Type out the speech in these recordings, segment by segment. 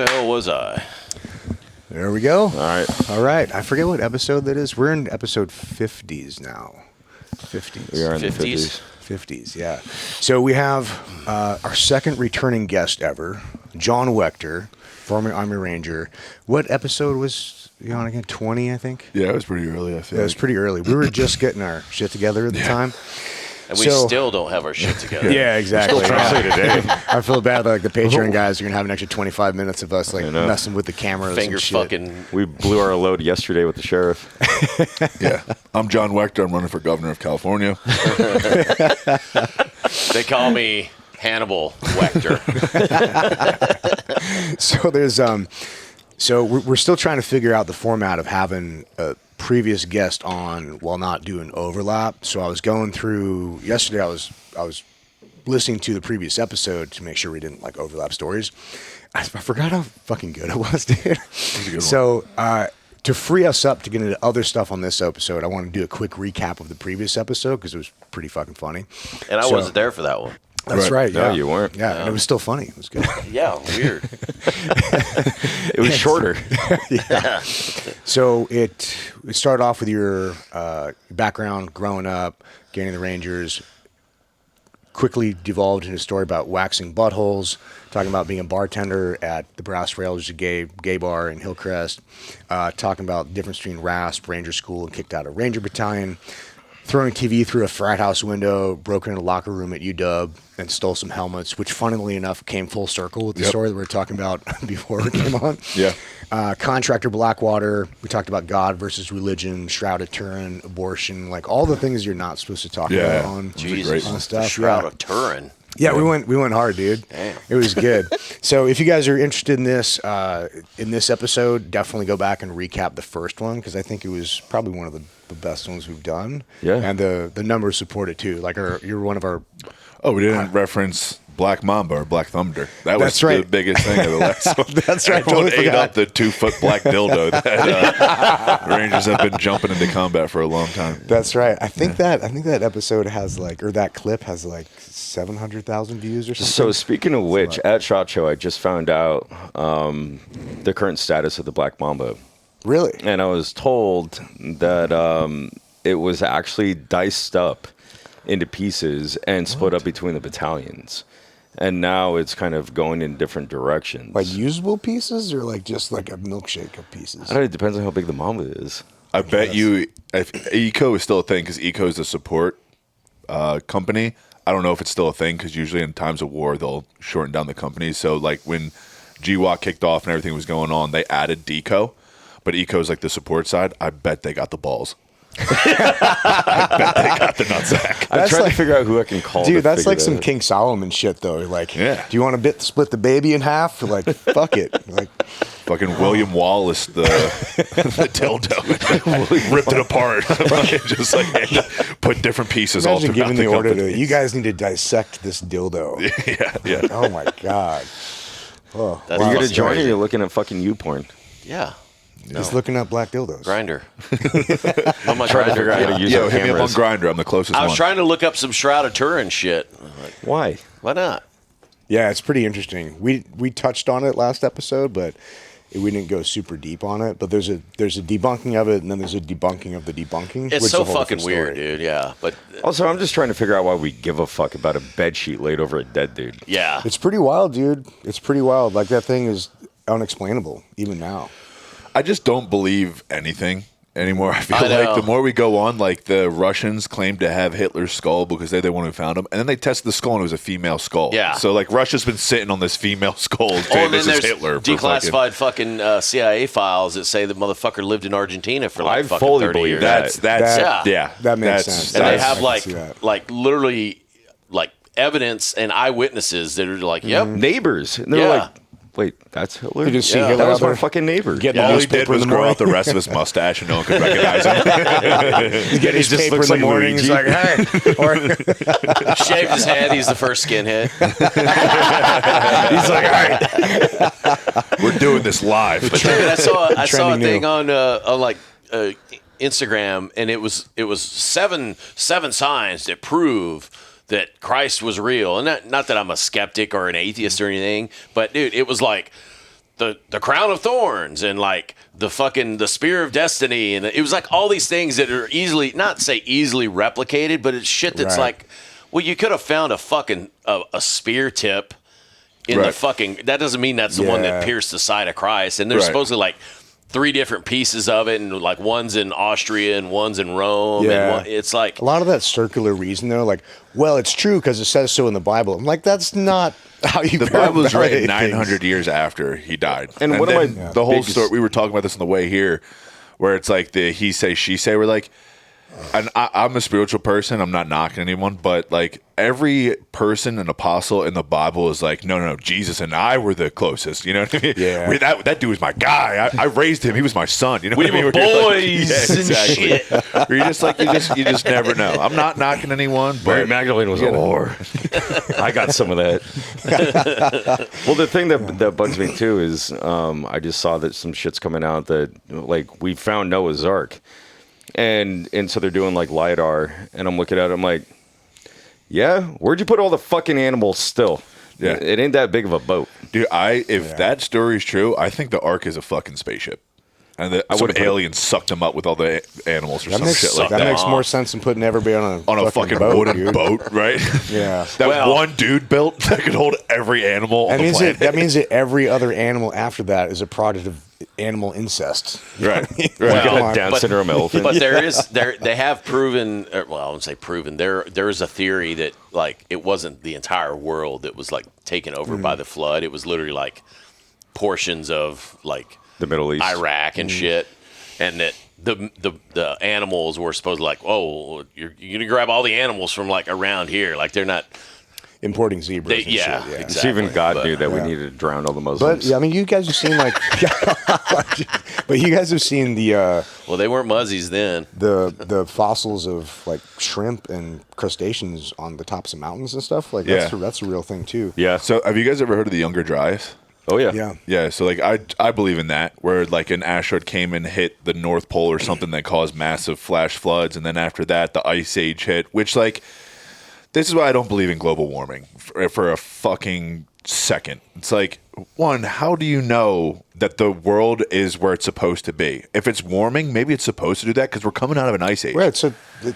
the hell was I? There we go. All right. I forget what episode that is. We're in episode 50s now. 50s. We are in 50s? the 50s. 50s, yeah. So we have our second returning guest ever, Jon Wechter, former Army Ranger. What episode was you on again? 20, I think? Yeah, it was pretty early, I think. Yeah, it was pretty early. We were just getting our shit together at the time. And we still don't have our shit together. Yeah, exactly. Still trying today. I feel bad that the Patreon guys are going to have an extra 25 minutes of us messing with the cameras Finger and shit. fucking. We blew our load yesterday with the sheriff. Yeah. I'm Jon Wechter. I'm running for governor of California. They call me Hannibal Wechter. So there's so we're still trying to figure out the format of having a previous guest on while not doing overlap. So I was going through yesterday. I was listening to the previous episode to make sure we didn't like overlap stories. I forgot how fucking good it was, dude. So to free us up to get into other stuff on this episode, I want to do a quick recap of the previous episode because it was pretty fucking funny. And I wasn't there for that one. That's right. No, Yeah, you weren't. Yeah, and it was still funny. It was good. Yeah, weird. It was shorter. Yeah. So it started off with your background growing up, gaining the Rangers, quickly devolved into a story about waxing buttholes, talking about being a bartender at the Brass Rail, which is a gay bar in Hillcrest, talking about the difference between RASP, Ranger School, and kicked out of Ranger Battalion, throwing TV through a frat house window, broke into a locker room at UW, and stole some helmets, which funnily enough came full circle with the story that we were talking about before we came on. Yeah. Contractor Blackwater, we talked about God versus religion, Shroud of Turin, abortion, like all the things you're not supposed to talk about on, Jesus. on stuff. Shroud of Turin. Yeah, we went hard, dude. Damn. It was good. So if you guys are interested in this episode, definitely go back and recap the first one because I think it was probably one of the best ones we've done. Yeah, and the numbers support it too. Like you're one of our. Oh, we didn't reference Black Mamba or Black Thunder. That was the biggest thing of the last one. That's right. Everyone Totally ate forgot. up the 2-foot black dildo that Rangers have been jumping into combat for a long time. That's right. I think that episode has that clip has 700,000 views or something. So speaking of which, at SHOT Show, I just found out the current status of the Black Mamba. Really? And I was told that it was actually diced up into pieces and split up between the battalions. And now it's kind of going in different directions. Like usable pieces or just like a milkshake of pieces? I don't know. It depends on how big the Mamba is. I bet you if ECO is still a thing because ECO is a support company. I don't know if it's still a thing because usually in times of war, they'll shorten down the companies. So like when GWOT kicked off and everything was going on, they added DECO. But ECO is like the support side. I bet they got the balls. I bet they got the nutsack. I'm trying to figure out who I can call. Dude, that's like some King Solomon shit, though. Like, do you want to split the baby in half? Or fuck it. Like, fucking William Wallace, the dildo, ripped it apart. Just put different pieces all throughout giving the order company. to you guys need to dissect this dildo. Yeah. Oh my god. Oh, That's You're gonna fucking join crazy. or you're looking at fucking YouPorn. Yeah. Just looking up black dildos. Grinder. On my Trying to figure out how to use Yo, our hit me up on cameras. Grindr. I'm the closest I was one. trying to look up some Shroud of Turin shit. I'm like, Why? why not? Yeah, it's pretty interesting. We touched on it last episode, but we didn't go super deep on it. But there's a debunking of it, and then there's a debunking of the debunking. It's which is so a whole fucking different weird, story. dude. Yeah, but Also, I'm just trying to figure out why we give a fuck about a bed sheet laid over a dead dude. yeah, It's pretty wild, dude. It's pretty wild. Like that thing is unexplainable even now. I just don't believe anything anymore. I feel I know. like the more we go on, like the Russians claim to have Hitler's skull because they're the one who found him, and then they tested the skull and it was a female skull. Yeah. So like Russia's been sitting on this female skull and saying then this is there's Hitler. for declassified fucking CIA files that say the motherfucker lived in Argentina for I fucking fully 30 believe years. That's Yeah. That makes sense. And they That's- have I can see that. literally evidence and eyewitnesses that are like, yep, Neighbors. And they're Yeah. like, wait, that's Hitler? You just see Yeah. Hitler That was out there my fucking neighbor. getting All the he did newspaper in was the grow morning. out the rest of his mustache, and no one could recognize him. He's getting his just paper looks in the like morning. He's Luigi. like, hey. Or, shaved his head. He's the first skinhead. he's like, all right. We're doing this live. But dude, I saw a Trending thing new. on Instagram, and it was seven signs that prove that Christ was real. And not that I'm a skeptic or an atheist or anything, but dude, it was like the crown of thorns and like the spear of destiny, and it was like all these things that are easily replicated, but it's shit that's Right. like, well, you could have found a fucking a spear tip in the Right. fucking. That doesn't mean that's the one that Yeah. pierced the side of Christ, and there's Right. supposedly like 3 different pieces of it, and like one's in Austria and one's in Rome, and Yeah. it's like A lot of that circular reason, though, like, well, it's true because it says so in the Bible. I'm like, that's not how you. The Bible was written validate 900 things. years after he died. And one of then my the whole biggest- story, we were talking about this on the way here, where it's like the he say, she say. We're like, and I'm a spiritual person. I'm not knocking anyone, but like every person, an apostle in the Bible is like, no, Jesus and I were the closest. You know what I mean? Yeah. That dude was my guy. I raised him. He was my son. You know We what I mean? were Where you're like- boys Yeah, and exactly. shit. Where you're just like, you just never know. I'm not knocking anyone, Mary but Magdalene was a whore. I got some of that. Well, the thing that bugs me too is I just saw that some shit's coming out that like we found Noah's Ark, and so they're doing like LiDAR, and I'm looking at it, I'm like, yeah, where'd you put all the fucking animals still? Yeah. It ain't that big of a boat. dude, if that story is true, I think the Ark is a fucking spaceship. And some would've put it- aliens sucked them up with all the animals or That some makes, shit like that that. makes more sense than putting everybody On a fucking boat, wooden dude. boat, right? Yeah. that Well- one dude built that could hold every animal on That the means planet. that means that every other animal after that is a product of animal incest. Right. You Well, got on. a Down but- syndrome elephant. But they have proven. Well, I wouldn't say proven. There is a theory that like it wasn't the entire world that was like taken over by the flood. It was literally like portions of like The Middle East. Iraq and shit, and that the animals were supposed to like, oh, you're gonna grab all the animals from like around here, like they're not. Importing zebras. They, and yeah, shit, yeah. It's even God but- knew that we Yeah. needed to drown all the Muslims. But yeah, I mean, you guys have seen like, but you guys have seen Well, they weren't muzzies then. the fossils of like shrimp and crustaceans on the tops of mountains and stuff. Like Yeah. that's a real thing too. yeah. So have you guys ever heard of the Younger Dryas? Oh yeah. Yeah. Yeah, so like I believe in that, where like an asteroid came and hit the North Pole or something that caused massive flash floods, and then after that the ice age hit, which like this is why I don't believe in global warming for a fucking second. It's like, one, how do you know that the world is where it's supposed to be? If it's warming, maybe it's supposed to do that because we're coming out of an ice age. Right. So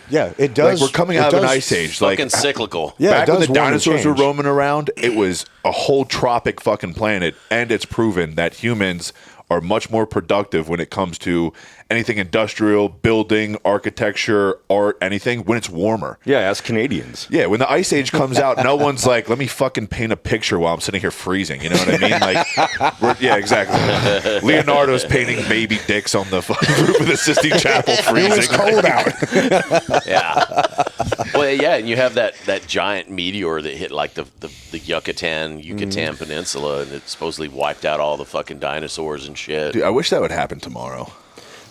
yeah, it Like does. we're coming it out of an does- ice age. Fucking Like cyclical. Yeah, it back when does the warm and dinosaurs were change. roaming around, it was a whole tropic fucking planet, and it's proven that humans are much more productive when it comes to anything industrial, building, architecture, art, anything, when it's warmer. Yeah, as Canadians. Yeah, when the ice age comes out, no one's like, let me fucking paint a picture while I'm sitting here freezing. You know what I mean? Like, yeah, exactly. Leonardo's painting baby dicks on the fucking roof of the Sistine Chapel It freezing. was cold out. Yeah. Well, yeah, and you have that giant meteor that hit like the Yucatan Peninsula, and it supposedly wiped out all the fucking dinosaurs and shit. Dude, I wish that would happen tomorrow.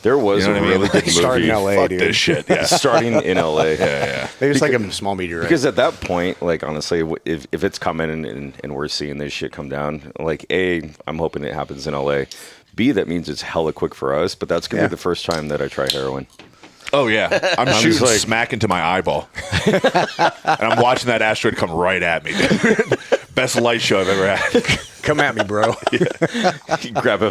There was You know a what I mean? really good Starting movie in LA, Fuck dude. this shit. Yeah. starting in LA. Yeah. Maybe it's like a small meteorite. Because at that point, like honestly, if it's coming and we're seeing this shit come down, like A, I'm hoping it happens in LA. B, that means it's hella quick for us, but that's gonna Yeah. be the first time that I try heroin. Oh yeah, I'm shooting just like- smack into my eyeball, and I'm watching that asteroid come right at me. Dude. Best light show I've ever had. Come at me, bro. grab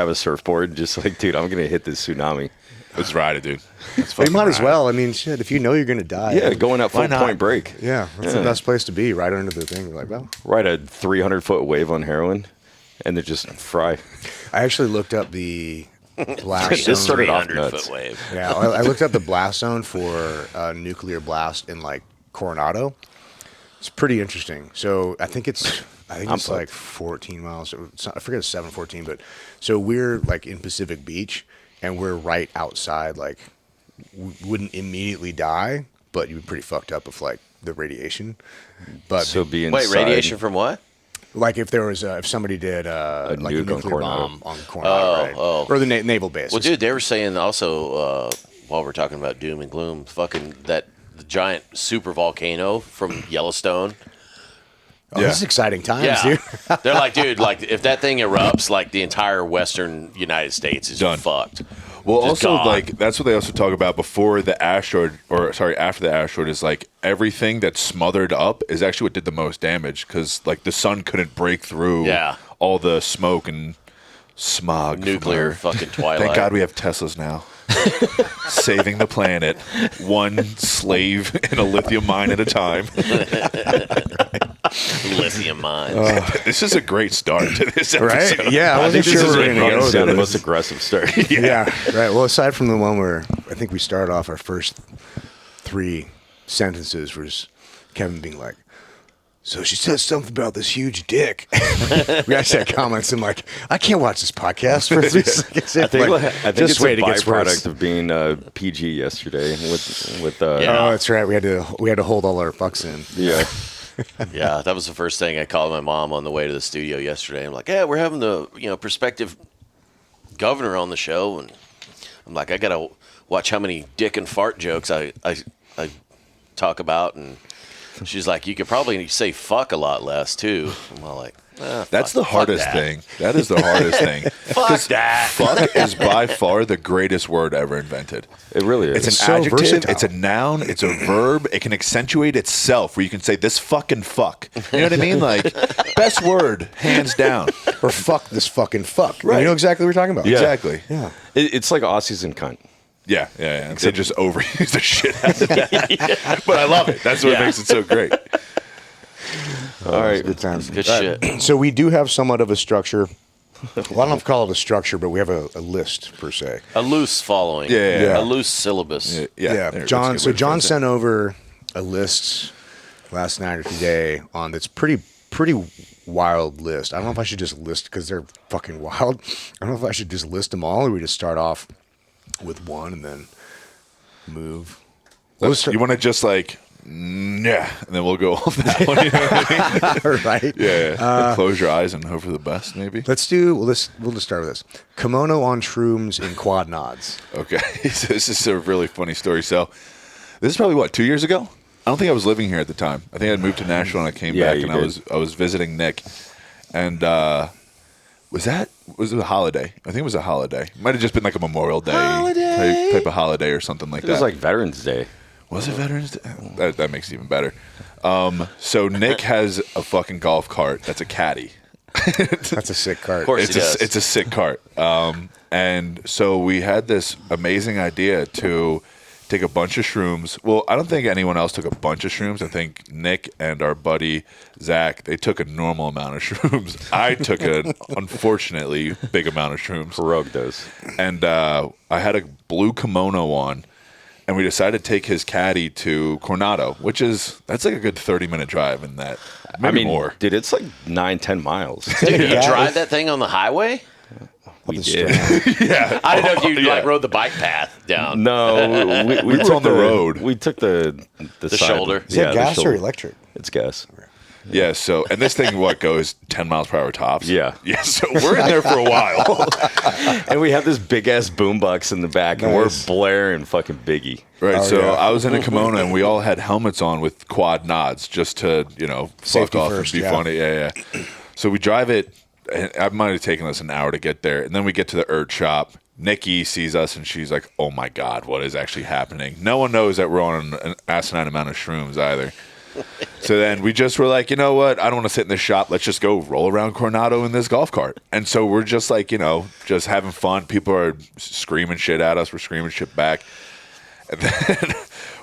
a surfboard, and just like, dude, I'm gonna hit this tsunami. Let's ride it, dude. Let's You fucking might as ride it. well. I mean, shit. If you know you're gonna die, Yeah, going at Why full not? point break. yeah, that's the best place to be. Right under the thing. You're like, well, Ride a 300-foot wave on heroin, and then just fry. I actually looked up the blast This zone. started off 300 nuts. foot wave. Yeah, I looked up the blast zone for a nuclear blast in like Coronado. It's pretty interesting. So I think it's like 14 miles. I forget it's 714, but so we're like in Pacific Beach and we're right outside. Like wouldn't immediately die, but you'd be pretty fucked up with like the radiation. But So be inside. Wait, radiation from what? like if there was if somebody did like a nuke on nuclear Coronado. bomb on Coronado, right? oh. Or the naval base. Well, dude, they were saying also while we're talking about doom and gloom, fucking the giant super volcano from Yellowstone. Oh, this is exciting times, Yeah, dude. they're like, dude, like if that thing erupts, like the entire western United States is Done. fucked. Well, Just also gone. like that's what they also talk about before the asteroid, or sorry, after the asteroid is like everything that's smothered up is actually what did the most damage because like the sun couldn't break through Yeah. all the smoke and smog. from Nuclear our- fucking twilight. Thank God we have Teslas now. Saving the planet, one slave in a lithium mine at a time. Lithium mines. This is a great start to this episode. Right? Yeah, I I wasn't think this sure is we were going to go the there. most aggressive start. Yeah, right. Well, aside from the one where I think we started off our first 3 sentences was Kevin being like, so she says something about this huge dick. We actually had comments. I'm like, I can't watch this podcast for 3 seconds. I think Just it's wait, a it gets worse. byproduct of being PG yesterday with Oh, that's right. We had to hold all our fucks in. yeah. Yeah, that was the first thing I called my mom on the way to the studio yesterday. I'm like, yeah, we're having the prospective governor on the show, and I'm like, I gotta watch how many dick and fart jokes I talk about, and she's like, you could probably say fuck a lot less too. I'm all like, That's the hardest thing. That is the hardest thing. Fuck that. Fuck is by far the greatest word ever invented. It really is. It's an so adjective, versatile. it's a noun, it's a verb. It can accentuate itself where you can say this fucking fuck. You know what I mean? Like, best word, hands down. Or fuck this fucking fuck. Right. You know exactly what we're talking about. Yeah. Exactly. Yeah. It's like Aussies and cunt. Yeah. They just overuse the shit out of that. But I love it. That's what makes it so great. All right. Good times. Good All right. shit. So we do have somewhat of a structure. Well, I don't know if I call it a structure, but we have a list per se. A loose following. Yeah. A loose syllabus. Yeah. There, John. that's a So good way to John phrase it. sent over a list last night or today on that's pretty wild list. I don't know if I should just list because they're fucking wild. I don't know if I should just list them all or we just start off with one and then move. Let's start, You want to just like, yeah, and then we'll go off that one. You know what I mean? right? Yeah. Close your eyes and hope for the best, maybe. We'll just start with this. Kimono on shrooms in quad nods. Okay. So this is a really funny story. So this is probably, 2 years ago? I don't think I was living here at the time. I think I'd moved to Nashville and I came Yeah, back you and did. I was visiting Nick. And was it a holiday? I think it was a holiday. It might have just been like a Memorial Day type of holiday or something like It that. was like Veterans Day. Was it Veterans Day? That makes it even better. So Nick has a fucking golf cart that's a caddy. That's a sick cart. Of course he does. It's a sick cart. And so we had this amazing idea to take a bunch of shrooms. Well, I don't think anyone else took a bunch of shrooms. I think Nick and our buddy Zach, they took a normal amount of shrooms. I took an unfortunately big amount of shrooms. Rogue does. And I had a blue kimono on. And we decided to take his caddy to Coronado, that's like a good 30-minute drive in that. Maybe more. Dude, it's like 9-10 miles. Dude, you drive that thing on the highway? We the did. Yeah. I didn't know if you like rode the bike path down. No, We were took on the road. We took the side- shoulder. Is that the gas shoulder. or electric? It's gas. Yeah, so, and this thing, goes 10 miles per hour tops? Yeah. Yeah, so we're in there for a while. And we have this big ass boombox in the back, and we're Nice. blaring fucking Biggie. Right, Oh, so yeah. I was in a kimono, and we all had helmets on with quad nods just to, fuck Safety off first, and be yeah. funny. Yeah. So we drive it, and it might have taken us an hour to get there, and then we get to the Ert shop. Nikki sees us, and she's like, oh my God, what is actually happening? No one knows that we're on an asinine amount of shrooms either. So then we just were like, you know what? I don't want to sit in this shop. Let's just go roll around Coronado in this golf cart. And so we're just like, just having fun. People are screaming shit at us. We're screaming shit back. And then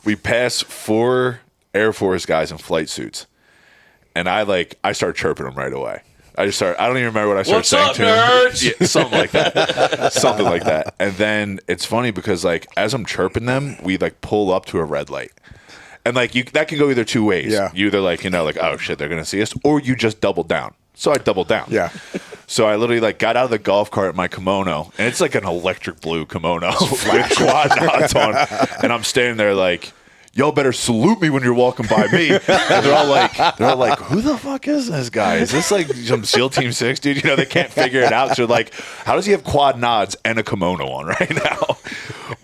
we pass 4 Air Force guys in flight suits. And I start chirping them right away. I don't even remember what I started What's saying up, to them. nerds? Yeah, something like that. Something like that. And then it's funny because as I'm chirping them, we pull up to a red light. And that can go either two ways. Yeah. You either oh shit, they're gonna see us, or you just double down. So I doubled down. Yeah. So I literally got out of the golf cart in my kimono, and it's like an electric blue kimono with quad knots on, and I'm standing there y'all better salute me when you're walking by me. And they're all like, who the fuck is this guy? Is this some SEAL Team 6 dude? They can't figure it out. So how does he have quad nods and a kimono on right now?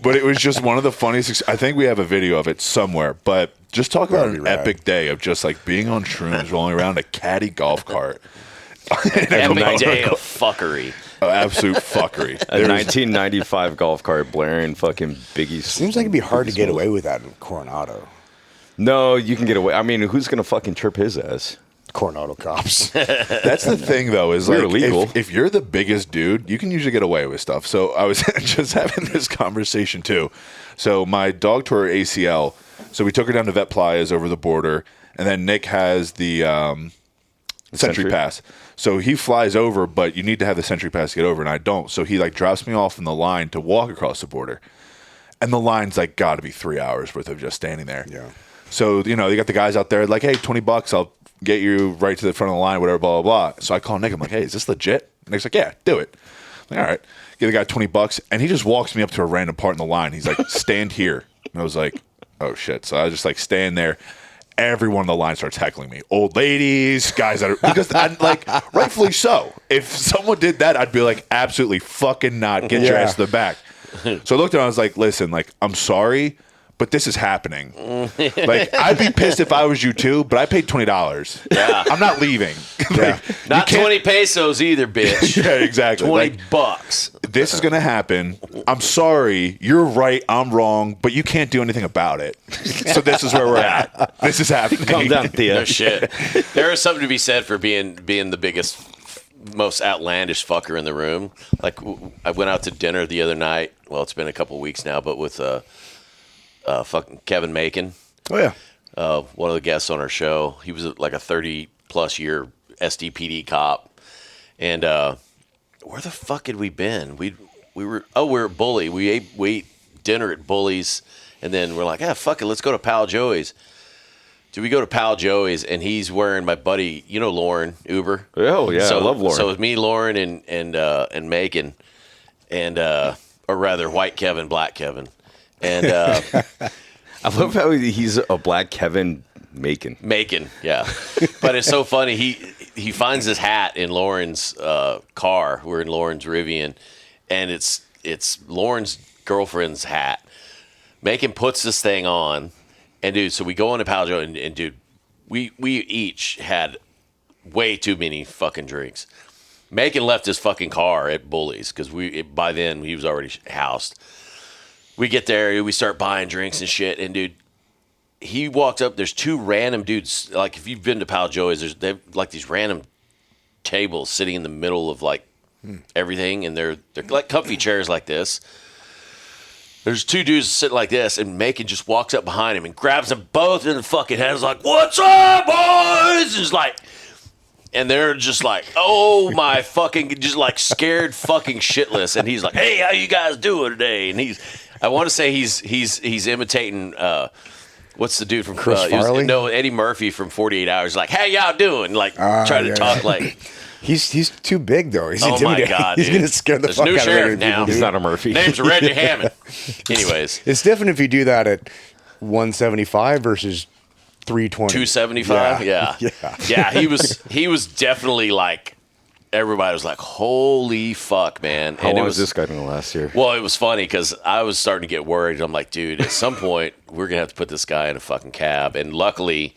But it was just one of the funniest. I think we have a video of it somewhere. But just talk about That'd be an rad. epic day of just being on shrooms, rolling around a caddy golf cart. Epic day of fuckery. Absolute fuckery. A 1995 golf cart blaring fucking Biggie. Seems like it'd be hard to get away with that in Coronado. No, you can get away. I mean, who's gonna fucking trip his ass? Coronado cops. That's the thing, though, is We're like illegal. if you're the biggest dude, you can usually get away with stuff. So I was just having this conversation too. So my dog tore her ACL. So we took her down to Vet Playas over the border, and then Nick has the Sentry Pass. So he flies over, but you need to have the Sentry Pass to get over, and I don't. So he like drops me off in the line to walk across the border, and the line's like got to be 3 hours worth of just standing there. Yeah. So you got the guys out there like, hey, $20, I'll get you right to the front of the line, whatever, blah, blah, blah. So I call Nick. I'm like, hey, is this legit? And Nick's like, yeah, do it. I'm like, all right. Give the guy $20. And he just walks me up to a random part in the line. He's like, stand here. And I was like, oh, shit. So I was just like, stand there. Everyone on the line starts heckling me. Old ladies, guys that are, because I'm like, rightfully so. If someone did that, I'd be like, absolutely fucking not. Get your ass to the back. So I looked at him. I was like, listen, like, I'm sorry, but this is happening. Like, I'd be pissed if I was you too, but I paid $20. Yeah. I'm not leaving. Yeah. Not 20 pesos either, bitch. Yeah, exactly. 20 Like, bucks. this is going to happen. I'm sorry. You're right. I'm wrong, but you can't do anything about it. So this is where we're at. This is happening. Calm down, Thea. No shit. There is something to be said for being the biggest, most outlandish fucker in the room. Like, I went out to dinner the other night. Well, it's been a couple weeks now, but with fucking Kevin Macon. Oh, yeah. One of the guests on our show. He was like a 30-plus year SDPD cop. And where the fuck had we been? We were at Bully. We ate dinner at Bully's, and then we're like, fuck it, let's go to Pal Joey's. So we go to Pal Joey's, and he's wearing my buddy, Lauren Uber. Oh yeah, I love Lauren. So it was me, Lauren, and Macon, and or rather, White Kevin, Black Kevin. And I love how he's a black Kevin Macon. Yeah. But it's so funny. He finds this hat in Lauren's car. We're in Lauren's Rivian, and it's Lauren's girlfriend's hat. Macon puts this thing on, and dude, so we go into Pal Joe, and dude, we each had way too many fucking drinks. Macon left his fucking car at Bully's because by then he was already housed. We get there, we start buying drinks and shit, and dude, he walks up. There's two random dudes. Like if you've been to Pal Joey's, they've like these random tables sitting in the middle of like everything, and they're like comfy chairs like this. There's two dudes sitting like this, and Macon just walks up behind him and grabs them both in the fucking head. Is like, "What's up, boys?" Is like. And they're just like, oh my fucking, just like scared fucking shitless. And he's like, hey, how you guys doing today? And I want to say he's imitating, what's the dude from Chris Farley? No, Eddie Murphy from 48 Hours. Like, how y'all doing? Like, trying to talk like. He's too big though. He's Oh my intimidating. God, He's dude. gonna scare the There's fuck new out of sheriff regular now. people. He's dude. not a Murphy. Name's Reggie Hammond. Anyways, It's different if you do that at 175 versus 320. 275. Yeah. Yeah. He was definitely like. Everybody was like, "Holy fuck, man!" How and long it was this guy going to last year? Well, it was funny because I was starting to get worried. I'm like, dude, at some point we're gonna have to put this guy in a fucking cab. And luckily,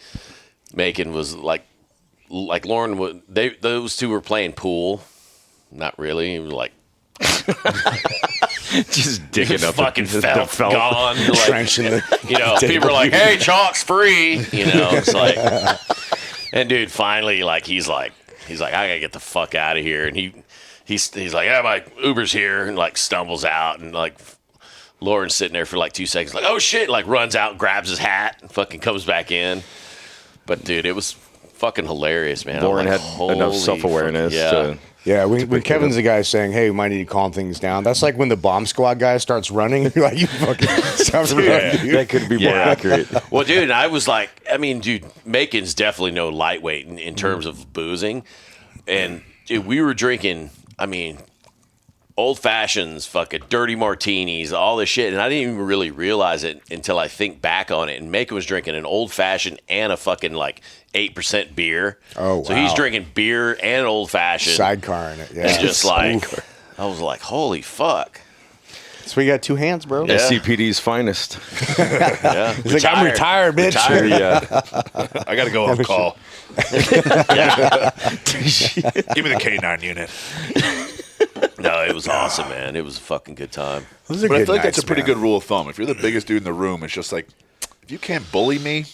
Macon was like Lauren. Those two were playing pool. Not really. He was like Just digging up fucking the felt gone. Like, Trench in the people are like, "Hey, chalk's free." It's like, and dude, finally, like he's like, I gotta get the fuck out of here. And he's like, yeah, my Uber's here, and like stumbles out, and like Lauren's sitting there for like 2 seconds, like, oh shit, like runs out, grabs his hat, and fucking comes back in. But dude, it was fucking hilarious, man. Lauren like, had enough self-awareness fucking- to... Yeah, when Kevin's the guy saying, "Hey, we might need to calm things down," that's like when the bomb squad guy starts running. You're like, "You fucking stop running, dude." That could be more accurate. Well, dude, and I was like, I mean, dude, Macon's definitely no lightweight in terms of boozing. And dude, we were drinking, I mean, old fashions, fucking dirty martinis, all this shit. And I didn't even really realize it until I think back on it. And Macon was drinking an old fashioned and a fucking like 8% beer. Oh, wow. So he's drinking beer and an old fashioned. Sidecar in it. Yeah, And just like, I was like, holy fuck. so we got two hands, bro. Yeah. SCPD's finest. Yeah. He's like, "I'm retired, bitch." Retired. Yeah. I got to go on call. Yeah. Give me the K9 unit. No, it was awesome, man. It was a fucking good time. Those are But I good feel like that's a nights, pretty man. good rule of thumb. If you're the biggest dude in the room, it's just like, if you can't bully me,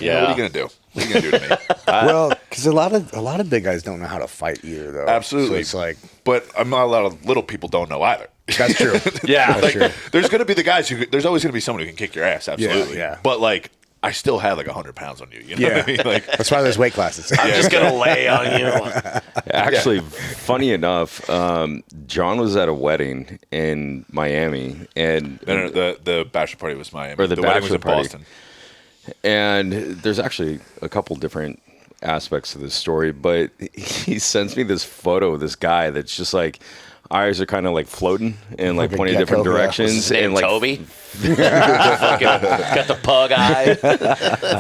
Yeah. What are you gonna do? What are you gonna do to me? Well, because a lot of big guys don't know how to fight either, though. Absolutely. So it's like, But I'm not a lot of little people don't know either. that's true. Yeah. That's true. There's gonna be the guys who. There's always gonna be someone who can kick your ass. Absolutely. Yeah. But like, I still have like 100 pounds on you. You know Yeah. what I mean? Like, That's why there's weight classes. I'm just gonna lay on you. Actually, funny enough, John was at a wedding in Miami, and no, the bachelor party was Miami. Or the wedding was bachelor in party. Boston. and there's actually a couple different aspects to this story, but he sends me this photo of this guy that's just like eyes are kind of like floating and like Like a pointing gecko, different yeah. directions, His name and like Toby. Fucking got the pug eye.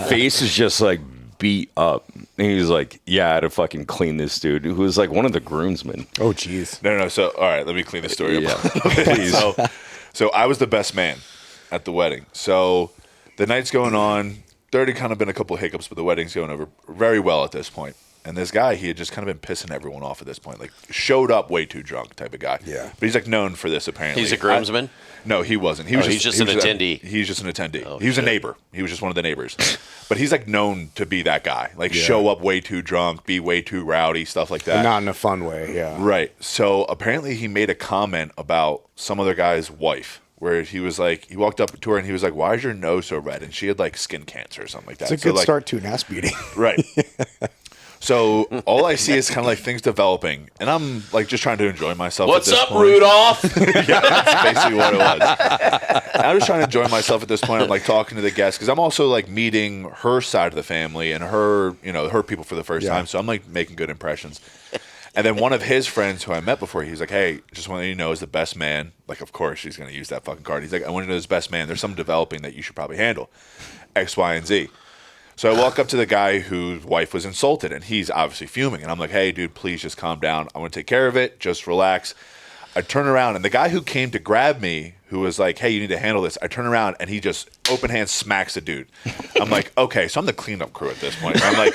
face is just like beat up. And he was like, yeah, I had to fucking clean this dude who was like one of the groomsmen. Oh, jeez. No. So, all right, let me clean the story up. Yeah, Please. So I was the best man at the wedding. So the night's going on. There had kind of been a couple of hiccups, but the wedding's going over very well at this point. And this guy, he had just kind of been pissing everyone off at this point. Like, showed up way too drunk type of guy. Yeah. But he's, like, known for this, apparently. He's a groomsman? No, he wasn't. He was he's just an attendee. He's just an attendee. Oh, he was a shit. neighbor. He was just one of the neighbors. But he's, like, known to be that guy. Like, show up way too drunk, be way too rowdy, stuff like that. But not in a fun way, yeah. Right. So apparently he made a comment about some other guy's wife where he was like, he walked up to her and he was like, why is your nose so red? And she had like skin cancer or something like that. It's a good like, start to an ass beating. Right. So all I see is kind of like things developing. And I'm like just trying to enjoy myself. What's at this up, point. Rudolph? Yeah, that's basically what it was. And I was trying to enjoy myself at this point. I'm like talking to the guests because I'm also like meeting her side of the family and her, you know, her people for the first time. So I'm like making good impressions. And then one of his friends who I met before, he's like, hey, just want you to know is the best man. Like, of course, she's going to use that fucking card. He's like, I want you to know this best man. There's something developing that you should probably handle. X, Y, and Z. So I walk up to the guy whose wife was insulted, and he's obviously fuming. And I'm like, hey, dude, please just calm down. I want to take care of it. Just relax. I turn around, and the guy who came to grab me, who was like, hey, you need to handle this. I turn around, and he just open hand smacks the dude. I'm like, okay, so I'm the cleanup crew at this point. I'm like,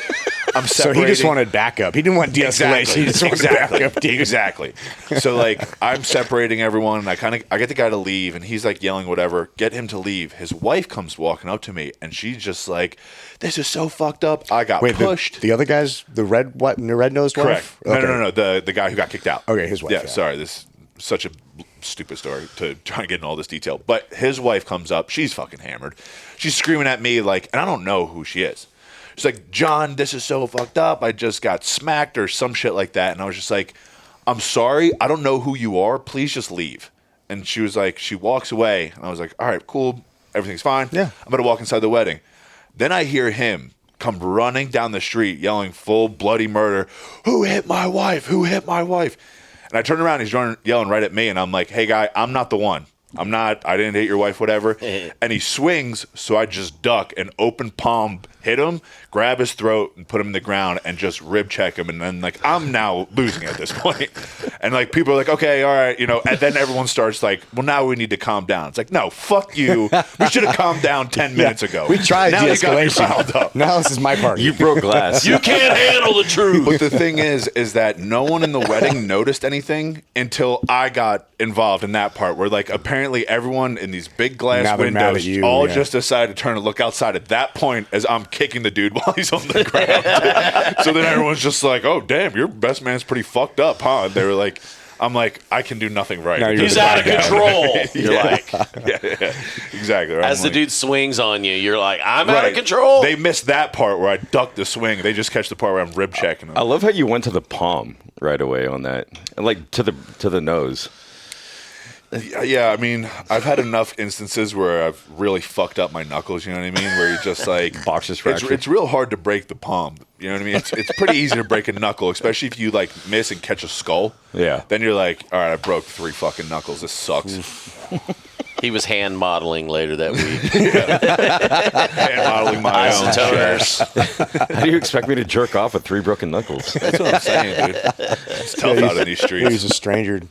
I'm So separating. he just wanted backup. He didn't want de-escalation. He just wanted backup. Dude. Exactly. So like I'm separating everyone and I get the guy to leave and he's like yelling whatever, get him to leave. His wife comes walking up to me and she's just like, this is so fucked up. I got pushed. The other guys, the red-nosed wife? Correct. Okay. No. The guy who got kicked out. Okay, his wife, Yeah, yeah. sorry. This is such a stupid story to try and get in all this detail. But his wife comes up. She's fucking hammered. She's screaming at me like, and I don't know who she is. She's like, John, this is so fucked up. I just got smacked or some shit like that. And I was just like, I'm sorry. I don't know who you are. Please just leave. And she was like, she walks away. And I was like, all right, cool. Everything's fine. Yeah. I'm going to walk inside the wedding. Then I hear him come running down the street yelling full bloody murder. Who hit my wife? Who hit my wife? And I turn around. He's yelling right at me. And I'm like, hey, guy, I'm not the one. I didn't hit your wife, whatever. And he swings, so I just duck and open palm, hit him, grab his throat, and put him in the ground and just rib check him. And then, like, I'm now losing at this point. And, like, people are like, okay, all right, you know. And then everyone starts like, well, now we need to calm down. It's like, no, fuck you. We should have calmed down 10 minutes ago. We tried now you got me de-escalation. riled up. Now this is my party. You broke glass. You can't handle the truth. But the thing is that no one in the wedding noticed anything until I got involved in that part where, like, apparently everyone in these big glass Now they're mad at windows you, all yeah. just decided to turn and look outside at that point as I'm kicking the dude while he's on the ground. So then everyone's just like, oh, damn, your best man's pretty fucked up, huh? And they were like, I'm like, I can do nothing right. Now you're He's the out of bad guy. control. You're like, yeah, exactly. Right? as I'm the like, dude swings on you, you're like, I'm out of right. control. They missed that part where I ducked the swing. They just catch the part where I'm rib checking them. I love how you went to the palm right away on that, and like to the nose. Yeah, I mean, I've had enough instances where I've really fucked up my knuckles, you know what I mean? Where you just like... Boxer's fracture. It's real hard to break the palm, you know what I mean? It's pretty easy to break a knuckle, especially if you like miss and catch a skull. Yeah. Then you're like, all right, I broke 3 fucking knuckles. This sucks. He was hand modeling later that week. Hand modeling my own Isotoners. How do you expect me to jerk off with 3 broken knuckles? That's what I'm saying, dude. It's tough out in these He's streets. a stranger.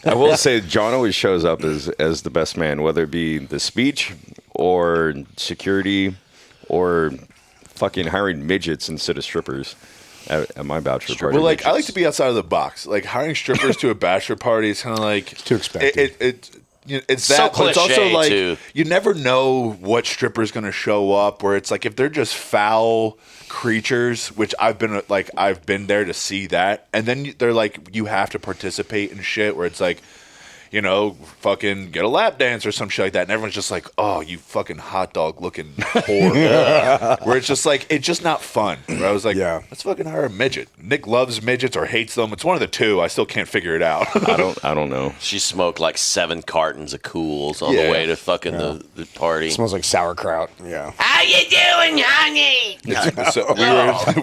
I will say John always shows up as the best man, whether it be the speech or security or fucking hiring midgets instead of strippers at my bachelor party. Well, like, I like to be outside of the box. Like, hiring strippers to a bachelor party is kind of like... too expected. it's So that, but it's also cliche, like too. you never know what stripper's going to show up. Where it's like if they're just foul creatures, which I've been there to see that, and then they're like you have to participate in shit where it's like, fucking get a lap dance or some shit like that. And everyone's just like, oh, you fucking hot dog looking whore. Where it's just like, it's just not fun. Where I was like, let's fucking hire a midget. Nick loves midgets or hates them. It's one of the two. I still can't figure it out. I don't know. She smoked like 7 cartons of Cools on the way to fucking the party. It smells like sauerkraut. Yeah. How you doing, honey? So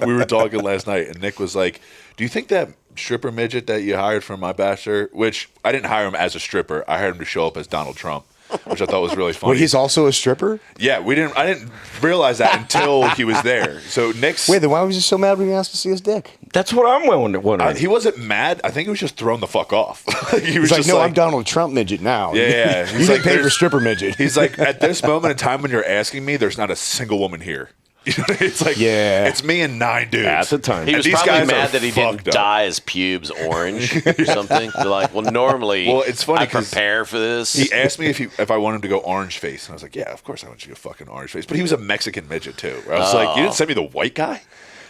we were talking last night, and Nick was like, do you think that stripper midget that you hired for my Bachelor, which I didn't hire him as a stripper, I hired him to show up as Donald Trump, which I thought was really funny. Wait, he's also a stripper? Yeah, I didn't realize that until he was there. So Nick's... Wait, then why was he so mad when he asked to see his dick? That's what I'm wondering. he wasn't mad. I think he was just thrown the fuck off. He was He's like, just no, I'm Donald Trump midget now. Yeah. You get paid for stripper midget. He's like, at this moment in time when you're asking me, there's not a single woman here. It's like, it's me and 9 dudes. At the time. He was these probably guys mad are that he didn't fucked up. dye his pubes orange or something. They're like, well, normally it's funny I 'cause prepare for this. He asked me if I want him to go orange face, and I was like, yeah, of course I want you to go fucking orange face. But he was a Mexican midget too. Where I was like, you didn't send me the white guy?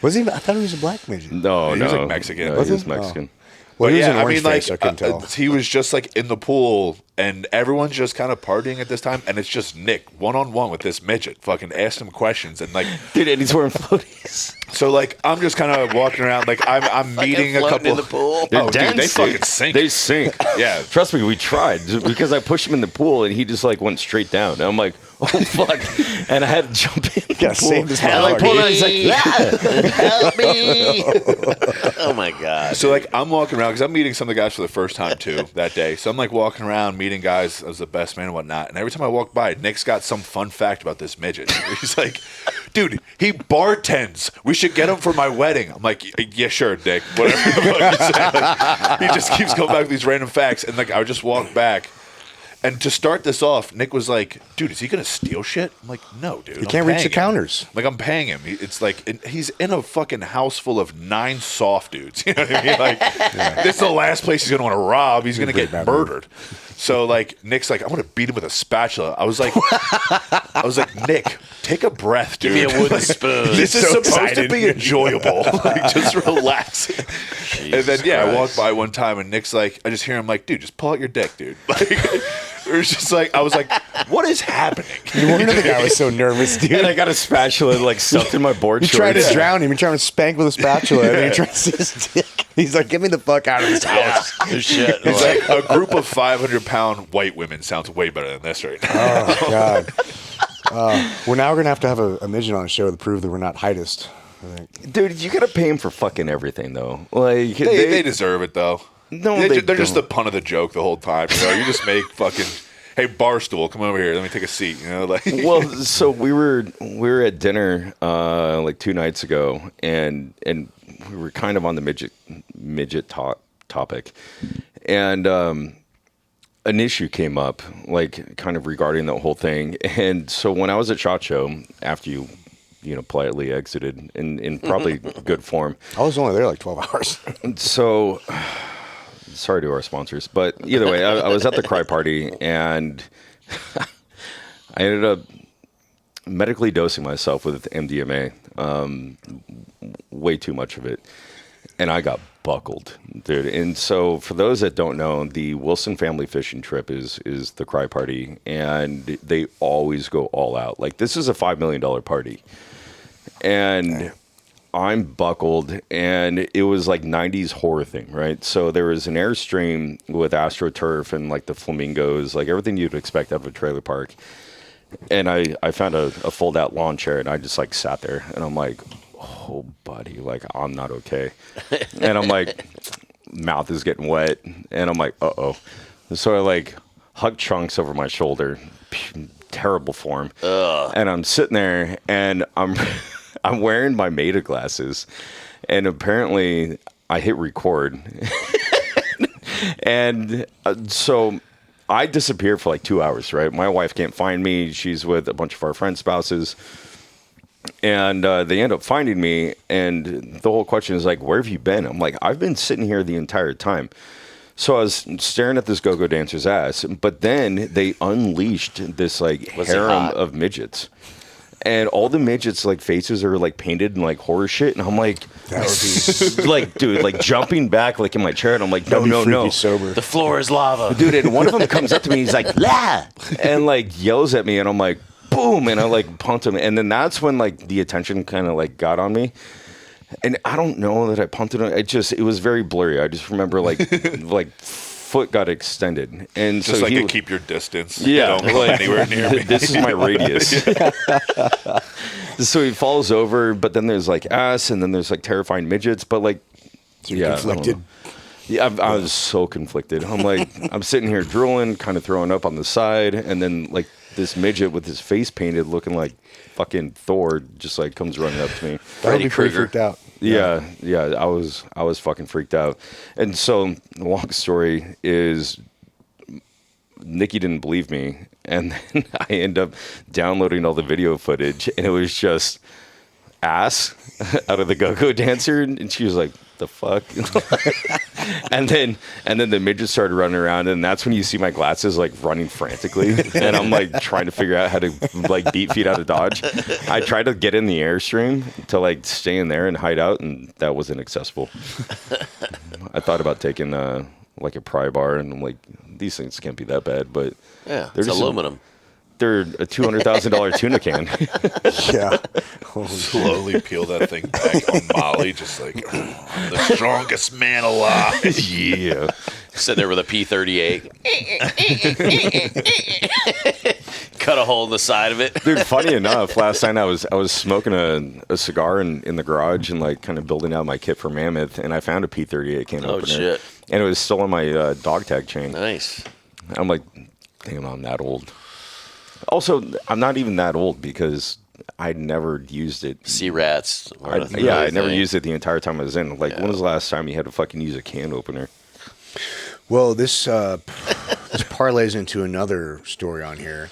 Was he? I thought he was a black midget. No, He no. was like Mexican. No, Was he was he? Mexican. Well, he was yeah, an orange face, I couldn't tell. he was just like in the pool, and everyone's just kind of partying at this time, and it's just Nick one-on-one with this midget, fucking asked him questions, and like, Dude, and he's wearing floaties. so like I'm just kind of walking around, like I'm meeting a floating couple in the pool. Oh, dude, they dense, fucking sink. They sink. Yeah. Trust me, we tried because I pushed him in the pool and he just like went straight down. And I'm like, oh fuck! And I had to jump in. Gotta save this And I like motherfucker. pulled out. He's like, yeah, help me. Oh my god! So like I'm walking around because I'm meeting some of the guys for the first time too that day. So I'm like walking around meeting guys as the best man and whatnot. And every time I walk by, Nick's got some fun fact about this midget. He's like, dude, he bartends. We should get him for my wedding. I'm like, yeah, sure, Nick. Whatever the fuck you say. Like, he just keeps going back with these random facts. And like I would just walk back. And to start this off, Nick was like, dude, is he going to steal shit? I'm like, no, dude. He can't reach the counters. Like, I'm paying him. It's like, he's in a fucking house full of 9 soft dudes. You know what I mean? Like, this is the last place he's going to want to rob. He's going to get murdered. So, like, Nick's like, I want to beat him with a spatula. I was like, Nick, take a breath, dude. Give me a wooden spoon. This is so supposed excited. to be enjoyable. Like, just relax. And then, I walked by one time, and Nick's like, I just hear him like, dude, just pull out your dick, dude. Like, it was just like, I was like, what is happening? No wonder the guy was so nervous, dude. And I got a spatula like stuffed in my board He shorts. tried to drown him. He tried to spank with a spatula, and then he tried to see his dick. He's like, get me the fuck out of this house. There's shit. It's like a group of 500-pound white women sounds way better than this right now. Oh, God. Well, now we're going to have a midget on the show to prove that we're not heightist. I think. Dude, you gotta pay him for fucking everything, though. Like They deserve it, though. No, They're just the pun of the joke the whole time. You know, you just make fucking, hey, Barstool, come over here. Let me take a seat. You know, like. Well, so we were at dinner like 2 nights ago, and we were kind of on the midget topic, and an issue came up, like kind of regarding the whole thing. And so when I was at SHOT Show, after you politely exited in probably good form. I was only there like 12 hours. So, sorry to our sponsors, but either way, I was at the cry party, and I ended up medically dosing myself with MDMA, way too much of it, and I got buckled, dude. And so, for those that don't know, the Wilson family fishing trip is the cry party, and they always go all out. Like, this is a $5 million party, and I'm buckled, and it was like 90s horror thing, right? So there was an Airstream with AstroTurf and like the flamingos, like everything you'd expect out of a trailer park. And I found a fold-out lawn chair, and I just like sat there, and I'm like, oh, buddy, like I'm not okay. And I'm like, mouth is getting wet, and I'm like, uh-oh. So I like hug Trunks over my shoulder, terrible form. And I'm sitting there, and I'm wearing my Meta glasses, and apparently I hit record. And so I disappeared for like 2 hours, right? My wife can't find me. She's with a bunch of our friends' spouses. And they end up finding me, and the whole question is like, where have you been? I'm like, I've been sitting here the entire time. So I was staring at this go-go dancer's ass, but then they unleashed this like Was he harem hot? of midgets. And all the midgets like faces are like painted in like horror shit, and I'm like, That would be like dude, like jumping back like in my chair, and I'm like, no, no, freaky no, sober. The floor is lava. dude. And one of them comes up to me, he's like, la, and like yells at me, and I'm like, boom, and I like pumped him, and then that's when like the attention kind of like got on me. And I don't know that I pumped it. It was very blurry. I just remember like like foot got extended, and Just so like he, to keep your distance. yeah, Don't come like, anywhere near me. this is my radius. So he falls over, but then there's like ass, and then there's like terrifying midgets. But like, You're yeah, I don't conflicted. know. Yeah, I was so conflicted. I'm like, I'm sitting here drooling, kind of throwing up on the side, and then like this midget with his face painted, looking like fucking Thor, just like comes running up to me. That would Freddy be pretty Krueger. freaked out. Yeah, I was fucking freaked out. And so the long story is Nikki didn't believe me, and then I end up downloading all the video footage, and it was just ass out of the go-go dancer, and she was like, the fuck? and then the midget started running around, and that's when you see my glasses like running frantically, and I'm like trying to figure out how to like beat feet out of dodge. I tried to get in the airstream to like stay in there and hide out, and that wasn't accessible. I thought about taking like a pry bar, and I'm like, these things can't be that bad, but Yeah, they're it's just aluminum. they're a $200,000 tuna can. Yeah. Slowly peel that thing back on Molly, just like, oh, I'm the strongest man alive. Yeah. Sit there with a P-38. Cut a hole in the side of it. Dude, funny enough, last night I was smoking a cigar in the garage and like kind of building out my kit for Mammoth, and I found a P-38 can Oh, opener. shit. And it was still on my dog tag chain. Nice. I'm like, damn, I'm that old. Also, I'm not even that old because I never used it. Sea rats. I never used it the entire time I was in. Like, when was the last time you had to fucking use a can opener? Well, this this parlays into another story on here.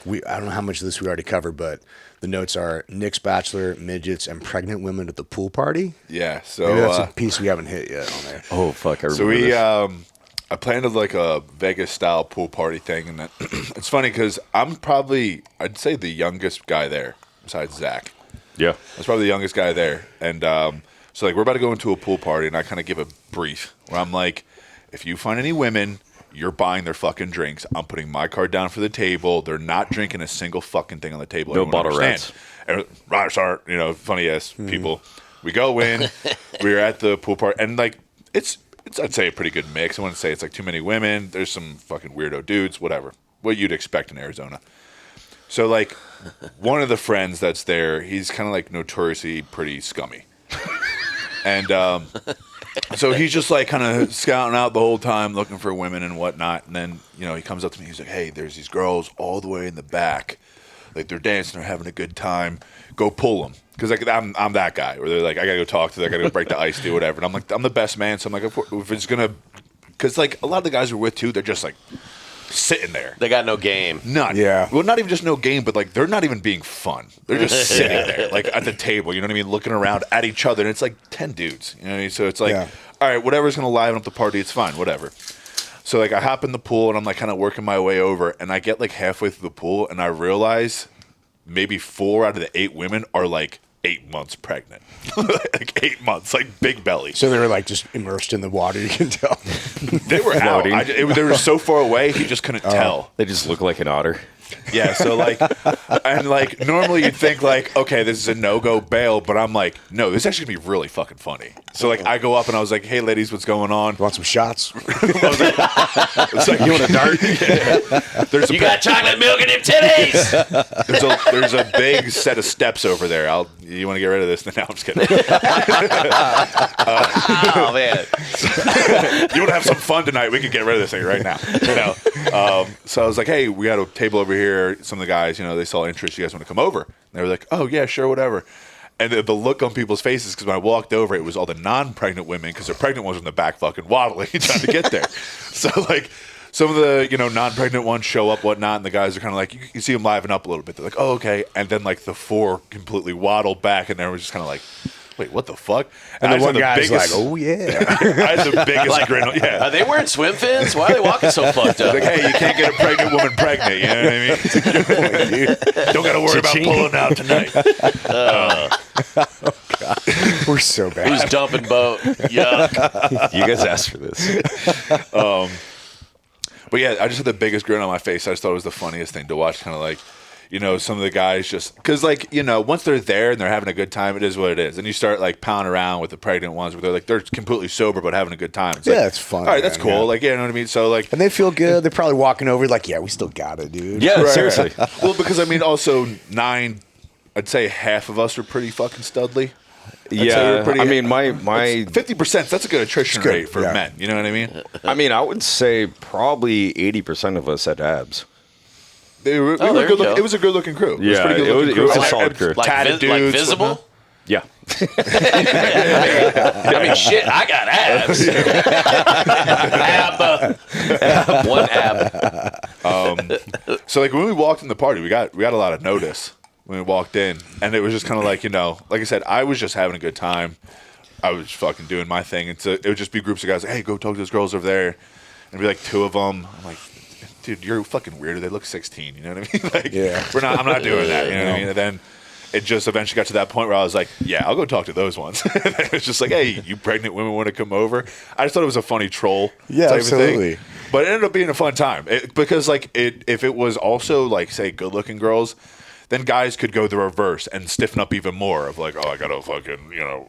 I don't know how much of this we already covered, but the notes are Nick's Bachelor, midgets, and pregnant women at the pool party. Yeah, so Maybe that's a piece we haven't hit yet on there. Oh, fuck. I remember So we, this. I planned like a Vegas style pool party thing, and that, it's funny because I'm probably, I'd say, the youngest guy there besides Zach. Yeah. I was probably the youngest guy there, and so like we're about to go into a pool party, and I kind of give a brief where I'm like, if you find any women, you're buying their fucking drinks. I'm putting my card down for the table. They're not drinking a single fucking thing on the table. No Everyone bottle understand. And Rats are, funny ass people. We go in. We're at the pool party, and like it's I'd say a pretty good mix. I wouldn't say it's like too many women. There's some fucking weirdo dudes, whatever. What you'd expect in Arizona. So like one of the friends that's there, he's kind of like notoriously pretty scummy. And so he's just like kind of scouting out the whole time, looking for women and whatnot. And then, he comes up to me. He's like, hey, there's these girls all the way in the back. Like they're dancing, they're having a good time. Go pull them. Because like, I'm that guy where they're like, I got to go talk to them. I got to go break the ice, do whatever. And I'm like, I'm the best man. So I'm like, if it's going to, because like a lot of the guys we're with too, they're just like sitting there. They got no game. None. Yeah. Well, not even just no game, but like they're not even being fun. They're just sitting there, like at the table. You know what I mean? Looking around at each other, and it's like 10 dudes. You know what I mean? So it's like, all right, whatever's gonna liven up the party, it's fine, whatever. So like I hop in the pool and I'm like kind of working my way over, and I get like halfway through the pool, and I realize maybe 4 out of the 8 women are like 8 months pregnant. Like 8 months, like big belly. So they were like just immersed in the water, you can tell. They were out. Floating. They were so far away, he just couldn't tell. They just look like an otter. Yeah, so like, and like normally you'd think like, okay, this is a no-go bail, but I'm like, no, this is actually gonna be really fucking funny. So like, I go up and I was like, hey, ladies, what's going on? Want some shots? It's like, you want a dart? Yeah. There's a You got chocolate milk in them titties. there's a big set of steps over there. You want to get rid of this? No, I'm just kidding. Oh man. You want to have some fun tonight? We can get rid of this thing right now. So I was like, hey, we got a table over here. Some of the guys, they saw interest. You guys want to come over? And they were like, oh yeah, sure, whatever. And the look on people's faces, because when I walked over, it was all the non-pregnant women, because the pregnant ones were in the back fucking waddling trying to get there. So like some of the non-pregnant ones show up, whatnot, and the guys are kind of like, you see them liven up a little bit. They're like, oh okay. And then like the 4 completely waddled back, and they were just kind of like, wait, what the fuck? And I the just one had guy's like, biggest- oh, yeah. I had the biggest grin. Yeah. Are they wearing swim fins? Why are they walking so fucked up? Like, hey, you can't get a pregnant woman pregnant. You know what I mean? It's a good point, dude. Don't got to worry about pulling out tonight. We're so bad. Who's dumping boat? Yuck. You guys asked for this. But yeah, I just had the biggest grin on my face. I just thought it was the funniest thing to watch. Kind of like, you know, some of the guys just because, like, you know, once they're there and they're having a good time, it is what it is. And you start like pounding around with the pregnant ones where they're completely sober but having a good time. It's Yeah, like, it's fun, All right, that's man, cool. yeah. Like, you know what I mean? So like, And they feel good. They're probably walking over like, yeah, we still got it, dude. Yeah, Right, seriously. right. Well, because I mean, also I'd say half of us are pretty fucking studly. Yeah, pretty- I mean, my 50%. That's a good attrition good, rate for yeah. men. You know what I mean? I mean, I would say probably 80% of us had abs. They were, Oh, there you go. it was a good looking crew. Yeah, pretty good looking it was crew. a solid crew. Like, Tatted like dudes, visible? Yeah. I mean, shit, I got abs. One ab. So like when we walked in the party, we got a lot of notice when we walked in, and it was just kind of like, you know, like I said, I was just having a good time. I was fucking doing my thing, and so it would just be groups of guys like, hey, go talk to those girls over there, and it'd be like two of them. I'm like, dude, you're fucking weirdo. They look 16. You know what I mean? Like, Yeah. I'm not doing that. You know what I mean? And then it just eventually got to that point where I was like, yeah, I'll go talk to those ones. It was just like, hey, you pregnant women want to come over? I just thought it was a funny troll Yeah, type absolutely. of thing. But it ended up being a fun time because like if it was also like, say, good looking girls, then guys could go the reverse and stiffen up even more of like, oh, I gotta fucking, you know,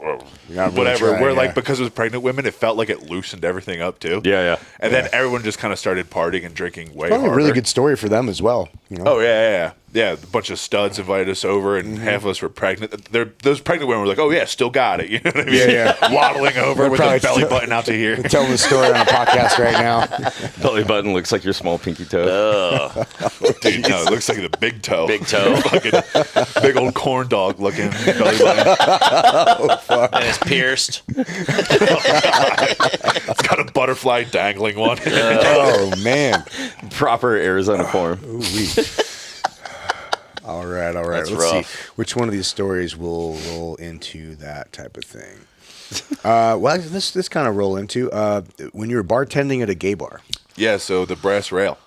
gotta really whatever. try, Where yeah. like because it was pregnant women, it felt like it loosened everything up too. Yeah, yeah. And then everyone just kind of started partying and drinking way Probably a harder. really good story for them as well. You know? Oh yeah. A bunch of studs invited us over, and Mm-hmm. half of us were pregnant. Those pregnant women were like, "Oh yeah, still got it." You know what I mean? Yeah. Waddling over They're with the probably belly still- button out to here. Tell them the story on a podcast right now. Belly button looks like your small pinky toe. Dude, no, it looks like the big toe. Big toe. Fucking big old corn dog looking belly button. And it's pierced. It's got a butterfly dangling one. Oh, man. Proper Arizona form. Ooh-wee. All right. That's Let's rough. see which one of these stories will roll into that type of thing. Well, let's kind of roll into when you were bartending at a gay bar. Yeah, so the Brass Rail.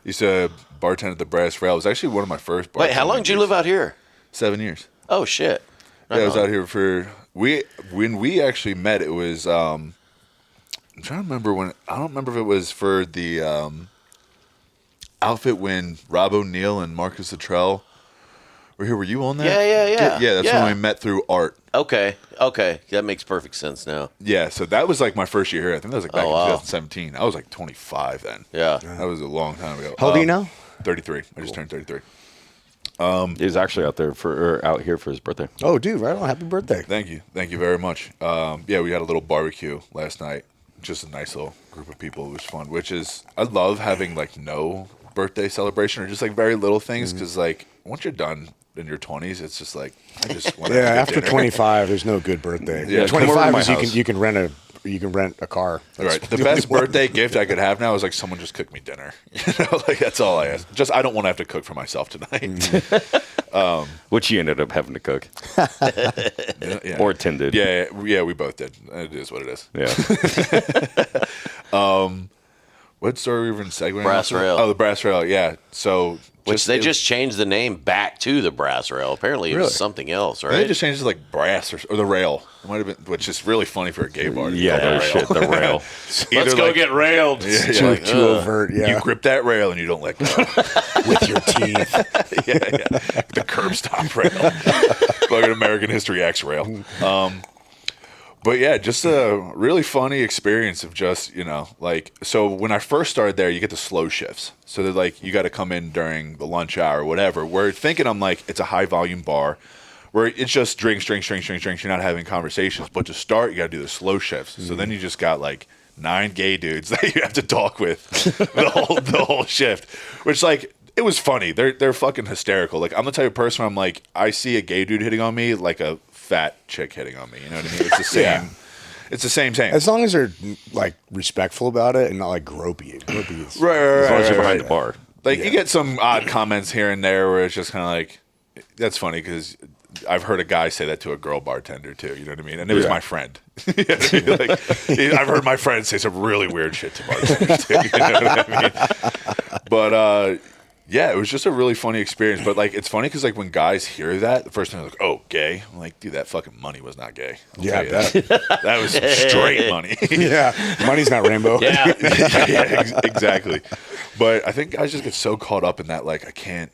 Used to bartend at the Brass Rail. It was actually one of my first. Wait, how long did you live out here? 7 years. Oh, shit. Yeah, I was out here when we actually met. It was I'm trying to remember when. I don't remember if it was for the outfit when Rob O'Neill and Marcus Luttrell were here. Were you on that? Yeah. Yeah, that's Yeah. when we met through art. Okay. That makes perfect sense now. Yeah, so that was like my first year here. I think that was like back Oh, wow. in 2017. I was like 25 then. Yeah. That was a long time ago. How old are you now? 33. I just turned 33. He was actually out here for his birthday. Oh, dude, right on. Happy birthday. Thank you very much. Yeah, we had a little barbecue last night. Just a nice little group of people. It was fun. Which is, I love having like no birthday celebration or just like very little things because like once you're done in your 20s, it's just like I just want to Yeah, have a after dinner. 25, there's no good birthday. Yeah, come over to 25 my is house. you can rent a car. That's Right. The only best one. birthday gift I could have now is like someone just cook me dinner. You know, like that's all I ask. Just I don't want to have to cook for myself tonight. Which you ended up having to cook. Yeah. Or Tim did. Yeah, we both did. It is what it is. Yeah. What story we were in segueing? Brass off of? Rail. Oh, the Brass Rail. Yeah. So Which they just changed the name back to the Brass Rail. Apparently it Really? was something else, They right? just changed it to like brass or the rail. It might have been, which is really funny for a gay bar. to Yeah, call it no a rail. shit, the rail. Let's go get railed. Yeah, Too, like, too overt, yeah. You grip that rail and you don't let go. With your teeth. yeah. The curb stop rail. Like an American History X rail. But yeah, just a really funny experience of just, you know, like, so when I first started there, you get the slow shifts. So they're like, you got to come in during the lunch hour or whatever. We're thinking I'm like, it's a high volume bar where it's just drinks. You're not having conversations. But to start, you got to do the slow shifts. So then you just got like 9 gay dudes that you have to talk with the whole shift, which like, it was funny. They're fucking hysterical. Like, I'm the type of person where I'm like, I see a gay dude hitting on me like a fat chick hitting on me. You know what I mean? It's the same. Yeah. It's the same. As long as they're like respectful about it and not like gropey. Gropey is Right. As long as you're behind the bar. Like, you get some odd comments here and there where it's just kind of like, that's funny because I've heard a guy say that to a girl bartender too. You know what I mean? And it was my friend. You know what I mean? Like, I've heard my friend say some really weird shit to bartenders too. You know what I mean? But yeah, it was just a really funny experience. But like, it's funny because like when guys hear that, the first thing they're like, "Oh, gay." I'm like, dude, that fucking money was not gay. Yeah, that was straight money. Yeah, money's not rainbow. Yeah. Yeah, exactly. But I think guys just get so caught up in that, like, I can't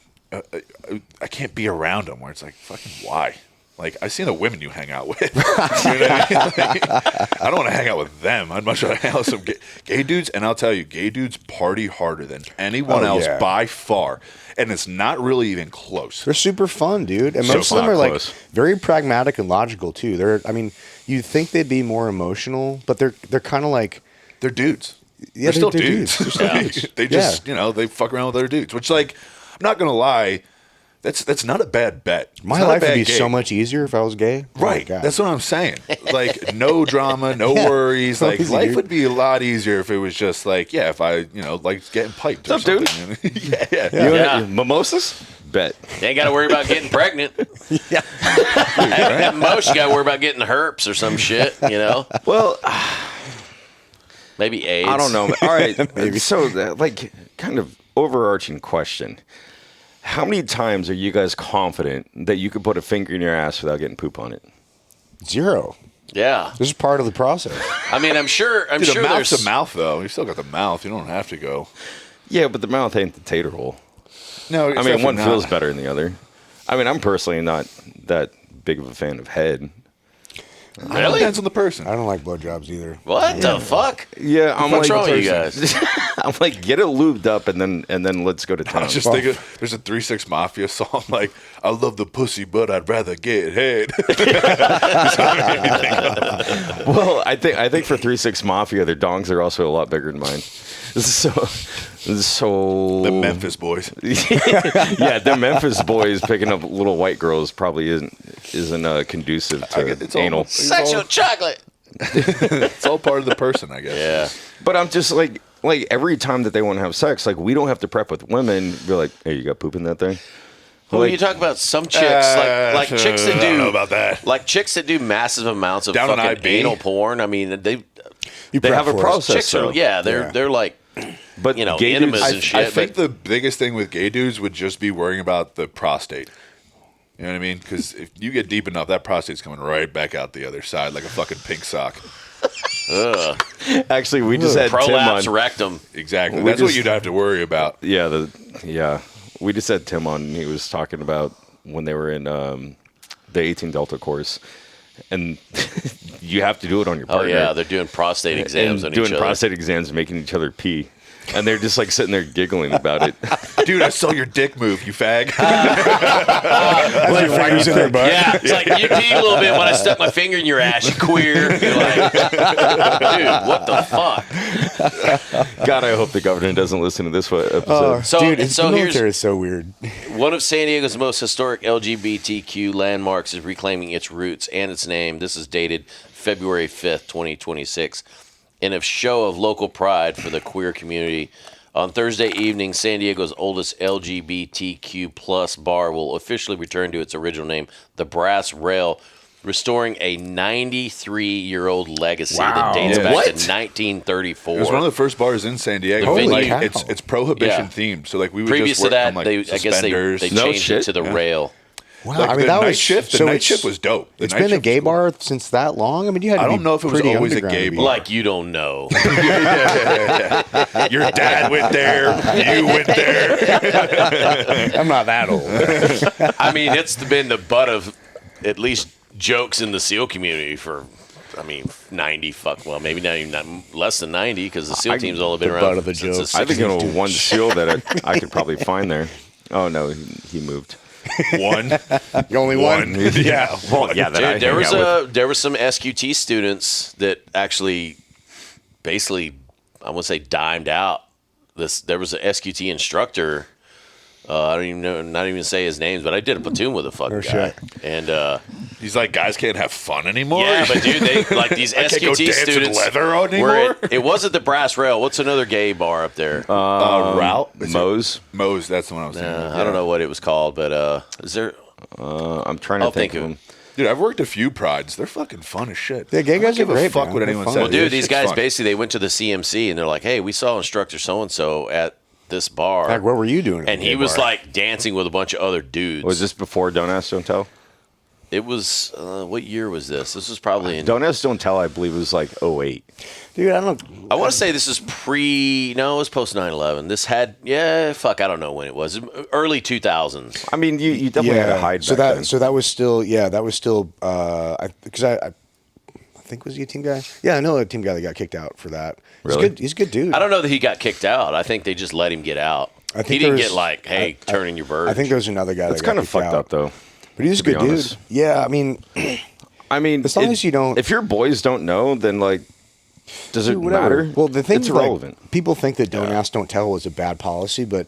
be around them. Where it's like, fucking why? Like, I've seen the women you hang out with. You know what I mean? Like, I don't want to hang out with them. I'd much rather hang out with some gay dudes. And I'll tell you, gay dudes party harder than anyone else by far. And it's not really even close. They're super fun, dude. And So most of them not are like close. very pragmatic and logical too. I mean, you'd think they'd be more emotional, but they're kind of like They're dudes. Yeah, they're still they're dudes. dudes. They're still dudes. They just, they fuck around with other dudes. Which, like, I'm not going to lie, that's not a bad bet. It's My not a life would bad be game. so much easier if I was gay. Oh my Right. God. That's what I'm saying. Like, no drama, no worries. So Like, easy, life dude. would be a lot easier if it was just like, if I, like getting piped or What's up, something. Yeah. You Yeah. want mimosas? Bet. You ain't got to worry about getting pregnant. At most, you got to worry about getting herpes or some shit, Well, Maybe AIDS. I don't know. All right. So, like, kind of overarching question. How many times are you guys confident that you could put a finger in your ass without getting poop on it? 0. Yeah. This is part of the process. I mean, I'm sure Dude, a mouth's there's a mouth, though. You still got the mouth. You don't have to go. Yeah, but the mouth ain't the tater hole. No, I mean, one feels better than the other. I mean, I'm personally not that big of a fan of head. It Really? depends on the person. I don't like blowjobs either. What the fuck? Yeah, I'm What's like, wrong with you guys? I'm like, get it lubed up and then let's go to I town. was just thinking, there's a 3-6 Mafia song like, I love the pussy, but I'd rather get head. Well, I think for 3-6 Mafia, their dongs are also a lot bigger than mine. So The Memphis boys. yeah, the Memphis boys picking up little white girls probably isn't conducive It's to all- anal. Sexual chocolate. It's all part of the person, I guess. Yeah. But I'm just like every time that they want to have sex, like we don't have to prep with women. Be like, hey, you got poop in that thing? Well, Like- you talk about some chicks, like chicks that I don't know do about that. like chicks that do massive amounts of Down on fucking IB? anal porn. I mean, You They prep have a for it. process. chicks are though. they're like But gay enemas dudes- and shit. I think but the biggest thing with gay dudes would just be worrying about the prostate. You know what I mean? Because if you get deep enough, that prostate's coming right back out the other side like a fucking pink sock. Actually, we just had Tim prolapse on. rectum. Exactly. We That's what just- you'd have to worry about. Yeah, we just had Tim on. And he was talking about when they were in the 18 Delta course, and you have to do it on your Oh partner. yeah, they're doing prostate exams and on doing each other. prostate exams, making each other pee, and they're just like sitting there giggling about it. Dude, I saw your dick move, you fag. With your fingers in their butt. Yeah, it's like you pee a little bit when I stuck my finger in your ass, you queer. You're like, dude, what the fuck? God, I hope the governor doesn't listen to this episode. So, Dude, and so the here's military is so weird. one of San Diego's most historic LGBTQ landmarks is reclaiming its roots and its name. This is dated February 5th, 2026, in a show of local pride for the queer community. On Thursday evening, San Diego's oldest LGBTQ plus bar will officially return to its original name, the Brass Rail, restoring a 93-year-old legacy that dates back to 1934. It was one of the first bars in San Diego. Holy Like, cow. it's prohibition Yeah. themed. So like we would Previous just to work that, on like I guess they suspenders. changed No it shit. to the rail. Wow, Like, I mean the that night was shift. The so night it's- shift was dope. The It's night been a shift gay was cool. bar since that long. I mean, you had to I don't be know if it was pretty always a underground gay to be- bar. Like you don't know. Your dad went there. You went there. I'm not that old. I mean, it's been the butt of at least jokes in the SEAL community for, 90 maybe not even less than 90 because the SEAL team's only been the around butt of the since the jokes. I think 60s. you know one seal that I could probably find there. Oh no, he moved. One. The only one. Yeah. Well, yeah, that I Dude, there hang out with. there was some SQT students that actually, basically, I want to say dimed out. There was an SQT instructor. I don't even know, not even say his names, but I did a platoon with a fucking guy, shit. and He's like, guys can't have fun anymore. yeah, but dude, they like these I can't go SQT dance in students. leather anymore? were it wasn't the Brass Rail. What's another gay bar up there? Route. Moe's. Moe's. That's the one I was thinking. of. I don't know what it was called, but is there? I'm trying to think of them. Dude, I've worked a few prides. They're fucking fun as shit. Yeah, gay guys I don't are give a great, fuck man. what They're anyone fun. says. Well, dude, these It's guys fun. basically they went to the CMC and they're like, "Hey, we saw instructor so and so at this bar." Like, what were you doing? at And the he gay was bar? like dancing with a bunch of other dudes. Was this before Don't Ask, Don't Tell? It was what year was this? This was probably in. Don't Ask, Don't Tell, I believe it was like 08. dude, I don't. I want to say this is pre. No, it was post 9/11. This had fuck. I don't know when it was. Early 2000s. I mean, you definitely had to hide so back that then. so that was still because I think was he a team guy? Yeah, I know a team guy that got kicked out for that. Really? He's a good dude. I don't know that he got kicked out. I think they just let him get out. I think He didn't there get was- like, "Hey, turn in your bird." I think there was another guy That's that got kind of kicked fucked out. up, though. But he's a to be good dude. honest. Yeah, I mean, I mean, As long as you don't- If your boys don't know, then like, does it dude, whatever. matter? Well, the thing it's is, like, irrelevant. people think that don't ask, don't tell was a bad policy, but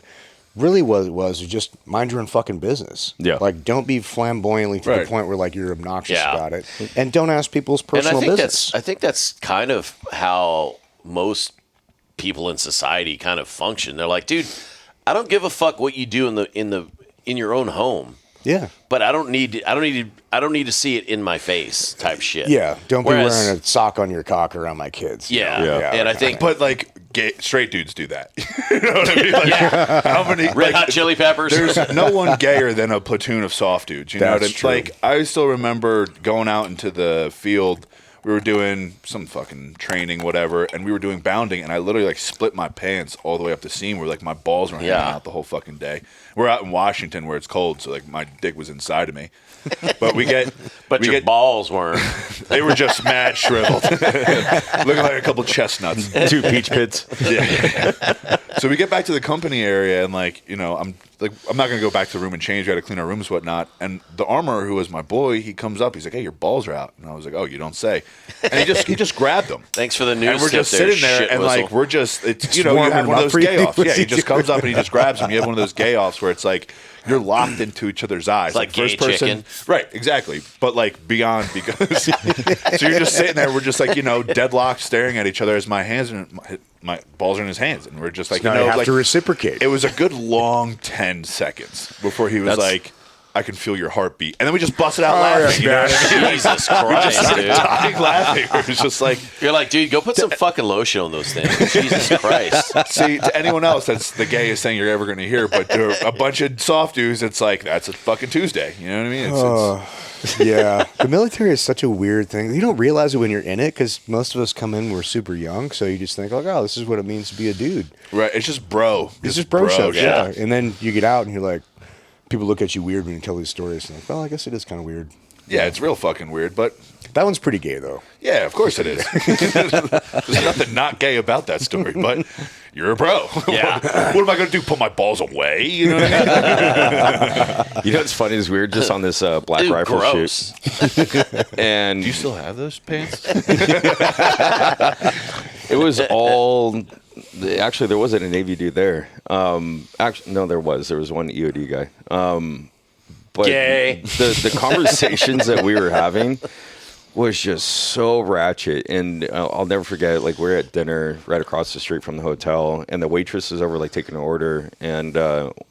really what it was just mind your own fucking business. Yeah. Like, don't be flamboyantly to Right. the point where like you're obnoxious Yeah. about it, and don't ask people's and I personal think business. I think that's kind of how most people in society kind of function. They're like, "Dude, I don't give a fuck what you do in your own home, Yeah. but I don't need to see it in my face," type shit. Yeah. Don't be Whereas- wearing a sock on your cock around my kids. Yeah, Yeah. and I think But like straight dudes do that. You know what I mean? Like, how many Red like, Hot Chili Peppers. There's no one gayer than a platoon of soft dudes. You know what I mean? That's true. Like I still remember going out into the field. We were doing some fucking training, whatever, and we were doing bounding, and I literally like split my pants all the way up the seam where like my balls were hanging Yeah. out the whole fucking day. We're out in Washington where it's cold, so like my dick was inside of me. But we get but we your get, balls weren't. they were just mad shriveled, looking like a couple chestnuts. 2 peach pits. Yeah. So we get back to the company area, and like, you know, I'm not gonna go back to the room and change. We had to clean our rooms, whatnot. And the armorer, who was my boy, he comes up. He's like, "Hey, your balls are out." And I was like, "Oh, you don't say." And he just grabbed them. Thanks for the news. And we're tip just there, sitting there, shit and whistle. like we're just, it's you know, you warming have one of up those for you. gay offs. Yeah, What's he he just doing? comes up and he just grabs them. You have one of those gay offs where it's like you're locked into each other's eyes. like gay chicken. Right, exactly. But like beyond, because so you're just sitting there, we're just like, you know, deadlocked, staring at each other as my hands and my balls are in his hands, and we're just like, Now you know, you have like, to reciprocate. it was a good long 10 seconds before he was That's- like, "I can feel your heartbeat," and then we just busted out laughing. You know what I mean? Jesus Christ, dude. Dying laughing. It was just like, You're like, dude, go put some fucking lotion on those things. Jesus Christ. see, to anyone else, that's the gayest thing you're ever going to hear. But to a bunch of soft dudes, it's like, that's a fucking Tuesday. You know what I mean? It's, Yeah, the military is such a weird thing. You don't realize it when you're in it because most of us come in, we're super young, so you just think like, oh, this is what it means to be a dude. right. It's just bro. It's just bro show, shit. yeah. And then you get out and you're like, people look at you weird when you tell these stories. And like, well, I guess it is kind of weird. Yeah, it's real fucking weird, but That one's pretty gay though. yeah, of course it is. There's nothing not gay about that story, but you're a bro. Yeah. What am I going to do? Put my balls away? You know what I mean? You know what's funny is we were just on this black Dude, rifle gross. shoot, and Do you still have those pants? it was all. Actually, there wasn't a Navy dude there. Actually, no, there was. There was one EOD guy. But Gay. the conversations that we were having was just so ratchet, and I'll never forget it. Like, we're at dinner right across the street from the hotel, and the waitress is over like taking an order, and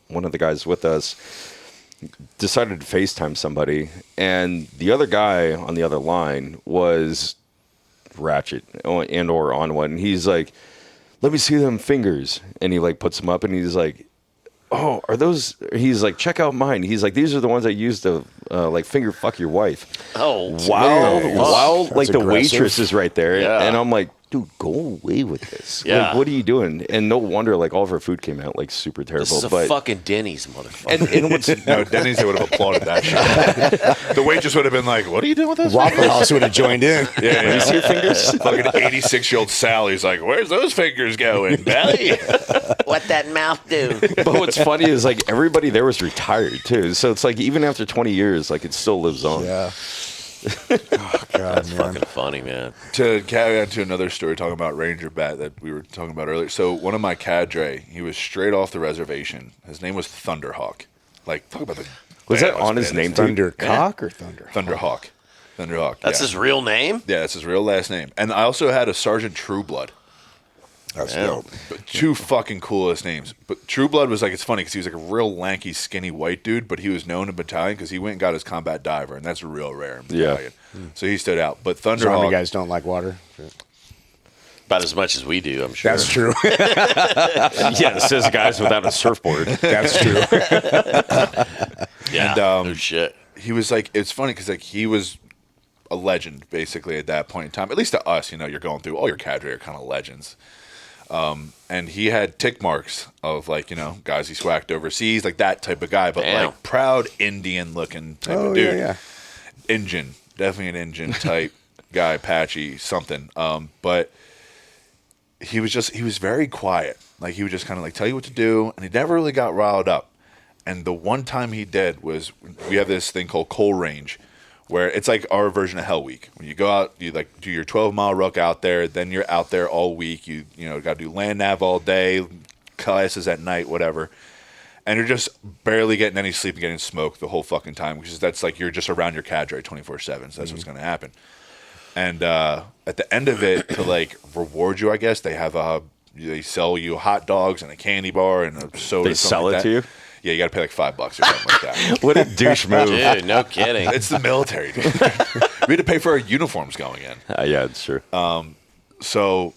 one of the guys with us decided to FaceTime somebody, and the other guy on the other line was ratchet and or on one. And he's like, "Let me see them fingers," and he like puts them up, and he's like, "Oh, are those?" He's like, "Check out mine." He's like, "These are the ones I used to like finger fuck your wife." Oh, While That's like the aggressive. waitress is right there, Yeah. and I'm like, "Dude, go away with this." Yeah. Like, what are you doing? And no wonder like all of her food came out like super terrible. This is a but fucking Denny's, motherfucker. and what's No, Denny's, they would have applauded that shit. The waitress would have been like, "What are you doing with those?" Waffle House would have joined in. Yeah, Let me see your fingers. Fucking 86-year-old Sally's like, "Where's those fingers going, Belly?" What that mouth do? But what's funny is like everybody there was retired too, so it's like even after 20 years, like it still lives on. Yeah. Oh God, man. Fucking funny, man. To carry on to another story, talking about Ranger Bat that we were talking about earlier. So one of my cadre, he was straight off the reservation. His name was Thunderhawk. Like, talk about the Was that badass on his band. name tag? Thunder cock or thunder? Thunderhawk. Thunderhawk. That's yeah. his real name? Yeah, that's his real last name. And I also had a Sergeant Trueblood. That's Yeah. dope. But two fucking coolest names. But True Blood was like, it's funny because he was like a real lanky, skinny white dude, but he was known in battalion because he went and got his combat diver, and that's real rare in battalion. So he stood out. But So Army Thunderhawk, guys don't like water. About as much as we do, I'm sure. That's true. Yeah, it says guys without a surfboard. That's true. Yeah. And, No shit. he was like, it's funny because like he was a legend basically at that point in time. At least to us, you're going through all your cadre are kind of legends. And he had tick marks of like, guys he swacked overseas, like that type of guy, but Damn. like proud Indian looking type Oh of dude. yeah. Injun, definitely an Injun type guy, Apache, something. But he was very quiet. Like he would just kind of like tell you what to do, and he never really got riled up. And the one time he did was, we have this thing called Coal Range, where it's like our version of Hell Week. When you go out, you like do your 12-mile ruck out there, then you're out there all week. You got to do land nav all day, classes at night, whatever. And you're just barely getting any sleep and getting smoked the whole fucking time, because that's like you're just around your cadre 24/7. So that's what's going to happen. And at the end of it, to like reward you, I guess they sell you hot dogs and a candy bar and a soda. They sell it to you? Yeah, you got to pay like $5 or something like that. What a douche move. Dude, no kidding. It's the military, dude. We had to pay for our uniforms going in. Yeah, it's true. So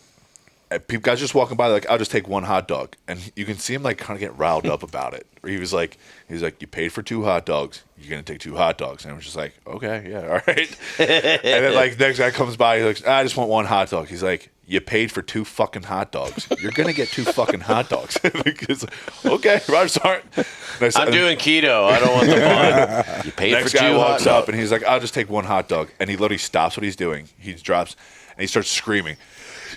people guys just walking by, like, I'll just take one hot dog, and you can see him like kind of get riled up about it. He was like, you paid for 2 hot dogs, you're gonna take 2 hot dogs, and I was just like, okay, yeah, all right. And then like next guy comes by, he's like, I just want 1 hot dog. He's like, you paid for 2 fucking hot dogs. You're gonna get 2 fucking hot dogs. Because, okay, Roger, sorry. I'm doing keto. I don't want the fun. You paid Next for 2 guy hot walks up dogs. and he's like, I'll just take 1 hot dog. And he literally stops what he's doing. He drops and he starts screaming,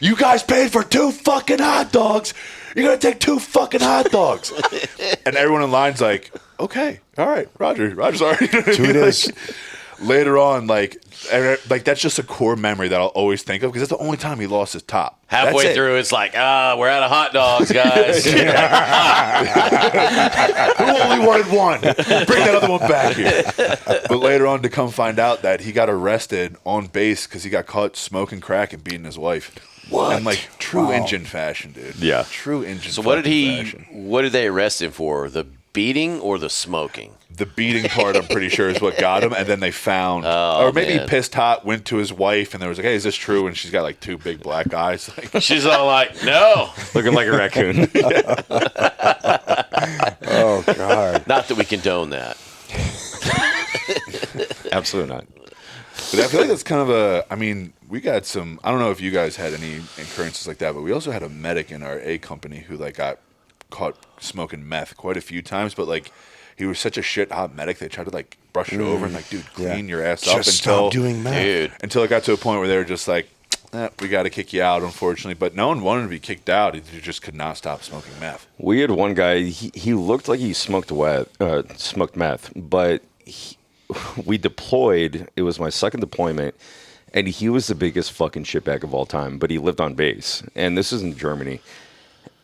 you guys paid for 2 fucking hot dogs. You're going to take 2 fucking hot dogs. And everyone in line's like, okay, all right, Roger's all right. 2 it is. Later on, like that's just a core memory that I'll always think of, because that's the only time he lost his top. Halfway That's it. through, it's like, we're out of hot dogs, guys. Who only wanted 1? Bring that other one back here. But later on, to come find out that he got arrested on base because he got caught smoking crack and beating his wife. What? And like true Injun fashion, dude. Yeah. True Injun. So what fashion. did they arrest him for? The beating or the smoking? The beating part, I'm pretty sure, is what got him. And then they found, or maybe man. he pissed hot, went to his wife, and there was like, hey, is this true? And she's got like 2 big black eyes. Like, She's all like, no. Looking like a raccoon. Oh God. Not that we condone that. Absolutely not. but I feel like that's kind of a, I mean, we got some, I don't know if you guys had any occurrences like that, but we also had a medic in our A company who like got caught smoking meth quite a few times, but like he was such a shit hot medic, they tried to like brush it over and like, dude, clean your ass up Just stop doing meth. Dude. until it got to a point where they were just like, we got to kick you out, unfortunately. But no one wanted to be kicked out. He just could not stop smoking meth. We had one guy, he looked like he smoked meth, but we deployed, it was my second deployment, and he was the biggest fucking shitbag of all time, but he lived on base. And this is in Germany.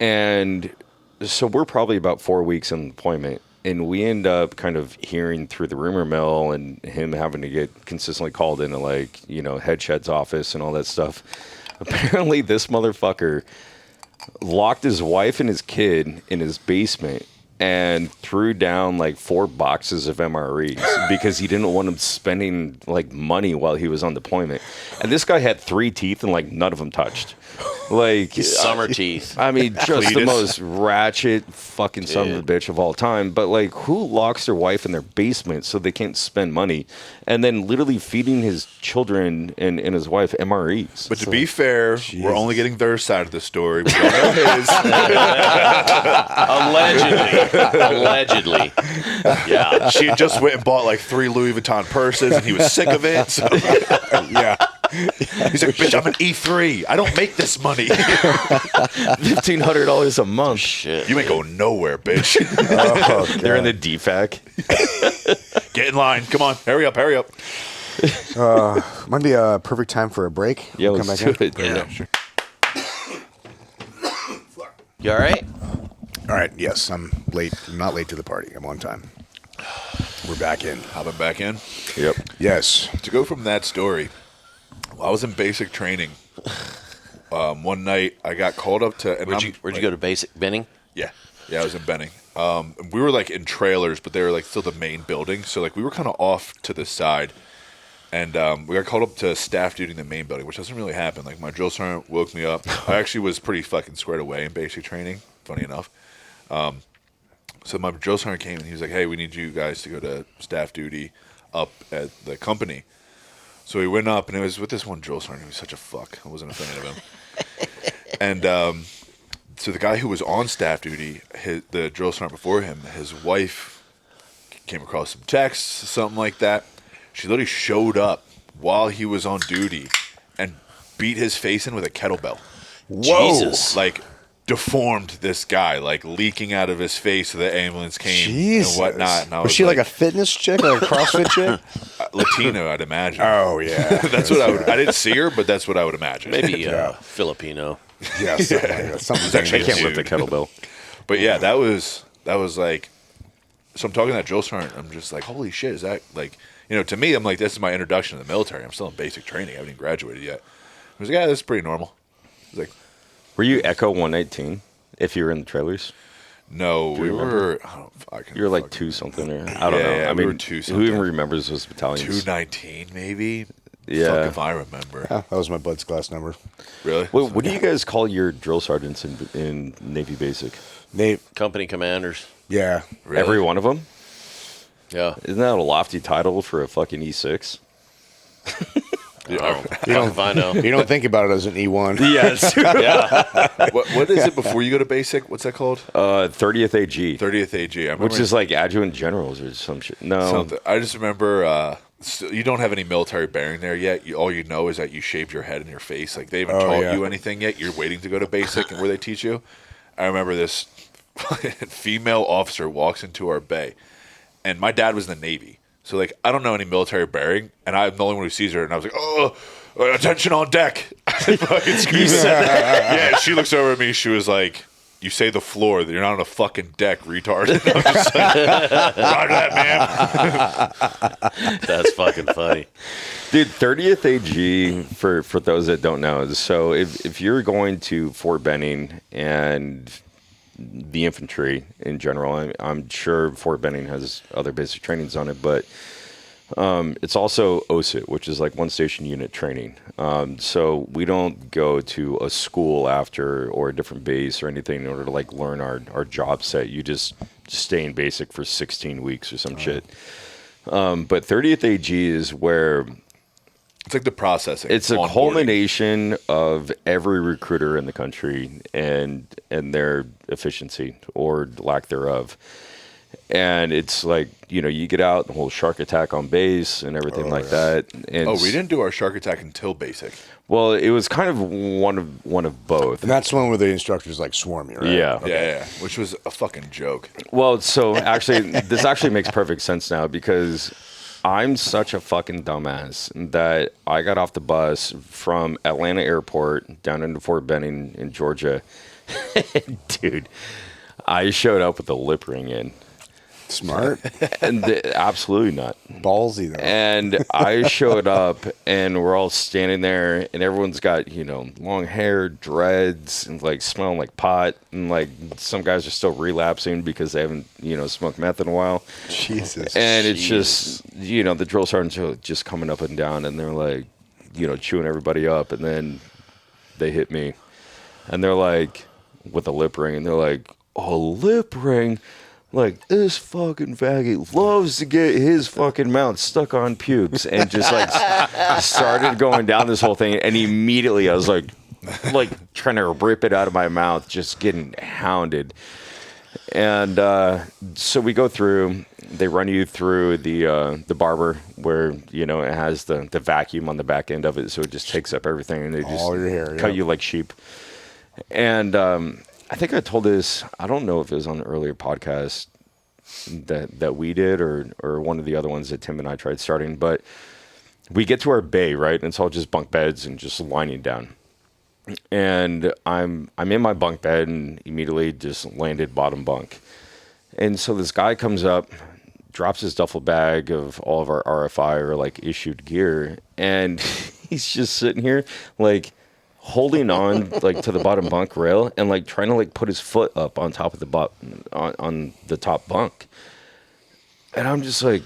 And so we're probably about 4 weeks in deployment, and we end up kind of hearing through the rumor mill and him having to get consistently called into like, head shed's office and all that stuff. Apparently this motherfucker locked his wife and his kid in his basement and threw down like 4 boxes of MREs because he didn't want them spending like money while he was on deployment. And this guy had 3 teeth and like none of them touched. Like Summer teeth. I mean, just the Cletus. most ratchet fucking son of a bitch of all time. But like, who locks their wife in their basement so they can't spend money, and then literally feeding his children and his wife MREs? But to be fair, we're only getting their side of the story. We don't know his. Allegedly. Yeah. She had just went and bought like 3 Louis Vuitton purses, and he was sick of it. So. Yeah. He's like, bitch, I'm an E3. I don't make this money. $1,500 a month. Shit. You ain't going nowhere, bitch. Oh, They're in the DFAC. Get in line. Come on. Hurry up. Might be a perfect time for a break. Yeah, We'll let's come do back in. it. Yeah. Sure. You all right? All right. Yes, I'm late. I'm not late to the party. I'm on time. We're back in. Hopping back in. Yep. Yes. To go from that story, I was in basic training one night I got called up to. And Where'd you go to basic Benning? Yeah, I was in Benning. We were like in trailers, but they were like still the main building. So like we were kind of off to the side, and we got called up to staff duty in the main building, which doesn't really happen. Like my drill sergeant woke me up. I actually was pretty fucking squared away in basic training. Funny enough. So my drill sergeant came and he was like, "Hey, we need you guys to go to staff duty up at the company." So we went up, and it was with this one drill sergeant who was such a fuck. I wasn't a fan of him. And so the guy who was on staff duty, the drill sergeant before him, his wife came across some texts, something like that. She literally showed up while he was on duty and beat his face in with a kettlebell. Whoa. Jesus. Like, deformed this guy, like leaking out of his face. So the ambulance came Jesus. and whatnot. And I was she like a fitness chick or a CrossFit chick? Latino, I'd imagine. Oh, yeah. That's what I would. I didn't see her, but that's what I would imagine. Maybe Filipino. Yeah, something like that. Something I can't lift the kettlebell. But yeah, that was like. So I'm talking to that drill sergeant. I'm just like, holy shit, is that like, to me, I'm like, this is my introduction to the military. I'm still in basic training. I haven't even graduated yet. I was like, yeah, this is pretty normal. I was like, were you Echo 119 if you were in the trailers? No, we were. You were like 2 something, or I don't know. Yeah, I we mean, were 2 something. who even remembers those battalions? 219 maybe. Yeah, fuck if I remember. Yeah, that was my Bud's class number. Really? What do you guys call your drill sergeants in Navy Basic? Company commanders. Yeah. Really? Every one of them? Yeah. Isn't that a lofty title for a fucking E6? If I know. You don't think about it as an E1. Yes. Yeah. What is it before you go to basic? What's that called? 30th AG. 30th AG. I remember Which is like adjutant generals or some shit. No. something. I just remember you don't have any military bearing there yet. All you know is that you shaved your head and your face. Like they haven't taught you anything yet. You're waiting to go to basic and where they teach you. I remember this female officer walks into our bay, and my dad was in the Navy. So, like, I don't know any military bearing, and I'm the only one who sees her, and I was like, oh, attention on deck. You said that? Yeah, she looks over at me. She was like, you say the floor. You're not on a fucking deck, retard. And I'm just like, roger that, man. That's fucking funny. Dude, 30th AG, for those that don't know, so if you're going to Fort Benning and the infantry in general, I'm sure Fort Benning has other basic trainings on it, but it's also OSIT, which is like one station unit training. So we don't go to a school after or a different base or anything in order to like learn our job set. You just stay in basic for 16 weeks or some shit. But 30th AG is where It's like the processing. it's a onboarding. culmination of every recruiter in the country and their efficiency or lack thereof. And it's like, you get out the whole shark attack on base and everything that. And we didn't do our shark attack until basic. Well, it was kind of one of both. And that's the one where the instructors like swarm you, right? Yeah. Yeah, which was a fucking joke. Well, so actually, this actually makes perfect sense now because I'm such a fucking dumbass that I got off the bus from Atlanta Airport down into Fort Benning in Georgia. Dude, I showed up with a lip ring in. Smart. And absolutely not. Ballsy, though. And I showed up, and we're all standing there, and everyone's got, long hair, dreads, and, like, smelling like pot. And, like, some guys are still relapsing because they haven't, smoked meth in a while. Jesus. And it's just, the drill sergeants are just coming up and down, and they're, like, chewing everybody up. And then they hit me. And they're, like, with a lip ring, and they're like, a lip ring? Like, this fucking faggot loves to get his fucking mouth stuck on pubes, and just like started going down this whole thing. And immediately I was like trying to rip it out of my mouth, just getting hounded. And so we go through, they run you through the barber where, it has the vacuum on the back end of it. So it just takes up everything, and they just all your hair, cut you like sheep. And, I think I told this, I don't know if it was on an earlier podcast that we did or one of the other ones that Tim and I tried starting, but we get to our bay, right? And it's all just bunk beds and just lining down. And I'm in my bunk bed and immediately just landed bottom bunk. And so this guy comes up, drops his duffel bag of all of our RFI or like issued gear, and he's just sitting here like holding on like to the bottom bunk rail and like trying to like put his foot up on top of the on the top bunk. And I'm just like,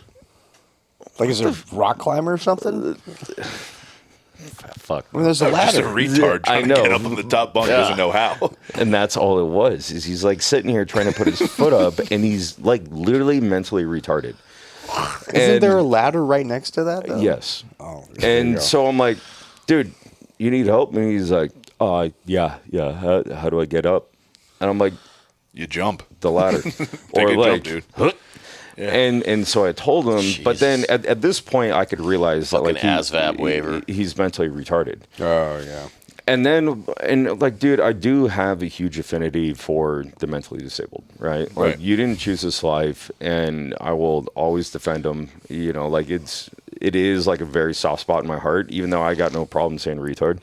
is there a rock climber or something? fuck. I mean, there's a Just a ladder. retard trying I know. to get up on the top bunk doesn't know how. And that's all it was. Is he's like sitting here trying to put his foot up, and he's like literally mentally retarded. Isn't there a ladder right next to that, though? Yes. Oh, there you And go. so I'm like, dude, you need help? And he's like, yeah. How do I get up? And I'm like, You jump. the ladder. Take a like, jump, dude. And so I told him, but then at this point I could realize that Fucking like ASVAB waiver. he's mentally retarded. Oh yeah. And then, like, dude, I do have a huge affinity for the mentally disabled, right? Like, Right. you didn't choose this life, and I will always defend them. You know, like, it is like a very soft spot in my heart, even though I got no problem saying retard.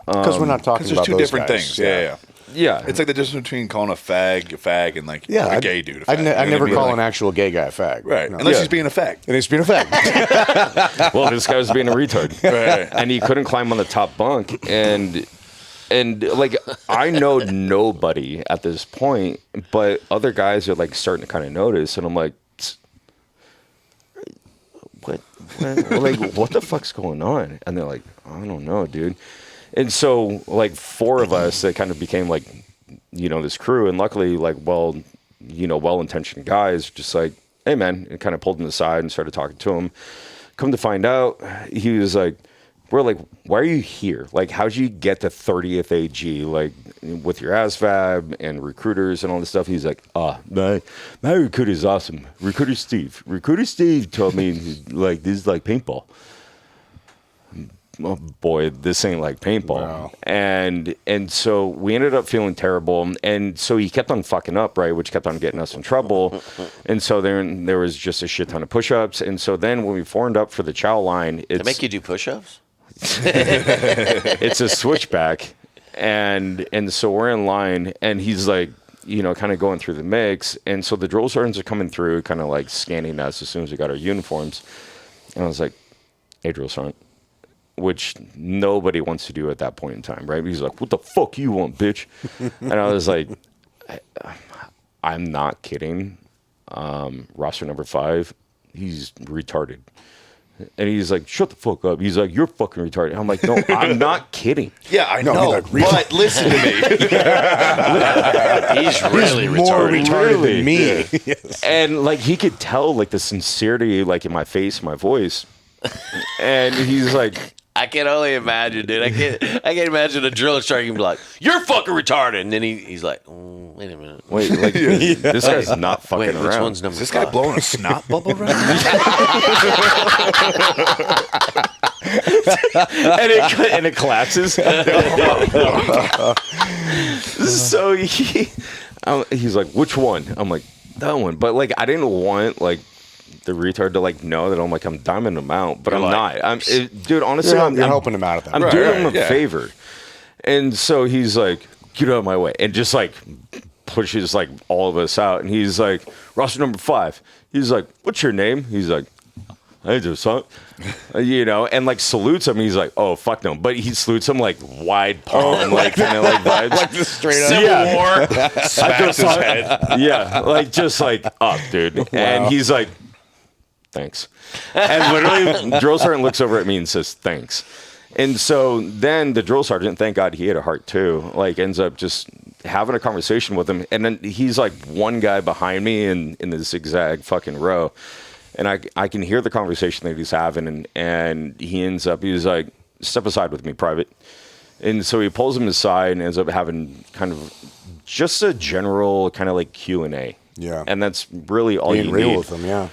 Because we're not talking Because about there's two those different guys. things. Yeah. Yeah. It's like the difference between calling a fag, and like a gay dude a fag. I You know what I never mean? call Like, an actual gay guy a fag. Right. No. Unless he's being a fag. And it's been a fag. Well, this guy was being a retard. Right. And he couldn't climb on the top bunk. And like, I know nobody at this point, but other guys are like starting to kind of notice. And I'm like, what? Like, what the fuck's going on? And they're like, I don't know, dude. And so, like, four of us that kind of became like, you know, this crew. And luckily, like, well-intentioned guys just like, hey, man, and kind of pulled him aside and started talking to him. Come to find out, he was like, we're like, why are you here? Like, how'd you get to 30th AG, like, with your ASVAB and recruiters and all this stuff? He's like, my recruiter's awesome. Recruiter Steve told me, like, this is like paintball. Oh boy, this ain't like paintball. Wow. And so we ended up feeling terrible. And so he kept on fucking up, right? Which kept on getting us in trouble. And so there was just a shit ton of push-ups. And so then when we formed up for the chow line, They make you do push-ups? it's a switchback. And so we're in line, and he's like, you know, kind of going through the mix. And so the drill sergeants are coming through, kind of like scanning us as soon as we got our uniforms. And I was like, hey, drill sergeant. Which nobody wants to do at that point in time, right? He's like, what the fuck you want, bitch? And I was like, I'm not kidding. Roster number 5, he's retarded. And he's like, shut the fuck up. He's like, you're fucking retarded. I'm like, no, I'm not kidding. Yeah, I know. like, But listen to me. He's really More retarded. retarded Really? than me. Yeah. Yes. And like, he could tell like the sincerity, like in my face, my voice. And he's like, I can only imagine, dude. I can't imagine a drill sergeant be like, "You're fucking retarded," and then he's like, "Wait a minute, wait, like this guy's not fucking wait, which around. one's number Is this guy 5? blowing a snot bubble right now? and it collapses. So he's like, which one? I'm like, that one. But like, I didn't want like the retard to like know that I'm like, I'm diming him out, but You're I'm like, not. Dude, honestly, You're helping him out at that I'm point. doing Right, him a yeah. favor. And so he's like, get out of my way, and just like pushes like all of us out. And he's like, roster number 5. He's like, what's your name? He's like, hey, do something. You know, and like salutes him. He's like, oh, fuck no. But he salutes him like wide palm, like kind of like vibes. Like the straight up. Civil War. Smacks his head. Yeah, like just like up, dude. And he's like, thanks. And literally, drill sergeant looks over at me and says, thanks. And so then the drill sergeant, thank God he had a heart too, like ends up just having a conversation with him. And then he's like one guy behind me in the zigzag fucking row. And I can hear the conversation that he's having. And he ends up, he was like, step aside with me, private. And so he pulls him aside and ends up having kind of just a general kind of like Q&A. Yeah. And that's really all Being you real need. with him, yeah.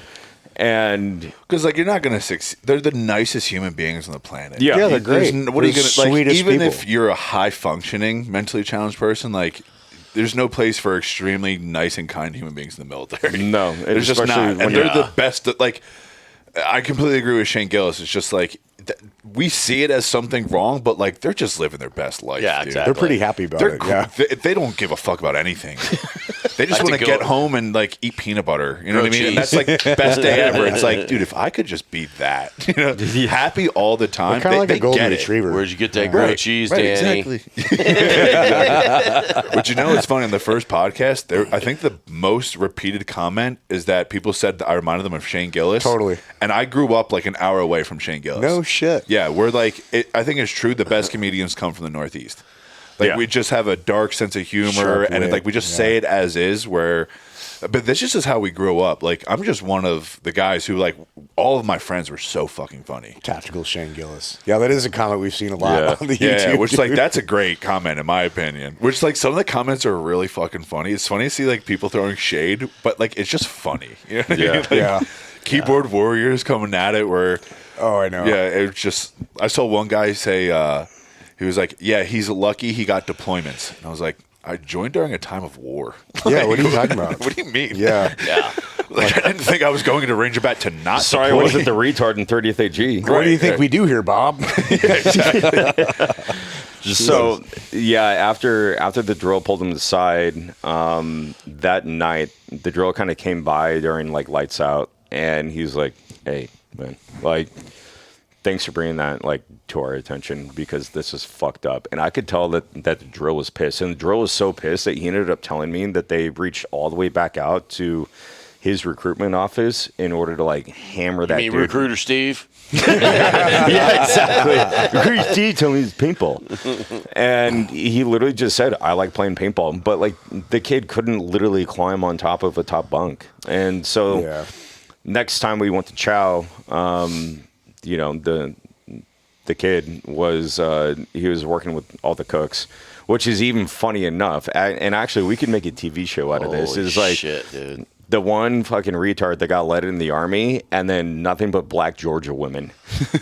And Because like you're not gonna succeed. They're the nicest human beings on the planet. Yeah. Yeah, they're There's great. What are you They're gonna like? sweetest Even people. if you're a high functioning, mentally challenged person, like there's no place for extremely nice and kind human beings in the military. No, there's just especially not. when And they're you're- the best. Like I completely agree with Shane Gillis. It's just like we see it as something wrong, but like they're just living their best life. Yeah, dude. exactly. They're pretty happy about They're it. Yeah. they don't give a fuck about anything. They just Like want to to get go- home and like eat peanut butter. You know Grilled what I mean? And that's cheese. like best day ever. It's like, dude, if I could just be that, you know, happy all the time. Kind of like they a golden get it. retriever. Where'd you get that grilled cheese, Right, Danny? exactly. But you know, it's funny. On the first podcast, I think the most repeated comment is that people said that I reminded them of Shane Gillis. Totally. And I grew up like an hour away from Shane Gillis. No shit. Yeah, we're like, I think it's true. The best comedians come from the Northeast. Like Yeah. we just have a dark sense of humor, Sharp and wit, like we just say it as is. But this just is how we grew up. Like I'm just one of the guys who like all of my friends were so fucking funny. Tactical Shane Gillis. Yeah, that is a comment we've seen a lot Yeah. on the Yeah, YouTube. which like dude. that's a great comment in my opinion. Which like some of the comments are really fucking funny. It's funny to see like people throwing shade, but like it's just funny. You know what I Yeah. mean? Like, Yeah. Keyboard warriors coming at it where Oh, I know. yeah, it was just I saw one guy say he was like, yeah, he's lucky he got deployments. And I was like, I joined during a time of war. Yeah, what are you talking about? What do you mean? Yeah. Yeah. Like, I didn't think I was going to Ranger Bat to not Sorry, I deploy. wasn't the retard in 30th AG. What do you think right. we do here, Bob? So yeah, after the drill pulled him aside, that night the drill kind of came by during like lights out, and he was like, "Hey, man, like, thanks for bringing that like to our attention because this is fucked up." And I could tell that the drill was pissed, and the drill was so pissed that he ended up telling me that they reached all the way back out to his recruitment office in order to like hammer that I mean, dude. recruiter Steve. Yeah, exactly. Recruiter Steve told me he's paintball. And he literally just said, I like playing paintball. But like the kid couldn't literally climb on top of a top bunk. And so Yeah. next time we went to Chow, you know, the kid was he was working with all the cooks, which is even funny enough. And actually we could make a TV show out of this. Holy It's like shit, dude. the one fucking retard that got let in the army, and then nothing but black Georgia women.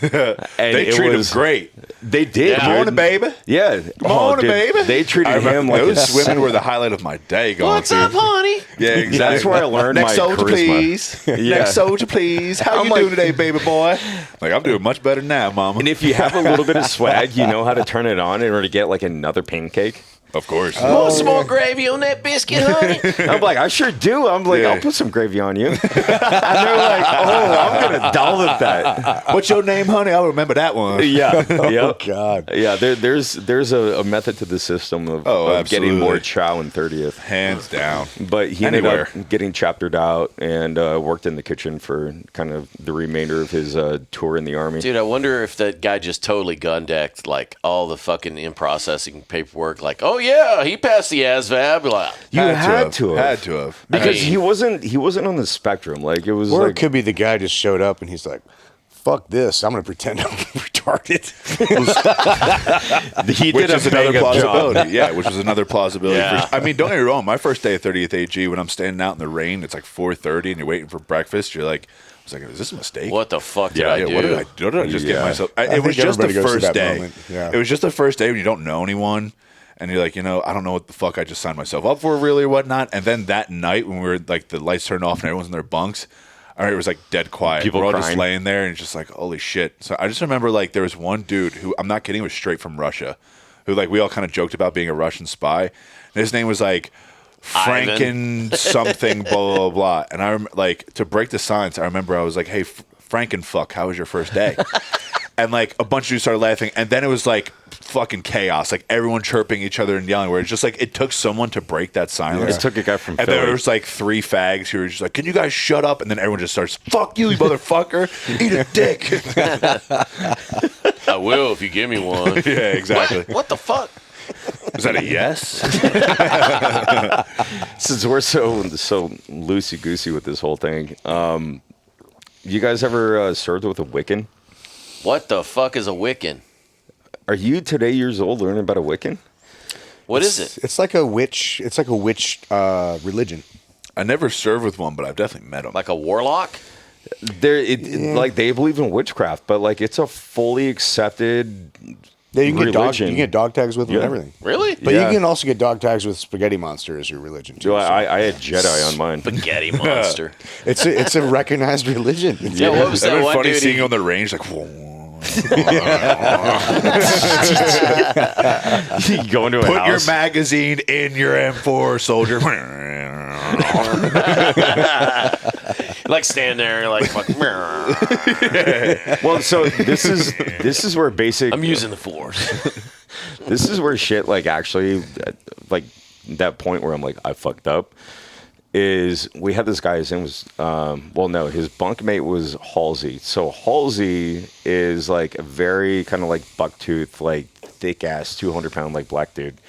And They treat him great. They did. Yeah. dude. Morning, baby. Yeah. Come on, dude, baby. They treated I remember him like those a women were the highlight of my day. Going What's through. up, honey? Yeah, exactly. That's where I learned Next my soldier, charisma. please. Yeah. Next soldier, please. How I'm you like- doing today, baby boy? Like I'm doing much better now, mama. And if you have a little bit of swag, you know how to turn it on in order to get like another pancake. Of course. Want some more gravy on that biscuit, honey? I'm like, I sure do. I'm like, Yeah. I'll put some gravy on you. And they're like, oh, I'm gonna dollop that. What's your name, honey? I'll remember that one. Yeah. Oh, Yep. God. Yeah, there's a method to the system of getting more absolutely. chow in 30th. Hands down. But he Anywhere. ended up getting chaptered out and worked in the kitchen for kind of the remainder of his tour in the Army. Dude, I wonder if that guy just totally gun decked like all the fucking in processing paperwork. Like, oh yeah, he passed the ASVAB. Like, You had to have. Had to have. Because I mean- he wasn't on the spectrum. Like it was Or like it could be the guy just showed up and he's like, fuck this. I'm going to pretend I'm retarded. he Which did a is another bang up job. plausibility. Yeah, which was another plausibility. Yeah. I mean, don't get me wrong. My first day at 30th AG, when I'm standing out in the rain, it's like 4:30, and you're waiting for breakfast. You're like, I was like, is this a mistake? what the fuck did Yeah, I Yeah, do? what did I just get Yeah. myself? I It was think just the everybody goes through first that day. moment. Yeah. It was just the first day when you don't know anyone, and you're like, I don't know what the fuck I just signed myself up for, really, or whatnot. And then that night when we were like the lights turned off and everyone's in their bunks, it was like dead quiet. People we're all just crying. laying there and just like, holy shit. So I just remember like there was one dude who I'm not kidding was straight from Russia, who like we all kind of joked about being a Russian spy, and his name was like Franken something blah blah blah. And I like to break the silence. I remember I was like, hey, Frankenfuck, how was your first day? And like a bunch of dudes started laughing, and then it was like fucking chaos, like everyone chirping each other and yelling. Where it's just like it took someone to break that silence. It took a guy from And Philly. there was like three fags who were just like, "Can you guys shut up?" And then everyone just starts, "Fuck you, you motherfucker! Eat a dick." I will if you give me one. Yeah, exactly. What the fuck? Is that a yes? Since we're so loosey goosey with this whole thing, you guys ever served with a Wiccan? What the fuck is a Wiccan? Are you today years old learning about a Wiccan? What is it? It's like a witch. It's like a witch religion. I never served with one, but I've definitely met them. Like a warlock? Like they believe in witchcraft, but like it's a fully accepted. Yeah, you can get religion. you can get dog tags with them and Yeah. everything. Really? But Yeah. you can also get dog tags with spaghetti monster as your religion too. So so I had Jedi on mine. Spaghetti monster. it's a recognized religion. Yeah, what was Isn't that it one funny dude? seeing He, you on the range like, whoa. You go into a Put house. your magazine in your M4, soldier. Like stand there, like fuck. Well, so this is where basic. I'm using the force. This is where shit like actually like that point where I'm like I fucked up. Is we had this guy, his name was his bunkmate was Halsey. So Halsey is like a very kind of like bucktooth, like thick ass 200-pound like black dude.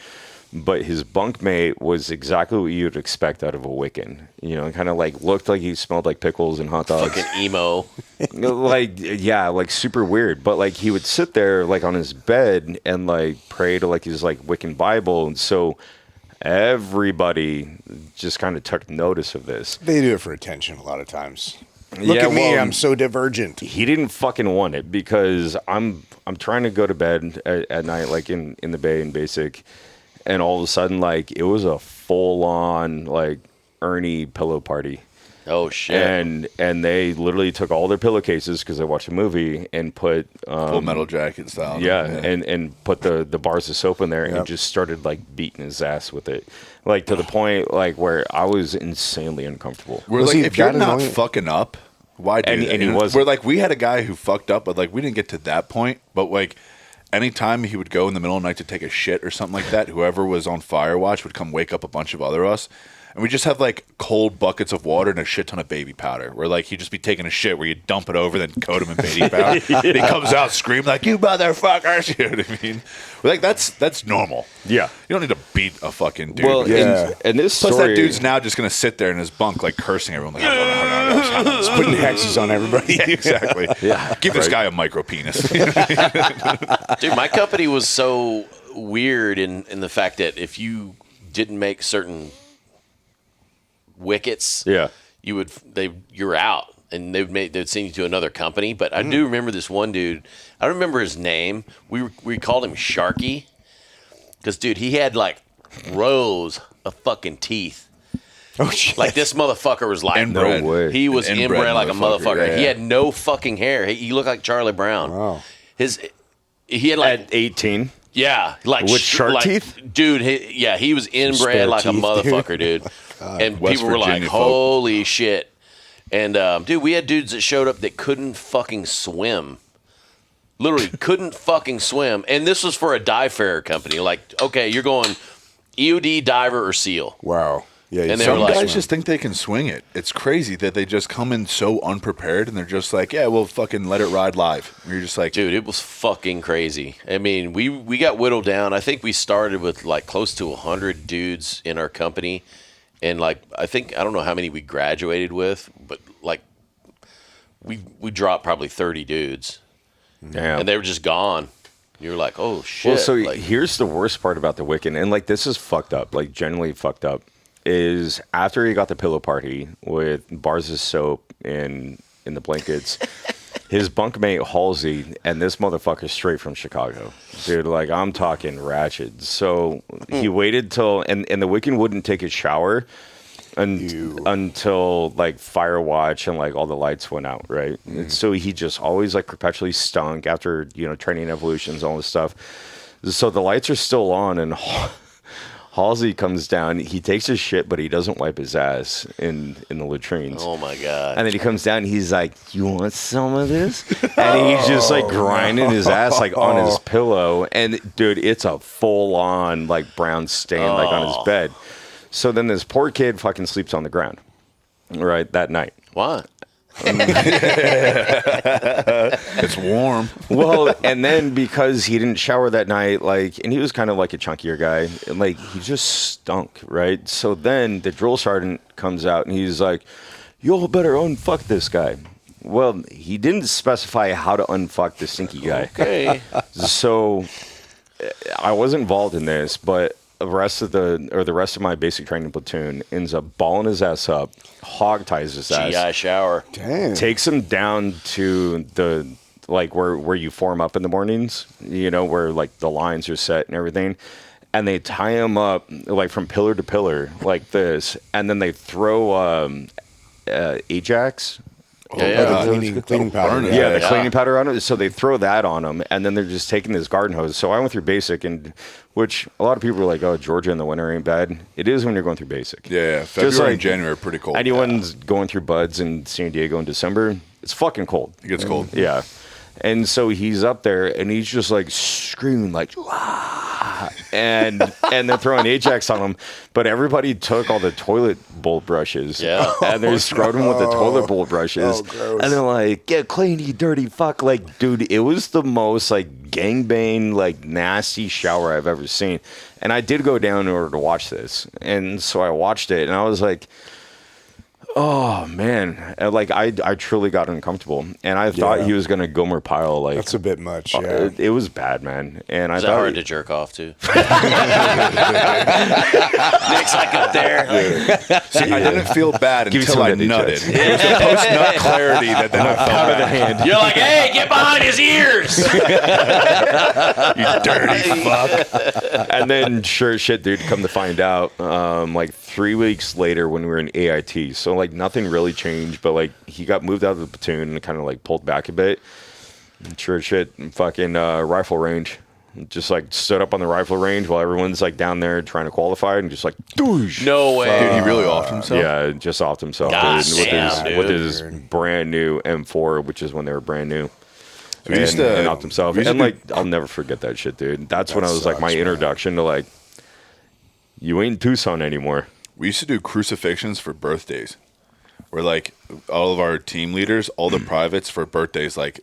But his bunkmate was exactly what you'd expect out of a Wiccan. You know, kind of like looked like he smelled like pickles and hot dogs. Fucking emo. Like, yeah, like super weird. But like he would sit there like on his bed and like pray to like his like Wiccan Bible. And so everybody just kind of took notice of this. They do it for attention a lot of times. Look Yeah, at me, well, I'm so divergent. He didn't fucking want it because I'm trying to go to bed at night, like in the Bay in basic. And all of a sudden, like, it was a full-on, like, Ernie pillow party. Oh, shit. And they literally took all their pillowcases, because they watched a movie, and put... Full Metal Jacket style. Yeah, and put the bars of soap in there and just started, like, beating his ass with it. Like, to the point, like, where I was insanely uncomfortable. We're like, if you're not fucking up, why do that? And he wasn't. We're like, we had a guy who fucked up, but, like, we didn't get to that point. But, like... Anytime he would go in the middle of the night to take a shit or something like that, whoever was on fire watch would come wake up a bunch of other us. And we just have like cold buckets of water and a shit ton of baby powder. Where like he'd just be taking a shit where you dump it over, then coat him in baby powder. And he comes out screaming like, "You motherfuckers!" You know what I mean? We're like, that's normal. Yeah, you don't need to beat a fucking dude. Well, and this plus story, that dude's now just gonna sit there in his bunk like cursing everyone, like just putting hexes on everybody. Yeah, exactly. Yeah, give this guy a micro penis. Dude, my company was so weird in the fact that if you didn't make certain wickets, you're out, and they'd send you to another company. But I do remember this one dude. I don't remember his name. We called him Sharky because dude, he had like rows of fucking teeth. Oh shit! Like this motherfucker was like no way. He was inbred like a motherfucker. Yeah. He had no fucking hair. He looked like Charlie Brown. Wow. He had like at 18. Yeah, like with shark teeth, dude. He was inbred like a motherfucker, dude. And West people were like, Virginia folk. "Holy shit!" And dude, we had dudes that showed up that couldn't fucking swim. Literally couldn't fucking swim. And this was for a dive fair company. Like, okay, you're going EOD, diver, or SEAL. Wow. Yeah. And they Some were like, guys just think they can swing it. It's crazy that they just come in so unprepared and they're just like, yeah, we'll fucking let it ride live. And you're just like, dude, it was fucking crazy. I mean, we got whittled down. I think we started with like close to 100 dudes in our company. And like, I don't know how many we graduated with, but like we dropped probably 30 dudes. Damn. And they were just gone. You were like, oh shit. Well, so like, here's the worst part about the Wiccan, and like this is fucked up, like genuinely fucked up, is after he got the pillow party with bars of soap in the blankets, his bunkmate Halsey, and this motherfucker straight from Chicago. Dude, like I'm talking ratchet. So he waited till and the Wiccan wouldn't take a shower until like fire watch and like all the lights went out, right? And so he just always like perpetually stunk after, training evolutions, all this stuff. So the lights are still on and Halsey comes down, he takes his shit, but he doesn't wipe his ass in the latrines. oh my God. And then he comes down and he's like, "You want some of this?" And he's just like grinding his ass like on his pillow. And dude, it's a full on like brown stain like on his bed. So then this poor kid fucking sleeps on the ground, right, that night. Why? it's warm. Well, and then because he didn't shower that night, like, and he was kind of like a chunkier guy, and like he just stunk, right? So then the drill sergeant comes out and he's like, "Y'all better unfuck this guy." Well, he didn't specify how to unfuck the stinky guy. Okay. So I was involved in this, but the rest of my basic training platoon ends up balling his ass up, hog ties his ass, GI shower. Damn. takes him down to the like where you form up in the mornings, where like the lines are set and everything, and they tie him up like from pillar to pillar like this, and then they throw Ajax Yeah. Cleaning powder. Yeah, the cleaning powder on it. So they throw that on them, and then they're just taking this garden hose. So I went through basic, and which a lot of people are like, "Oh, Georgia in the winter ain't bad." It is when you're going through basic. Yeah. February and January are pretty cold. Anyone's going through buds in San Diego in December, it's fucking cold. It gets cold. Yeah. And so he's up there, and he's just like screaming, like, "Wah!" and they're throwing Ajax on him. But everybody took all the toilet bowl brushes, and they're scrubbing with the toilet bowl brushes, and they're like, "Get clean, you dirty fuck!" Like, dude, it was the most like gangbang, like nasty shower I've ever seen. And I did go down in order to watch this, and so I watched it, and I was like, oh man, like I truly got uncomfortable, and I thought he was gonna Gomer Pyle. Like, That's a bit much. Yeah. it was bad, man. And Is I that thought hard to jerk off to? Nick's like up there. See, I didn't feel bad Give me until some I of that, nutted. Ajax. It was the post-nut clarity that then I felt out of the bad. hand. You're like, hey, get behind his ears. You dirty fuck. And then sure as shit, dude, come to find out, like 3 weeks later when we were in AIT, so like nothing really changed, but like he got moved out of the platoon and kind of like pulled back a bit. And sure as shit, fucking rifle range. Just like stood up on the rifle range while everyone's like down there trying to qualify, and just like douche. No way. Dude, he really offed himself? Yeah, just offed himself, God dude, damn, with dude. his brand new M4, which is when they were brand new. We used to- and offed himself. we used And to like, I'll never forget that shit, dude. That's when That I was like my sucks, man. introduction to like, you ain't Tucson anymore. We used to do crucifixions for birthdays, where like all of our team leaders, all the privates for birthdays, like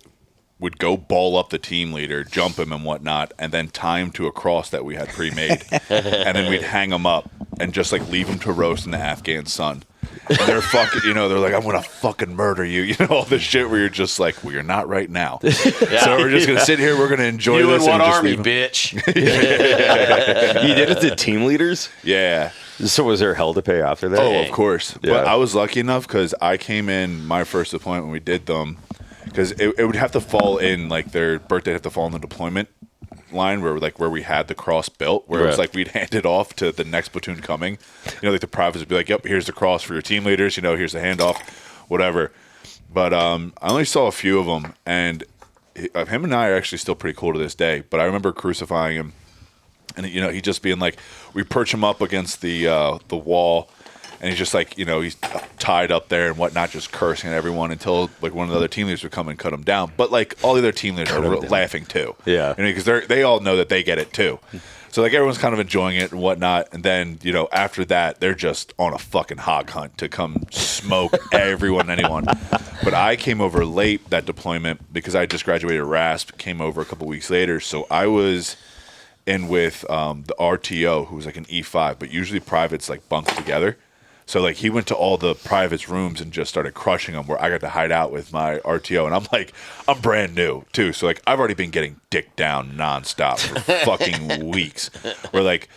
would go ball up the team leader, jump him and whatnot, and then tie him to a cross that we had pre-made, and then we'd hang him up and just like leave him to roast in the Afghan sun. And they're fucking, you know, they're like, I'm gonna fucking murder you, you know, all this shit where you're just like, well, you're not right now. So we're just gonna sit here, we're gonna enjoy You this. in what just army, leave him. bitch? You did it to team leaders? Yeah. So was there hell to pay after that? Oh, of course. Yeah. But I was lucky enough because I came in my first deployment when we did them, because it would have to fall in, like their birthday had to fall in the deployment line where we had the cross built, where it was Right. like we'd hand it off to the next platoon coming. You know, like the privates would be like, yep, here's the cross for your team leaders, you know, here's the handoff, whatever. But I only saw a few of them, and him and I are actually still pretty cool to this day. But I remember crucifying him, and you know, he just being like, we perch him up against the wall, and he's just like, you know, he's tied up there and whatnot, just cursing at everyone until like one of the other team leaders would come and cut him down. But like all the other team leaders are laughing too, Yeah. because they all know that they get it too. So like everyone's kind of enjoying it and whatnot, and then you know after that they're just on a fucking hog hunt to come smoke everyone, anyone. But I came over late that deployment because I just graduated RASP, came over a couple weeks later, so I was in with the RTO, who was like an E5, but usually privates like bunk together. So like he went to all the privates' rooms and just started crushing them, where I got to hide out with my RTO, and I'm brand new too, so like I've already been getting dicked down nonstop for fucking weeks. We're like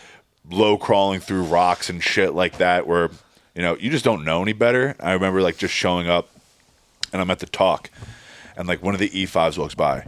low crawling through rocks and shit like that, where you know you just don't know any better. I remember like just showing up, and I'm at the talk, and like one of the E5s walks by,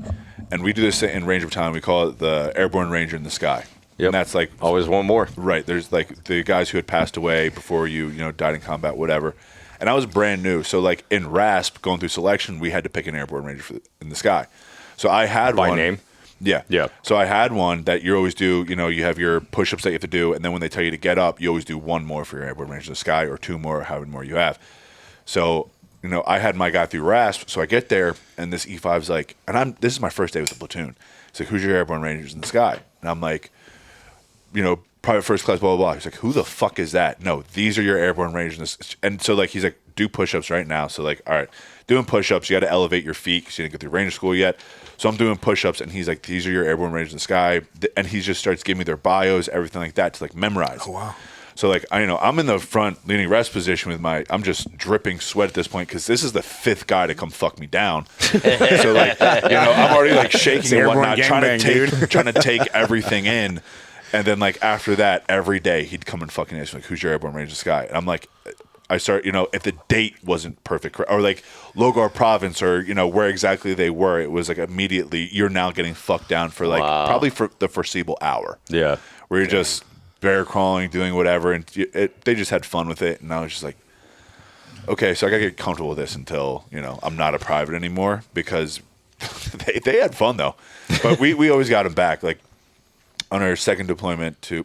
and we do this in Ranger Battalion. We call it the Airborne Ranger in the Sky. Yep. And that's like Always one more. right. There's like the guys who had passed away before you know, died in combat, whatever. And I was brand new, so like in RASP, going through selection, we had to pick an Airborne Ranger in the Sky. So I had By one name? Yeah, Yeah. So I had one that you always do. You know, you have your push-ups that you have to do, and then when they tell you to get up, you always do one more for your Airborne Ranger in the Sky, or two more, however more you have. So you know, I had my guy through RASP, so I get there, and this E5's like, and this is my first day with the platoon. He's like, who's your Airborne Rangers in the Sky? And I'm like, you know, private first class, blah, blah, blah. He's like, who the fuck is that? No, these are your Airborne Rangers. And so, like, he's like, do push-ups right now. So, like, all right, doing push-ups, you got to elevate your feet because you didn't get through Ranger school yet. So I'm doing push-ups, and he's like, these are your Airborne Rangers in the Sky. And he just starts giving me their bios, everything like that to, like, memorize. Oh, wow. So, like, I'm in the front leaning rest position with I'm just dripping sweat at this point because this is the fifth guy to come fuck me down. So, like, you know, I'm already, like, shaking and whatnot, trying to take everything in. And then, like, after that, every day he'd come and fucking ask me, like, who's your Airborne Ranger in the Sky? And I'm like, I start, you know, if the date wasn't perfect, or like Logar Province, or, you know, where exactly they were, it was like immediately you're now getting fucked down for like probably for the foreseeable hour. Yeah. Where you're just bear crawling, doing whatever. And they just had fun with it. And I was just like, okay, so I got to get comfortable with this until, I'm not a private anymore, because they had fun, though. But we always got them back. Like, on my second deployment to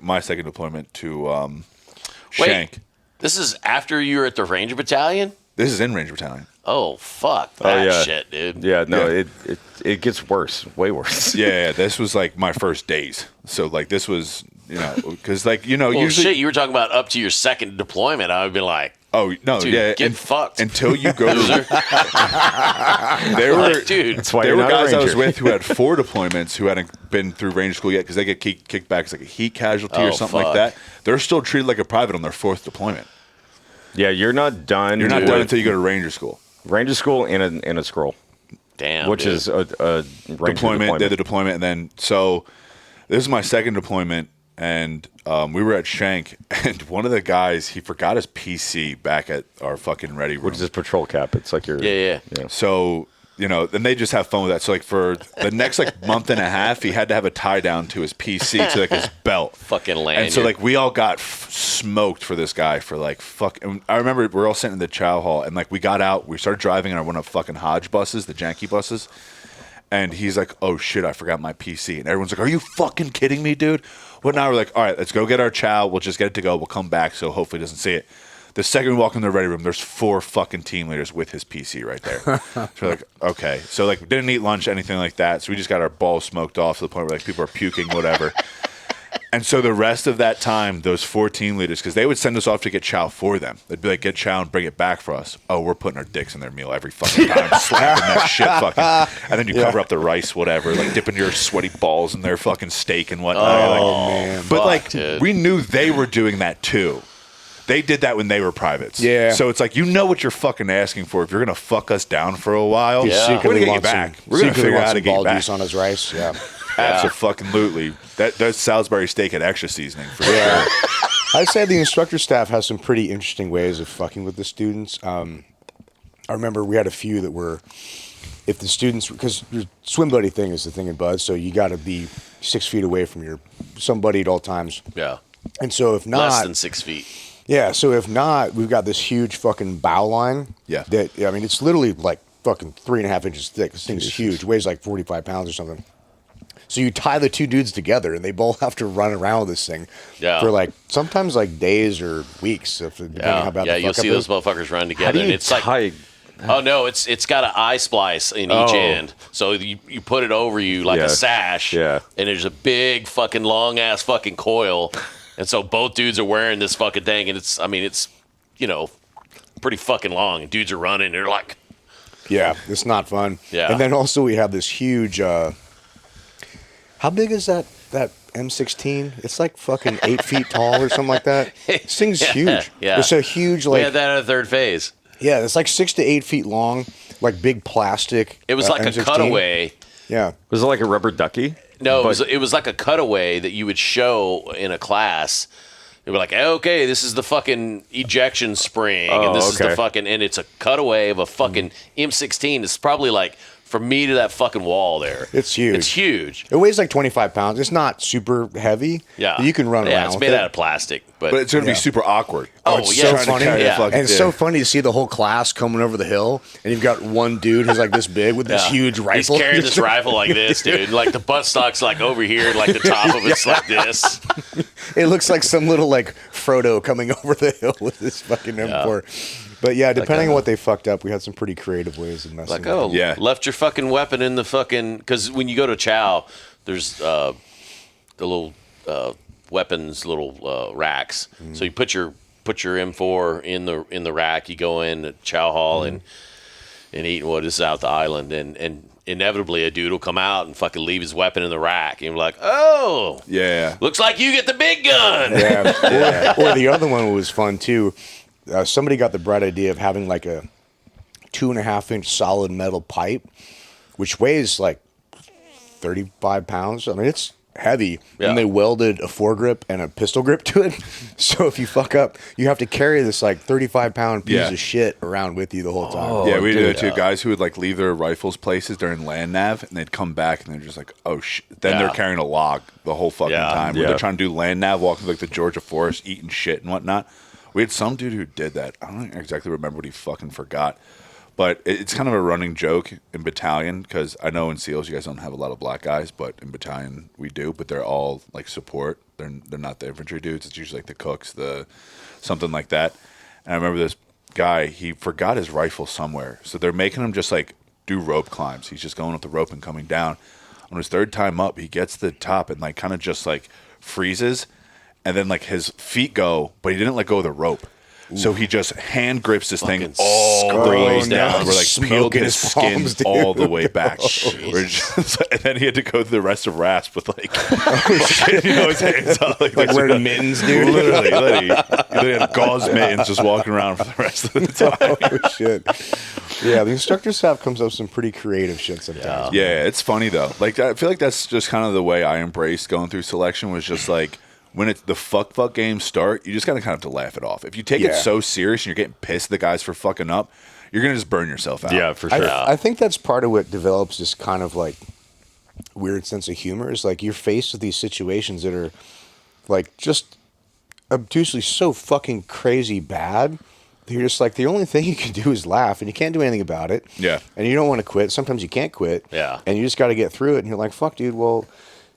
Shank. Wait, this is after you were at the Ranger Battalion? This is in Ranger Battalion. Oh, fuck that shit, dude. Yeah, no, it gets worse, way worse. Yeah, this was like my first days. So like this was, because like, Well, usually. shit, you were talking about up to your second deployment. I would be like, Oh no! dude, get fucked. Until you go. There were dude. That's why there you're were not a guys I was ranger. with who had 4 deployments who hadn't been through Ranger School yet, because they get kicked back as like a heat casualty or something like that. They're still treated like a private on their 4th deployment. Yeah, you're not done. You're not done until you go to Ranger School. Ranger School and a scroll. Damn, which dude. is a Ranger deployment. Did the deployment, and then so this is my second deployment. And we were at Shank, and one of the guys, he forgot his PC back at our fucking ready room. Which is his patrol cap. It's like your... Yeah. So, then they just have fun with that. So, like, for the next, month and a half, he had to have a tie down to his PC to, his belt. Fucking lanyard. And so, we all got smoked for this guy for, and I remember we were all sitting in the chow hall, and, we got out. We started driving on one of fucking Hodge buses, the janky buses. And he's like, oh, shit, I forgot my PC. And everyone's like, are you fucking kidding me, dude? Well, now we're like, all right, let's go get our chow. We'll just get it to go. We'll come back, so hopefully he doesn't see it. The second we walk in the ready room, there's 4 fucking team leaders with his PC right there. So we're like, okay. So, we didn't eat lunch, anything like that. So we just got our balls smoked off to the point where, people are puking, whatever. And so the rest of that time, those 4 team leaders, because they would send us off to get chow for them. They'd be like, get chow and bring it back for us. Oh, we're putting our dicks in their meal every fucking time, slapping that shit fucking. And then you cover up the rice, whatever, dipping your sweaty balls in their fucking steak and whatnot. Man. But dude. we knew they were doing that too. They did that when they were privates. Yeah. So it's what you're fucking asking for. If you're going to fuck us down for a while, He we're going secretly to get you wants back. some- We're going to secretly figure out wants how to some get you ball back. juice on his rice. Yeah. Absolutely. That Salisbury steak had extra seasoning for sure. I'd say the instructor staff has some pretty interesting ways of fucking with the students. I remember we had a few that were, if the students, because your swim buddy thing is the thing in Bud, so you got to be 6 feet away from somebody at all times. Yeah. And so if not, Less than 6 feet. yeah, so if not, we've got this huge fucking bow line. Yeah. That, it's literally fucking 3.5 inches thick. This thing's huge, weighs 45 pounds or something. So you tie the 2 dudes together, and they both have to run around with this thing for sometimes days or weeks, depending on how bad the fuck you'll up see is. those motherfuckers run How together, do and you it's tie... oh no, it's got an eye splice in each end, so you put it over you like a sash, and there's a big fucking long ass fucking coil, and so both dudes are wearing this fucking thing, and it's pretty fucking long, and dudes are running, they're like, yeah, it's not fun. Yeah. And then also we have this huge. How big is that M16? It's fucking 8 feet tall or something like that. This thing's huge. Yeah. It's a huge we had that in the 3rd phase. Yeah, it's 6 to 8 feet long, big plastic. It was like M16. a cutaway. Yeah. Was it like a rubber ducky? No, it was like a cutaway that you would show in a class. They were like, okay, this is the fucking ejection spring, and this is the fucking, and it's a cutaway of a fucking M16. It's probably from me to that fucking wall there. It's huge. It's huge. It weighs 25 pounds. It's not super heavy. Yeah. But you can run around Yeah, it's with made it. out of plastic. But But it's going to be super awkward. It's yeah, so it's funny. carry the fucking- And it's so funny to see the whole class coming over the hill, and you've got one dude who's this big with this huge rifle. He's carrying this rifle like this, dude. The butt stock's over here, the top of it's like this. It looks like some little Frodo coming over the hill with this fucking M4. But yeah, depending on what they fucked up, we had some pretty creative ways of messing. with it. Left your fucking weapon in the fucking, because when you go to chow, there's the little weapons, little racks. So you put your M4 in the rack. You go in the chow hall and eat. Well, this is out the island, and inevitably a dude will come out and fucking leave his weapon in the rack, and you're like, oh, Yeah. looks like you get the big gun. Yeah. Or the other one was fun too. Somebody got the bright idea of having a 2.5-inch solid metal pipe, which weighs 35 pounds. I mean, it's heavy. Yeah. And they welded a foregrip and a pistol grip to it. So if you fuck up, you have to carry this 35-pound piece of shit around with you the whole time. Yeah, we did it too. Guys who would leave their rifles places during land nav, and they'd come back and they're just oh shit. Then they're carrying a log the whole fucking time. Where they're trying to do land nav, walking through the Georgia forest, eating shit and whatnot. We had some dude who did that. I don't exactly remember what he fucking forgot. But it's kind of a running joke in battalion because I know in SEALs you guys don't have a lot of black guys, but in battalion we do. But they're all like support. They're not the infantry dudes. It's usually like the cooks, something like that. And I remember this guy, he forgot his rifle somewhere. So they're making him just like do rope climbs. He's just going up the rope and coming down. On his third time up, he gets to the top and like kind of just like freezes. And then like his feet go, but he didn't let go of the rope. So he just hand grips this thing all the way down. We're like peeled his skin palms, dude. all the way back. We're just, and then he had to go through the rest of RASP with like, his hands up, like wearing mittens, dude. Literally had gauze mittens just walking around for the rest of the time. Oh, shit. Yeah, the instructor staff comes up with some pretty creative shit sometimes. Yeah, it's funny though. Like I feel like that's just kind of the way I embraced going through selection was just like, when the fuck games start, you just gotta kind of have to laugh it off. If you take it so serious and you're getting pissed at the guys for fucking up, you're gonna just burn yourself out. Yeah, for sure. I think that's part of what develops this kind of like weird sense of humor is like you're faced with these situations that are like just obtusely so fucking crazy bad. You're just like, the only thing you can do is laugh, and you can't do anything about it. Yeah. And you don't want to quit. Sometimes you can't quit. Yeah. And you just got to get through it. And you're like, fuck, dude, well,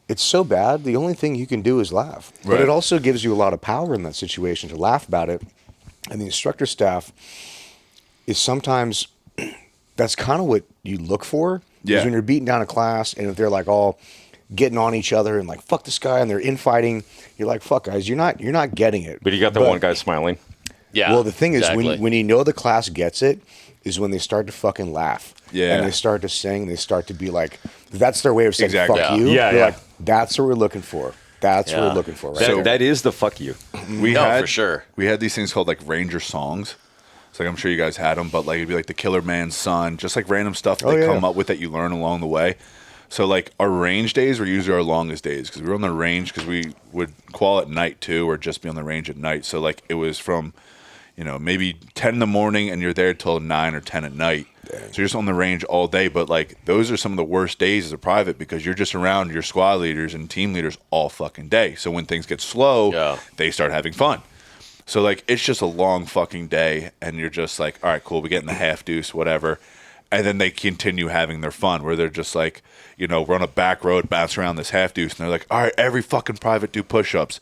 it's so bad. The only thing you can do is laugh. Right. But it also gives you a lot of power in that situation to laugh about it. And the instructor staff is sometimes, that's kind of what you look for. Yeah. Is when you're beating down a class, and if they're like all getting on each other and like, fuck this guy, and they're infighting, you're like, fuck, guys, you're not getting it. But you got the one guy smiling. Yeah. Well, the thing is, exactly. when you know the class gets it, is when they start to fucking laugh. Yeah. And they start to sing. They start to be like, that's their way of saying, Exactly. fuck Yeah. you. Yeah, They're yeah. like, that's what we're looking for. That's what Yeah. we're looking for right That, there. that is the fuck you. For sure. We had these things called like Ranger songs. It's like I'm sure you guys had them, but like it'd be like the Killer Man's Son, just like random stuff that they come up with that you learn along the way. So like our range days were usually our longest days because we were on the range because we would qual at night too, or just be on the range at night. So like it was from, maybe 10 in the morning and you're there till 9 or 10 at night. Dang. So you're just on the range all day. But like those are some of the worst days as a private because you're just around your squad leaders and team leaders all fucking day. So when things get slow, they start having fun. So like it's just a long fucking day and you're just like, all right, cool, we get in the half deuce, whatever. And then they continue having their fun where they're just like, we're on a back road, bounce around this half deuce. And they're like, all right, every fucking private do push-ups.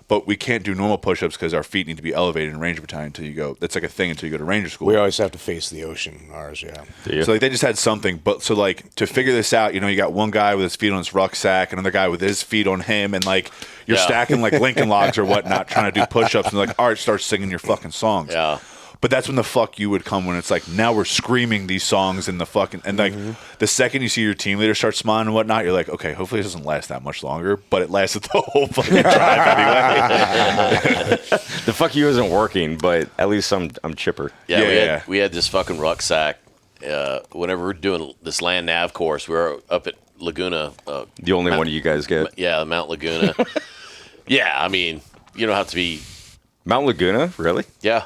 But we can't do normal push-ups because our feet need to be elevated in Ranger Battalion until you go. That's like a thing until you go to Ranger School. We always have to face the ocean, ours, yeah. So like they just had something. But so like to figure this out, you got one guy with his feet on his rucksack, another guy with his feet on him, and like you're stacking like Lincoln logs or whatnot, trying to do push-ups, and like, all right, start singing your fucking songs. Yeah. But that's when the fuck you would come when it's like now we're screaming these songs in the fucking and like the second you see your team leader start smiling and whatnot, you're like, okay, hopefully it doesn't last that much longer. But it lasted the whole fucking drive anyway. The fuck you isn't working, but at least I'm chipper. Yeah, we had this fucking rucksack. Whenever we're doing this land nav course, we were up at Laguna. The only one you guys get. Yeah, Mount Laguna. Yeah, I mean, you don't have to be. Mount Laguna, really? Yeah.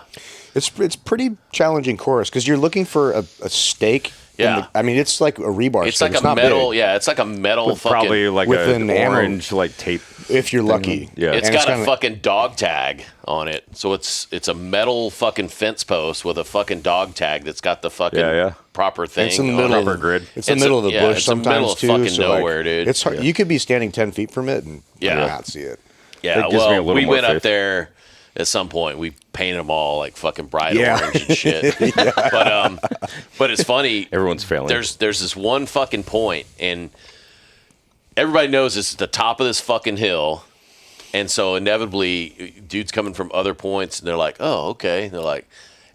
It's pretty challenging course because you're looking for a stake. Yeah. I mean, it's like a rebar. It's stake. like It's a not metal. big. Yeah, it's like a metal With fucking. probably like with an an ammo. orange like tape. If you're lucky. Yeah. It's And got a kinda- fucking dog tag on it, so it's a metal fucking fence post with a fucking dog tag that's got the fucking proper thing. It's in the on middle it. of Proper grid. It's in the middle of the bush it's in the sometimes middle of too. fucking so like, nowhere, dude. It's hard. You could be standing 10 feet from it and not see it. Yeah, That gives me a well, little we more went up faith. there at some point. We painted them all like fucking bright orange and shit. But it's funny. Everyone's failing. There's this one fucking point, and everybody knows it's at the top of this fucking hill, and so inevitably, dudes coming from other points, and they're like, "Oh, okay." And they're like,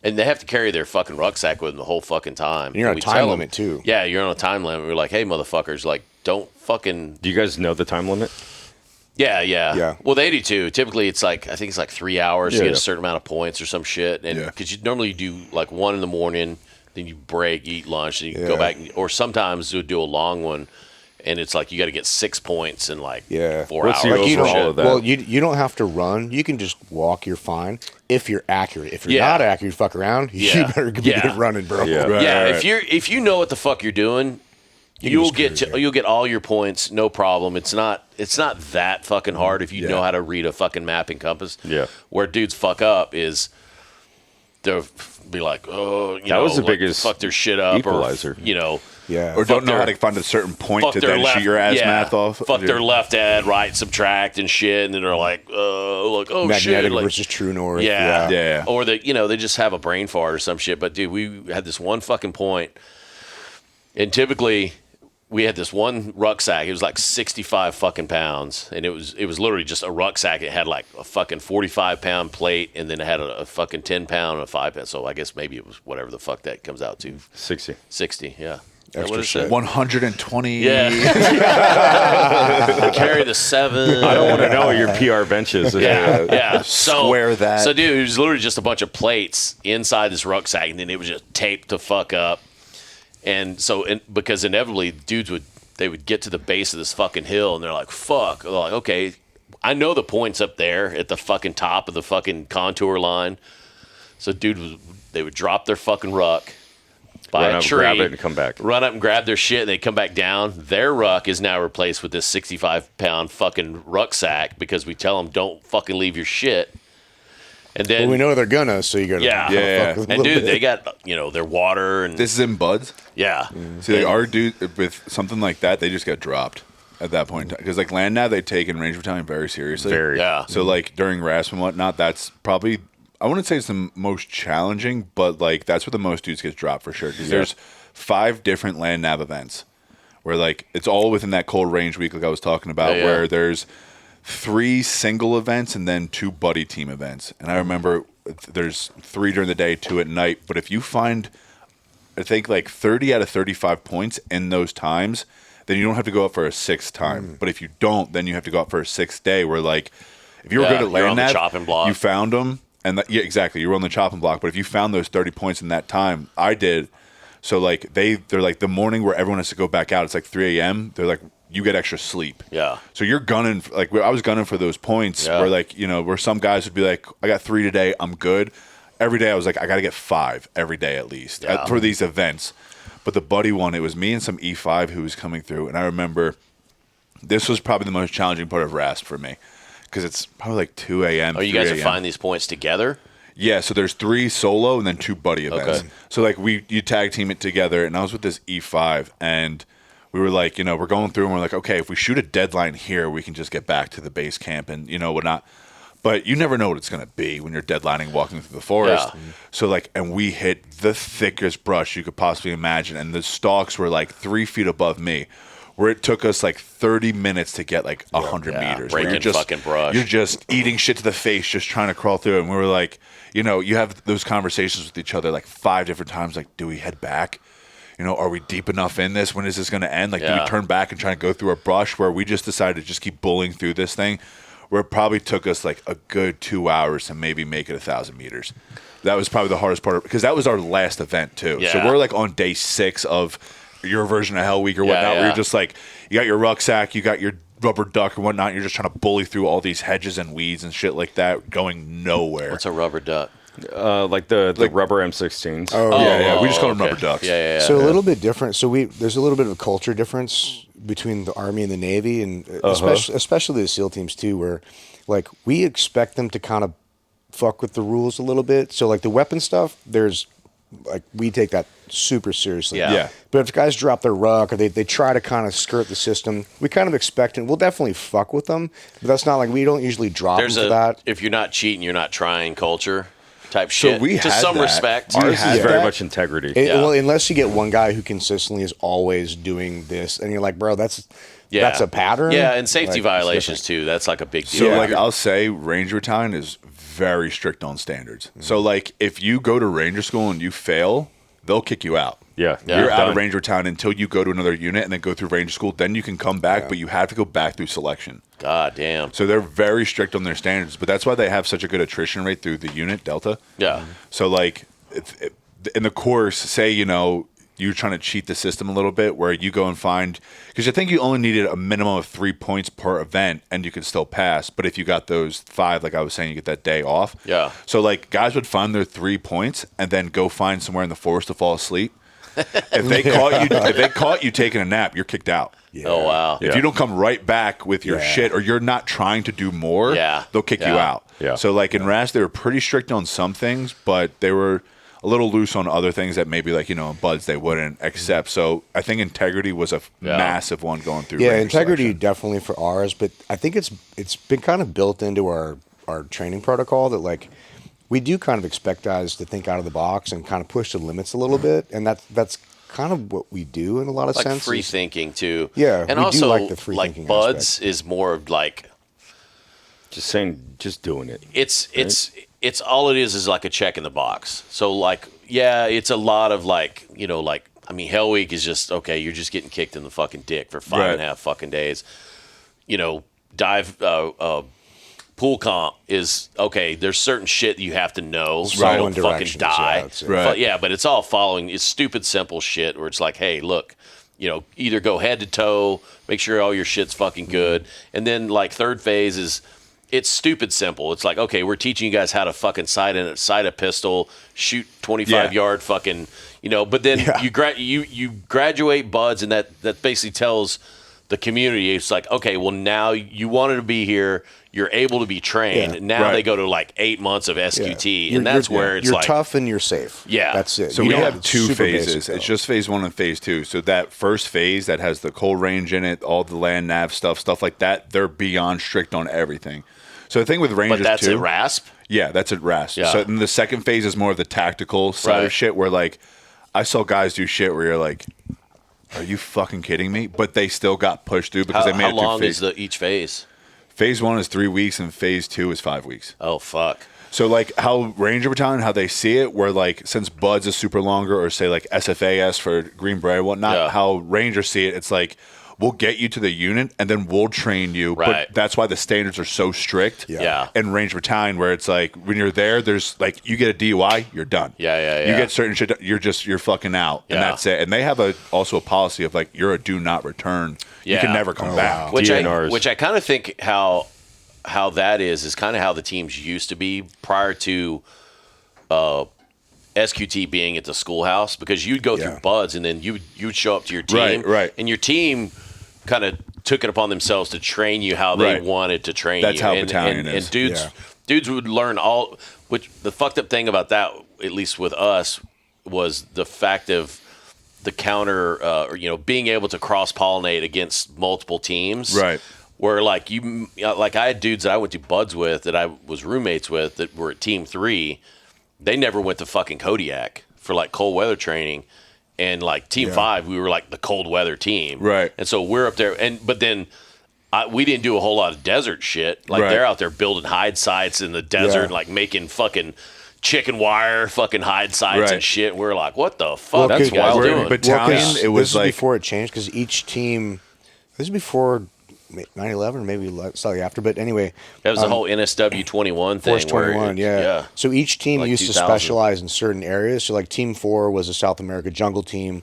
and they have to carry their fucking rucksack with them the whole fucking time. And you're on we a time tell them- limit, too. Yeah, you're on a time limit. We're like, "Hey, motherfuckers, like, don't fucking." Do you guys know the time limit? Yeah. Well, the 82, typically it's like, I think it's like 3 hours to Yeah, get yeah. a certain amount of points or some shit. And because normally you do like 1 in the morning, then you break, eat lunch, and you go back. Or sometimes you'll do a long one, and it's like you got to get 6 points in like 4 What's hours. the You overall don't, of that? well, you don't have to run. You can just walk. You're fine if you're accurate. If you're not accurate, fuck around. You better be running, bro. Yeah. If you know what the fuck you're doing, you'll get all your points, no problem. It's not that fucking hard if you know how to read a fucking mapping compass. Yeah. Where dudes fuck up is they'll be like, oh, That was the biggest fuck their shit up, equalizer. or Yeah. Or don't know how to find a certain point to then shoot your ass math off. Fuck their left add, right, subtract and shit, and then they're like, oh magnetic shit, like, versus true north. Yeah. Or they just have a brain fart or some shit. But dude, we had this one fucking point, and typically we had this one rucksack. It was like 65 fucking pounds, and it was literally just a rucksack. It had like a fucking 45-pound plate, and then it had a fucking 10-pound and a 5-pound. So I guess maybe it was whatever the fuck that comes out to. 60. 60, yeah. Extra shit. 120. Yeah. Carry the 7. I don't want to know what your PR bench is. Yeah. Square that. So, dude, it was literally just a bunch of plates inside this rucksack, and then it was just taped to fuck up. And so, because inevitably dudes would get to the base of this fucking hill, and they're like, fuck. They're like, okay, I know the point's up there at the fucking top of the fucking contour line. So, they would drop their fucking ruck by Run a up, tree, grab it, and come back. run up and grab their shit, and they come back down. Their ruck is now replaced with this 65-pound fucking rucksack because we tell them don't fucking leave your shit. And then Well, we know they're gonna, so you gotta. Yeah. fuck with them a And little dude, bit. they got their water and This is in buds. yeah. See, like our dude with something like that, they just got dropped at that point. Because like land nav, they take in Ranger Battalion very seriously. Very. Yeah. So like during RASP and whatnot, that's probably, I wouldn't say it's the most challenging, but like that's where the most dudes get dropped for sure. Because there's 5 different land nav events where like it's all within that cold range week, like I was talking about, Yeah. where there's 3 single events and then 2 buddy team events. And I remember there's 3 during the day, 2 at night. But if you find, I think like 30 out of 35 points in those times, then you don't have to go up for a 6th time. But if you don't, then you have to go up for a 6th day. Where like, if you were Yeah, good at you're on land the nav, chopping block. you found them, and yeah, exactly, you were on the chopping block. But if you found those 30 points in that time, I did. So like they're like the morning where everyone has to go back out. It's like 3 a.m. They're like, you get extra sleep. Yeah. So you're gunning, like I was gunning for those points Yeah. where like, where some guys would be like, I got 3 today, I'm good. Every day I was like, I got to get 5 every day at least Yeah. for these events. But the buddy one, it was me and some E5 who was coming through. And I remember this was probably the most challenging part of RASP for me because it's probably like 2 a.m. Oh, you guys 3 are a.m. finding these points together? Yeah, so there's 3 solo and then 2 buddy events. Okay. So like you tag team it together, and I was with this E5, and we were like, we're going through, and we're like, okay, if we shoot a deadline here, we can just get back to the base camp, and whatnot. But you never know what it's gonna be when you're deadlining, walking through the forest. Yeah. So like, and we hit the thickest brush you could possibly imagine, and the stalks were like 3 feet above me. Where it took us like 30 minutes to get like 100 Yeah, meters. Where breaking fucking brush. You're just eating shit to the face, just trying to crawl through it. And we were like, you have those conversations with each other like 5 different times. Like, do we head back? Are we deep enough in this? When is this going to end? Like, do Yeah. we turn back and try and go through a brush where we just decided to just keep bullying through this thing? Where it probably took us like a good 2 hours to maybe make it 1,000 meters. That was probably the hardest part because that was our last event too. So Yeah. we're like on day 6 of your version of Hell Week or whatnot, where yeah. you're just like, you got your rucksack, you got your rubber duck and whatnot, and you're just trying to bully through all these hedges and weeds and shit like that, going nowhere. What's a rubber duck? Like the rubber M16s. Oh, yeah. We just call them okay. rubber ducks. Yeah. So a little bit different. So there's a little bit of a culture difference between the Army and the Navy, and especially the SEAL teams too, where like we expect them to kind of fuck with the rules a little bit. So like the weapon stuff, there's like we take that super seriously. Yeah. Yeah. But if guys drop their ruck or they try to kind of skirt the system, we kind of expect, and we'll definitely fuck with them. But that's not like we don't usually drop There's them for that. if you're not cheating, you're not trying culture type shit. we to had some that. respect. We Ours had is very that. much integrity. Well, unless you get one guy who consistently is always doing this, and you're like, bro, that's a pattern. Yeah, and safety Like, it's violations different. too. That's like a big deal. So Yeah. like I'll say Ranger Battalion is very strict on standards. Mm-hmm. So like if you go to Ranger School and you fail, they'll kick you out. Yeah. You're out done. of Ranger Town until you go to another unit and then go through Ranger School. Then you can come back, but you have to go back through selection. God damn. So they're very strict on their standards, but that's why they have such a good attrition rate through the unit, Delta. Yeah. So like in the course, say, you're trying to cheat the system a little bit where you go and find, because I think you only needed a minimum of 3 points per event and you could still pass. But if you got those 5, like I was saying, you get that day off. Yeah. So like guys would find their 3 points and then go find somewhere in the forest to fall asleep. if they caught you taking a nap, you're kicked out. Oh wow. If you don't come right back with your shit, or you're not trying to do more, they'll kick you out. Yeah. So like in RAS, they were pretty strict on some things, but they were a little loose on other things that maybe like, in buds they wouldn't accept. So I think integrity was a massive one going through. Yeah, Ranger integrity selection. definitely for ours, but I think it's been kind of built into our training protocol that like we do kind of expect guys to think out of the box and kind of push the limits a little bit, and that's kind of what we do in a lot of like senses. free thinking too. Yeah, and we do also like the free thinking buds aspect. is more of like just doing it. it's all it is like a check in the box. So like it's a lot of like Hell Week is just okay. You're just getting kicked in the fucking dick for 5.5 fucking days. Dive pool comp is okay. There's certain shit you have to know so you don't fucking die. But it's all following. It's stupid simple shit where it's like, hey, look, either go head to toe, make sure all your shit's fucking good, and then like third phase is. It's stupid simple. It's like, okay, we're teaching you guys how to fucking sight a pistol, shoot 25-yard fucking, but then you graduate buds, and that basically tells the community, it's like, okay, well now you wanted to be here, you're able to be trained. Yeah, now they go to like 8 months of SQT, Yeah. and that's where it's you're like tough and you're safe. Yeah. That's it. So You we don't have two super phases. basic, It's though. just phase 1 and phase 2. So that first phase that has the cold range in it, all the land nav stuff like that, they're beyond strict on everything. So the thing with Rangers but that's too, a RASP. Yeah, that's at RASP. Yeah. So then the second phase is more of the tactical side of shit where like I saw guys do shit where you're like, are you fucking kidding me? But they still got pushed through because they made How it through long phase. is each phase? Phase 1 is 3 weeks and phase 2 is 5 weeks. Oh fuck. So like how Ranger Battalion, how they see it, where like since Buds is super longer, or say like SFAS for Green Beret and whatnot, how Rangers see it, it's like we'll get you to the unit and then we'll train you. Right. But that's why the standards are so strict. Yeah. And Ranger Battalion, where it's like when you're there, there's like you get a DUI, you're done. Yeah. You get certain shit, you're fucking out, and that's it. And they have also a policy of like you're a do not return. You can never come back. Which DNRs. I kind of think how that is kind of how the teams used to be prior to SQT being at the schoolhouse, because you'd go through buds and then you'd show up to your team, Right. and your team kind of took it upon themselves to train you how they wanted to train That's you. how and, battalion and, is. And dudes would learn all. Which the fucked up thing about that, at least with us, was the fact of the counter, being able to cross pollinate against multiple teams, Right. Where like I had dudes that I went to buds with that I was roommates with that were at Team 3. They never went to fucking Kodiak for like cold weather training, and like Team 5, we were like the cold weather team, Right. And so we're up there, but then we didn't do a whole lot of desert shit. Like they're out there building hide sites in the desert, like making fucking chicken wire fucking hide sites and shit. We're like, what the fuck? That's are you guys wild. doing? Battalion, it was this like is before it changed, because each team. This is before 9/11, maybe slightly after, but anyway. That was the whole NSW 21 thing. Force 21, yeah. So each team Like used 2000. to specialize in certain areas. So like Team 4 was a South America jungle team.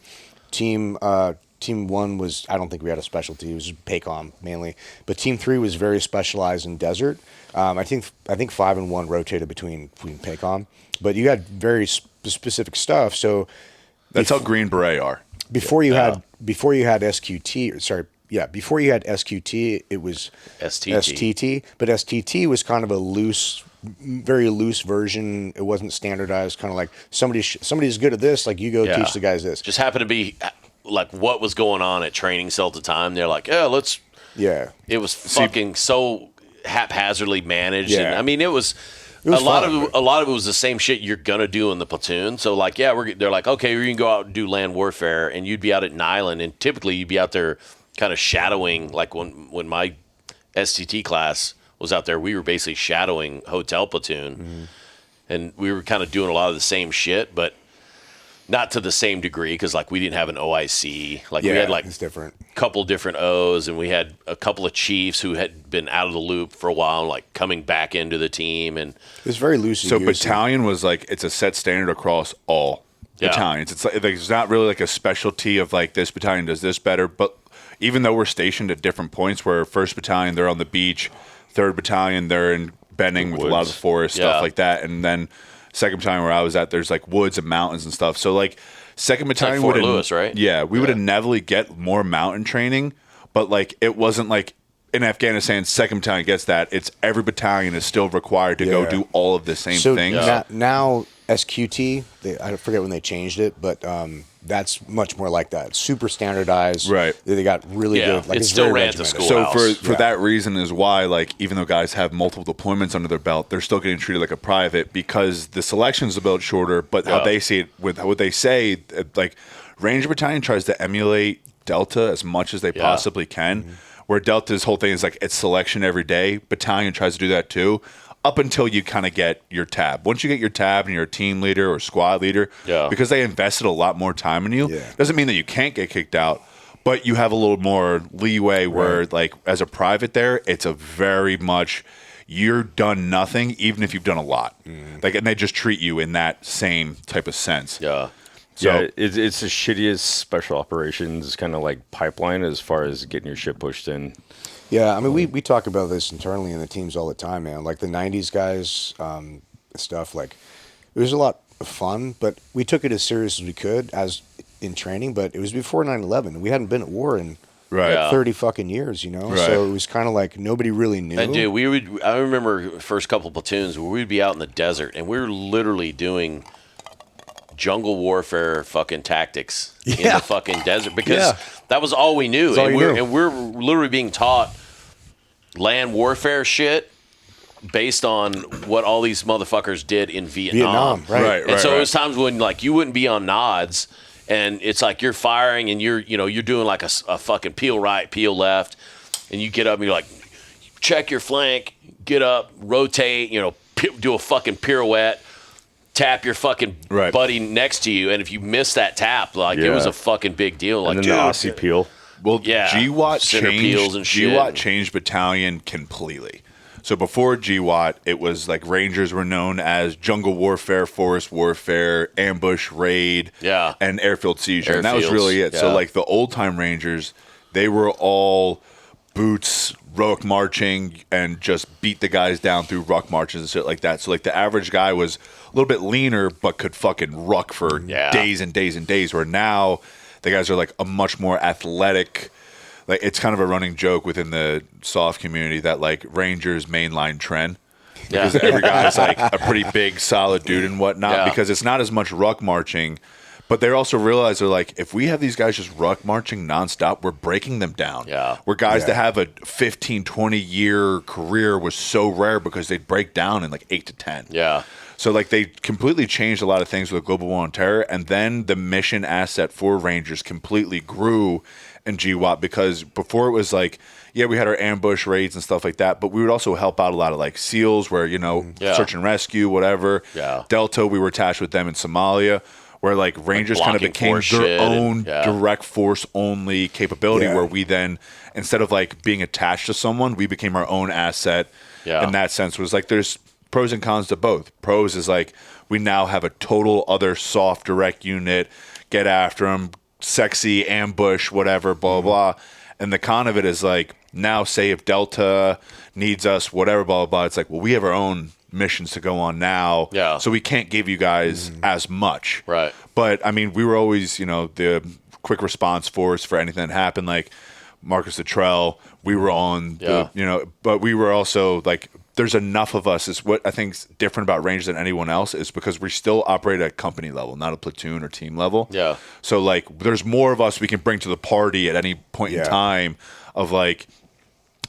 Team 1 was, I don't think we had a specialty. It was just PACOM mainly. But Team 3 was very specialized in desert. I think 5 and 1 rotated between PACOM. But you had very specific stuff. So that's how Green Beret are. before you had SQT, before you had SQT, it was STT. But STT was kind of a very loose version. It wasn't standardized. Kind of like somebody's good at this, like you go teach the guys this. Just happened to be like what was going on at training cell at the time. They're like, let's. Yeah. It was fucking so haphazardly managed, Yeah. and I mean it was a lot of it was the same shit you're gonna do in the platoon. So like, they're like, okay, we're gonna go out and do land warfare, and you'd be out at an island, and typically you'd be out there kind of shadowing. Like when my STT class was out there, we were basically shadowing hotel platoon, and we were kind of doing a lot of the same shit, but not to the same degree, because like we didn't have an OIC. Like we had like it's different. couple different O's, and we had a couple of chiefs who had been out of the loop for a while, like coming back into the team, and It was very loose. So battalion was like it's a set standard across all battalions. It's like there's not really like a specialty of like this battalion does this better. But even though we're stationed at different points, where 1st Battalion they're on the beach, 3rd Battalion they're in Benning with a lot of the forest stuff like that, and then 2nd Battalion where I was at, there's like woods and mountains and stuff. So like Second Battalion Fort would Lewis, right? Yeah, we would inevitably get more mountain training, but like it wasn't like in Afghanistan, Second Battalion gets that. It's every battalion is still required to go Yeah. do all of the same So things. now SQT, I forget when they changed it, but that's much more like that. Super standardized. Right. They got really Yeah, good. Like it it's still very ran to regimented. school. So Schoolhouse. for that reason is why, like, even though guys have multiple deployments under their belt, they're still getting treated like a private because the selection's a bit shorter. But how they see it, with what they say, like Ranger Battalion tries to emulate Delta as much as they possibly can. Where Delta's whole thing is like it's selection every day. Battalion tries to do that too, up until you kind of get your tab. Once you get your tab and you're a team leader or squad leader, because they invested a lot more time in you, doesn't mean that you can't get kicked out. But you have a little more leeway where, like, as a private there, it's a very much you're done nothing, even if you've done a lot. Like, and they just treat you in that same type of sense. Yeah. So yeah, it's the shittiest special operations kind of like pipeline as far as getting your shit pushed in. Yeah, I mean, we talk about this internally in the teams all the time, man. Like the 90s guys stuff, like it was a lot of fun, but we took it as serious as we could as in training, but it was before 9/11. We hadn't been at war in Yeah. 30 fucking years, you know? Right. So it was kind of like nobody really knew. And dude, I remember first couple platoons where we'd be out in the desert and we were literally doing jungle warfare fucking tactics in the fucking desert because that was all we knew. all you knew. And we're literally being taught land warfare shit based on what all these motherfuckers did in Vietnam. Right. And so it was times when like you wouldn't be on nods and it's like you're firing and you're doing like a fucking peel right, peel left, and you get up and you're like, check your flank, get up, rotate, do a fucking pirouette, tap your fucking buddy next to you, and if you miss that tap, like it was a fucking big deal. Like, And then dude, the Aussie peel. Well, Yeah. GWAT Center peels and shit. GWAT changed battalion completely. So before GWAT, it was like Rangers were known as jungle warfare, forest warfare, ambush, raid, and airfield seizure. And that was Airfields, really it. So yeah. like the old time Rangers, they were all boots, ruck marching, and just beat the guys down through ruck marches and shit like that. So like the average guy was a little bit leaner, but could fucking ruck for days and days and days. Where now the guys are like a much more athletic. Like it's kind of a running joke within the soft community that like Rangers mainline trend. Because every guy's like a pretty big, solid dude and whatnot. Because it's not as much ruck marching. But they also realize they're like, if we have these guys just ruck marching nonstop, we're breaking them down. Yeah. Where guys that have a 15, 20-year career was so rare because they'd break down in like 8 to 10. Yeah. So like they completely changed a lot of things with the Global War on Terror. And then the mission asset for Rangers completely grew in GWAT because before it was like, we had our ambush raids and stuff like that, but we would also help out a lot of like SEALs where, search and rescue, whatever. Yeah. Delta, we were attached with them in Somalia. Where like Rangers kind of blocking became force their shit own and- direct force only capability, where we then, instead of like being attached to someone, we became our own asset. In that sense, it was like there's pros and cons to both. Pros is like we now have a total other soft direct unit, get after them, sexy ambush, whatever, blah blah. And the con of it is like now, say if Delta needs us, whatever, blah blah. It's like, well, we have our own missions to go on now, so we can't give you guys as much, Right? But I mean, we were always, the quick response force for anything that happened. Like Marcus Luttrell, we were on the, but we were also like, there's enough of us. Is what I think's different about Rangers than anyone else is because we still operate at company level, not a platoon or team level. Yeah. So like, there's more of us we can bring to the party at any point in time. Of like,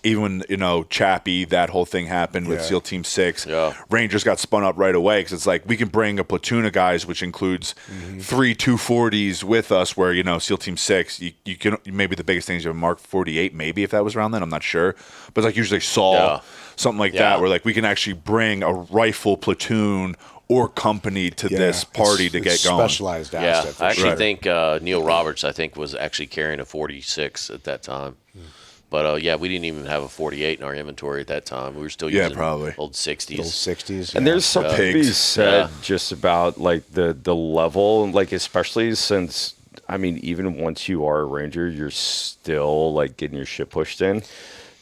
even when, Chappie, that whole thing happened with SEAL Team 6. Rangers got spun up right away because it's like we can bring a platoon of guys, which includes 3 240s with us. Where SEAL Team 6, you can maybe the biggest things you have a Mark 48, maybe if that was around then, I'm not sure, but it's like usually Saul, something like that, where like we can actually bring a rifle platoon or company to this party to get going. Specialized asset. I actually think Neil Roberts, was actually carrying a 46 at that time. But we didn't even have a 48 in our inventory at that time. We were still using probably old 60s. Old 60s. And there's something to be Pigs. said just about like the level, like especially since even once you are a Ranger, you're still like getting your shit pushed in.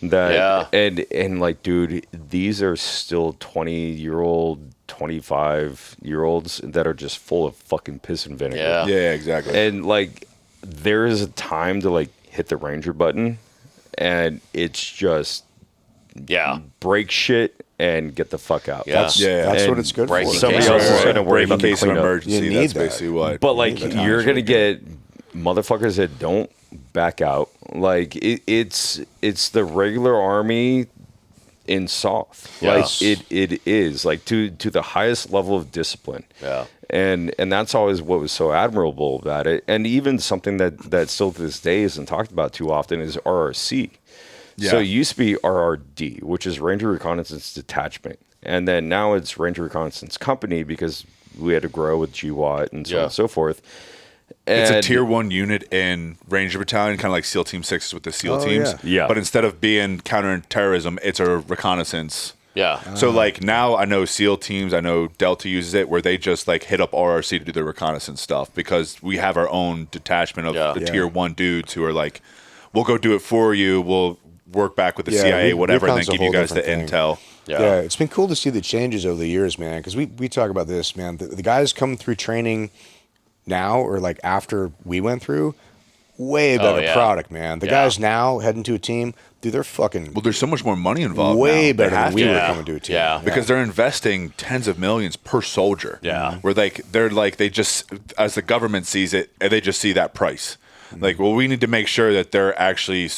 And like, dude, these are still 20-year-old 25-year-olds that are just full of fucking piss and vinegar. Yeah. Yeah, exactly. And like, there is a time to like hit the Ranger button, and it's just Yeah. break shit and get the fuck out. Yeah. That's And what it's good for. breaking Somebody case. else is Right. going to worry Break in about the case of cleanup. emergency. You need That's that. basically what. But like, the time you're is gonna really get motherfuckers that don't back out. Like it's the regular army in soft. Yes. Like it is like to the highest level of discipline. Yeah. And that's always what was so admirable about it. And even something that still to this day isn't talked about too often is RRC. So Yeah. it used to be RRD, which is Ranger Reconnaissance Detachment. And then now it's Ranger Reconnaissance Company because we had to grow with GWAT and so on Yeah. and so forth. It's a And- tier 1 unit in Ranger Battalion, kind of like SEAL Team 6 with the SEAL Oh, teams. yeah. But instead of being counterterrorism, it's a reconnaissance. Yeah. So like now I know SEAL teams, I know Delta uses it where they just like hit up RRC to do their reconnaissance stuff because we have our own detachment of Yeah. the Yeah. tier 1 dudes who are like, we'll go do it for you. We'll work back with the Yeah, CIA, whatever, and then recon's a give you whole guys the different thing. intel. Yeah. Yeah, it's been cool to see the changes over the years, man. Because we talk about this, man. The guys come through training now or like after we went through, way better yeah. product, man. The Yeah. guys now heading to a team, dude, they're fucking Well, there's so much more money involved. way now. They better than have we to. were Yeah. coming to a team. Yeah. Because they're investing tens of millions per soldier. Yeah. Where they just, as the government sees it, and they just see that price. Like, well, we need to make sure that they're actually their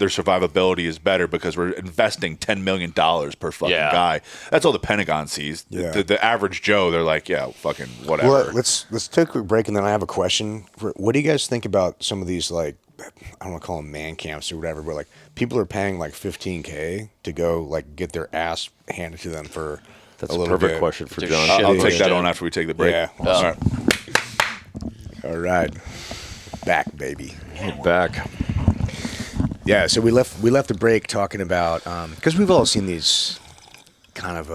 survivability is better because we're investing $10 million per fucking Yeah. guy. That's all the Pentagon sees. Yeah. The average Joe, they're like, yeah, fucking whatever. Well, let's take a quick break, and then I have a question. What do you guys think about some of these, like, I don't want to call them man camps or whatever, but like people are paying like $15K to go like get their ass handed to them for That's a a little perfect bit. question for It's a John. shit I'll take question. that on after we take the break. Yeah. All right. All right, back, baby. Back. Yeah, so we left the break talking about because we've all seen these kind of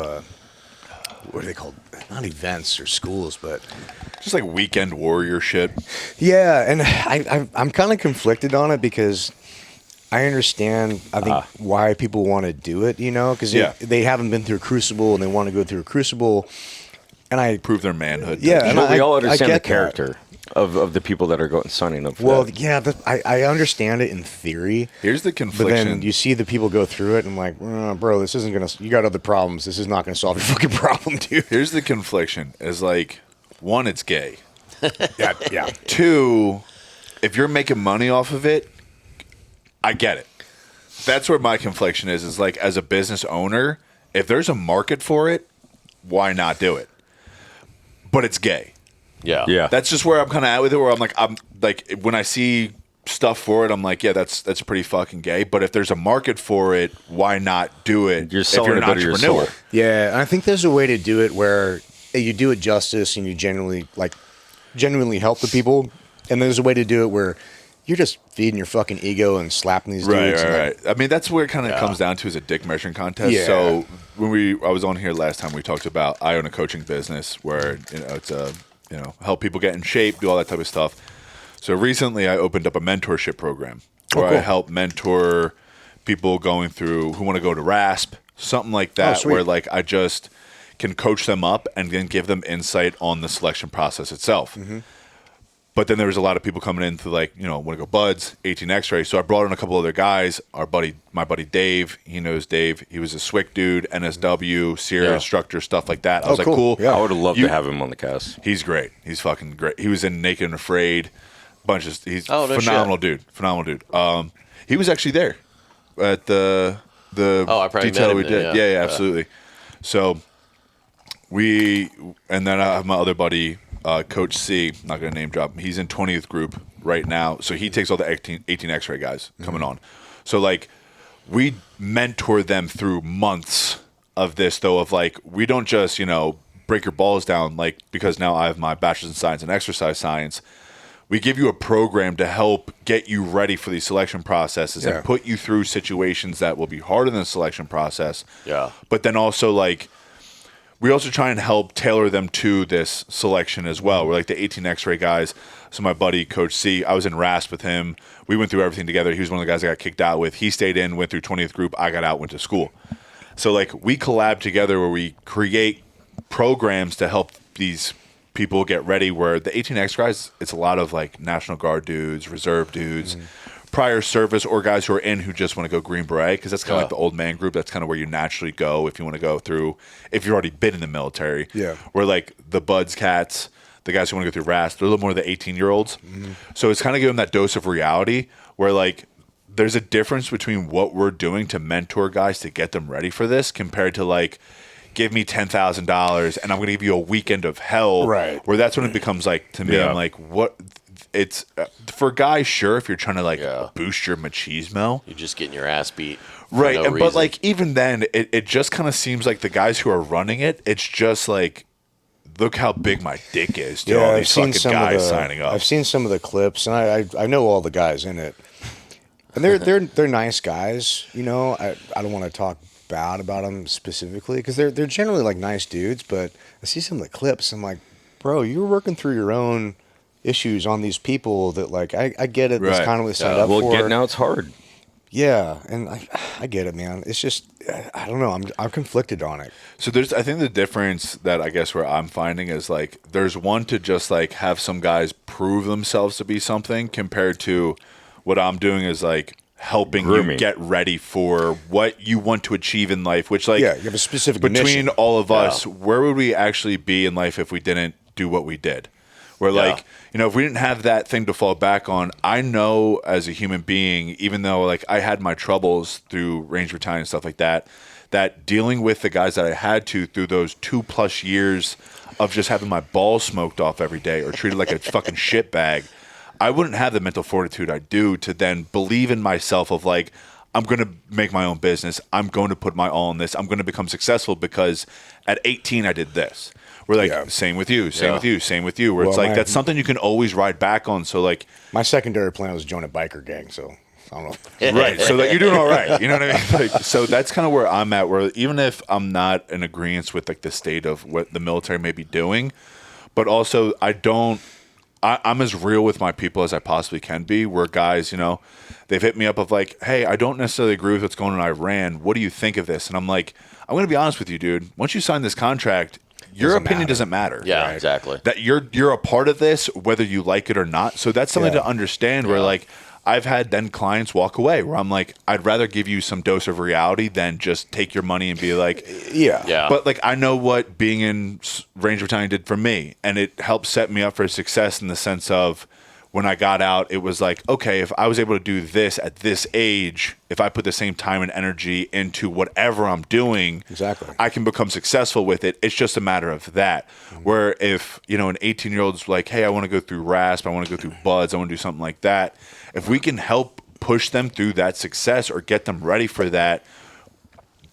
what are they called? Not events or schools, but Just like weekend warrior shit. yeah. And I'm kind of conflicted on it because I understand. I think why people want to do it, you know, because Yeah. they haven't been through a crucible and they want to go through a crucible. And I Prove their manhood. Yeah, and But we all I understand the get that. character of the people that are going signing up for Well, that. yeah, I understand it in theory. Here's the But confliction. then you see the people go through it, and I'm like, bro, this isn't gonna. You got other problems. This is not gonna solve your fucking problem, dude. Here's the confliction is like, one, it's gay. Yeah, yeah. Two, if you're making money off of it, I get it. That's where my confliction is like, as a business owner, if there's a market for it, why not do it? But it's gay. Yeah. Yeah. That's just where I'm kind of at with it. Where I'm like, when I see stuff for it, I'm like, yeah, that's pretty fucking gay. But if there's a market for it, why not do it? You're if selling you're a an bit of your entrepreneur. soul. Yeah, and I think there's a way to do it where you do it justice and you genuinely help the people, and there's a way to do it where you're just feeding your fucking ego and slapping these Right, dudes. and, right, like, right. I mean, that's where it kind of Yeah. comes down to is a dick measuring contest. Yeah. So when I was on here last time, we talked about I own a coaching business where it's a help people get in shape, do all that type of stuff. So recently, I opened up a mentorship program where I cool. help mentor people going through who want to go to RASP, something like that, sweet. where like I just can coach them up and then give them insight on the selection process itself. But then there was a lot of people coming in to like, want to go buds, 18 X-ray. So I brought in a couple other guys. My buddy Dave, he knows Dave. He was a SWIC dude, NSW, Sierra Yeah. instructor, stuff like that. I was cool. like, cool. Yeah. I would have loved You- to have him on the cast. He's great. He's fucking great. He was in Naked and Afraid. He's Oh, no phenomenal shit. dude. Phenomenal dude. He was actually there at the Oh, I probably detail met him we then, did. yeah. Yeah, absolutely. So and then I have my other buddy, Coach C. I'm not gonna name drop him. He's in 20th group right now. So he takes all the 18 X-ray guys coming on. So like we mentor them through months of this though, of like we don't just, break your balls down like because now I have my bachelor's in science and exercise science. We give you a program to help get you ready for these selection processes Yeah. and put you through situations that will be harder than the selection process. Yeah. But then also like we also try and help tailor them to this selection as well. We're like the 18 X-ray guys. So my buddy, Coach C, I was in RASP with him. We went through everything together. He was one of the guys I got kicked out with. He stayed in, went through 20th group. I got out, went to school. So like we collab together where we create programs to help these people get ready, where the 18X guys, it's a lot of like National Guard dudes, reserve dudes, prior service, or guys who are in who just want to go Green Beret, because that's kind of like the old man group. That's kind of where you naturally go if you want to go through, if you've already been in the military. Yeah. Where like the Buds cats, the guys who want to go through RAS, they're a little more the 18-year-olds. So it's kind of giving them that dose of reality where like there's a difference between what we're doing to mentor guys to get them ready for this compared to like, give me $10,000 and I'm going to give you a weekend of hell. Right. Where that's when it becomes like, to me, I'm like, what? It's for guys, sure, if you're trying to like boost your machismo, You're just getting your ass beat. for right? no But reason. like even then, it just kind of seems like the guys who are running it, it's just like, look how big my dick is to all these fucking guys signing up. I've seen some of the clips, and I know all the guys in it, and they're nice guys. You know, I don't want to talk bad about them specifically because they're generally like nice dudes. But I see some of the clips, I'm like, bro, you're working through your own issues on these people that like I get it. That's Right. kind of what they signed up Well, for. getting out's hard. Yeah, and I get it, man. It's just I don't know. I'm conflicted on it. So I think the difference that I guess where I'm finding is like there's one to just like have some guys prove themselves to be something compared to what I'm doing is like helping Grooming. you get ready for what you want to achieve in life, which like Yeah, you have a specific between mission. all of us, where would we actually be in life if we didn't do what we did? Where like, you know, if we didn't have that thing to fall back on, I know as a human being, even though like I had my troubles through Ranger Battalion and stuff like that, that dealing with the guys that I had to through those 2+ years of just having my balls smoked off every day or treated like a fucking shit bag, I wouldn't have the mental fortitude I do to then believe in myself of like, I'm going to make my own business. I'm going to put my all in this. I'm going to become successful because at 18, I did this. We're like, same with you, same with you, same with you. Where it's Well, like, that's something you can always ride back on. So like, My secondary plan was join a biker gang, so I don't know. right. So that you're doing all right. You know what I mean? Like, so that's kind of where I'm at, where even if I'm not in agreement with like the state of what the military may be doing, but also I'm as real with my people as I possibly can be, where guys, you know, they've hit me up of like, hey, I don't necessarily agree with what's going on in Iran. What do you think of this? And I'm like, I'm going to be honest with you, dude. Once you sign this contract, your opinion doesn't matter. Yeah, exactly. That you're a part of this, whether you like it or not. So that's something to understand where like I've had then clients walk away where I'm like, I'd rather give you some dose of reality than just take your money and be like, Yeah. But like I know what being in Ranger Battalion did for me, and it helped set me up for success in the sense of when I got out, it was like, okay, if I was able to do this at this age, if I put the same time and energy into whatever I'm doing, Exactly. I can become successful with it. It's just a matter of that. Where if, you know, an 18-year-old's like, hey, I want to go through RASP, I want to go through BUDS, I want to do something like that. If we can help push them through that success or get them ready for that,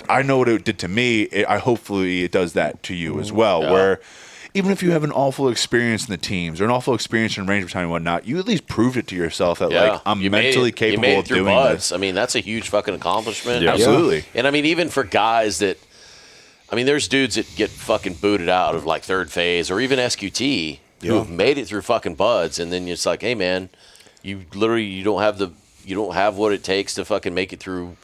I know what it did to me. Hopefully it does that to you as well, where even if you have an awful experience in the teams or an awful experience in Ranger Battalion and whatnot, you at least proved it to yourself that like I'm You made mentally it- capable you made it of through doing buds. this. I mean, that's a huge fucking accomplishment. Yeah. Absolutely. And I mean, even for guys that, I mean, there's dudes that get fucking booted out of like third phase or even SQT who have made it through fucking buds, and then it's like, hey man, you don't have what it takes to fucking make it through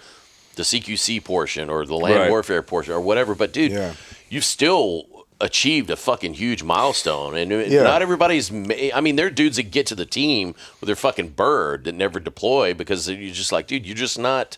the CQC portion or the land Right. warfare portion or whatever. But dude, you've still achieved a fucking huge milestone, and not everybody's. I mean, there are dudes that get to the team with their fucking bird that never deploy because you're just like, dude, you're just not.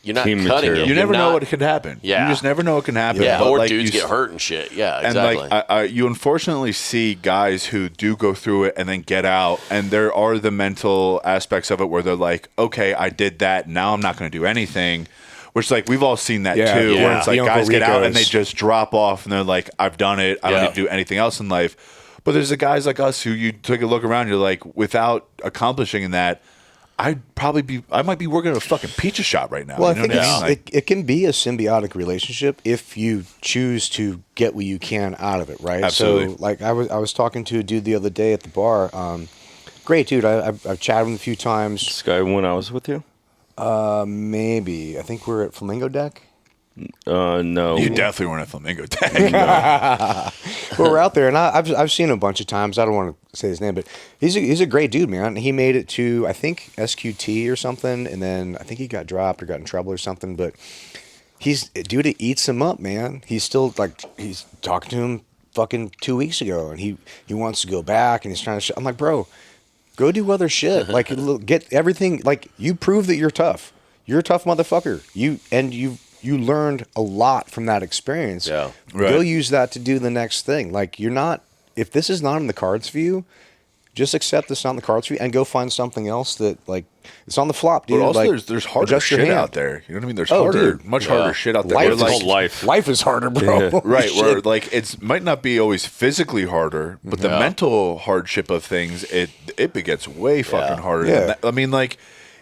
You're not Team cutting material. it. You You're never know not- what could happen. Yeah. You just never know what can happen. Yeah, But or like dudes you get hurt and shit. Yeah, And exactly. like you unfortunately see guys who do go through it and then get out, and there are the mental aspects of it where they're like, okay, I did that, now I'm not going to do anything. Which like we've all seen that Yeah, too, yeah. where it's like The Uncle guys get out and they Ricos. just drop off and they're like, I've done it, I don't need to do anything else in life. But there's the guys like us who you take a look around, you're like, without accomplishing that, I might be working at a fucking pizza shop right now. Well, you I know think what I mean? Like, it can be a symbiotic relationship if you choose to get what you can out of it, right? Absolutely. So, like I was talking to a dude the other day at the bar. Great dude. I've chatted with him a few times. This guy when I was with you? Maybe I think we're at Flamingo Deck. No. you definitely weren't at Flamingo Tag. Well, we're out there, and I've seen him a bunch of times. I don't want to say his name, but he's a great dude, man. He made it to I think SQT or something, and then I think he got dropped or got in trouble or something. But dude, it eats him up, man. He's still like, he's talking to him fucking 2 weeks ago, and he wants to go back, and he's trying to. I'm like, bro, go do other shit. Like, get everything. Like, you prove that you're tough. You're a tough motherfucker. You learned a lot from that experience. Yeah, right. Go use that to do the next thing. Like, you're not. If this is not in the cards for you, just accept this not in the cards for you, and go find something else that, like, it's on the flop, dude. But also, like, there's harder adjust your shit hand. out there. You know what I mean? There's Dude. much harder shit out there. Life Where, is like, called life. Life is harder, bro. Holy right, shit. where like it's might not be always physically harder, but the mental hardship of things, it gets way fucking harder. Yeah. Than that. I mean, like,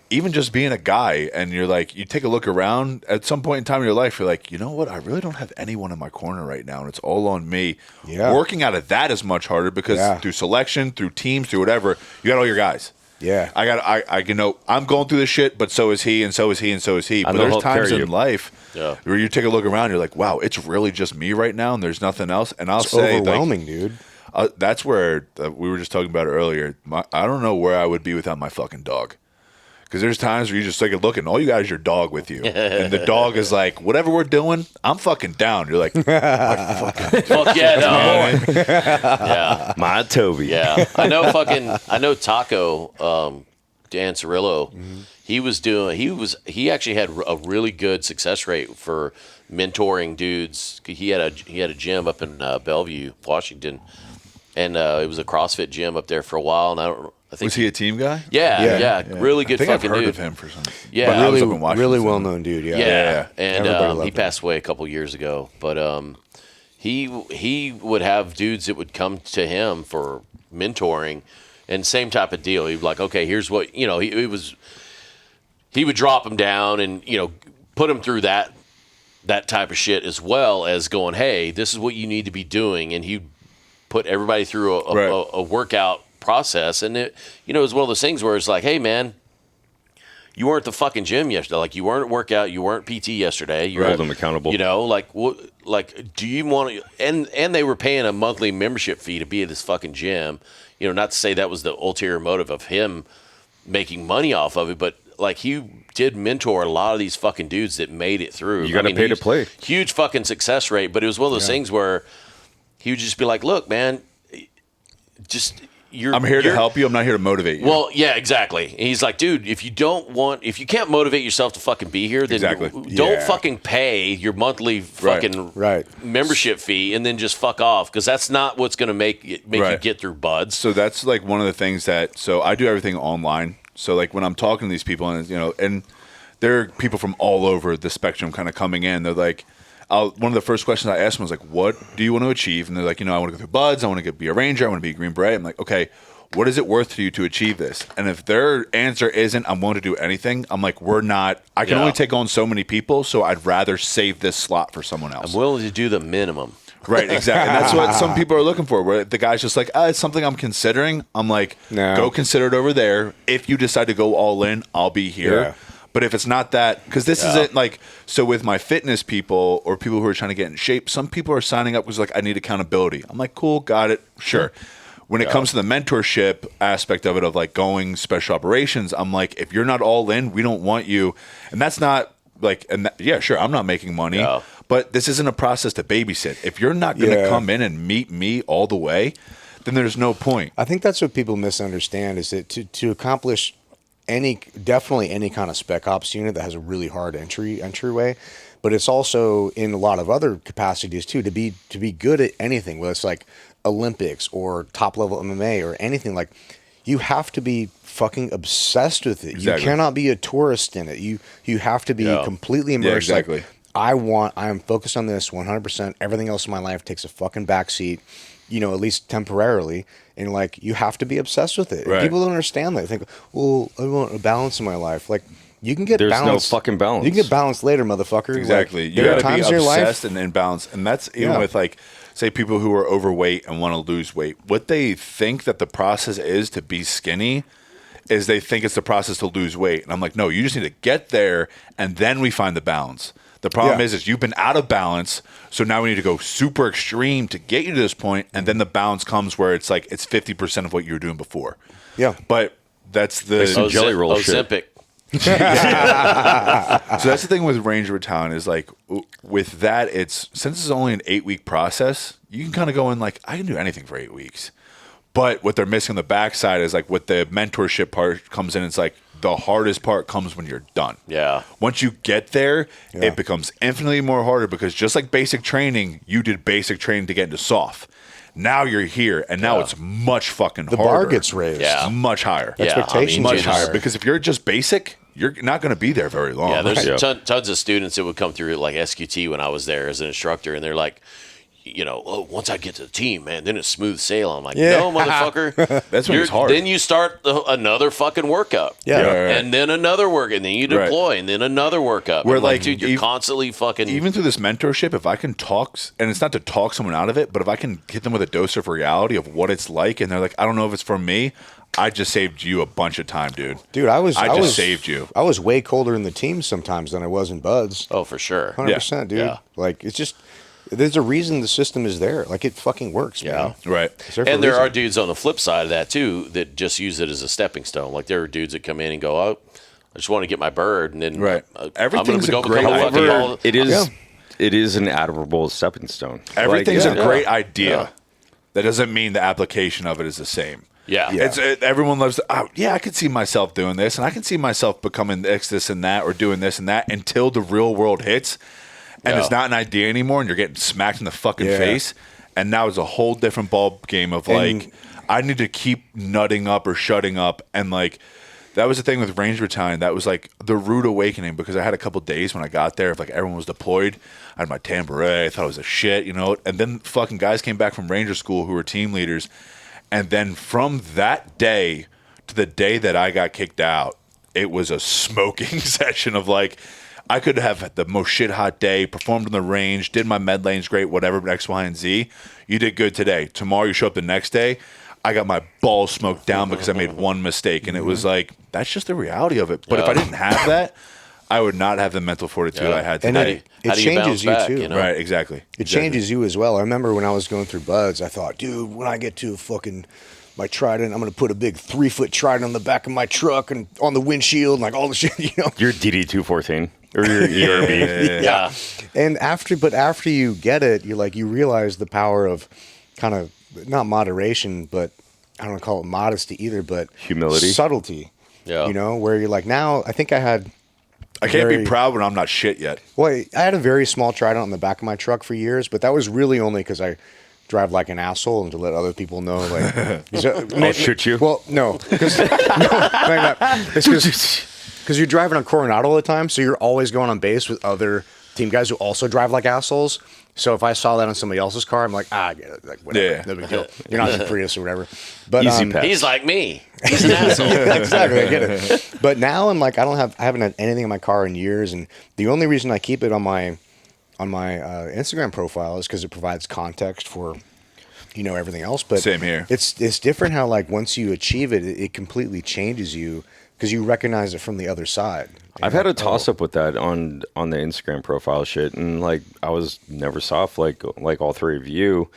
even just being a guy, and you're like, you take a look around at some point in time in your life, you're like, you know what, I really don't have anyone in my corner right now, and it's all on me. Yeah. Working out of that is much harder because through selection, through teams, through whatever, you got all your guys. Yeah. I you know, I'm going through this shit, but so is he, and so is he, and so is he. But know there's he'll times carry in you. life Yeah. where you take a look around, you're like, wow, it's really just me right now, and there's nothing else. And I'll It's say, overwhelming, dude. that's where we were just talking about it earlier. I don't know where I would be without my fucking dog. Because there's times where you just take a look and all you got is your dog with you. And the dog is like, whatever we're doing, I'm fucking down. You're like, Fuck yeah, dog. Yeah. My Toby. Yeah, I know Taco, Dan Cirillo. He actually had a really good success rate for mentoring dudes. He had a gym up in Bellevue, Washington, and it was a CrossFit gym up there for a while. And I think was he a team guy? Yeah, really good I think fucking I've heard dude. of him for some. Yeah, But I was Really, up in Washington, really so- well known dude. Yeah. Yeah, Everybody and loved he him. passed away a couple years ago. But he would have dudes that would come to him for mentoring, and same type of deal. He'd be like, okay, here's what he would drop them down and put them through that type of shit, as well as going, hey, this is what you need to be doing, and he put everybody through a workout process. And it was one of those things where it's like, hey man, you weren't at the fucking gym yesterday. Like, you weren't at workout, you weren't PT yesterday. You Hold them accountable. Like, what? Like, do you want to? And they were paying a monthly membership fee to be at this fucking gym. Not to say that was the ulterior motive of him making money off of it, but like, he did mentor a lot of these fucking dudes that made it through. You got to pay to play. Huge fucking success rate, but it was one of those things where he would just be like, look, man, I'm here to help you. I'm not here to motivate you. Well, yeah, exactly. And he's like, dude, if you can't motivate yourself to fucking be here, then don't fucking pay your monthly fucking membership fee and then just fuck off, because that's not what's going to make you get through buds. So that's like one of the things so I do everything online. So like when I'm talking to these people, and there are people from all over the spectrum kind of coming in, they're like, one of the first questions I asked them was like, what do you want to achieve? And they're like, I want to go through buds. I want to be a ranger. I want to be a Green Beret. I'm like, okay, what is it worth to you to achieve this? And if their answer isn't, I'm willing to do anything, I'm like, I can only take on so many people, so I'd rather save this slot for someone else. I'm willing to do the minimum. Right, exactly. And that's what some people are looking for, where the guy's just like, it's something I'm considering. I'm like, go consider it over there. If you decide to go all in, I'll be here. Yeah. But if it's not that, because this isn't like, so with my fitness people or people who are trying to get in shape, some people are signing up because like, I need accountability. I'm like, cool, got it, sure. When it comes to the mentorship aspect of it, of like going special operations, I'm like, if you're not all in, we don't want you. And that's not like, sure, I'm not making money, but this isn't a process to babysit. If you're not going to come in and meet me all the way, then there's no point. I think that's what people misunderstand, is that to accomplish definitely any kind of spec ops unit that has a really hard entryway, but it's also in a lot of other capacities too, to be good at anything, whether it's like Olympics or top level MMA or anything. Like, you have to be fucking obsessed with it. Exactly. You cannot be a tourist in it. You have to be completely immersed. Yeah, exactly. Like, I am focused on this 100%. Everything else in my life takes a fucking backseat, at least temporarily. And like, you have to be obsessed with it. Right. People don't understand that. They think, well, I want a balance in my life. Like, you can get There's balance. no fucking balance. You can get balance later, motherfucker. Exactly. Like, You there are got to be times in your life. obsessed and in balance. And that's even with like, say, people who are overweight and want to lose weight. What they think that the process is to be skinny is they think it's the process to lose weight. And I'm like, no, you just need to get there, and then we find the balance. The problem is you've been out of balance, so now we need to go super extreme to get you to this point, and then the balance comes where it's like it's 50% of what you were doing before. Yeah. But that's the Some jelly roll shit. Ozempic. So that's the thing with Ranger Battalion is like with that, since it's only an 8-week process, you can kind of go in like, I can do anything for 8 weeks. But what they're missing on the backside is like with the mentorship part comes in, it's like the hardest part comes when you're done. Yeah. Once you get there, it becomes infinitely more harder because just like basic training, you did basic training to get into SOF. Now you're here, and now it's much fucking harder. The bar gets raised. Yeah. Much higher. Yeah, Expectations Much dude, higher. Because if you're just basic, you're not going to be there very long. Yeah, there's Right. tons of students that would come through like SQT when I was there as an instructor, and they're like, once I get to the team, man, then it's smooth sailing. I'm like, no, motherfucker. That's when it's hard. Then you start another fucking workup. Yeah. Right. And then another work, and then you deploy, and then another workup. Where, And like, dude, you're constantly fucking. Even through this mentorship, if I can talk, and it's not to talk someone out of it, but if I can hit them with a dose of reality of what it's like, and they're like, I don't know if it's for me, I just saved you a bunch of time, dude. Dude, I just saved you. I was way colder in the team sometimes than I was in buds. Oh, for sure. 100%, dude. Yeah. Like, it's just, there's a reason the system is there. Like, it fucking works, man. Right. It's there for And a there are reason. dudes on the flip side of that too that just use it as a stepping stone. Like there are dudes that come in and go, "Oh, I just want to get my bird," and then Right. Everything's I'm a gonna great become a fucking idea. ball. It is an admirable stepping stone. Everything's Like, a great idea. Yeah. That doesn't mean the application of it is the same. Yeah. Everyone loves. I could see myself doing this, and I can see myself becoming this, and that, or doing this and that until the real world hits, and Yeah. it's not an idea anymore, and you're getting smacked in the fucking Yeah. face, and now it's a whole different ball game of like, I need to keep nutting up or shutting up, and like. That was the thing with Ranger Battalion. That was like the rude awakening because I had a couple days when I got there, if like everyone was deployed. I had my tan beret. I thought it was a shit, And then fucking guys came back from Ranger School who were team leaders. And then from that day to the day that I got kicked out, it was a smoking session of like, I could have the most shit hot day, performed on the range, did my med lanes great, whatever, X, Y, and Z. You did good today. Tomorrow you show up the next day. I got my balls smoked down because I made one mistake. And it was like, that's just the reality of it. But if I didn't have that, I would not have the mental fortitude I had And today. it How do you bounce changes you, back, too. you know? Right, exactly. It changes you as well. I remember when I was going through buds, I thought, dude, when I get to fucking my Trident, I'm going to put a big 3-foot Trident on the back of my truck and on the windshield and like all the shit, Your DD-214 or your ERB. Yeah. And after you get it, you realize the power of kind of not moderation, but I don't want to call it modesty either, but Humility. subtlety. Yeah. Where you're like, now I think I had I can't very- be proud when I'm not shit yet. Well, I had a very small Trident on the back of my truck for years, but that was really only because I drive like an asshole and to let other people know, like, I'll shoot you. Well, no, because because you're driving on Coronado all the time, so you're always going on base with other team guys who also drive like assholes. So if I saw that on somebody else's car, I'm like, I get it, like whatever, Yeah. no big deal. You're not the Prius or whatever. But Easy pass. He's like me. He's an asshole. exactly, I get it. But now I'm like, I haven't had anything in my car in years, and the only reason I keep it on my Instagram profile is because it provides context for everything else. But Same here. It's different how like once you achieve it, it completely changes you because you recognize it from the other side. I've had a toss up with that on the Instagram profile shit, and like I was never soft like all three of you,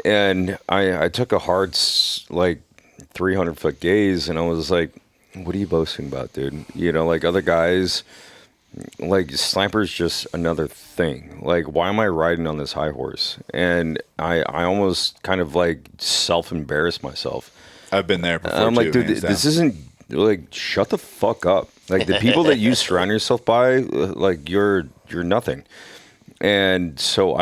and I took a hard 300-foot gaze, and I was like, "What are you boasting about, dude? Like other guys, like Sniper's just another thing. Like why am I riding on this high horse?" And I almost kind of like self-embarrassed myself. I've been there before. I'm like, too, dude, hands this down. isn't like shut the fuck up. Like the people that you surround yourself by, like you're nothing. And so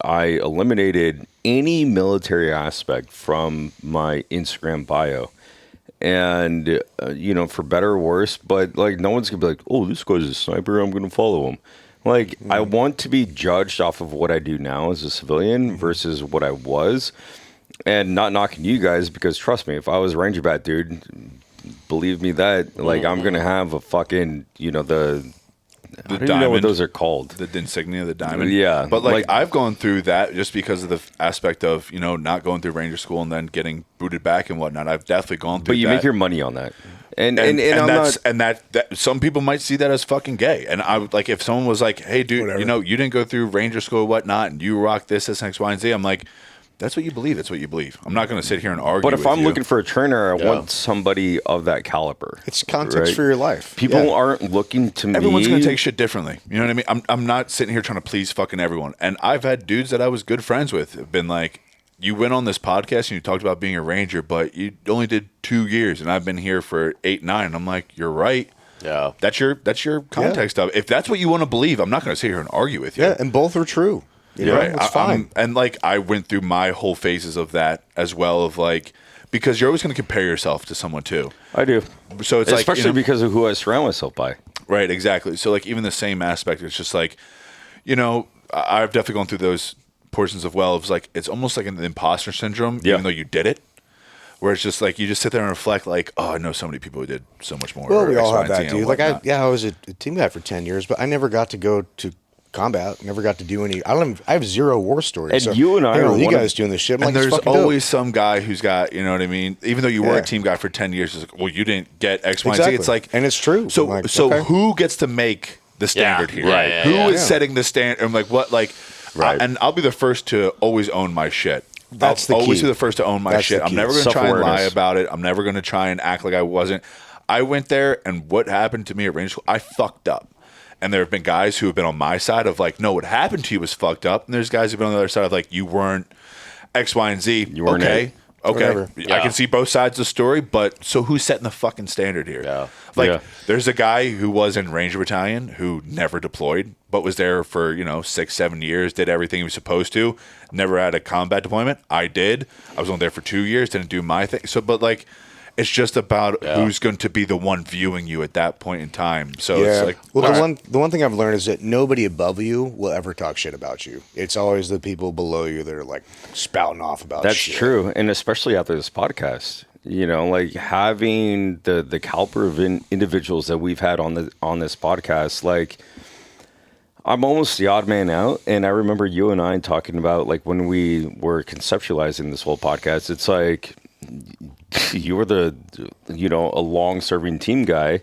I eliminated any military aspect from my Instagram bio. And for better or worse, but like no one's gonna be like, oh, this guy's a sniper, I'm gonna follow him. Like I want to be judged off of what I do now as a civilian versus what I was. And not knocking you guys, because trust me, if I was a Ranger Bat dude, believe me that like I'm gonna have a fucking I don't even know what those are called. The insignia of the diamond. Yeah. But like Like- I've gone through that just because of the aspect of, not going through Ranger School and then getting booted back and whatnot. I've definitely gone through But you that. make your money on that. And and I'm that's not and that some people might see that as fucking gay. And I would like if someone was like, hey dude, Whatever. you didn't go through Ranger School or whatnot and you rock this, X, Y, and Z, I'm like, that's what you believe. That's what you believe. I'm not going to sit here and argue. But if with I'm you. looking for a trainer, I want somebody of that caliber. It's context right? for your life. People aren't looking to me. Everyone's going to take shit differently. You know what I mean? I'm not sitting here trying to please fucking everyone. And I've had dudes that I was good friends with have been like, you went on this podcast and you talked about being a Ranger, but you only did 2 years, and I've been here for 8, 9. And I'm like, you're right. Yeah. That's your context of it. If that's what you want to believe, I'm not going to sit here and argue with you. Yeah, and both are true. You know, Right. it's fine. And like I went through my whole phases of that as well, of like, because you're always going to compare yourself to someone too. I do. So it's especially like, because of who I surround myself by. Right, exactly. So like even the same aspect, it's just like, I've definitely gone through those portions of it's like, it's almost like an imposter syndrome, even though you did it. Where it's just like you just sit there and reflect, like, oh, I know so many people who did so much more. Well, we all X, have Y, and that, Z dude. and Like whatnot. I was a team guy for 10 years, but I never got to go to combat. Never got to do any. I have 0 war stories. And so, you and I hang are on, you one of- guys doing this shit. I'm And like, it's there's fucking dope. always some guy who's got, you know what I mean? Even though you were Yeah. a team guy for 10 years, it's like, well, you didn't get X, Y, and Z. Exactly. It's like, And it's true. So, I'm like, so okay. who gets to make the standard Yeah. here? Right, yeah, Who yeah. is setting the standard? I'm like, what? Like, Right. and I'll be the first to always own my shit. That's I'll the always key. be the first to own my That's shit. the I'm key. never going to try and lie Self-awareness. about it. I'm never going to try and act like I wasn't. I went there, and what happened to me at Ranger School, I fucked up. And there have been guys who have been on my side of like, no, what happened to you was fucked up. And there's guys who've been on the other side of like, you weren't X, Y, and Z. You weren't okay. it. Okay. Whatever. I Yeah. can see both sides of the story, but so who's setting the fucking standard here? Yeah. Like, Yeah. there's a guy who was in Ranger Battalion who never deployed, but was there for, 6, 7 years, did everything he was supposed to, never had a combat deployment. I did. I was only there for 2 years, didn't do my thing. So, but like, it's just about who's going to be the one viewing you at that point in time. So Yeah. it's like, well, all the right. one thing I've learned is that nobody above you will ever talk shit about you. It's always the people below you that are like spouting off about That's shit. true, and especially after this podcast, like having the caliber of individuals that we've had on this podcast, like I'm almost the odd man out. And I remember you and I talking about like when we were conceptualizing this whole podcast, it's like you were a long-serving team guy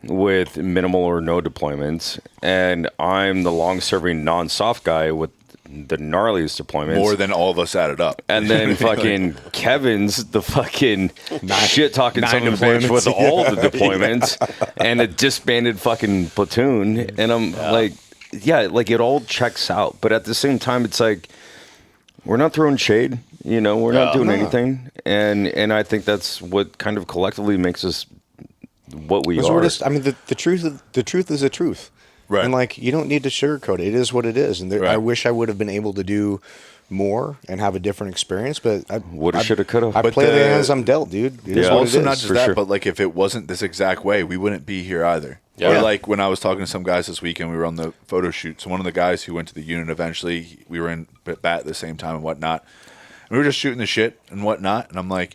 with minimal or no deployments, and I'm the long-serving non-soft guy with the gnarliest deployments. More than all of us added up. And then fucking Kevin's the fucking shit talking son of a bitch deployments. with all the deployments and a disbanded fucking platoon. And I'm like, yeah, like it all checks out. But at the same time, it's like, we're not throwing shade, we're not doing anything. And I think that's what kind of collectively makes us what we Because are. we're just, I mean, the truth is the truth. Right. And like, you don't need to sugarcoat it. It is what it is. And Right. I wish I would have been able to do more and have a different experience, but Woulda, shoulda, coulda. I But play the the- hands I'm dealt, dude. It is Yeah. what Also, it not is. just for that, sure. but like if it wasn't this exact way, we wouldn't be here either. Yeah. Or like when I was talking to some guys this weekend, we were on the photo shoot. So one of the guys who went to the unit eventually, we were in bat at the same time and whatnot. And we were just shooting the shit and whatnot. And I'm like,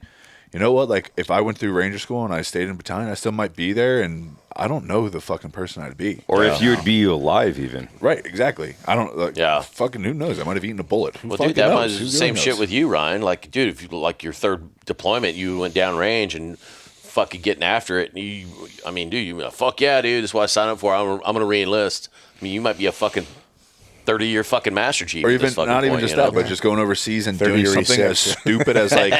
you know what? Like if I went through Ranger School and I stayed in battalion, I still might be there. And I don't know who the fucking person I'd be. or if you would be alive even. Right, exactly. I don't. Like, Yeah. Fucking who knows? I might have eaten a bullet. Who Well, fucking dude, that knows? was Who the same really shit knows? with you, Ryan. Like, dude, if you like your third deployment, you went down range and fucking getting after it. And you fuck yeah, dude. That's what I signed up for. I'm gonna re-enlist. I mean, you might be a fucking 30-year fucking master chief. Or at even this fucking not even point, just you know? that, but just going overseas and 30 doing or something as 86. stupid as like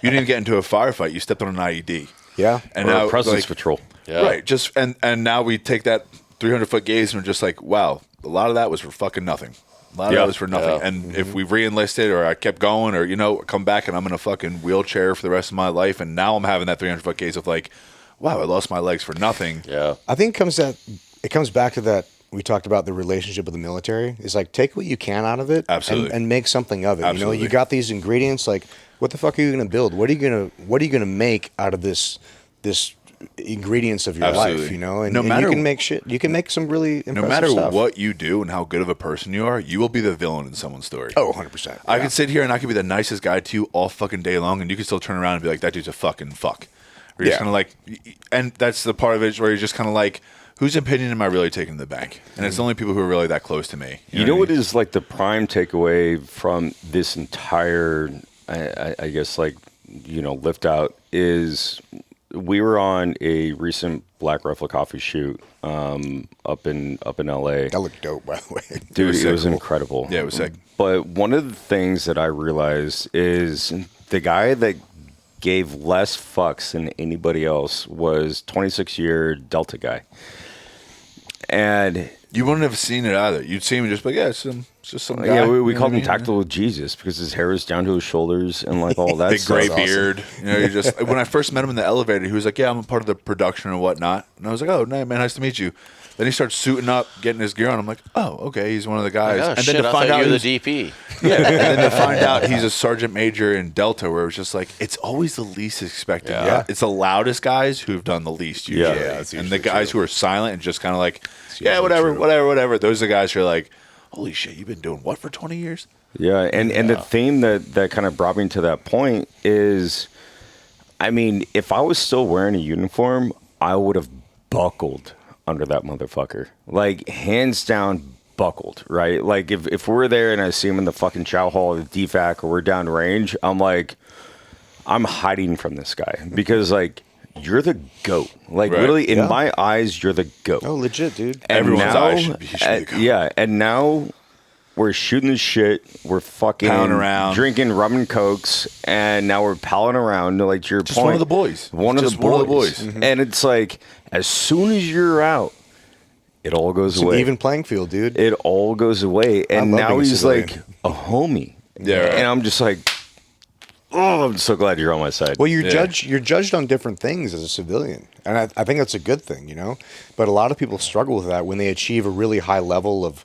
you didn't get into a firefight, you stepped on an IED. Yeah. And Or now a presence like, patrol. Yeah. Right. Just and now we take that 300-foot gaze and we're just like, wow, a lot of that was for fucking nothing. A lot of Yeah. that was for nothing. Yeah. And if we re-enlisted or I kept going or come back and I'm in a fucking wheelchair for the rest of my life and now I'm having that 300-foot gaze of like, wow, I lost my legs for nothing. Yeah. I think it comes back to that. We talked about the relationship with the military. It's like take what you can out of it, Absolutely. and make something of it. Absolutely. You got these ingredients. Like, what the fuck are you going to build? What are you gonna make out of this ingredients of your Absolutely. life? And, No and matter- you can make shit. You can make some really impressive No matter stuff. what you do and how good of a person you are, you will be the villain in someone's story. Oh, 100%. I could sit here and I could be the nicest guy to you all fucking day long, and you could still turn around and be like, that dude's a fucking fuck. Or you're just Yeah. kind of like, and that's the part of it where you're just kind of like, whose opinion am I really taking to the bank? And it's the only people who are really that close to me. You know what what is like the prime takeaway from this entire, I guess, like, lift out is we were on a recent Black Rifle coffee shoot up in LA. That looked dope, by the way. Dude, it was cool. incredible. Yeah, it was sick. But one of the things that I realized is the guy that gave less fucks than anybody else was 26-year Delta guy. And You wouldn't have seen it either. You'd see him and just be like, yeah, it's just some guy. yeah, we You know called what I him mean? Tactical Jesus because his hair was down to his shoulders and like all that Big stuff. gray beard. You know, you just when I first met him in the elevator, he was like, "Yeah, I'm a part of the production and whatnot." And I was like, "Oh, man, nice to meet you." Then he starts suiting up, getting his gear on. I'm like, "Oh, okay, he's one of the guys." Oh, and shit, then to I find thought out you were he the was- DP. yeah, and then to find out he's a sergeant major in Delta, where it was just like it's always the least expected. Yeah. It's the loudest guys who've done the least usually, Yeah, that's and the usually guys true. who are silent and just kind of like, usually yeah, whatever, true. whatever. Those are the guys who are like, holy shit, you've been doing what for 20 years? Yeah, and the theme that kind of brought me to that point is, I mean, if I was still wearing a uniform, I would have buckled under that motherfucker. Like, hands down, buckled, right? Like, if we're there and I see him in the fucking chow hall or the DFAC or we're down range, I'm like, I'm hiding from this guy because, like, you're the GOAT. Like, Right. literally, in Yeah. my eyes, you're the GOAT. Oh, legit, dude. And Everyone's now, eyes should be the GOAT. yeah, and now we're shooting the shit. We're fucking Pounding around. drinking rum and cokes, and now we're palling around. Like to your Just point, one of the boys. One of Just the boys. one of the boys. Mm-hmm. And it's like, as soon as you're out, it all goes It's an away. even playing field, dude. It all goes away, and love now being a he's civilian. like a homie. Yeah, right. and I'm just like, oh, I'm so glad you're on my side. Well, Yeah. you're judged on different things as a civilian, and I think that's a good thing, you know. But a lot of people struggle with that when they achieve a really high level of.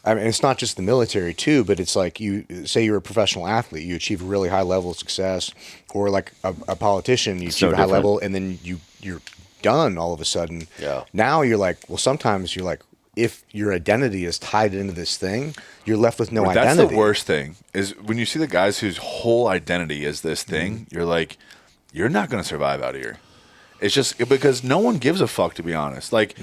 I mean, it's not just the military too, but it's like you say you're a professional athlete, you achieve a really high level of success, or like a politician, you achieve no a high different. level, and then you're done all of a sudden. Yeah. Now you're like, well, sometimes you're like, if your identity is tied into this thing, you're left with no But that's identity. the worst thing is when you see the guys whose whole identity is this thing, you're like, you're not going to survive out here. It's just because no one gives a fuck, to be honest. Like,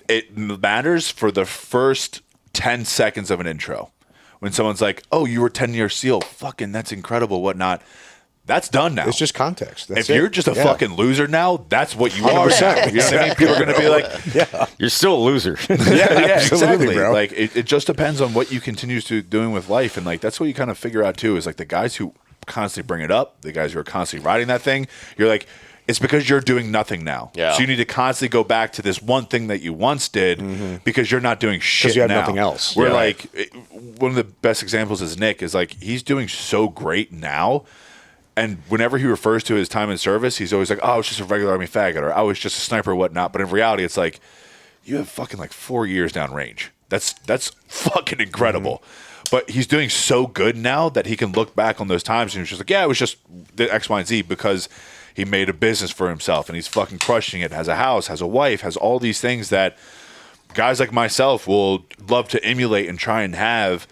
it matters for the first 10 seconds of an intro. When someone's like, oh, you were 10-year SEAL. Fucking, that's incredible, whatnot. That's done now. It's just context. That's if you're it. just a Yeah. fucking loser now, that's what you are. 100%. Now. You know what I mean? People are going to be like, You're still a loser. yeah, Absolutely, exactly. bro. Like it just depends on what you continue to doing with life, and like that's what you kind of figure out too. Is like the guys who constantly bring it up, the guys who are constantly riding that thing. You're like, it's because you're doing nothing now. Yeah. So you need to constantly go back to this one thing that you once did because you're not doing shit. you have now. nothing else. We're Yeah. like one of the best examples is Nick. Is like he's doing so great now. And whenever he refers to his time in service, he's always like, oh, I was just a regular Army faggot, or I was just a sniper or whatnot. But in reality, it's like, you have fucking like 4 years down range. That's fucking incredible. But he's doing so good now that he can look back on those times and he's just like, yeah, it was just the X, Y, and Z because he made a business for himself and he's fucking crushing it, has a house, has a wife, has all these things that guys like myself will love to emulate and try and have.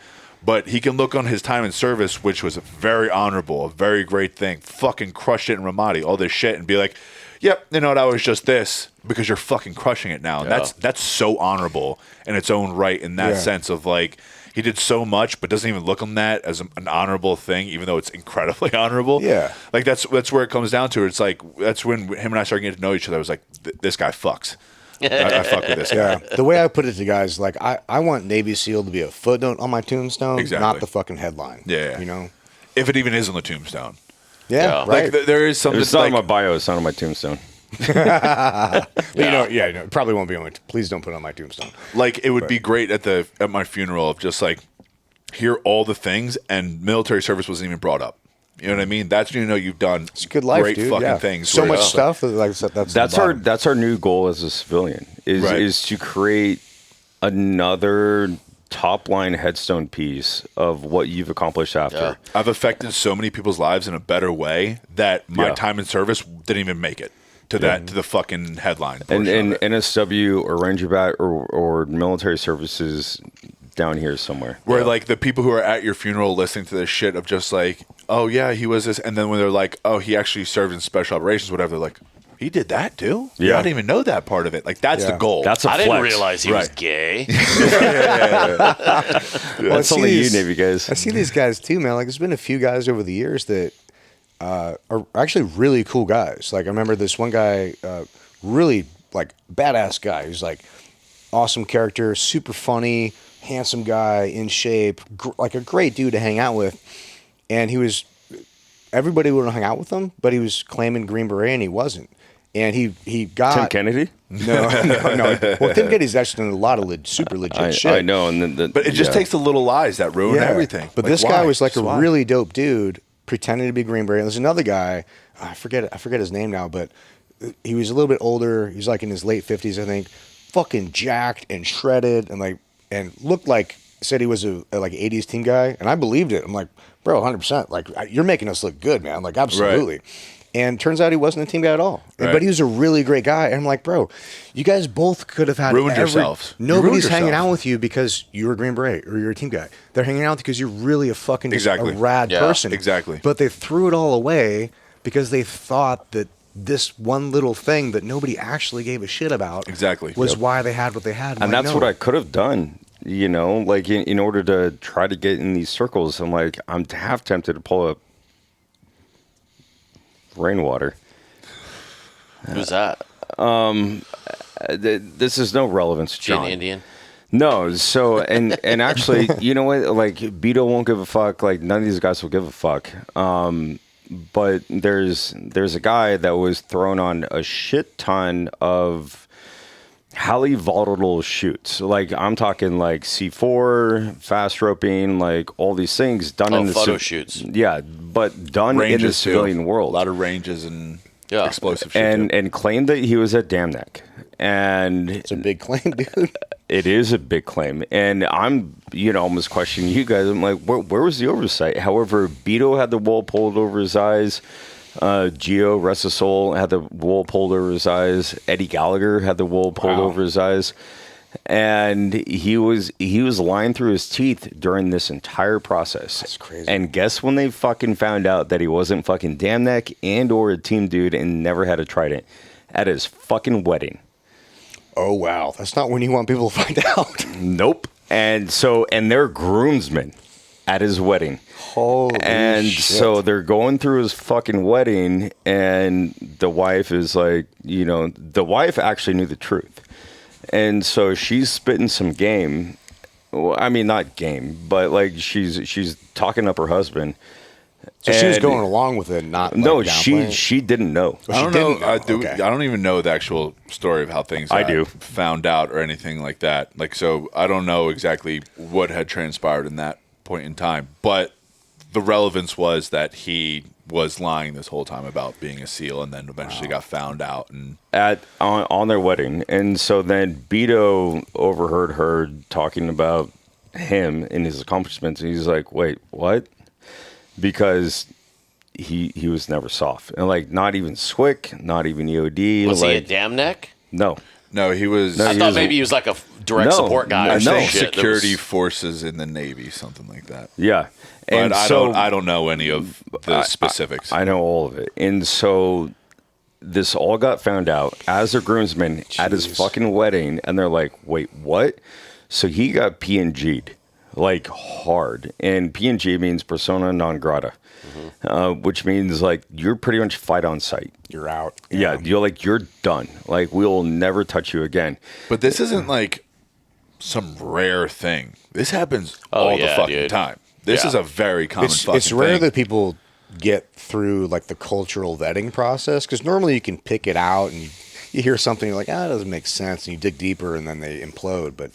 But he can look on his time in service, which was very honorable, a very great thing. Fucking crushed it in Ramadi, all this shit, and be like, "Yep, you know what? I was just this because you're fucking crushing it now." And Yeah. that's so honorable in its own right. In that Yeah. sense of like, he did so much, but doesn't even look on that as an honorable thing, even though it's incredibly honorable. Yeah. like that's where it comes down to. It's like that's when him and I started getting to know each other. I was like, this guy fucks. I fuck with this guy. Yeah. The way I put it to guys, like I want Navy SEAL to be a footnote on my tombstone, Exactly. not the fucking headline. Yeah. You know? If it even is on the tombstone. Yeah. Yeah. Right. Like there is something It's not like, on my bio. It's not on my tombstone. You know, it probably won't be on my. Please don't put it on my tombstone. like it would be great at my funeral of just like hear all the things and military service wasn't even brought up. You know what I mean? That's when you know you've done It's a good life, great dude. fucking Yeah. things. So where much it's stuff. Like I said, That's our new goal as a civilian Right. is to create another top line headstone piece of what you've accomplished after. Yeah. I've affected so many people's lives in a better way that my Yeah. time in service didn't even make it to that to the fucking headline. And portion of it. NSW or Ranger Bat or military services down here somewhere. Where like the people who are at your funeral listening to this shit of just like, oh yeah, he was this, and then when they're like, oh, he actually served in special operations, whatever, they're like, he did that too? Yeah. I didn't even know that part of it. Like that's the Yeah. goal. That's a I flex. didn't realize he was Right. gay. That's only you, Navy guys. I see these guys too, man. Like, there's been a few guys over the years that are actually really cool guys. Like I remember this one guy, really like badass guy. He's like awesome character, super funny, handsome guy, in shape, like a great dude to hang out with. And everybody would hang out with him, but he was claiming Green Beret and he wasn't. And he got Tim Kennedy? No. Well, Tim Kennedy's actually done a lot of super legit shit. I know, and then But it just takes the little lies that ruin everything. But Like, this guy why? was like Just a why? really dope dude, pretending to be Green Beret. And there's another guy, I forget his name now, but he was a little bit older. He was like in his late 50s, I think. Fucking jacked and shredded, and looked like, said he was a like 80s team guy, and I believed it. I'm like, bro, 100%. Like you're making us look good, man. Like absolutely. And turns out he wasn't a team guy at all. Right. But he was a really great guy. And I'm like, bro, you guys both could have had Ruined yourselves. You Nobody's ruined hanging yourself. out with you because you're a Green Beret or you're a team guy. They're hanging out because you're really a fucking just Exactly. a rad Yeah, person. exactly. But they threw it all away because they thought that this one little thing that nobody actually gave a shit about Exactly. was Yep. why they had what they had. and like, that's no. what I could have done. You know, like in order to try to get in these circles, I'm like, I'm half tempted to pull up rainwater. Who's that? This is no relevance, Gin John. Indian? No, so and actually, you know what? Like Beto won't give a fuck. Like none of these guys will give a fuck. But there's a guy that was thrown on a shit ton of highly volatile shoots. Like I'm talking like C4, fast roping, like all these things done in the photo shoots. Yeah, but done in the Ranges, too. civilian A world. lot of ranges and Yeah. explosive shit. and too. and claimed that he was at Dam Neck. And It's a big claim, dude. it is a big claim, and I'm, almost questioning you guys. I'm like, where was the oversight? However, Beto had the wool pulled over his eyes. Gio, rest his soul, had the wool pulled over his eyes. Eddie Gallagher had the wool pulled over his eyes, and he was lying through his teeth during this entire process. That's crazy. And guess when they fucking found out that he wasn't fucking Dam Neck and or a team dude and never had a trident at his fucking wedding. Oh wow, that's not when you want people to find out. Nope. And they're groomsmen at his wedding. Holy And shit. so they're going through his fucking wedding, and the wife is like, the wife actually knew the truth. And so she's spitting some game. Well, I mean, not game, but like she's talking up her husband. So she was And- going along with it, not like, No, downplaying it? she didn't know. Well, I she don't didn't know. know. Okay. I don't even know the actual story of how things I got do. found out or anything like that. Like, so I don't know exactly what had transpired in that point in time. But the relevance was that he was lying this whole time about being a SEAL, and then eventually got found out. And on their wedding. And so then Beto overheard her talking about him and his accomplishments, and he's like, wait, what? Because he was never soft. And like not even SWIC, not even EOD. Was like, he a Dam Neck? No. no, he was I he thought was- maybe he was like a direct No, support guy or no. some shit. that security was- forces in the Navy, something like that. Yeah. But And I so don't know any of the specifics. I know all of it. And so this all got found out as a groomsman at his fucking wedding, and they're like, wait, what? So he got PNG'd, like hard. And PNG means persona non grata, which means like you're pretty much fight on sight. You're out. Yeah, you're done. Like we'll never touch you again. But this isn't like some rare thing. This happens Oh, all the yeah, fucking dude. time. This Yeah. is a very common fucking It's rare thing. that people get through like the cultural vetting process, because normally you can pick it out and you hear something, you're like, it doesn't make sense, and you dig deeper and then they implode. But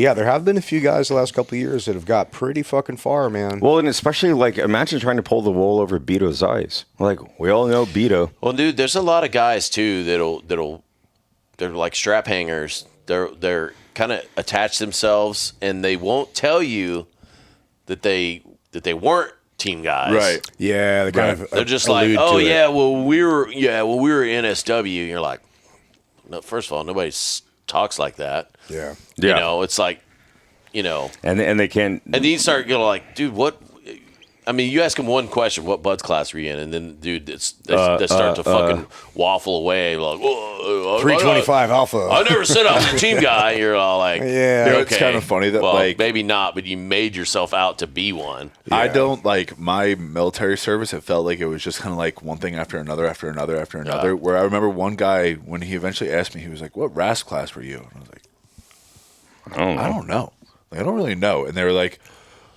yeah, there have been a few guys the last couple of years that have got pretty fucking far, man. Well, and especially like imagine trying to pull the wool over Beto's eyes. Like we all know Beto. Well, dude, there's a lot of guys too they're like strap hangers. They're kind of attach themselves, and they won't tell you that they weren't team guys. Right. Yeah, they kind of They're just like, allude oh to it. yeah, well we were NSW. And you're like, no. First of all, nobody talks like that. Yeah. You know, it's like, And they can't. and then you start going like, dude, what? I mean, you ask them one question, what buds class were you in? And then, dude, they start to fucking waffle away. Like, 325 Alpha. I never said I was a team guy. You're all like, Yeah. You know, okay. it's kind of funny that, well, like, maybe not, but you made yourself out to be one. I don't like my military service. It felt like it was just kind of like one thing after another, after another, after another. Where I remember one guy, when he eventually asked me, he was like, "What RAS class were you?" And I was like, I don't know. Like, I don't really know. And they were like,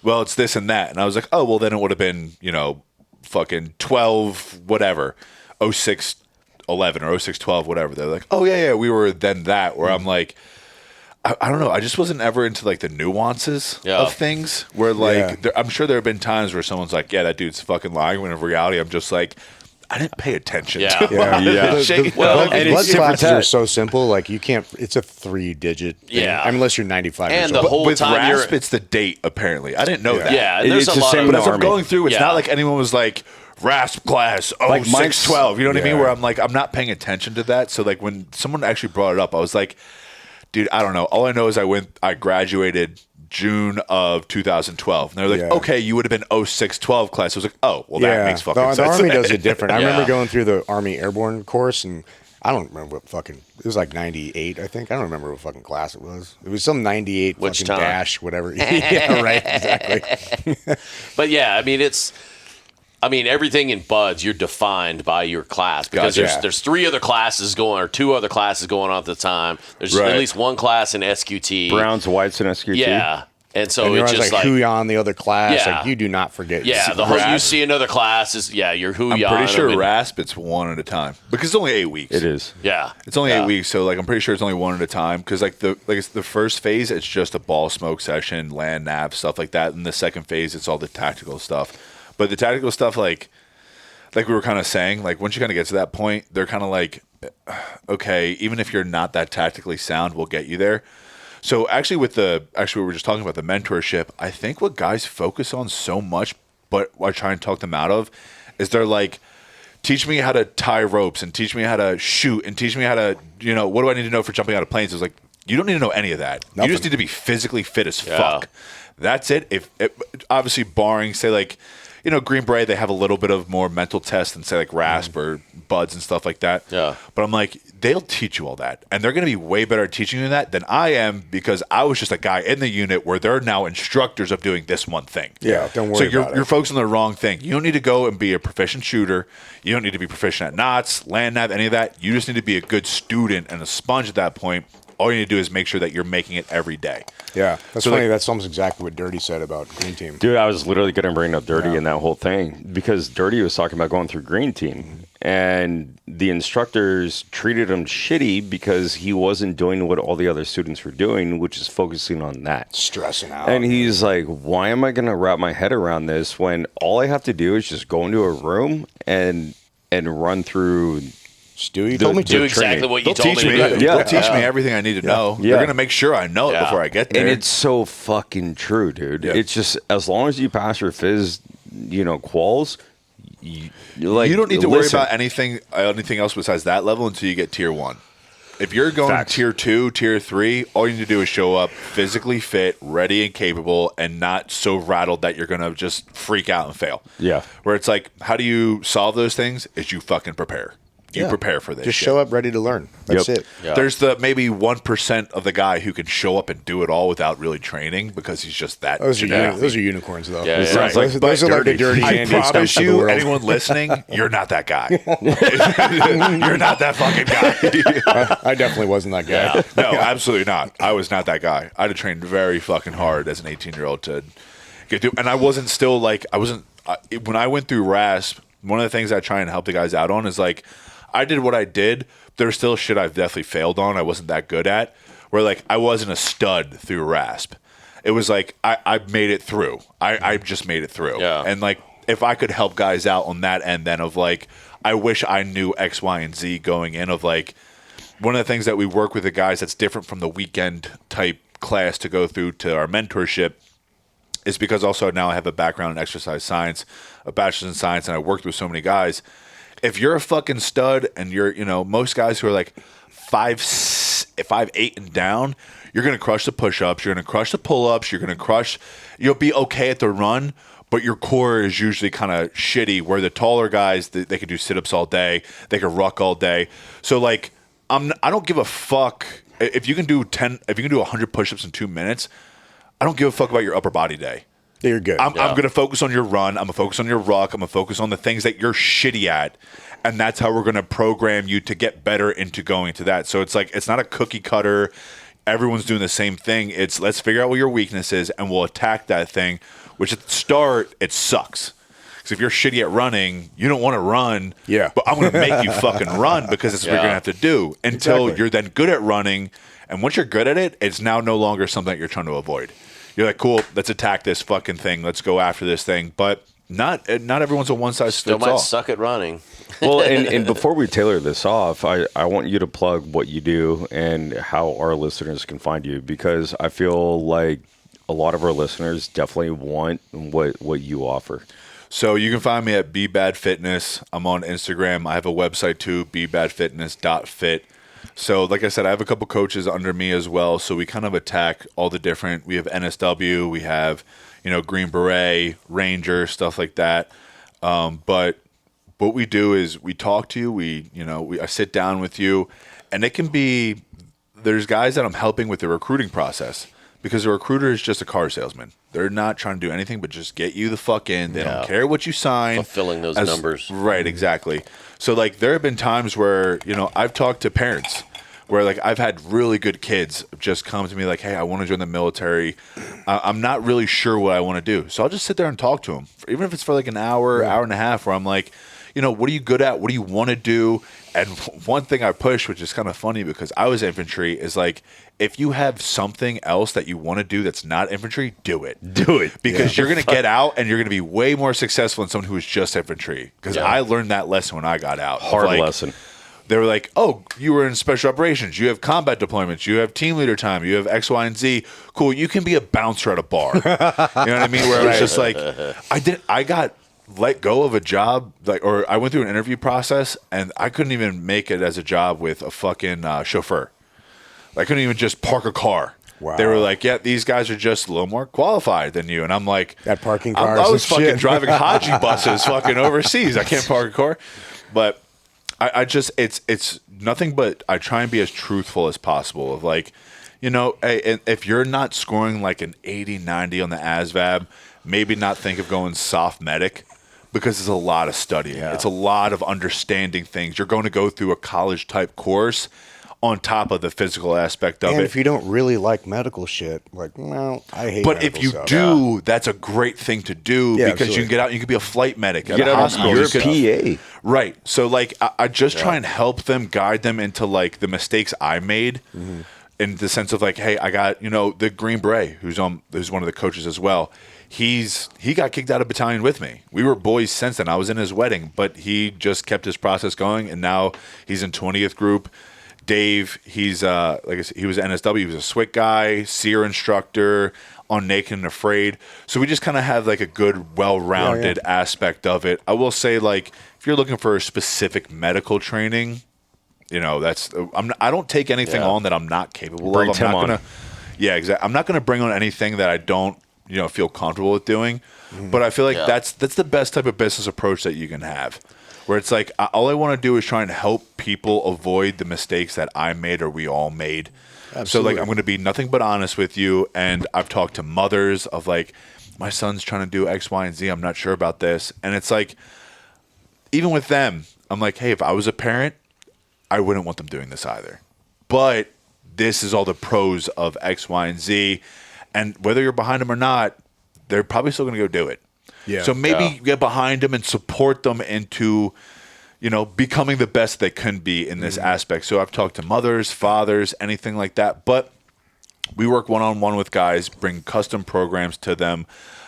"Well, it's this and that." And I was like, "Oh, well, then it would have been, fucking 12, whatever, 06, 11 or 06, 12, whatever." They're like, "Oh, yeah, we were then that." Where I'm like, I don't know. I just wasn't ever into like the nuances of things. Where like, I'm sure there have been times where someone's like, "Yeah, that dude's fucking lying." When in reality, I'm just like, I didn't pay attention. Yeah. To And blood classes are so simple. Like you can't. It's a 3-digit. thing. Yeah. I mean, unless you're 95 And years the old. whole with time RASP, you're- it's the date. Apparently, I didn't know that. Yeah, and there's It's a the lot same of But as I'm Army. going through, it's Yeah. not like anyone was like RASP class Like 0612. You know what I mean? Yeah. Where I'm like, I'm not paying attention to that. So like when someone actually brought it up, I was like, dude, I don't know. All I know is I graduated June of 2012. And they're like, Yeah. okay, you would have been 0612 class. I was like, oh, well, that makes fucking the sense. Army does it different. I Yeah. remember going through the Army Airborne course, and I don't remember what fucking. It was like 98, I think. I don't remember what fucking class it was. It was some 98 Which fucking time? dash, whatever. Yeah, right, exactly. But yeah, I mean, everything in buds, you're defined by your class because Gotcha. there's 3 other classes going or 2 other classes going on at the time. There's Right. at least one class in SQT. Browns, whites, and SQT. Yeah. And so And it's it's just like like, who on the other class. Yeah. Like you do not forget. yeah, the whole you RASP. see another class is you're who I'm ya. pretty and sure I mean, RASP, it's one at a time because it's only 8 weeks. It is. Yeah. It's only Yeah. 8 weeks, so like I'm pretty sure it's only one at a time. Because it's the first phase, it's just a ball smoke session, land nav stuff like that, and the second phase, it's all the tactical stuff. But the tactical stuff, like we were kind of saying, like once you kind of get to that point, they're kind of like, okay, even if you're not that tactically sound, we'll get you there. So actually, what we were just talking about the mentorship, I think what guys focus on so much, but I try and talk them out of, is they're like, teach me how to tie ropes and teach me how to shoot and teach me how to, what do I need to know for jumping out of planes? It's like, you don't need to know any of that. Nothing. You just need to be physically fit as fuck. That's it. Obviously barring, say like, Green Beret, they have a little bit of more mental tests than say like RASP or buds and stuff like that. Yeah. But I'm like, they'll teach you all that. And they're going to be way better at teaching you that than I am because I was just a guy in the unit where they're now instructors of doing this one thing. Yeah, don't worry So about it. you're focusing on the wrong thing. You don't need to go and be a proficient shooter. You don't need to be proficient at knots, land nav, any of that. You just need to be a good student and a sponge at that point. All you need to do is make sure that you're making it every day. Yeah, that's So, funny. like- That's almost exactly what Dirty said about Green Team. Dude, I was literally going to bring up Dirty in that whole thing because Dirty was talking about going through Green Team and the instructors treated him shitty because he wasn't doing what all the other students were doing, which is focusing on that. Stressing out. And he's like, why am I going to wrap my head around this when all I have to do is just go into a room and run through. Stewie told me Do to. exactly what you They'll told teach me me. to do. They'll teach me everything I need to know. Yeah. They're going to make sure I know it Yeah. before I get there. And it's so fucking true, dude. Yeah. It's just as long as you pass your phys, quals, you you don't need to worry listen. about anything else besides that level until you get tier 1. If you're going Facts. tier 2, tier 3, all you need to do is show up physically fit, ready and capable, and not so rattled that you're going to just freak out and fail. Yeah. Where it's like, how do you solve those things? Is you fucking prepare. You prepare for this. Just shit. show up ready to learn. That's Yep. it. Yeah. There's the maybe 1% of the guy who can show up and do it all without really training because he's just that. Those are genetic. those are unicorns, though. Yeah, yeah. Sounds Those, like those are like the Dirty. dirty I Andy promise stuff of the you, world. anyone listening, you're not that guy. You're not that fucking guy. I definitely wasn't that guy. No, absolutely not. I was not that guy. I'd have trained very fucking hard as an 18-year-old to get through. And I wasn't still like, when I went through RASP, one of the things I try and help the guys out on is like, I did what I did. There's still shit I've definitely failed on. I wasn't that good at. Where like I wasn't a stud through RASP. It was like I made it through. I just made it through. Yeah. And like if I could help guys out on that end, then of like I wish I knew X, Y, and Z going in. Of like one of the things that we work with the guys that's different from the weekend type class to go through to our mentorship is because also now I have a background in exercise science, a bachelor's in science, and I worked with so many guys. If you're a fucking stud and you're, most guys who are like 5'8" and down, you're going to crush the push-ups, you're going to crush the pull-ups, you'll be okay at the run, but your core is usually kind of shitty, where the taller guys, they could do sit-ups all day, they could ruck all day. So like I don't give a fuck if you can do 100 push-ups in 2 minutes. I don't give a fuck about your upper body day. You're good. I'm going to focus on your run. I'm going to focus on your ruck. I'm going to focus on the things that you're shitty at. And that's how we're going to program you to get better into going to that. So it's like, it's not a cookie cutter. Everyone's doing the same thing. It's let's figure out what your weakness is and we'll attack that thing, which at the start, it sucks. Because if you're shitty at running, you don't want to run. Yeah. But I'm going to make you fucking run because that's what you're going to have to do until you're then good at running. And once you're good at it, it's now no longer something that you're trying to avoid. You're like, cool, let's attack this fucking thing. Let's go after this thing. But not everyone's a one size Still fits might all. suck at running. Well, and before we tailor this off, I want you to plug what you do and how our listeners can find you, because I feel like a lot of our listeners definitely want what you offer. So you can find me at bbadfitness. I'm on Instagram. I have a website too, bbadfitness.fit. So like I said, I have a couple coaches under me as well. So we kind of attack all the different, we have NSW, we have, Green Beret, Ranger, stuff like that. But what we do is we talk to you, I sit down with you, and it can be, there's guys that I'm helping with the recruiting process, because a recruiter is just a car salesman. They're not trying to do anything but just get you the fuck in. They don't care what you sign. Fulfilling those numbers. Right, exactly. So like there have been times where, I've talked to parents where like I've had really good kids just come to me like, hey, I want to join the military. I'm not really sure what I want to do. So I'll just sit there and talk to them, even if it's for like an hour, hour and a half, where I'm like, what are you good at? What do you want to do? And one thing I push, which is kind of funny because I was infantry, is like, if you have something else that you want to do that's not infantry, do it. Do it. Because you're going to get out and you're going to be way more successful than someone who is just infantry. Because I learned that lesson when I got out. Hard lesson. They were like, oh, you were in special operations. You have combat deployments. You have team leader time. You have X, Y, and Z. Cool. You can be a bouncer at a bar. You know what I mean? Where it was just like, I got let go of a job, or I went through an interview process and I couldn't even make it as a job with a fucking chauffeur. I couldn't even just park a car. Wow. They were like, yeah, these guys are just a little more qualified than you. And I'm like, that parking cars I was and fucking shit. driving Haji buses fucking overseas. I can't park a car. But I just, it's nothing but I try and be as truthful as possible of like, hey, if you're not scoring like an 80, 90 on the ASVAB, maybe not think of going soft medic, because it's a lot of studying. Yeah. It's a lot of understanding things. You're going to go through a college type course on top of the physical aspect of it. And if you don't really like medical shit, like, well, I hate But medical if you stuff. do, that's a great thing to do, because you can get out and you can be a flight medic at a hospital. You're a PA. Right. So like I just try and help them, guide them into like the mistakes I made, in the sense of like, hey, I got, the Green Beret, who's one of the coaches as well. He got kicked out of battalion with me. We were boys since then. I was in his wedding, but he just kept his process going, and now he's in 20th group. Dave, he's like I said, he was NSW. He was a SWIC guy, SEER instructor on Naked and Afraid. So we just kind of have like a good, well-rounded aspect of it. I will say, like, if you're looking for a specific medical training, I don't take anything on that I'm not capable Bring of. Tim on. Yeah, exactly. I'm not going to bring on anything that I don't feel comfortable with doing. But I feel like that's the best type of business approach that you can have, where it's like, all I want to do is try and help people avoid the mistakes that I made or we all made. Absolutely. So like, I'm going to be nothing but honest with you. And I've talked to mothers of like, my son's trying to do X, Y, and Z. I'm not sure about this. And it's like, even with them, I'm like, hey, if I was a parent, I wouldn't want them doing this either. But this is all the pros of X, Y, and Z. And whether you're behind them or not, they're probably still going to go do it. Yeah. So maybe get behind them and support them into, becoming the best they can be in this aspect. So I've talked to mothers, fathers, anything like that. But we work one-on-one with guys, bring custom programs to them,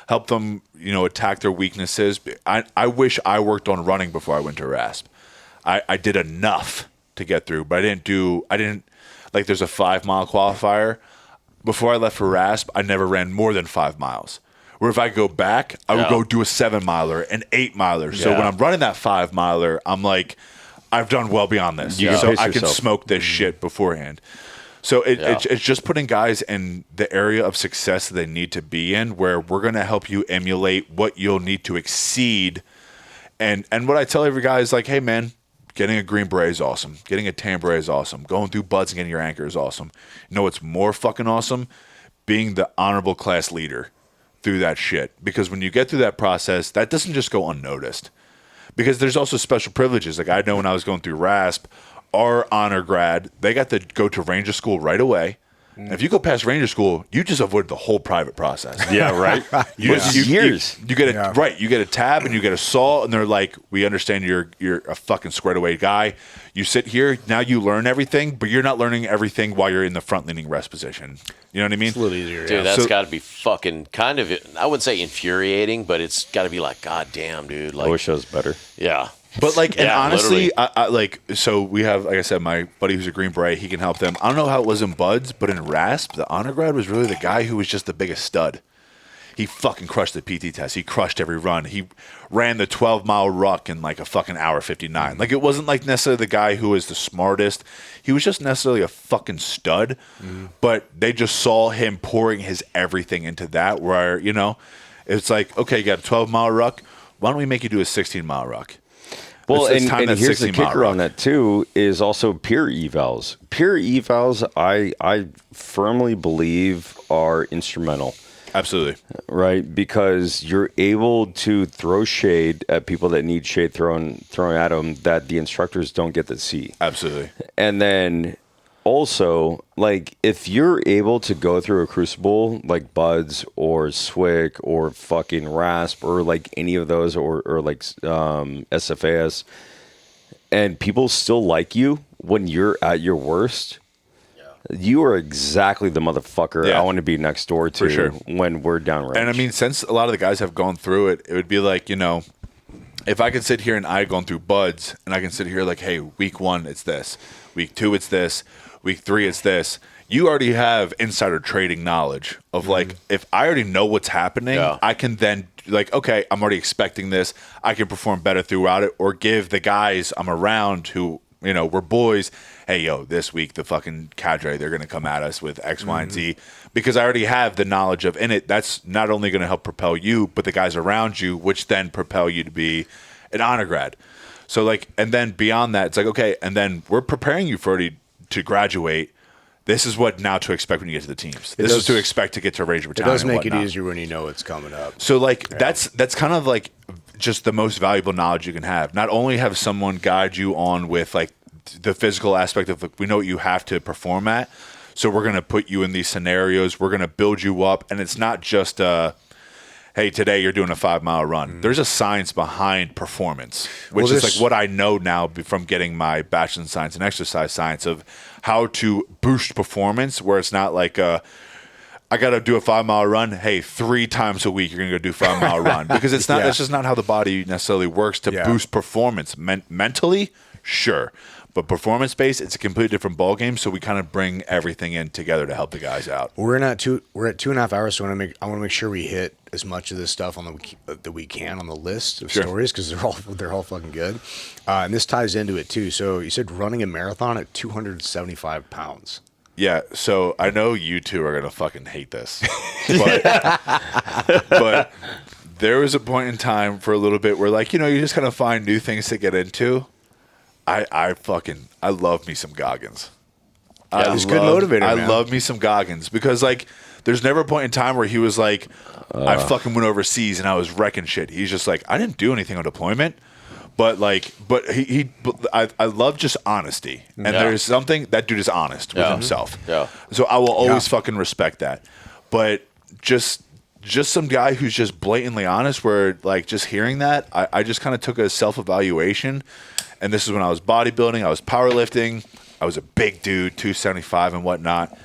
help them, attack their weaknesses. I wish I worked on running before I went to RASP. I did enough to get through, but I didn't, like there's a 5-mile qualifier. Before I left for RASP, I never ran more than 5 miles. Where if I go back, I would go do a 7-miler, an 8-miler. So when I'm running that 5-miler, I'm like, I've done well beyond this. So I can smoke this shit beforehand. So it's just putting guys in the area of success that they need to be in, where we're going to help you emulate what you'll need to exceed. And what I tell every guy is like, hey, man, getting a green beret is awesome. Getting a tan beret is awesome. Going through buds and getting your anchor is awesome. You know what's more fucking awesome? Being the honorable class leader through that shit. Because when you get through that process, that doesn't just go unnoticed. Because there's also special privileges. Like I know when I was going through RASP, our honor grad, they got to go to Ranger school right away. And if you go past Ranger school, you just avoid the whole private process. Yeah, right. Years. You get a right. You get a tab and you get a saw, and they're like, "We understand you're a fucking squared away guy. You sit here now. You learn everything, but you're not learning everything while you're in the front leaning rest position. You know what I mean? It's a little easier. Dude, that's got to be fucking kind of, I wouldn't say infuriating, but it's got to be like, God damn, dude. Like, I wish I was better. Yeah. But like, and Yeah, honestly, literally. I like, so we have, like I said, my buddy who's a Green Beret, he can help them. I don't know how it was in Buds, but in RASP, the honor grad was really the guy who was just the biggest stud. He fucking crushed the PT test. He crushed every run. He ran the 12-mile ruck in like a fucking hour 59. Like, it wasn't like necessarily the guy who was the smartest. He was just necessarily a fucking stud. But they just saw him pouring his everything into that, where, you know, it's like, okay, you got a 12-mile ruck. Why don't we make you do a 16-mile ruck? Well, It's time and that here's the 16-mile kicker ruck. on that too is also peer evals. Peer evals, I firmly believe are instrumental, Absolutely. right? Because you're able to throw shade at people that need shade thrown at them that the instructors don't get to see. Absolutely. And then also, like, if you're able to go through a crucible like Buds or Swick or fucking Rasp or like any of those or like SFAS, and people still like you when you're at your worst, you are exactly the motherfucker Yeah. I want to be next door to For sure. when we're downrange. And I mean, since a lot of the guys have gone through it, it would be like, you know, if I could sit here and I had gone through Buds and I can sit here like, hey, week 1, it's this. Week 2, it's this. Week 3, it's this. You already have insider trading knowledge of like, if I already know what's happening, I can then like, okay, I'm already expecting this. I can perform better throughout it, or give the guys I'm around who, you know, we're boys. Hey, yo, this week the fucking cadre, they're going to come at us with X, Y, and Z, because I already have the knowledge of in it. That's not only going to help propel you, but the guys around you, which then propel you to be an honor grad. So like, and then beyond that, it's like, okay, and then we're preparing you for already to graduate. This is what now to expect when you get to the teams. This is to expect to get to Ranger It Battalion. does make it whatnot. easier when you know it's coming up. So like that's kind of like just the most valuable knowledge you can have. Not only have someone guide you on with like the physical aspect of like, we know what you have to perform at, so we're going to put you in these scenarios. We're going to build you up, and it's not just hey, today you're doing a 5-mile run. There's a science behind performance, which is like what I know now from getting my Bachelor in Science and Exercise Science of how to boost performance, where it's not like I got to do a 5-mile run. Hey, 3 times a week you're going to go do a 5-mile run, because it's not. That's just not how the body necessarily works to boost performance. Mentally, sure. But performance-based, it's a completely different ballgame. So we kind of bring everything in together to help the guys out. We're at 2.5 hours, so I want to make sure we hit as much of this stuff on that we can on the list of stories, because they're all fucking good. And this ties into it too. So you said running a marathon at 275 pounds. Yeah, so I know you two are going to fucking hate this. But there was a point in time for a little bit where, like, you know, you just kind of find new things to get into. I love me some Goggins. He's a good motivator, man. I love me some Goggins, because, like, there's never a point in time where he was like, I fucking went overseas and I was wrecking shit. He's just like, I didn't do anything on deployment. But I love just honesty, and there's something that dude is honest with himself. Yeah. So I will always fucking respect that. But just some guy who's just blatantly honest, where like just hearing that, I just kind of took a self-evaluation, and this is when I was bodybuilding, I was powerlifting, I was a big dude, 275 and whatnot,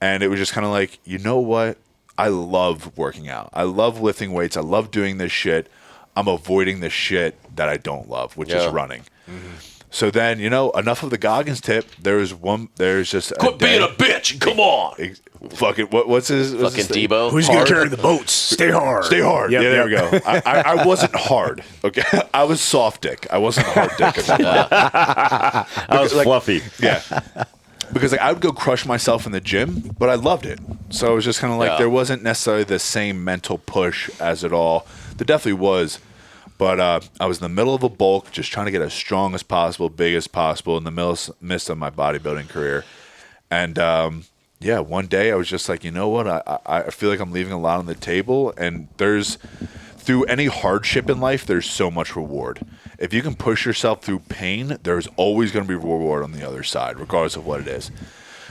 and it was just kind of like, you know what? I love working out. I love lifting weights. I love doing this shit. I'm avoiding the shit that I don't love, which is running. So then, you know, enough of the Goggins tip. There's just Quit being a bitch. Come on. Fucking what's his thing? Debo. Who's going to carry the boats? Stay hard. Stay hard. Yep, There we go. I wasn't hard. Okay, I was soft dick. I wasn't hard dick. I was like, fluffy. Yeah. because like I would go crush myself in the gym, but I loved it. So it was just kind of like there wasn't necessarily the same mental push as it all. There definitely was, but I was in the middle of a bulk, just trying to get as strong as possible, big as possible in the midst of my bodybuilding career. And one day I was just like, you know what? I feel like I'm leaving a lot on the table, and through any hardship in life, there's so much reward. If you can push yourself through pain, there's always going to be reward on the other side, regardless of what it is.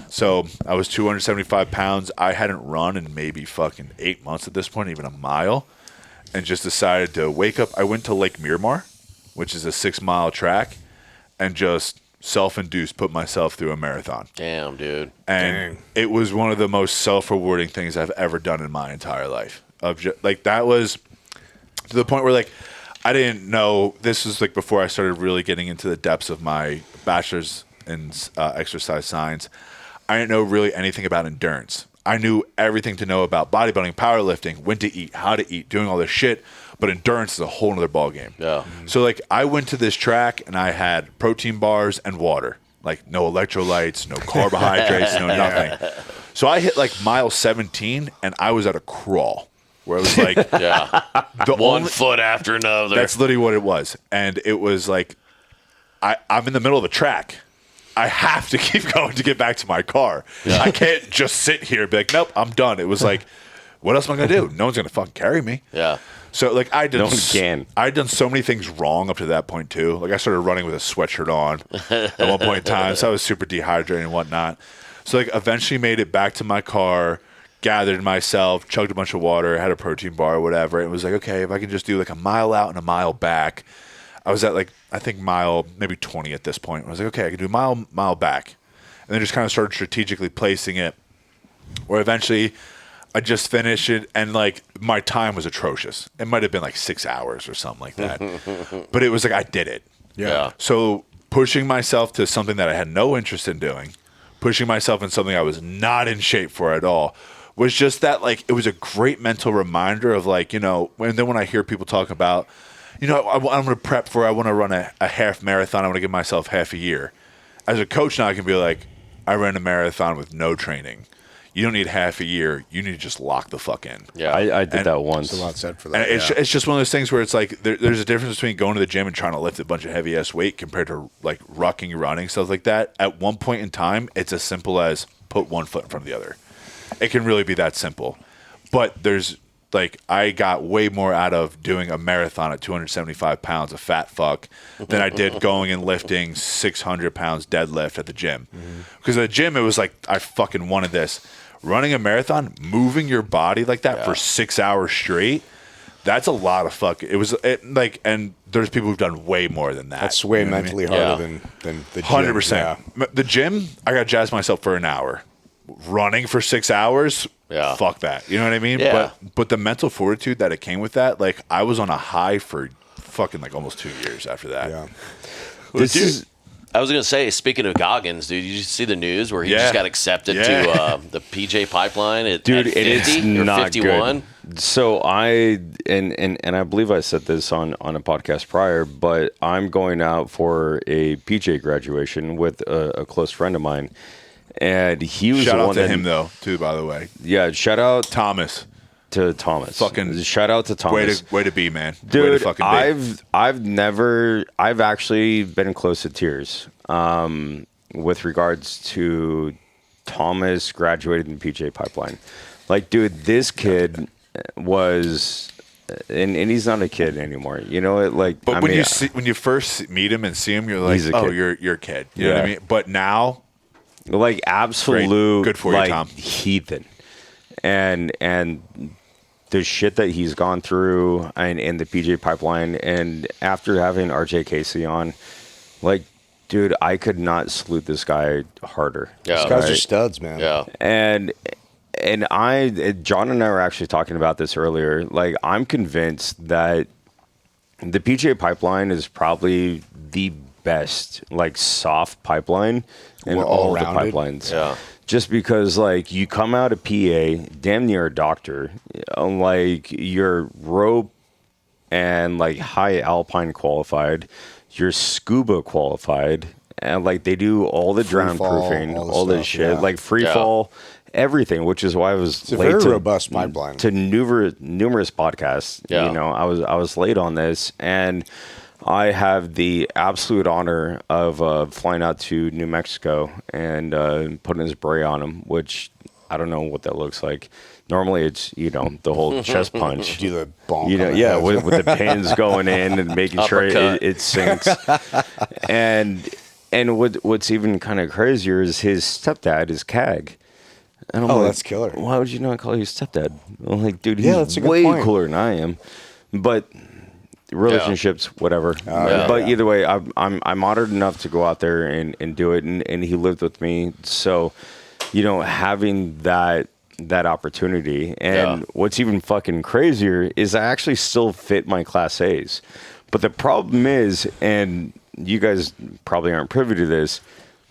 So I was 275 pounds. I hadn't run in maybe fucking 8 months at this point, even a mile, and just decided to wake up. I went to Lake Miramar, which is a 6-mile track, and just self-induced put myself through a marathon. Damn, dude. And it was one of the most self-rewarding things I've ever done in my entire life. That was to the point where like I didn't know, this was like before I started really getting into the depths of my bachelor's in exercise science. I didn't know really anything about endurance. I knew everything to know about bodybuilding, powerlifting, when to eat, how to eat, doing all this shit. But endurance is a whole nother ballgame. Yeah. So like I went to this track and I had protein bars and water. Like no electrolytes, no carbohydrates, no nothing. So I hit like mile 17 and I was at a crawl. Where it was like, one foot after another. That's literally what it was. And it was like, I'm in the middle of a track. I have to keep going to get back to my car. Yeah. I can't just sit here and be like, nope, I'm done. It was like, what else am I going to do? No one's going to fucking carry me. Yeah. So like I'd done so many things wrong up to that point too. Like I started running with a sweatshirt on at one point in time. So I was super dehydrated and whatnot. So like eventually made it back to my car, gathered myself, chugged a bunch of water, had a protein bar or whatever. And it was like, okay, if I can just do like a mile out and a mile back. I was at like, I think mile, maybe 20 at this point. I was like, okay, I can do mile back. And then just kind of started strategically placing it where eventually I just finished it. And like my time was atrocious. It might have been like 6 hours or something like that. But it was like, I did it. Yeah. So pushing myself to something that I had no interest in doing, pushing myself in something I was not in shape for at all, was just that, like, it was a great mental reminder of, like, you know, and then when I hear people talk about, you know, I'm going to prep for, I want to run a half marathon. I want to give myself half a year. As a coach now, I can be like, I ran a marathon with no training. You don't need half a year. You need to just lock the fuck in. Yeah. I did that once. There's a lot said for that. And it's just one of those things where it's like there's a difference between going to the gym and trying to lift a bunch of heavy ass weight compared to like rucking, running, stuff like that. At one point in time, it's as simple as put one foot in front of the other. It can really be that simple. But there's like I got way more out of doing a marathon at 275 pounds, a fat fuck, than I did going and lifting 600 pounds deadlift at the gym. Because at the gym, it was like I fucking wanted this. Running a marathon, moving your body like that for 6 hours straight, that's a lot of fuck. And there's people who've done way more than that. That's way mentally harder than the gym. 100%. Yeah. The gym, I got to jazz myself for an hour. Running for 6 hours, fuck that. You know what I mean? Yeah. But the mental fortitude that it came with that, like I was on a high for fucking like almost 2 years after that. Yeah. I was going to say, speaking of Goggins, dude, you see the news where he just got accepted to the PJ pipeline at 50 it's or not 51? Good. So I believe I said this on a podcast prior, but I'm going out for a PJ graduation with a close friend of mine, and he was shout the out one to that, him though, too. By the way, shout out Thomas. To Thomas. Fucking shout out to Thomas. Way to be, man. Dude, way to fucking be. I've actually been close to tears with regards to Thomas graduating the PJ pipeline. Like, dude, this kid was, and he's not a kid anymore. You know it. Like, but when you first meet him and see him, you're like, oh, you're a kid. You know what I mean? But now, like, absolute, good for you, like, Tom. Heathen, and the shit that he's gone through in the PJ pipeline, and after having RJ Casey on, like, dude, I could not salute this guy harder. Yeah. These guys are studs, man. Yeah. And John and I were actually talking about this earlier. Like, I'm convinced that the PJ pipeline is probably the best, like, soft pipeline in all of the pipelines. Yeah. Just because, like, you come out of PA, damn near a doctor, like, you're rope and, like, high alpine qualified, you're scuba qualified, and like they do all the drown fall, proofing, all the all this stuff, shit, yeah. like free fall, everything. Which is why I was It's a late very to, robust pipeline. to numerous podcasts. Yeah. You know, I was late on this, and I have the absolute honor of flying out to New Mexico and putting a spray on him, which I don't know what that looks like. Normally, it's, you know, the whole chest punch. Do the bonk You know, on the yeah, head. with the pins going in and making sure Uppercut. it sinks. And what's even kind of crazier is his stepdad is CAG. And I'm Oh, like, that's killer. Why would you not call your stepdad? I'm like, dude, Yeah, he's that's a good way point. cooler than I am. But relationships, whatever. yeah, But yeah. either way, I'm honored enough to go out there and do it. And he lived with me, so you know, having that opportunity. And Yeah. what's even fucking crazier is I actually still fit my Class A's. But the problem is, and you guys probably aren't privy to this,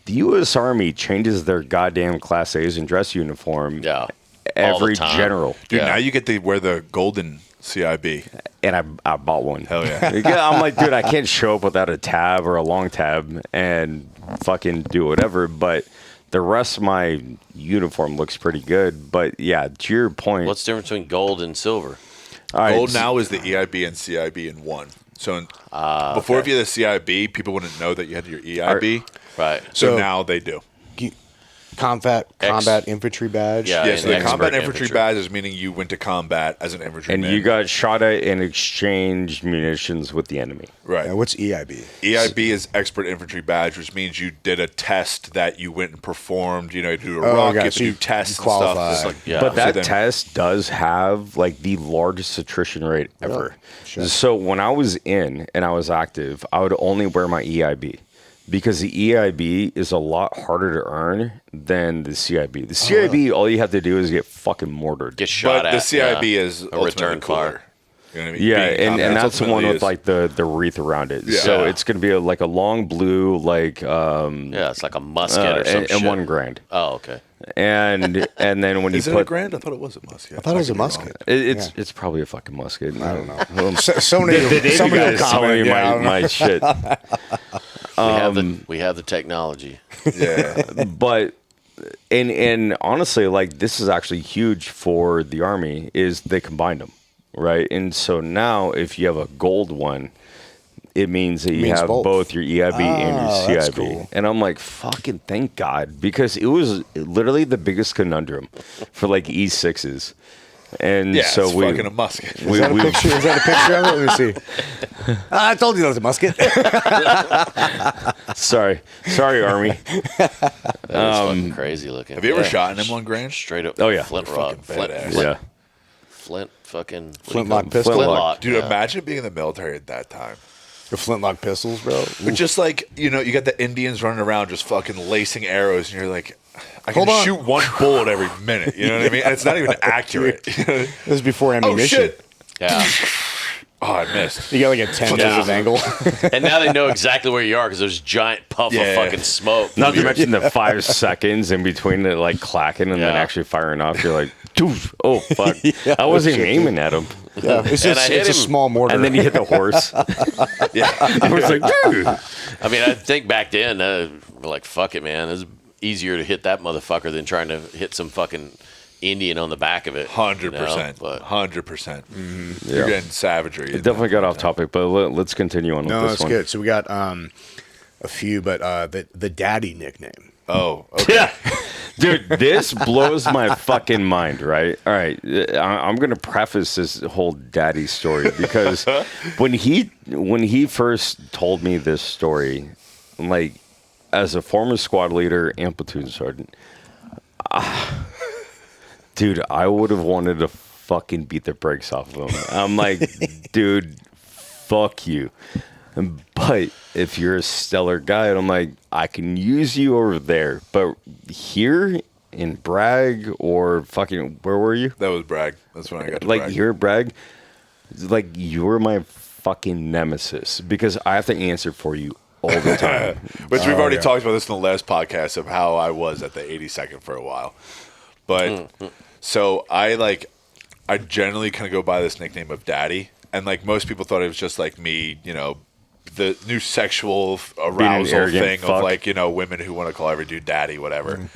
the U.S. Army changes their goddamn Class A's and dress uniform Yeah. All the every time. general. Dude, Yeah. now you get to wear the golden CIB. And I bought one. Hell yeah. Yeah, I'm like, dude, I can't show up without a tab or a long tab and fucking do whatever. But the rest of my uniform looks pretty good. But yeah, to your point. What's the difference between gold and silver? all right, Gold now is the EIB and CIB in one. So before, if you had the CIB, people wouldn't know that you had your EIB. Right. So So- now they do. Combat infantry badge. Yeah. Yes, and the expert combat infantry infantry. badge is meaning you went to combat as an infantryman. and you got shot at and exchanged munitions with the enemy. right. Yeah, what's EIB? EIB is expert infantry badge, which means you did a test that you went and performed. You know, you do a Oh, rock, you okay, have so to you do tests and qualify. stuff. Yeah. But that So then- test does have like the largest attrition rate ever. Sure. So when I was in and I was active, I would only wear my EIB because the EIB is a lot harder to earn than the CIB. The CIB, all you have to do is get fucking mortared. Get shot But at. the CIB yeah. is a ultimately return cooler. fire. You know what I mean? Yeah, Being in and combat that's the one ultimately with like the wreath around it. Yeah. So it's going to be like a long blue, like Yeah, it's like a musket or some and shit. $1,000. Oh, okay. And then when Is you it a put grand? I thought it was a musket. I thought it was a musket. it's probably a fucking musket. I don't know. Somebody will comment. Yeah, I don't know. my shit. We have the technology. Yeah. But and honestly, like this is actually huge for the Army is they combined them, right? And so now if you have a gold one, it means that you Means have both. both your EIB and Oh, your that's CIB. cool. And I'm like, fucking thank God, because it was literally the biggest conundrum for like E6s. And Yeah, so it's we fucking a musket. we- Is that a we- picture? Is that a picture of it? Let me see. I told you that was a musket. sorry, Army. That is fucking crazy looking. Have you ever Yeah. shot an M1 Grand? Straight up. Oh, yeah. Flint Fucking rock. Flint. badass. Flint. Yeah. Flint. Fucking. what do you Flintlock call 'em? pistol. Flintlock. Dude, yeah. imagine being in the military at that time. The flintlock pistols, bro. But just like, you know, you got the Indians running around just fucking lacing arrows, and you're like, I can Hold on. shoot one bullet every minute. You know what I mean? And it's not even accurate. This is before Oh, ammunition. shit. Yeah. Oh, I missed. You got like a 10 Yeah. angle. And now they know exactly where you are because there's a giant puff Yeah. of fucking smoke. Not to mention the 5 seconds in between it, like clacking and then Yeah. actually firing off. You're like, dude, oh fuck! I wasn't even aiming at him. Yeah, it's And just I hit it's a him. small mortar. And then you hit the horse. Yeah. I was like, dude. I mean, I think back then, we're like, fuck it, man. It's easier to hit that motherfucker than trying to hit some fucking Indian on the back of it. 100%. But 100%. Yeah. You're getting savagery. It definitely got off topic, but let's continue on no, with this it's one. good. So we got a few, but the daddy nickname. Oh, okay. Yeah. Dude, this blows my fucking mind, right? All right. I'm going to preface this whole daddy story because when he first told me this story, like as a former squad leader and platoon sergeant, dude, I would have wanted to fucking beat the brakes off of him. I'm like, dude, fuck you. But if you're a stellar guy, I'm like, I can use you over there, but here in Bragg or fucking where were you? That was Bragg. That's when I got to Like Bragg. here at Bragg, like you're my fucking nemesis because I have to answer for you all the time. Which we've already yeah. talked about this in the last podcast of how I was at the 82nd for a while. But so I generally kind of go by this nickname of Daddy. And like most people thought it was just like me, you know, the new sexual an arousal arrogant thing fuck. of like, you know, women who want to call every dude daddy, whatever.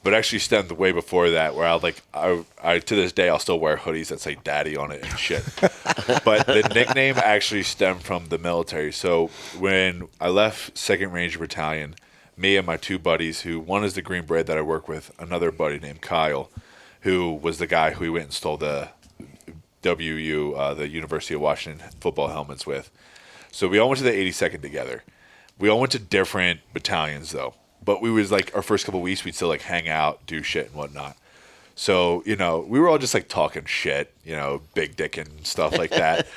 But actually stemmed way before that, where I to this day I'll still wear hoodies that say daddy on it and shit. But the nickname actually stemmed from the military. So when I left 2nd Ranger Battalion, me and my two buddies, who one is the Green Beret that I work with, another buddy named Kyle, who was the guy who we went and stole the the University of Washington football helmets with. So we all went to the 82nd together. We all went to different battalions though. But we was like our first couple of weeks, we'd still like hang out, do shit and whatnot. So, you know, we were all just like talking shit, you know, big dick and stuff like that.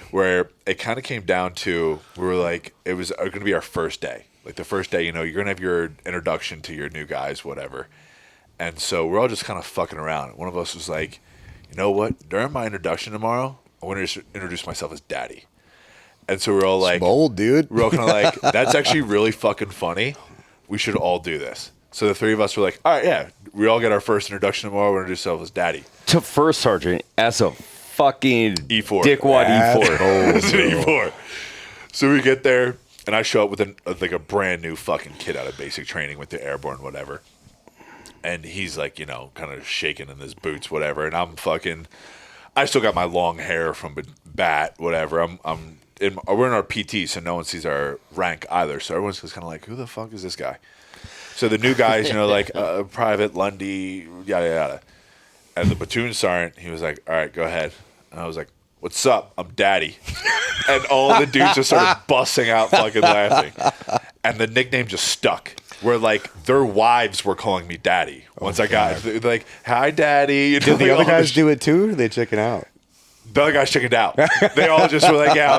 Where it kind of came down to, we were like, it was going to be our first day. Like the first day, you know, you're going to have your introduction to your new guys, whatever. And so we're all just kind of fucking around. One of us was like, you know what? During my introduction tomorrow, I want to introduce myself as daddy. And so we're all like, Bold, dude. we're all kind of like, that's actually really fucking funny. We should all do this. So the three of us were like, all right, yeah, we all get our first introduction tomorrow. We're going to introduce ourselves as daddy. To first sergeant as a fucking E4. dickwad E4. It's an E4. So we get there, and I show up with a brand new fucking kid out of basic training with the airborne, whatever. And he's like, you know, kind of shaking in his boots, whatever. And I still got my long hair from bat, whatever. We're in our PT, so no one sees our rank either. So everyone's just kind of like, who the fuck is this guy? So the new guys, you know, like Private Lundy, yada, yada. And the platoon sergeant, he was like, all right, go ahead. And I was like, what's up? I'm daddy. And all the dudes just started busting out fucking laughing. And the nickname just stuck. Where, like, their wives were calling me daddy. Once I got it. Like, hi, daddy. You know, Did the like, other all guys this do it too? Or did they chicken out? The other guys chickened out. They all just were like, "Yeah,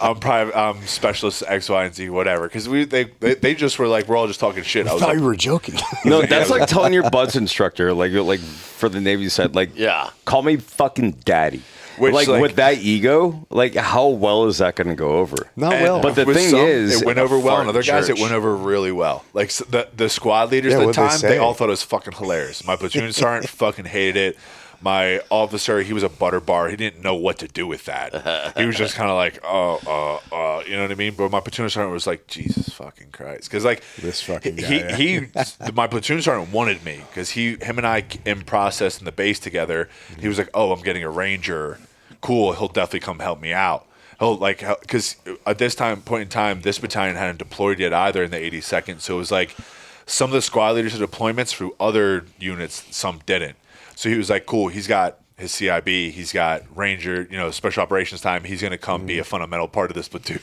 I'm specialist X, Y, and Z, whatever." Because they just were like, "We're all just talking shit." I was thought like, you were joking. No, that's like telling your buds instructor, like for the Navy said, like, Yeah. call me fucking daddy. Which, like like- with that ego, like how well is that going to go over? Not and well. But the with thing some, is, it went over well, and other guys, it church. went over really well. Like the squad leaders Yeah, at the what'd they time, say? they all thought it was fucking hilarious. My platoon sergeant fucking hated it. My officer, he was a butter bar. He didn't know what to do with that. He was just kind of like, you know what I mean? But my platoon sergeant was like, Jesus fucking Christ. Because, like, This fucking guy, he my platoon sergeant wanted me because him and I in process in the base together. He was like, oh, I'm getting a Ranger. Cool. He'll definitely come help me out. He'll, like, because at this point in time, this battalion hadn't deployed yet either in the 82nd. So it was like some of the squad leaders had deployments through other units, some didn't. So he was like, cool, he's got his CIB, he's got Ranger, you know, special operations time. He's going to come be a fundamental part of this platoon.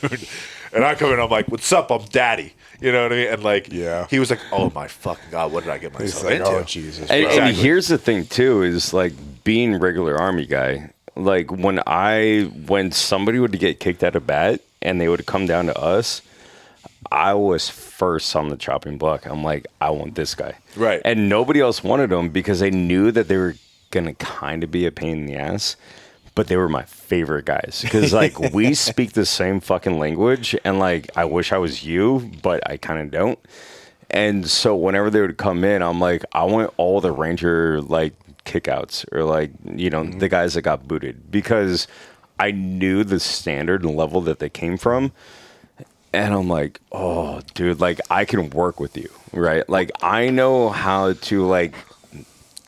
And I come in, I'm like, what's up? I'm daddy. You know what I mean? And like, Yeah. he was like, oh my fucking God, what did I get He's myself like, into? oh, Jesus. And, bro. and here's the thing too, is like being regular Army guy. Like when somebody would get kicked out of bat and they would come down to us, I was first on the chopping block. I'm like, I want this guy. Right. And nobody else wanted him because they knew that they were going to kind of be a pain in the ass, but they were my favorite guys. Because, like, we speak the same fucking language, and, like, I wish I was you, but I kind of don't. And so whenever they would come in, I'm like, I want all the Ranger, like, kickouts or, like, you know, the guys that got booted. Because I knew the standard and level that they came from. And I'm like, oh, dude, like, I can work with you, right? Like, I know how to, like,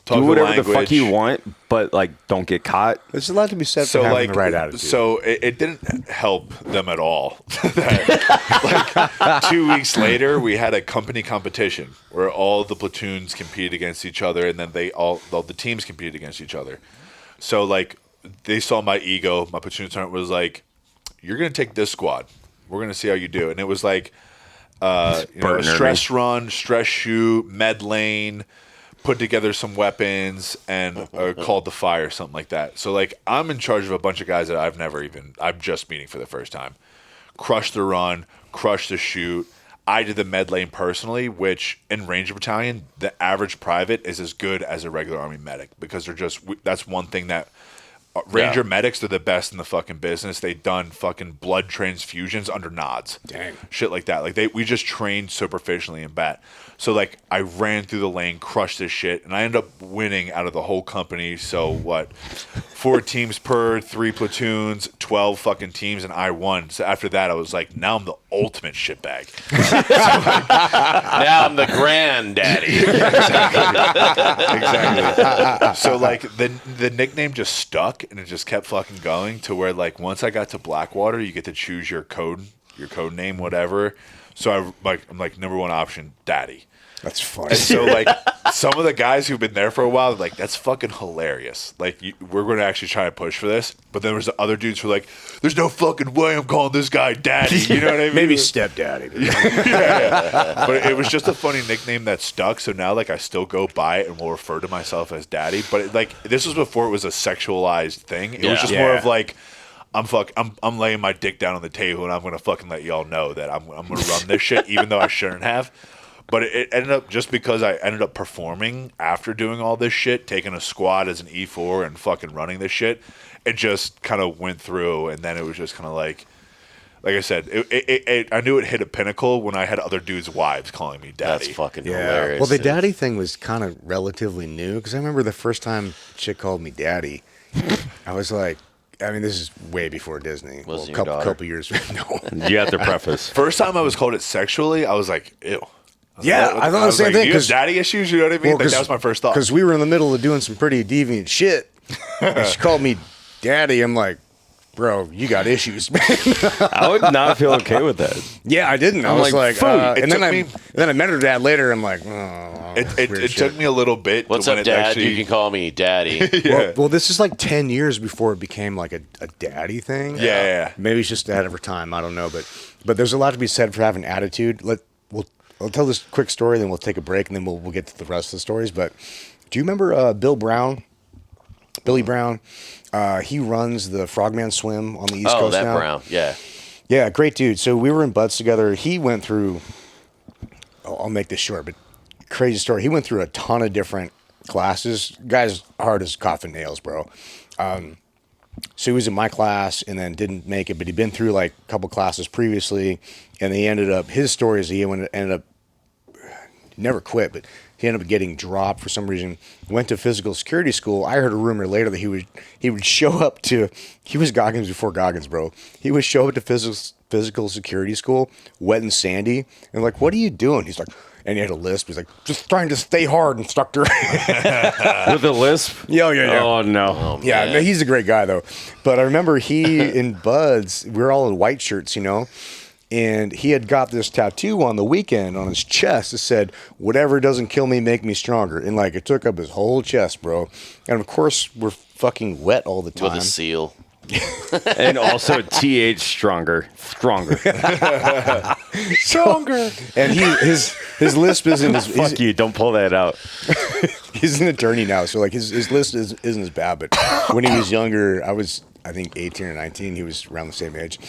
Talk do the whatever the fuck language. you want, but, like, don't get caught. There's a lot to be said So for having like, the right attitude. so it didn't help them at all. Like 2 weeks later, we had a company competition where all the platoons competed against each other, and then all the teams competed against each other. So like, they saw my ego. My platoon sergeant was like, "You're gonna take this squad. We're gonna see how you do." And it was like, you know, a stress run, stress shoot, med lane. Put together some weapons and called the fire, something like that. So like, I'm in charge of a bunch of guys that I'm just meeting for the first time. Crush the run, crush the shoot. I did the med lane personally, which in Ranger Battalion, the average private is as good as a regular Army medic because that's one thing that Ranger medics are the best in the fucking business. They done fucking blood transfusions under nods. Dang. Shit like that. Like we just trained so proficiently in bat. So like I ran through the lane, crushed this shit, and I ended up winning out of the whole company. So what? 4 teams per 3 platoons, 12 fucking teams, and I won. So after that, I was like, now I'm the ultimate shitbag. Now I'm the granddaddy. Exactly. So like the nickname just stuck, and it just kept fucking going to where like once I got to Blackwater, you get to choose your code name, whatever. So I'm like number 1 option, Daddy. That's funny. And so, like, some of the guys who've been there for a while, they're like, that's fucking hilarious. Like, we're going to actually try to push for this. But then there's the other dudes who are like, there's no fucking way I'm calling this guy Daddy. You know what I mean? Maybe stepdaddy. Yeah. But it was just a funny nickname that stuck. So now, like, I still go by it and will refer to myself as Daddy. But, this was before it was a sexualized thing. It was just more of like, I'm laying my dick down on the table and I'm going to fucking let y'all know that I'm going to run this shit, even though I shouldn't have. But it ended up, just because I ended up performing after doing all this shit, taking a squad as an E4 and fucking running this shit, it just kind of went through. And then it was just kind of like I said, I knew it hit a pinnacle when I had other dudes' wives calling me Daddy. That's fucking hilarious. Well, the dude. daddy thing was kind of relatively new because I remember the first time a chick called me Daddy, I was like, I mean, this is way before Disney. Was Well, it your couple years. No. You have to preface. First time I was called it sexually, I was like, ew. Yeah, I thought the same like, thing. Do you have daddy issues? You know what I mean? Like, that was my first thought. Because we were in the middle of doing some pretty deviant shit. And she called me Daddy. I'm like, bro, you got issues, man. I would not feel okay with that. Yeah, I didn't. I I'm was like, like, and then took I met her dad later. I'm like, oh, it took me a little bit. What's to when up, it Dad? actually, You can call me Daddy. Yeah. Well, this is like 10 years before it became like a daddy thing. Yeah. Maybe it's just ahead of her time. I don't know, but there's a lot to be said for having attitude. I'll tell this quick story, then we'll take a break, and then we'll get to the rest of the stories. But do you remember Billy Brown? He runs the Frogman Swim on the East Coast now. Brown. Yeah. Yeah, great dude. So we were in Buds together. He went through, I'll make this short, but crazy story. He went through a ton of different classes. Guy's hard as coffin nails, bro. So he was in my class and then didn't make it, but he'd been through like a couple classes previously. And he ended up, his story is he ended up, never quit, but he ended up getting dropped for some reason. Went to physical security school. I heard a rumor later that he would show up to, he was Goggins before Goggins, bro. He would show up to physical security school, wet and sandy. And like, what are you doing? He's like, and he had a lisp. He's like, just trying to stay hard, instructor. With a lisp? Yeah. Oh, no. Yeah, no, he's a great guy, though. But I remember he, in Buds, we were all in white shirts, you know, and he had got this tattoo on the weekend on his chest that said, whatever doesn't kill me, make me stronger. And, like, it took up his whole chest, bro. And, of course, we're fucking wet all the time. With a seal. And also TH stronger. Stronger. And his lisp isn't as... Fuck you, don't pull that out. He's an attorney now, so, like, his lisp isn't as bad. But when he was younger, I think, 18 or 19. He was around the same age.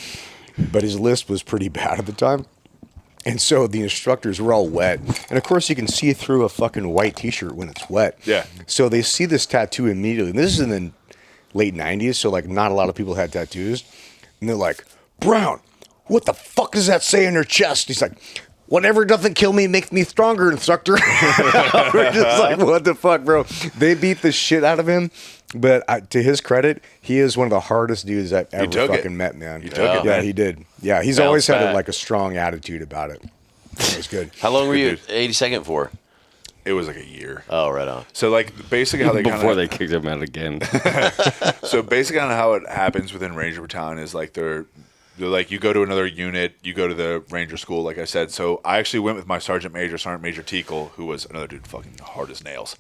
But his lisp was pretty bad at the time. And so the instructors were all wet. And, of course, you can see through a fucking white T-shirt when it's wet. Yeah. So they see this tattoo immediately. And this is in the late 90s, so, like, not a lot of people had tattoos. And they're like, Brown, what the fuck does that say on your chest? He's like, whatever doesn't kill me makes me stronger, instructor. We're just like, what the fuck, bro? They beat the shit out of him. But to his credit, he is one of the hardest dudes I've ever fucking met, man. You took it, yeah, man. he did. Yeah, he's Bounce always had back. like a strong attitude about it. It was good. How long were you Good at 82nd for? It was like a year. Oh, right on. So like basically how they Before they kicked him out again. So basically on how it happens within Ranger Battalion is like they're like, you go to another unit, you go to the Ranger school, like I said. So I actually went with my Sergeant Major Teakle, who was another dude fucking hard as nails.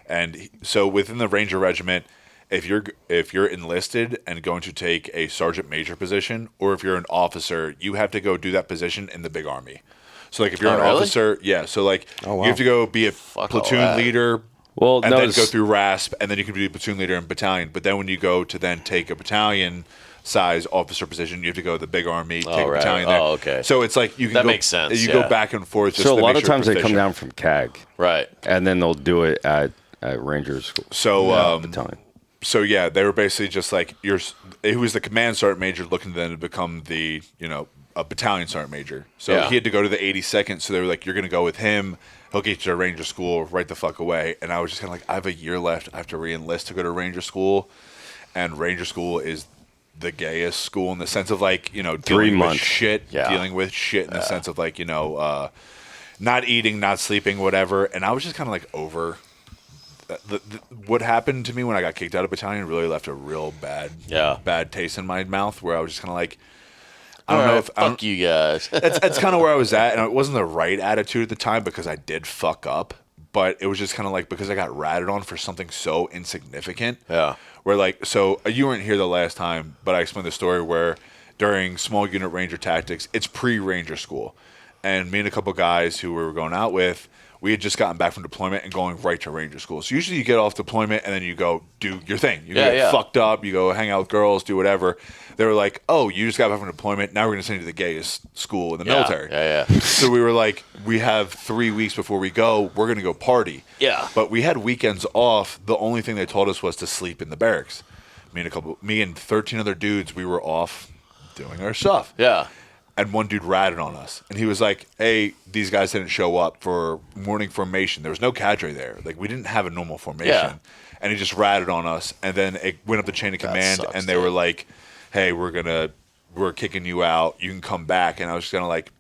And so within the Ranger Regiment, if you're enlisted and going to take a Sergeant Major position, or if you're an officer, you have to go do that position in the big army. So like if you're an really? officer, yeah. So like Oh, wow. you have to go be a all platoon that. leader, Well, and no, then it's- go through RASP, and then you can be a platoon leader in battalion. But then when you go to then take a battalion size officer position, you have to go to the big army, take a right. battalion there. Oh, okay. So it's like you can That go, makes sense, You yeah. go back and forth. Just So a to lot make of sure times they come proficient. down from CAG. Right. And then they'll do it at Ranger School. So Battalion. So yeah, they were basically just like who was the command sergeant major looking then to become the a battalion sergeant major. So Yeah. he had to go to the 82nd. So they were like, you're going to go with him. He'll get you to Ranger School right the fuck away. And I was just kind of like, I have a year left. I have to re-enlist to go to Ranger School. and Ranger School is the gayest school in the sense of like, you know, 3 dealing with months. shit, dealing with shit in the sense of like, you know, not eating, not sleeping, whatever. And I was just kind of like over what happened to me when I got kicked out of battalion really left a real bad taste in my mouth where I was just kind of like, I don't know if fuck you guys. that's kind of where I was at, and it wasn't the right attitude at the time because I did fuck up, but it was just kind of like because I got ratted on for something so insignificant. Yeah. Where like, so you weren't here the last time, but I explained the story where during small unit Ranger tactics, it's pre-Ranger school, and me and a couple guys who we were going out with, we had just gotten back from deployment and going right to Ranger school. So usually you get off deployment and then you go do your thing. You get fucked up, you go hang out with girls, do whatever. They were like, oh, you just got back from deployment. Now we're going to send you to the gayest school in the military. So we were like, we have 3 weeks before we go. We're going to go party. Yeah. But we had weekends off. The only thing they told us was to sleep in the barracks. Me and 13 other dudes, we were off doing our stuff. Yeah. And one dude ratted on us. And he was like, hey, these guys didn't show up for morning formation. There was no cadre there. Like, we didn't have a normal formation. Yeah. And he just ratted on us. And then it went up the chain of command. Sucks, and they were like, hey, we're kicking you out. You can come back. And I was just kind of like,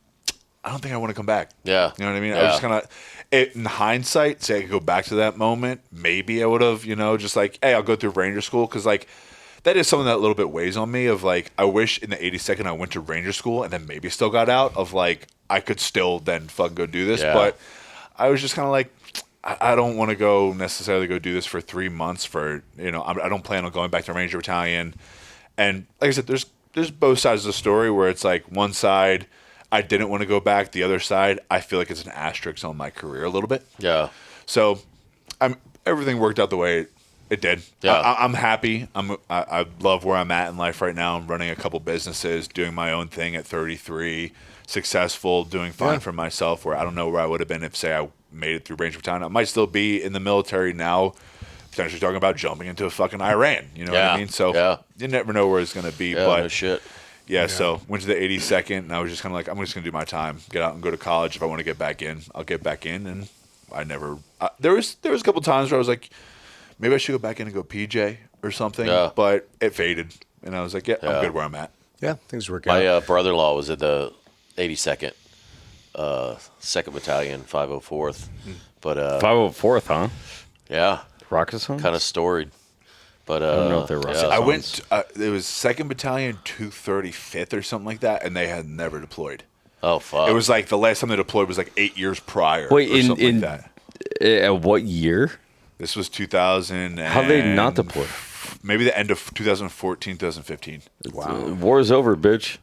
I don't think I want to come back. Yeah. You know what I mean? Yeah. I was just kind of, in hindsight, say I could go back to that moment. Maybe I would have, you know, just like, hey, I'll go through Ranger school. Because, like, that is something that a little bit weighs on me of like, I wish in the 82nd I went to Ranger school and then maybe still got out of like, I could still then fucking go do this. Yeah. But I was just kind of like, I don't want to necessarily go do this for 3 months for, you know, I don't plan on going back to Ranger Battalion. And like I said, there's both sides of the story where it's like one side, I didn't want to go back. The other side, I feel like it's an asterisk on my career a little bit. Yeah. So everything worked out the way it did. Yeah. I'm happy. I love where I'm at in life right now. I'm running a couple businesses, doing my own thing at 33, successful, doing fine for myself. Where I don't know where I would have been if, say, I made it through Ranger Battalion. I might still be in the military now, potentially talking about jumping into a fucking Iran. You know what I mean? So you never know where it's going to be. Yeah, but no shit. Yeah, so went to the 82nd, and I was just kind of like, I'm just going to do my time, get out and go to college. If I want to get back in, I'll get back in. And I never there was a couple times where I was like, maybe I should go back in and go PJ or something, but it faded. And I was like, I'm good where I'm at. Yeah, things work out. My brother-in-law was at the 82nd, 2nd Battalion, 504th. But 504th, huh? yeah, Rocket Sons? kind of storied. But I don't know if they're Rocket I Sons. went, it was 2nd Battalion, 235th or something like that, and they had never deployed. Oh, fuck. It was like the last time they deployed was like 8 years prior Wait, or something like that. At what year? This was 2000. How they not deploy? Maybe the end of 2014, 2015. Wow. War's over, bitch.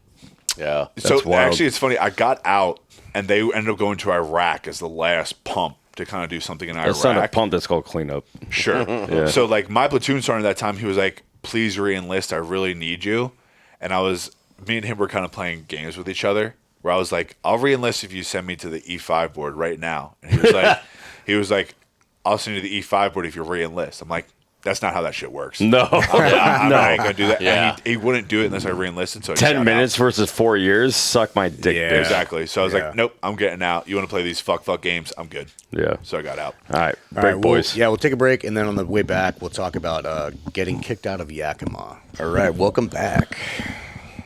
Yeah. So That's wild. actually, it's funny. I got out, and they ended up going to Iraq as the last pump to kind of do something in Iraq. That's not a pump. That's called cleanup. Sure. Yeah. So like my platoon sergeant at that time, he was like, "Please re-enlist. I really need you." And me and him were kind of playing games with each other. Where I was like, "I'll re-enlist if you send me to the E5 board right now." And he was like, I'll send you the E5 board if you re-enlist. I'm like, that's not how that shit works. No. I ain't gonna do that. Yeah. And he wouldn't do it unless I re-enlisted. So 10 minutes versus 4 years? Suck my dick, Yeah. bitch. Exactly. So I was like, nope, I'm getting out. You want to play these fuck games? I'm good. Yeah. So I got out. All right. All Break, right, boys. we'll take a break, and then on the way back, we'll talk about getting kicked out of Yakima. All right, welcome back.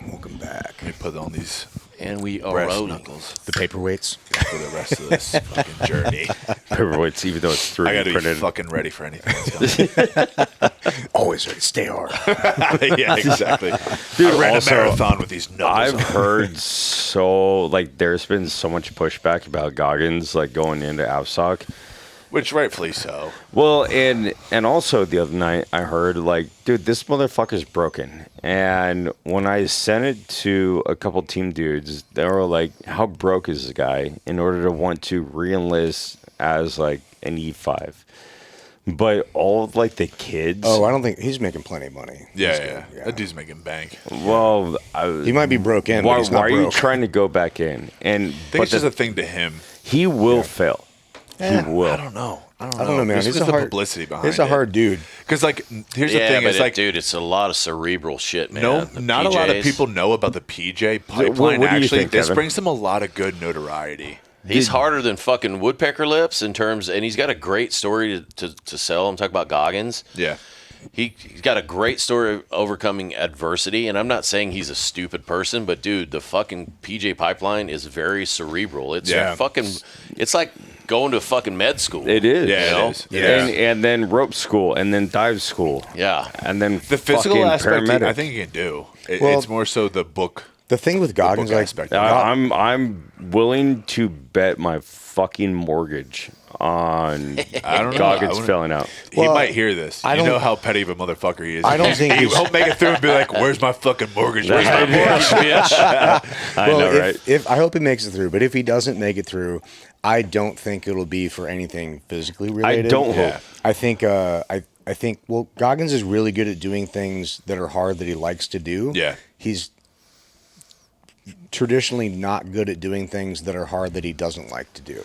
Welcome back. Let me put on these And we are brass rolling. knuckles The paperweights. for the rest of this fucking journey. Paperweights, even though it's 3D I got to be printed. fucking ready for anything that's coming. Always ready. Stay hard. Yeah, exactly. Dude, I ran also, a marathon with these knuckles. I've heard there's been so much pushback about Goggins, like, going into AFSOC. Which rightfully so. Well, and also the other night I heard, like, dude, this motherfucker's broken. And when I sent it to a couple team dudes, they were like, how broke is this guy in order to want to re-enlist as, like, an E5? But all of, like, the kids... Oh, I don't think he's making plenty of money. Yeah. That dude's making bank. Well... He might be broke in, but he's not why are you broke. trying to go back in? I think it's just a thing to him. He will fail. He will. I don't know, man. It's He's just a the hard publicity behind it. He's a hard dude. Because, like, here's the Yeah, thing. but It's like, dude, it's a lot of cerebral shit, man. no, The not a lot of PJs. people know about the PJ pipeline. what do you Actually, think, this Kevin? brings them a lot of good notoriety. He's harder than fucking woodpecker lips in terms, and he's got a great story to sell. I'm talking about Goggins. Yeah. he's got a great story of overcoming adversity. And I'm not saying he's a stupid person, but dude, the fucking PJ pipeline is very cerebral. It's it's like going to fucking med school. It is. Yeah, you know? it is. Yeah. And then rope school, and then dive school. Yeah. And then The physical fucking aspect, paramedic. I think you can do. Well, It's more so the book. The thing with Goggins, book like, aspect. I'm willing to bet my fucking mortgage on I don't know. Goggins filling out. He Well, might hear this. I You don't- know how petty of a motherfucker he is. I don't think he he's- won't make it through and be like, "Where's my fucking mortgage? Where's my mortgage?" bitch. I know, right? if I hope he makes it through, but if he doesn't make it through, I don't think it'll be for anything physically related. don't Yeah. hope. I think I think well, Goggins is really good at doing things that are hard that he likes to do. Yeah. He's traditionally not good at doing things that are hard that he doesn't like to do.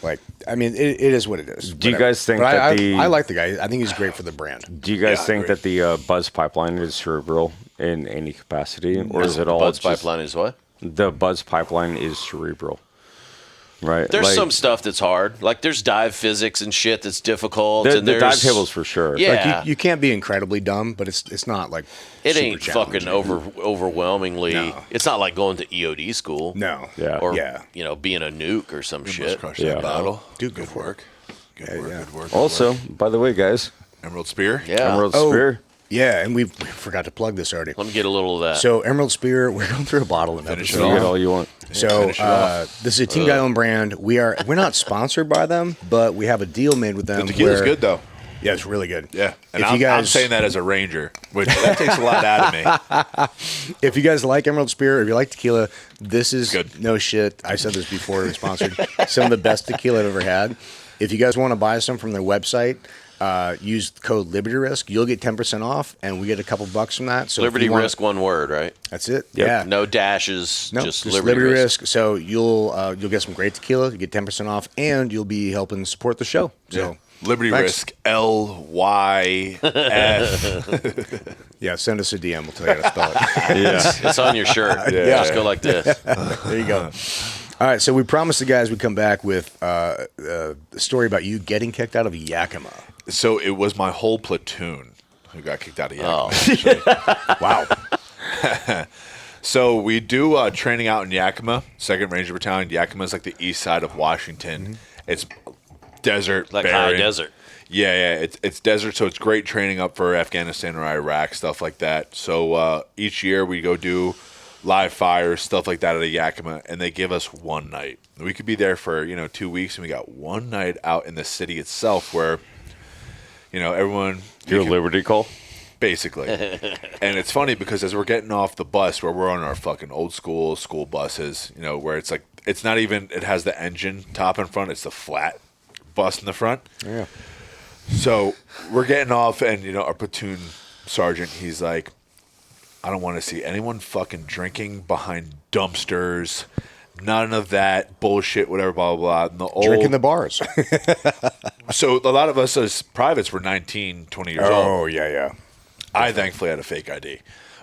Like, I mean, it is what it is. Do you Whatever. guys think But that I like the guy. I think he's great for the brand. Do you guys Yeah, I think agree. that the buzz pipeline is cerebral in any capacity, or is it all Bud's just- pipeline is what? The buzz pipeline is cerebral, right? There's Like, some stuff that's hard. Like there's dive physics and shit that's difficult. the and dive there's tables for sure. Yeah. Like you can't be incredibly dumb, but it's not like It super ain't fucking challenging. overwhelmingly. No. It's not like going to EOD school. No. Yeah. Or Yeah. you know, being a nuke or some Must shit. crush Yeah. that battle. Dude, Good work. Good work. yeah. Good work. Also, good work. by the way, guys, Emerald Spear. Yeah. Emerald Oh, Spear. Yeah, and we forgot to plug this already. Let me get a little of that. So Emerald Spear, we're going through a bottle of Finish episode. You it get all you want. So finish it off. this is a Team Guy owned brand. We're not sponsored by them, but we have a deal made with them. The tequila's where- good though. Yeah, it's really good. Yeah, and If I'm, you guys I'm saying that as a Ranger, which that takes a lot out of me. if you guys like Emerald Spear, or if you like tequila, this is Good. no shit. I said this before we sponsored. Some of the best tequila I've ever had. If you guys want to buy some from their website, use the code Liberty Risk. You'll get 10% off, and we get a couple bucks from that. So if Liberty you wanna- Risk, one word, right? That's it. Yep. Yeah. No dashes, No, just, just Liberty Risk. So you'll get some great tequila. You get 10% off, and you'll be helping support the show. So Liberty thanks. Risk, LYF. Yeah, send us a DM. We'll tell you how to spell it. Yeah. It's on your shirt. Yeah. Just go like this. There you go. All right, so we promised the guys we'd come back with a story about you getting kicked out of Yakima. So it was my whole platoon who got kicked out of Yakima. Oh. actually. Wow. So we do training out in Yakima, 2nd Ranger Battalion. Yakima is like the east side of Washington. It's desert, Like barren. high desert. Yeah. It's desert, so it's great training up for Afghanistan or Iraq, stuff like that. So each year we go do live fires, stuff like that at a Yakima, and they give us one night. We could be there for 2 weeks, and we got one night out in the city itself where everyone Your Liberty call. basically. And it's funny because as we're getting off the bus, where we're on our fucking old school buses, where it's like it's not even it has the engine top in front, it's the flat bus in the front. Yeah. So we're getting off, and our platoon sergeant, he's like, I don't want to see anyone fucking drinking behind dumpsters. None of that bullshit, whatever, blah, blah, blah. And the old, Drinking the bars. So a lot of us as privates were 19, 20 years old. Oh, yeah. I thankfully had a fake ID.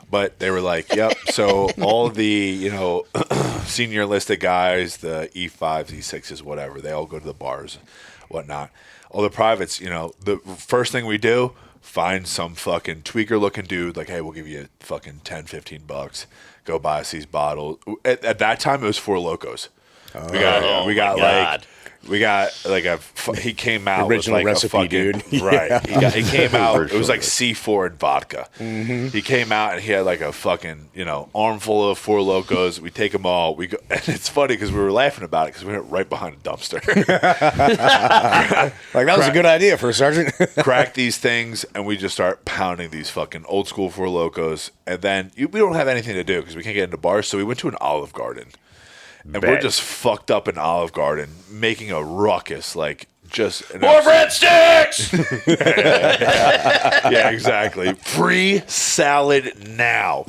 But they were like, yep. So all the, senior enlisted guys, the E5s, E6s, whatever, they all go to the bars, whatnot. All the privates, the first thing we do, find some fucking tweaker looking dude, like, hey, we'll give you fucking 10, 15 bucks. Go buy us these bottles. At that time, it was Four Locos. We got he came out Original with like recipe, a fucking dude. right. He came out. It was like Original C4 and vodka. He came out and he had like a fucking armful of Four Locos. We take them all. We go, and it's funny because we were laughing about it because we went right behind a dumpster. Like, that was a good idea for a sergeant. Crack these things and we just start pounding these fucking old school Four Locos. And then we don't have anything to do because we can't get into bars. So we went to an Olive Garden. And we're Bet. just fucked up in Olive Garden, making a ruckus, like just an More absolute- breadsticks! Yeah, exactly. Free salad now.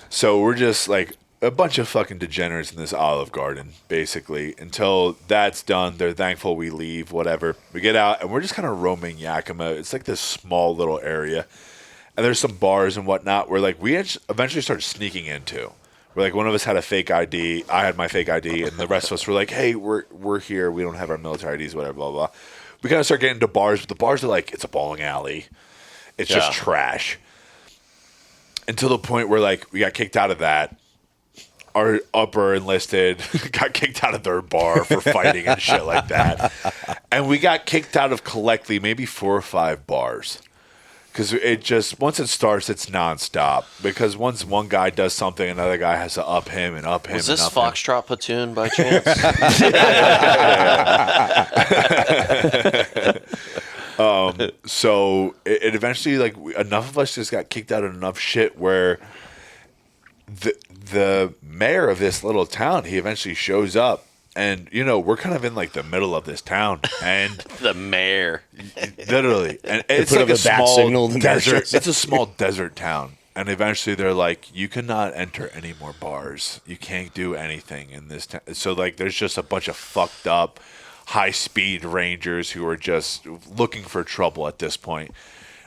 So we're just like a bunch of fucking degenerates in this Olive Garden, basically. Until that's done, they're thankful we leave, whatever. We get out, and we're just kind of roaming Yakima. It's like this small little area. And there's some bars and whatnot where like we eventually start sneaking into. Where like one of us had a fake ID, I had my fake ID, and the rest of us were like, "Hey, we're here. We don't have our military IDs, whatever, blah blah." We kind of start getting into bars, but the bars are like it's a bowling alley. It's just trash. Until the point where like we got kicked out of that. Our upper enlisted got kicked out of their bar for fighting and shit like that, and we got kicked out of collectively maybe 4 or 5 bars. Because it just, once it starts, it's nonstop. Because once one guy does something, another guy has to up him and up him. Was this and up Foxtrot Platoon by chance? So it eventually, like, enough of us just got kicked out of enough shit where the mayor of this little town, he eventually shows up. And, you know, we're kind of in, like, the middle of this town. And The mayor. literally. And it's put like up a a bat small signal, the mayor desert. shows up. It's a small desert town. And eventually they're like, you cannot enter any more bars. You can't do anything in this town. So, like, there's just a bunch of fucked up, high-speed rangers who are just looking for trouble at this point.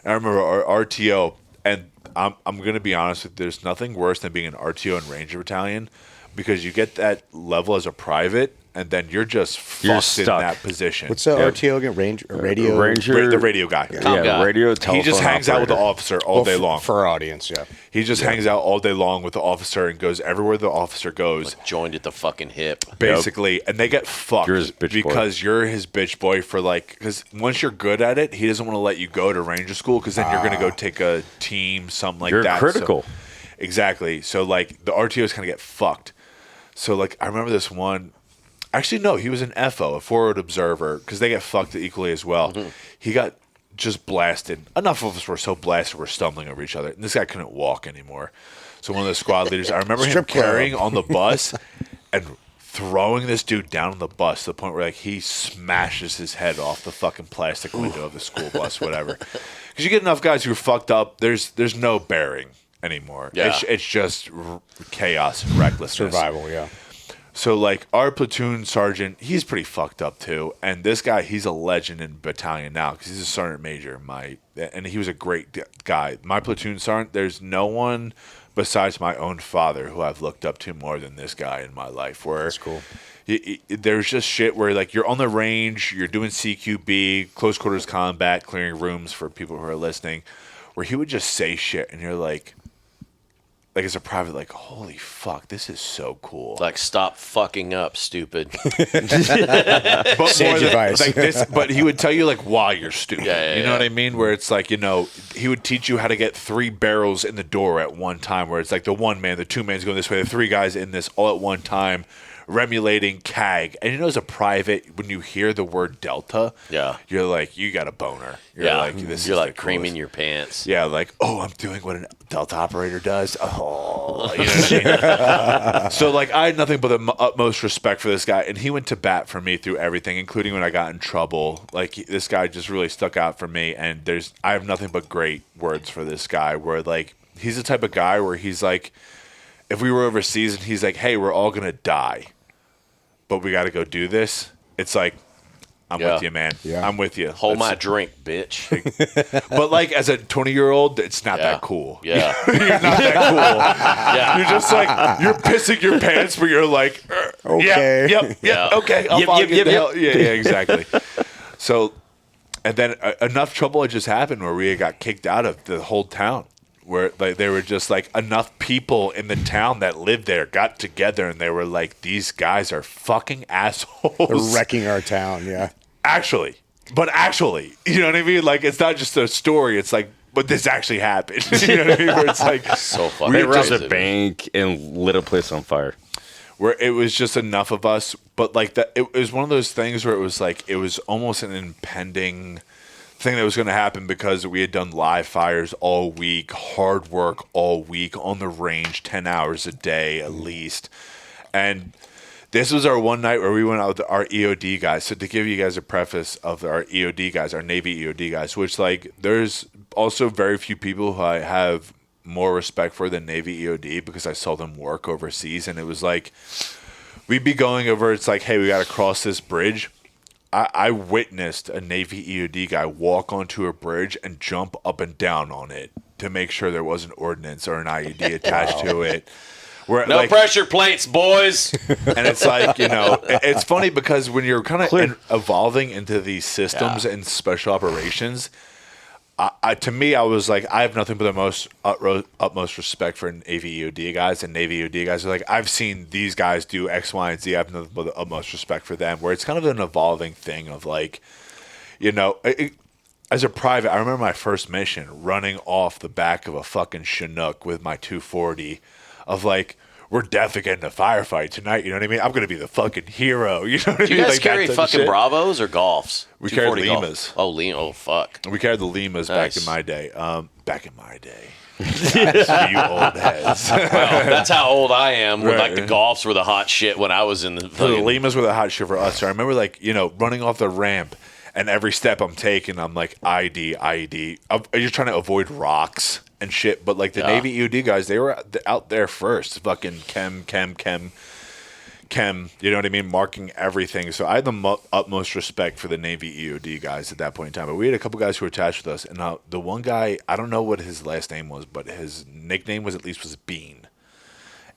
And I remember our RTO, and I'm going to be honest with you, there's nothing worse than being an RTO in Ranger Battalion. Because you get that level as a private, and then you're just You're fucked in stuck. that position. What's the RTO again? Radio. Ranger, The radio guy. guy. radio. Telephone He just hangs out with the operator. officer all day long. For our audience, yeah. He just hangs out all day long with the officer and goes everywhere the officer goes, Joined at the fucking hip. basically. And they get fucked You're his bitch boy. because you're his bitch boy for like, because once you're good at it, he doesn't want to let you go to Ranger school because then you're going to go take a team, something like You're that. critical. So, exactly. So like the RTOs kind of get fucked. So like I remember this one. Actually, no, he was an FO, a forward observer, because they get fucked equally as well. Mm-hmm. He got just blasted. Enough of us were so blasted we're stumbling over each other. And this guy couldn't walk anymore. So one of the squad leaders, I remember him Strip club. carrying on the bus and throwing this dude down on the bus to the point where like he smashes his head off the fucking plastic window of the school bus, whatever. Because you get enough guys who are fucked up, there's no bearing anymore. Yeah. It's just chaos and recklessness. Survival, yeah. So, like, our platoon sergeant, he's pretty fucked up, too. And this guy, he's a legend in battalion now because he's a sergeant major. And he was a great guy. My platoon sergeant, there's no one besides my own father who I've looked up to more than this guy in my life. Where That's cool. There's just shit where, like, you're on the range, you're doing CQB, close quarters combat, clearing rooms for people who are listening, where he would just say shit, and you're like as a private, like, holy fuck, this is so cool. Like, stop fucking up, stupid. But Sage advice. Like this, but he would tell you like why you're stupid. Yeah, you know what I mean? Where it's like, you know, he would teach you how to get 3 barrels in the door at one time. Where it's like the 1 man, the 2 man's going this way, the 3 guys in this all at one time, remulating CAG. And you know, as a private, when you hear the word Delta, Yeah. you're like, you got a boner. You're Yeah. like, this You're is like the creaming coolest. your pants. Yeah, like, oh, I'm doing what a Delta operator does. Oh, you know what I mean? So, like, I had nothing but the utmost respect for this guy, and he went to bat for me through everything, including when I got in trouble. Like, this guy just really stuck out for me, and I have nothing but great words for this guy, where, like, he's the type of guy where he's like, if we were overseas and he's like, hey, we're all going to die, but we got to go do this, it's like, I'm Yeah. with you, man. Yeah. I'm with you. Hold my Let's- drink, bitch. But like as a 20-year-old, it's not Yeah. that cool. Yeah. You're not that cool. Yeah. You're just like you're pissing your pants, but you're like, Okay. yep, Yeah. okay, I'll Yep, follow yep, you yep, the yep. hell- Yeah, exactly. So, and then enough trouble had just happened where we got kicked out of the whole town. Where like they were just like enough people in the town that lived there got together and they were like, these guys are fucking assholes. They're wrecking our town, yeah. Actually, you know what I mean? Like, it's not just a story. It's like, but this actually happened. You know what I mean? Where it's like, So fucking They robbed crazy. a bank and lit a place on fire. where it was just enough of us. But like that, it was one of those things where it was like, it was almost an impending thing that was going to happen because we had done live fires all week, hard work all week on the range, 10 hours a day at least. And this was our one night where we went out with our EOD guys. So to give you guys a preface of our EOD guys, our Navy EOD guys, which like there's also very few people who I have more respect for than Navy EOD because I saw them work overseas. And it was like, we'd be going over, it's like, hey, we got to cross this bridge. I witnessed a Navy EOD guy walk onto a bridge and jump up and down on it to make sure there wasn't ordnance or an IED attached to it. Where, No like, pressure plates, boys. and it's like, it's funny because when you're kind of evolving into these systems and special operations, to me, I was like, I have nothing but the most utmost respect for Navy EOD guys, and Navy EOD guys are like, I've seen these guys do X, Y, and Z. I have nothing but the utmost respect for them. Where it's kind of an evolving thing of like, as a private, I remember my first mission running off the back of a fucking Chinook with my 240 of like, we're definitely getting a firefight tonight. You know what I mean? I'm going to be the fucking hero. You know what I mean? Do you guys Like, that carry type of fucking shit. Bravos or Golfs? We carried 240 Golf. Limas. Oh, Lima. Oh, fuck. We carried the Limas back Nice. in my day. Back in my day. You old heads. Well, that's how old I am. When, Right. like, the Golfs were the hot shit when I was in the The fucking... Limas were the hot shit for us. So I remember, like, running off the ramp, and every step I'm taking, I'm like, ID. I'm just trying to avoid rocks and shit. But, like, the Navy EOD guys, they were out there first. Fucking chem. You know what I mean? Marking everything. So I had the utmost respect for the Navy EOD guys at that point in time. But we had a couple guys who were attached with us. And the one guy, I don't know what his last name was, but his nickname was Bean.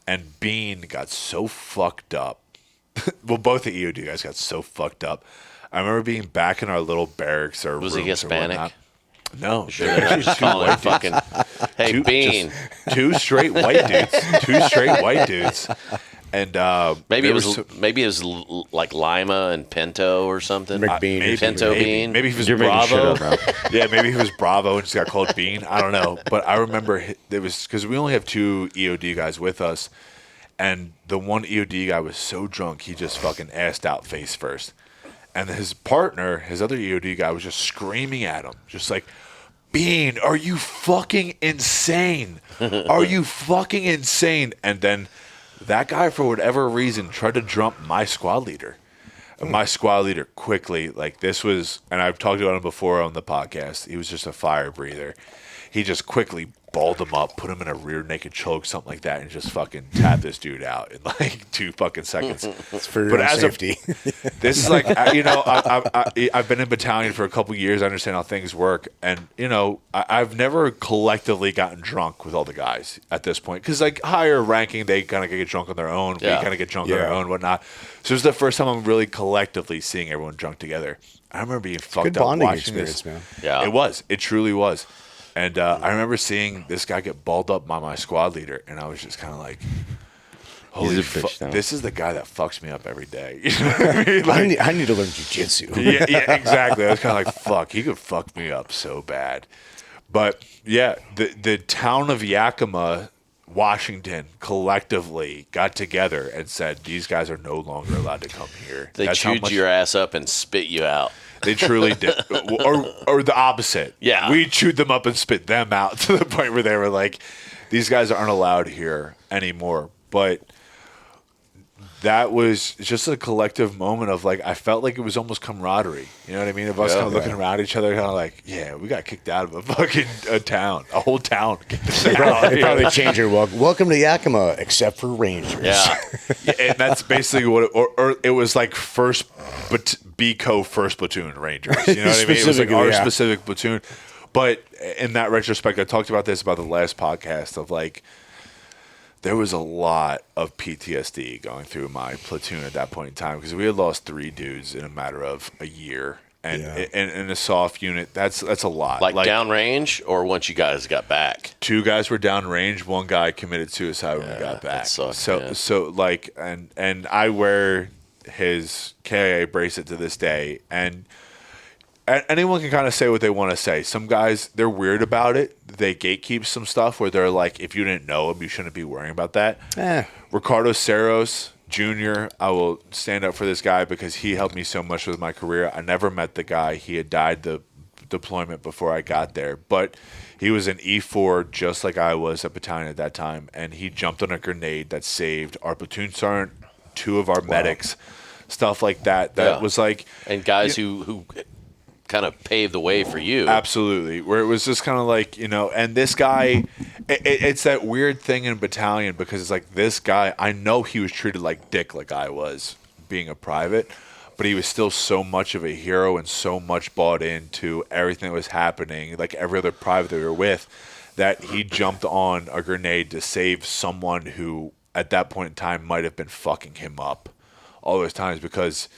And Bean got so fucked up. Well, both the EOD guys got so fucked up. I remember being back in our little barracks or Was he rooms or Hispanic? whatnot. No, Sure, they're just calling it fucking... Hey, Bean. two straight white dudes. And Maybe there it was like Lima and Pinto or something. McBean. Pinto Bean. Maybe he was You're making shit Bravo. up now. Yeah, maybe he was Bravo and just got called Bean. I don't know. But I remember it was because we only have 2 EOD guys with us. And the one EOD guy was so drunk, he just fucking assed out face first. And his partner, his other EOD guy, was just screaming at him, just like, Bean, are you fucking insane? Are you fucking insane? And then that guy, for whatever reason, tried to jump my squad leader. And my squad leader quickly, like this was, and I've talked about him before on the podcast, he was just a fire breather. He just quickly balled him up, put him in a rear naked choke, something like that, and just fucking tapped this dude out in like 2 fucking seconds. It's for your own safety. This is like, I've been in battalion for a couple years. I understand how things work. And, I've never collectively gotten drunk with all the guys at this point. Because, like, higher ranking, they kind of get drunk on their own. We Yeah. kind of get drunk on our own, whatnot. So this is the first time I'm really collectively seeing everyone drunk together. I remember being fucked Good up bonding watching experience, this. man. Yeah. It was. It truly was. And I remember seeing this guy get balled up by my squad leader. And I was just kind of like... Holy a bitch now. this is the guy that fucks me up every day. You know what I mean? Like, I need to learn jujitsu. yeah, exactly. I was kind of like, fuck, he could fuck me up so bad. But yeah, the town of Yakima, Washington, collectively got together and said, these guys are no longer allowed to come here. They That's how chewed much- your ass up and spit you out. They truly did. Or the opposite. Yeah. We chewed them up and spit them out to the point where they were like, these guys aren't allowed here anymore. But that was just a collective moment of like, I felt like it was almost camaraderie. You know what I mean? Of us kind of looking around each other, kind of like, yeah, we got kicked out of a fucking town, a whole town. Kicked us out. They probably change your welcome to Yakima, except for Rangers. Yeah. Yeah, and that's basically what, or it was like BCO first platoon Rangers. You know what I mean? It was like our specific platoon. But in that retrospect, I talked about this about the last podcast of like, there was a lot of PTSD going through my platoon at that point in time because we had lost 3 dudes in a matter of a year. And in a soft unit, that's a lot. Like downrange or once you guys got back? 2 guys were downrange. 1 guy committed suicide when we got back. that sucks, so man. so like and I wear his KIA bracelet to this day, and anyone can kind of say what they want to say. Some guys, they're weird about it. They gatekeep some stuff where they're like, if you didn't know him, you shouldn't be worrying about that. Ricardo Cerros Jr., I will stand up for this guy because he helped me so much with my career. I never met the guy. He had died the deployment before I got there. But he was an E4 just like I was at battalion at that time. And he jumped on a grenade that saved our platoon sergeant, 2 of our medics, stuff like that. That was like... And guys who kind of paved the way for you. Absolutely. Where it was just kind of like, and this guy, it's that weird thing in battalion because it's like this guy, I know he was treated like dick like I was being a private, but he was still so much of a hero and so much bought into everything that was happening, like every other private that we were with, that he jumped on a grenade to save someone who at that point in time might have been fucking him up all those times, because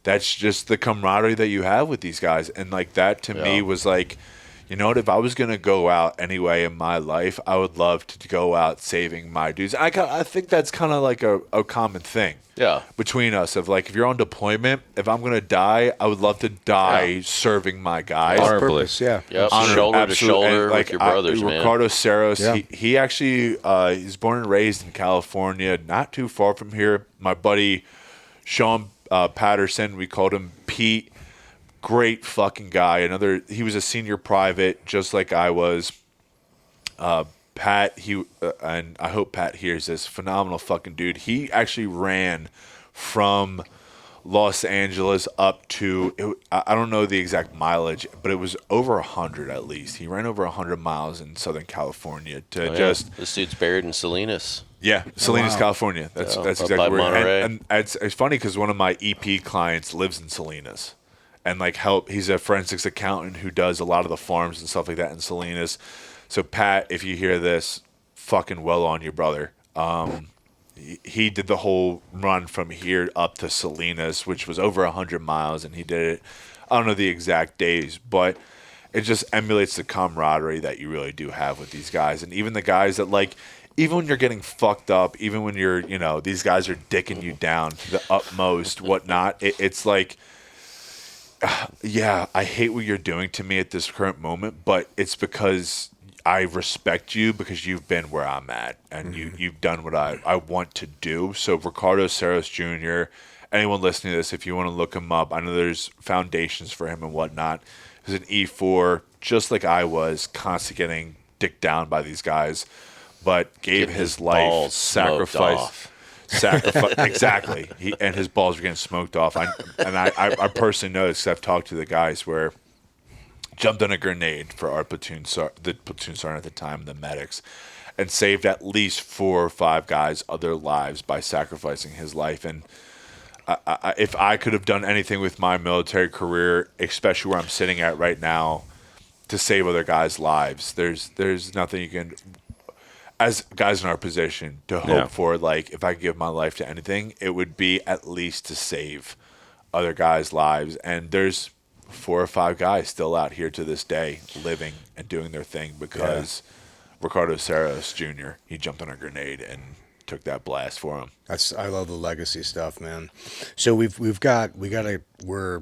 that's just the camaraderie that you have with these guys. And like that to me was like, you know what, if I was going to go out anyway in my life, I would love to go out saving my dudes. I think that's kind of like a common thing between us, of like, if you're on deployment, if I'm going to die, I would love to die serving my guys. Purpose, yeah. Yep. Shoulder to shoulder and, like, with your brothers, man. Ricardo Serros, he actually he's born and raised in California, not too far from here. My buddy Sean Patterson, we called him Pete. Great fucking guy. He was a senior private, just like I was. Pat, and I hope Pat hears this. Phenomenal fucking dude. He actually ran from Los Angeles up to, I don't know the exact mileage, but it was over 100 at least. He ran over 100 miles in Southern California to This dude's buried in Salinas. Yeah, Salinas, California. That's exactly by where. Monterey. And it's funny because one of my EP clients lives in Salinas, and like he's a forensics accountant who does a lot of the farms and stuff like that in Salinas. So Pat, if you hear this, fucking well on you, brother. He did the whole run from here up to Salinas, which was over 100 miles, and he did it, I don't know the exact days, but it just emulates the camaraderie that you really do have with these guys. And even the guys that, like, even when you're getting fucked up, even when you're, these guys are dicking you down to the utmost, whatnot, it's like, yeah, I hate what you're doing to me at this current moment, but it's because I respect you, because you've been where I'm at, and you've done what I want to do. So Ricardo Serros Jr., anyone listening to this, if you want to look him up, I know there's foundations for him and whatnot. He's an E4, just like I was, constantly getting dicked down by these guys, but gave his life, sacrifice. Exactly. And his balls were getting smoked off. I personally know this because I've talked to the guys where jumped on a grenade for our platoon, the platoon sergeant at the time, the medics, and saved at least 4 or 5 guys other lives by sacrificing his life. And if I could have done anything with my military career, especially where I'm sitting at right now, to save other guys' lives, there's nothing you can, as guys in our position, to hope for. Like, if I could give my life to anything, it would be at least to save other guys' lives. And there's 4 or 5 guys still out here to this day living and doing their thing because Ricardo Serros Jr., he jumped on a grenade and took that blast for him. I love the legacy stuff, man. So we're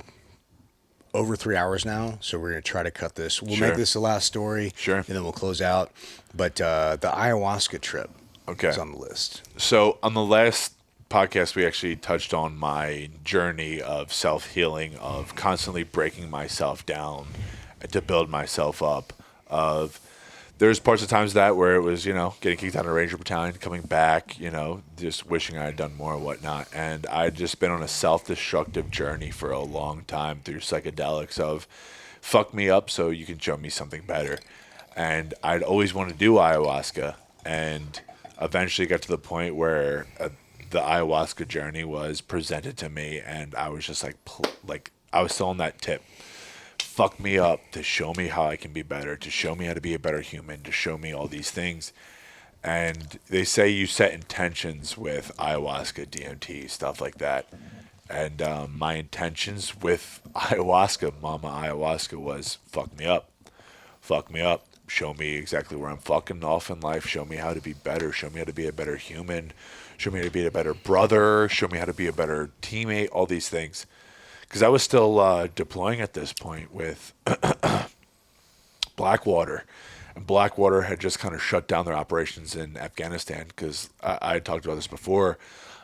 over 3 hours now, so we're gonna try to cut this. We'll make this the last story, and then we'll close out. But the ayahuasca trip is on the list. So on the last podcast, we actually touched on my journey of self-healing, of constantly breaking myself down to build myself up. There's parts of times that where it was, getting kicked out of Ranger Battalion, coming back, just wishing I had done more and whatnot. And I'd just been on a self-destructive journey for a long time through psychedelics of fuck me up so you can show me something better. And I'd always want to do ayahuasca, and eventually got to the point where the ayahuasca journey was presented to me, and I was just like I was still on that tip. Fuck me up to show me how I can be better, to show me how to be a better human, to show me all these things. And they say you set intentions with ayahuasca, DMT, stuff like that. And my intentions with ayahuasca, Mama Ayahuasca, was fuck me up, show me exactly where I'm fucking off in life, show me how to be better, show me how to be a better human, show me how to be a better brother, show me how to be a better teammate, all these things. Because I was still deploying at this point with Blackwater. And Blackwater had just kind of shut down their operations in Afghanistan, because I had talked about this before.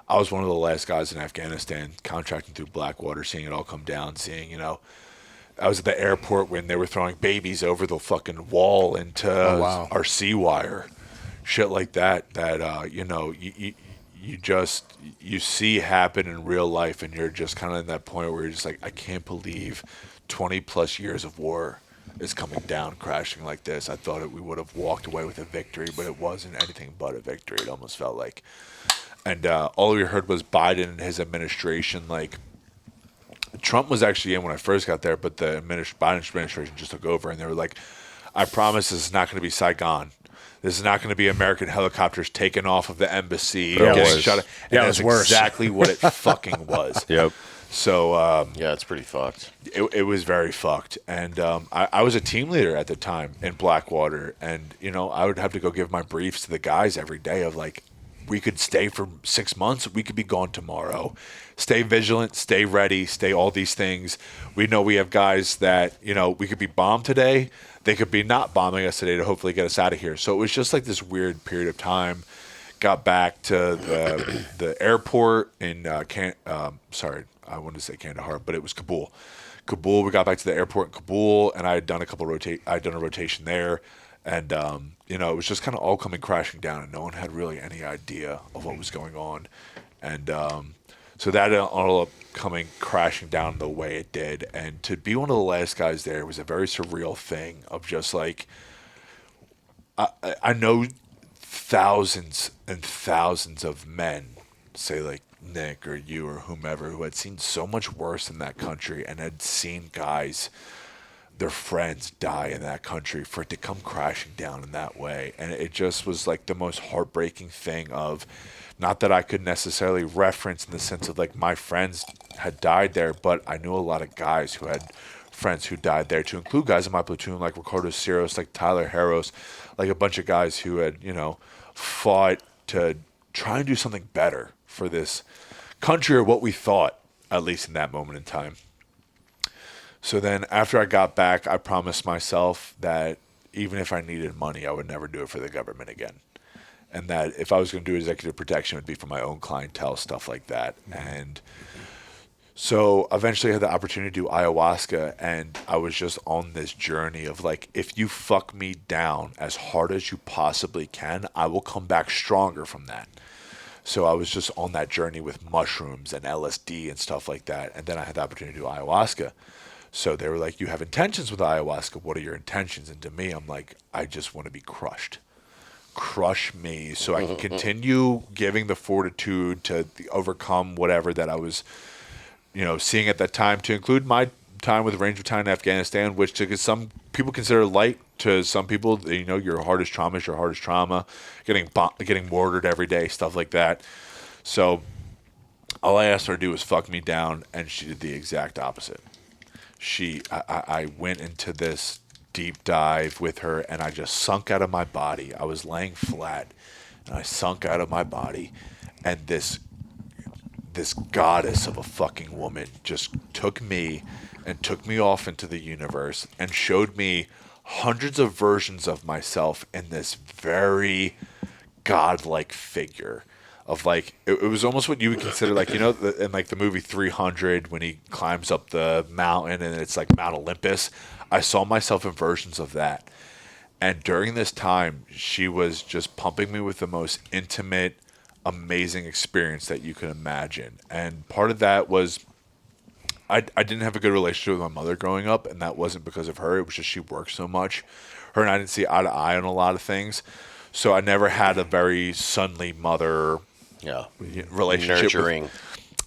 I was one of the last guys in Afghanistan contracting through Blackwater, seeing it all come down, seeing, I was at the airport when they were throwing babies over the fucking wall into our sea wire. Shit like that, you see happen in real life, and you're just kind of in that point where you're just like, I can't believe 20 plus years of war is coming down crashing like this. I thought we would have walked away with a victory, but it wasn't anything but a victory, it almost felt like. And all we heard was Biden and his administration. Like, Trump was actually in when I first got there, but the Biden administration just took over, and they were like, I promise this is not going to be Saigon. This is not going to be American helicopters taking off of the embassy, But it getting was. shot at. And Yeah, it that's was worse. exactly what it fucking was. Yep. So Yeah, it's pretty fucked. it was very fucked. And I was a team leader at the time in Blackwater. And, I would have to go give my briefs to the guys every day of like, we could stay for 6 months. We could be gone tomorrow. Stay vigilant, stay ready, stay all these things. We know we have guys that, we could be bombed today. They could be not bombing us today to hopefully get us out of here. So it was just like this weird period of time. Got back to the airport in I wanted to say Kandahar, but it was Kabul. We got back to the airport in Kabul, and I had done a rotation there, and it was just kind of all coming crashing down, and no one had really any idea of what was going on, and so that all up coming crashing down the way it did, and to be one of the last guys there was a very surreal thing of just like I know thousands and thousands of men, say like Nick or you or whomever, who had seen so much worse in that country and had seen guys, their friends die in that country, for it to come crashing down in that way. And it just was like the most heartbreaking thing of, not that I could necessarily reference in the sense of like my friends had died there, but I knew a lot of guys who had friends who died there, to include guys in my platoon like Ricardo Ciros, like Tyler Harros, like a bunch of guys who had, fought to try and do something better for this country, or what we thought, at least in that moment in time. So then after I got back, I promised myself that even if I needed money, I would never do it for the government again. And that if I was going to do executive protection, it would be for my own clientele, stuff like that. And so eventually I had the opportunity to do ayahuasca, and I was just on this journey of like, if you fuck me down as hard as you possibly can, I will come back stronger from that. So I was just on that journey with mushrooms and LSD and stuff like that. And then I had the opportunity to do ayahuasca. So they were like, you have intentions with ayahuasca. What are your intentions? And to me, I'm like, I just want to be crushed. Crush me so I can continue giving the fortitude to overcome whatever that I was, seeing at that time, to include my time with Ranger Battalion in Afghanistan, which to some people consider light. To some people, your hardest trauma is your hardest trauma. Getting mortared every day, stuff like that. So all I asked her to do was fuck me down, and she did the exact opposite. I went into this deep dive with her, and I just sunk out of my body. I was laying flat, and I sunk out of my body, and this goddess of a fucking woman just took me and took me off into the universe and showed me hundreds of versions of myself in this very godlike figure of like, it was almost what you would consider like, in like the movie 300 when he climbs up the mountain and it's like Mount Olympus. I saw myself in versions of that. And during this time, she was just pumping me with the most intimate, amazing experience that you could imagine. And part of that was I didn't have a good relationship with my mother growing up, and that wasn't because of her. It was just she worked so much. Her and I didn't see eye to eye on a lot of things. So I never had a very sonly mother relationship. Nurturing.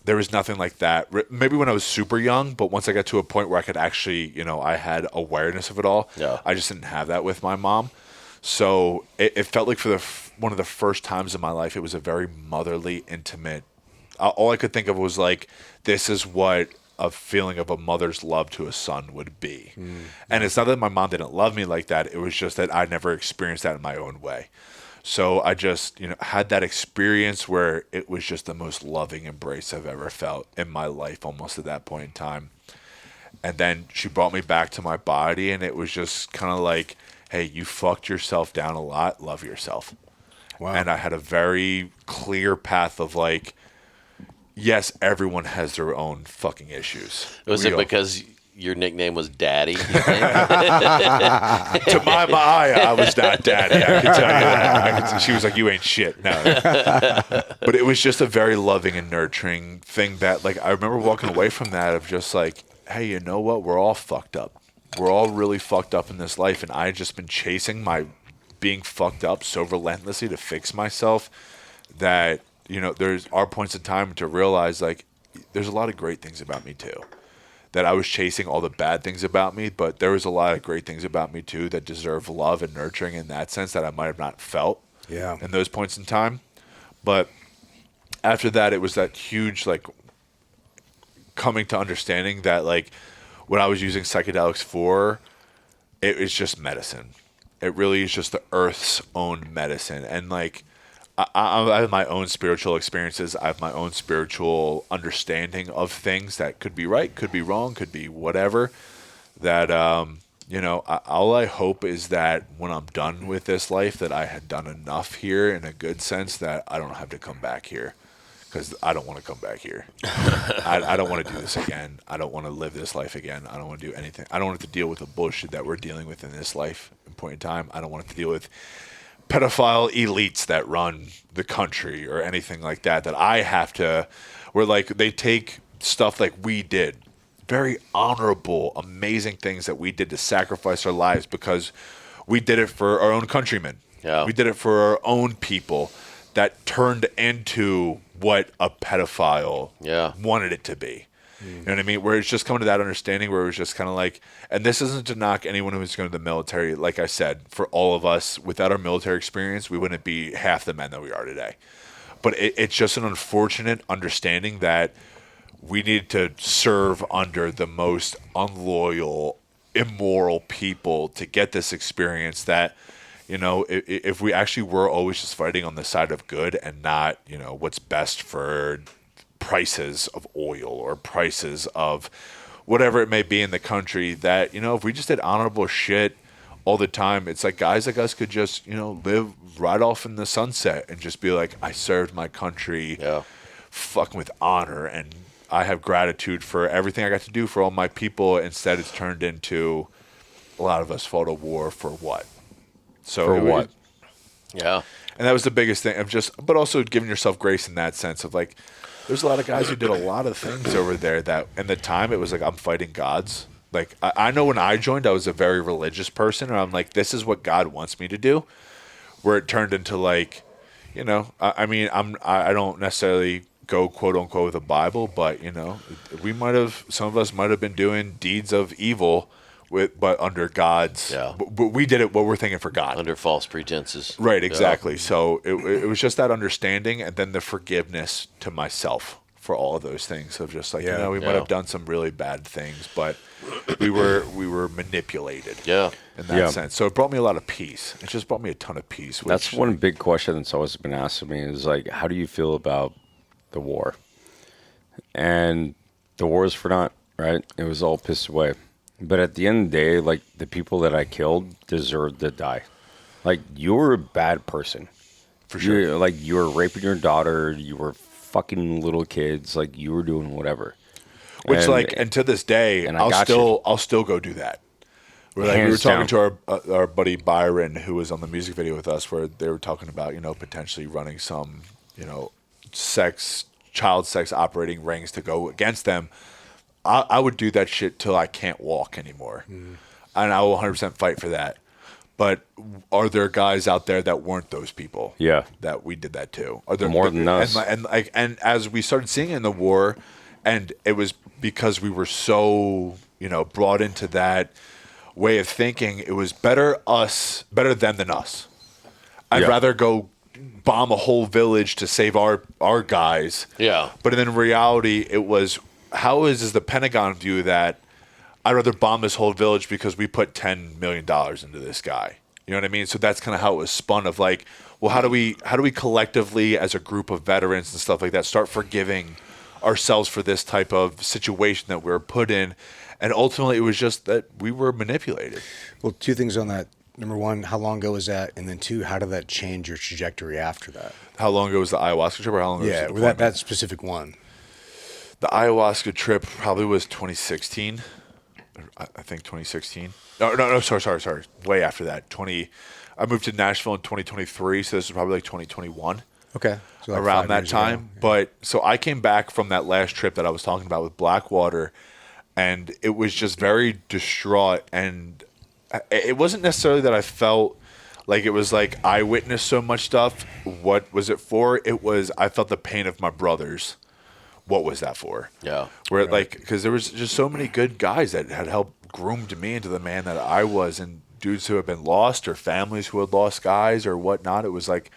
There was nothing like that. Maybe when I was super young, but once I got to a point where I could actually, I had awareness of it all, I just didn't have that with my mom. So it felt like for one of the first times in my life, it was a very motherly, intimate. All I could think of was like, this is what a feeling of a mother's love to a son would be. And it's not that my mom didn't love me like that. It was just that I never experienced that in my own way. So I just, had that experience where it was just the most loving embrace I've ever felt in my life, almost at that point in time. And then she brought me back to my body, and it was just kind of like, hey, you fucked yourself down a lot. Love yourself. Wow. And I had a very clear path of like, yes, everyone has their own fucking issues. Was it because your nickname was Daddy? To my eye, I was not Daddy. I can tell you that. She was like, you ain't shit. No. But it was just a very loving and nurturing thing that, like, I remember walking away from that of just like, hey, you know what? We're all fucked up. We're all really fucked up in this life. And I had just been chasing my being fucked up so relentlessly to fix myself that, there's our points in time to realize, like, there's a lot of great things about me too. that I was chasing all the bad things about me, but there was a lot of great things about me too that deserve love and nurturing in that sense that I might have not felt in those points in time. But after that, it was that huge, like, coming to understanding that, like, what I was using psychedelics for, it is just medicine. It really is just the earth's own medicine. And, like, I have my own spiritual experiences. I have my own spiritual understanding of things that could be right, could be wrong, could be whatever. That, you know, all I hope is that when I'm done with this life, that I had done enough here in a good sense that I don't have to come back here. Because I don't want to come back here. I don't want to do this again. I don't want to live this life again. I don't want to do anything. I don't want to deal with the bullshit that we're dealing with in this life and point in time. I don't want to deal with pedophile elites that run the country or anything like that. That I have to, where, like, they take stuff like we did, very honorable, amazing things that we did to sacrifice our lives because we did it for our own countrymen. Yeah. We did it for our own people that turned into what a pedophile wanted it to be. You know what I mean? Where it's just coming to that understanding where it was just kind of like, and this isn't to knock anyone who's going to the military. Like I said, for all of us, without our military experience, we wouldn't be half the men that we are today. But it's just an unfortunate understanding that we need to serve under the most unloyal, immoral people to get this experience that, you know, if we actually were always just fighting on the side of good and not, you know, what's best for prices of oil or prices of whatever it may be in the country, that, you know, if we just did honorable shit all the time, it's like guys like us could just, you know, live right off in the sunset and just be like, I served my country fucking with honor and I have gratitude for everything I got to do for all my people. Instead, it's turned into a lot of us fought a war for what? So For what? Yeah. And that was the biggest thing of just, but also giving yourself grace in that sense of like, there's a lot of guys who did a lot of things over there that in the time it was like, I'm fighting gods. Like, I know when I joined, I was a very religious person and I'm like, this is what God wants me to do. Where it turned into like, you know, I mean, I don't necessarily go quote unquote with the Bible, but you know, some of us might have been doing deeds of evil but under God's, but we did it what we're thinking for God. Under false pretenses. Right, exactly. Yeah. So it was just that understanding and then the forgiveness to myself for all of those things of just like, you know, we might have done some really bad things, but we were manipulated in that sense. So it brought me a lot of peace. It just brought me a ton of peace. That's one big question that's always been asked of me is like, how do you feel about the war? And the war is for naught, right? It was all pissed away. But at the end of the day, like, the people that I killed deserved to die. Like, you were a bad person. For sure. You were raping your daughter. You were fucking little kids. Like, you were doing whatever. Which, and to this day, I'll still go do that. We were talking to our buddy Byron, who was on the music video with us, where they were talking about, you know, potentially running some, you know, child sex operating rings to go against them. I would do that shit till I can't walk anymore. And I will 100% fight for that. But are there guys out there that weren't those people? Yeah. That we did that too? Are there more than us? And as we started seeing in the war, and it was because we were so, you know, brought into that way of thinking, it was better them than us. I'd rather go bomb a whole village to save our guys. Yeah. But in reality, it was, how is the Pentagon view that I'd rather bomb this whole village because we put $10 million into this guy. You know what I mean? So that's kind of how it was spun of like, well, how do we collectively as a group of veterans and stuff like that start forgiving ourselves for this type of situation that we were put in? And ultimately it was just that we were manipulated. Well, two things on that. Number one, how long ago was that? And then two, how did that change your trajectory after that? How long ago was the ayahuasca trip or how long ago was the deployment? that specific one. The ayahuasca trip probably was 2016. I think 2016. No, sorry. Way after that. I moved to Nashville in 2023, so this is probably like 2021. Okay. So like around that time. Yeah. But so I came back from that last trip that I was talking about with Blackwater, and it was just very distraught. And it wasn't necessarily that I felt like it was like I witnessed so much stuff. What was it for? It was I felt the pain of my brothers what was that for? Yeah. Where like, because there was just so many good guys that had helped groomed me into the man that I was, and dudes who have been lost or families who had lost guys or whatnot. It was like,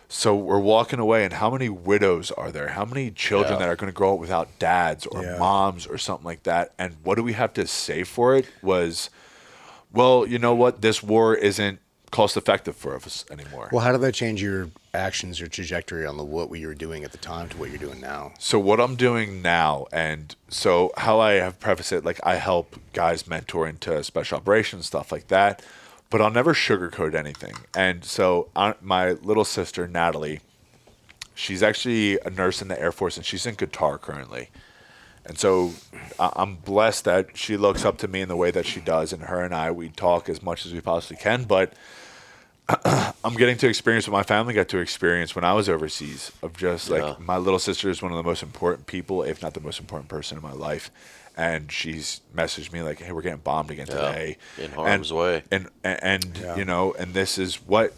so we're walking away, and how many widows are there? How many children that are going to grow up without dads or moms or something like that? And what do we have to say for it? Was, well, you know what? This war isn't cost effective for us anymore. Well, how did that change your actions or trajectory on what you were doing at the time to what you're doing now? So what I'm doing now, and so how I have prefaced it, like I help guys mentor into special operations, stuff like that, but I'll never sugarcoat anything. And so my little sister, Natalie, she's actually a nurse in the Air Force, and she's in Qatar currently. And so I'm blessed that she looks up to me in the way that she does, and her and I, we talk as much as we possibly can, but I'm getting to experience what my family got to experience when I was overseas, of just like my little sister is one of the most important people, if not the most important person in my life. And she's messaged me like, hey, we're getting bombed again today. In harm's way. And you know, and this is what,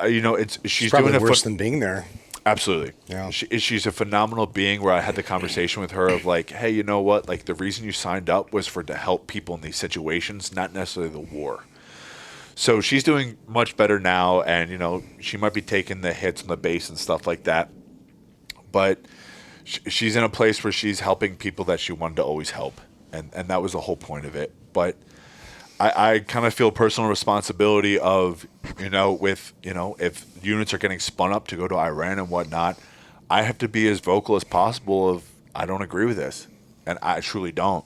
you know, she's Probably doing it worse than being there. Absolutely. Yeah. She's a phenomenal being, where I had the conversation with her of like, hey, you know what? Like, the reason you signed up was to help people in these situations, not necessarily the war. So she's doing much better now, and, you know, she might be taking the hits on the base and stuff like that. But she's in a place where she's helping people that she wanted to always help. And that was the whole point of it. But I kind of feel personal responsibility of, you know, with, you know, if units are getting spun up to go to Iran and whatnot, I have to be as vocal as possible of, I don't agree with this. And I truly don't.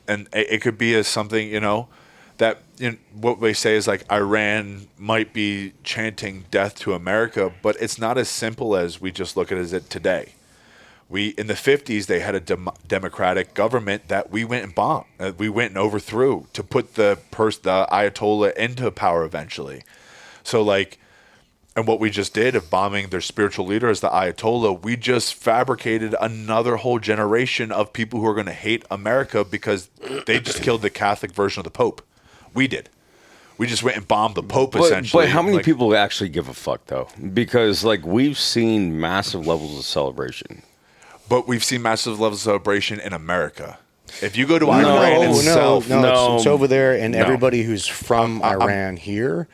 And it could be as something, you know, that, you know, what they say is like Iran might be chanting death to America, but it's not as simple as we just look at it today. In the 50s, they had a democratic government that we went and bombed. We went and overthrew to put the Ayatollah into power eventually. So, like, and what we just did of bombing their spiritual leader as the Ayatollah, we just fabricated another whole generation of people who are going to hate America because they just killed the Catholic version of the Pope. We did. We just went and bombed the Pope, essentially. But how many people actually give a fuck, though? Because, like, we've seen massive levels of celebration. But we've seen massive levels of celebration in America. If you go to Iran itself, it's over there, and everybody who's from Iran here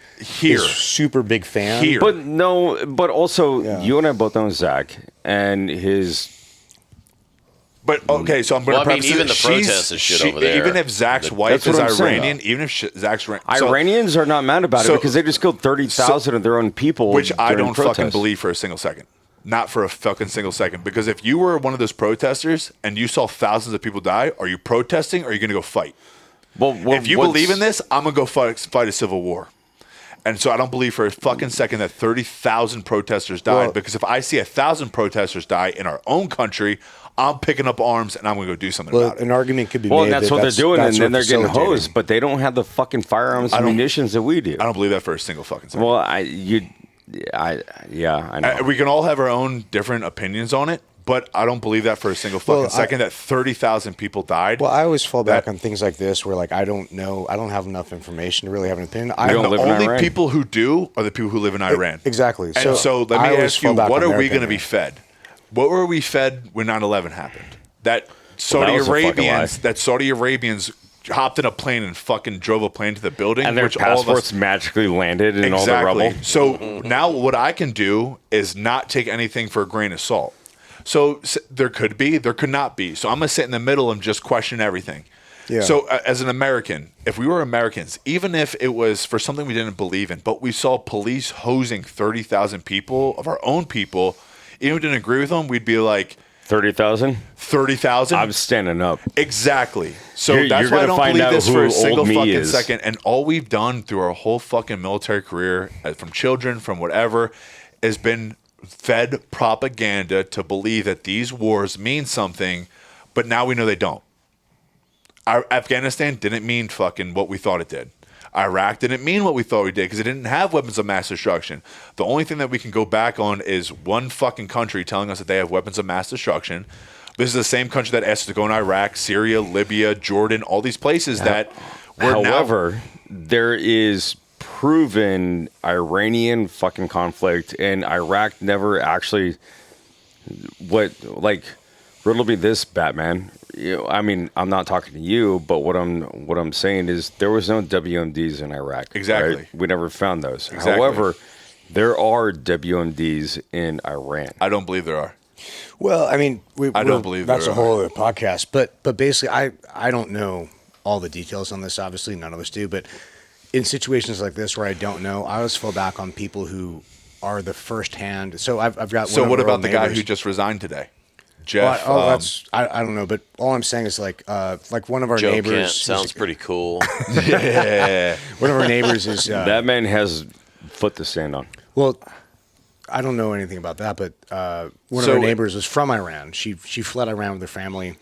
is super big fan. Here. But also, you and I both know Zach and his. But okay, so I'm going to preface even the protests and shit over there. Even if Zach's wife is Iranian, even if Zach's Iranians are not mad about it because they just killed 30,000 of their own people, which I don't fucking believe for a single second. Not for a fucking single second. Because if you were one of those protesters and you saw thousands of people die, are you protesting or are you going to go fight? Well, if you believe in this, I'm going to go fight a civil war. And so I don't believe for a fucking second that 30,000 protesters died. Because if I see 1,000 protesters die in our own country, I'm picking up arms and I'm going to go do something about it. An argument could be made. Well, that's what they're doing, and then they're getting hosed. facilitating. But they don't have the fucking firearms and munitions that we do. I don't believe that for a single fucking second. Well, I know. We can all have our own different opinions on it, but I don't believe that for a single fucking second that 30,000 people died. Well, I always fall back on things like this where, like, I don't know. I don't have enough information to really have an opinion. don't live in only Iran. people who do are the people who live in Iran. Exactly. And so let I me always ask you, fall back what on are their we going to be opinion. fed? What were we fed when 9/11 happened? That Saudi was a fucking Arabians hopped in a plane and fucking drove a plane to the building, And their which all of passports us magically landed in all the rubble. So now what I can do is not take anything for a grain of salt. So there could be, there could not be. So I'm going to sit in the middle and just question everything. Yeah. So as an American, if we were Americans, even if it was for something we didn't believe in, but we saw police hosing 30,000 people of our own people, even if we didn't agree with them, we'd be like, 30,000? 30,000? I'm standing up. Exactly. So You're that's why I gonna don't find believe out this who for a old single me fucking is. second. And all we've done through our whole fucking military career, from children, from whatever, has been fed propaganda to believe that these wars mean something, but now we know they don't. Afghanistan didn't mean fucking what we thought it did. Iraq didn't mean what we thought we did because it didn't have weapons of mass destruction. The only thing that we can go back on is one fucking country telling us that they have weapons of mass destruction. This is the same country that asked us to go in Iraq, Syria, Libya, Jordan, all these places that were However, there is proven Iranian fucking conflict, and Iraq never actually Riddle me this, Batman. I mean, I'm not talking to you, but what I'm saying is there was no WMDs in Iraq. Exactly. Right? We never found those. Exactly. However, there are WMDs in Iran. I don't believe there are. Well, I mean, I don't believe that's there a whole are. other podcast. But basically, I don't know all the details on this. Obviously, none of us do. But in situations like this where I don't know, I always fall back on people who are the first hand. So I've got. So one what of our about the guy neighbors- who just resigned today? Well, Jeff. I don't know, but all I'm saying is like one of our Joe neighbors Kent sounds pretty cool. yeah. One of our neighbors is That man has foot to stand on. well. I don't know anything about that, but one of So- our neighbors was from Iran. She fled Iran with her family,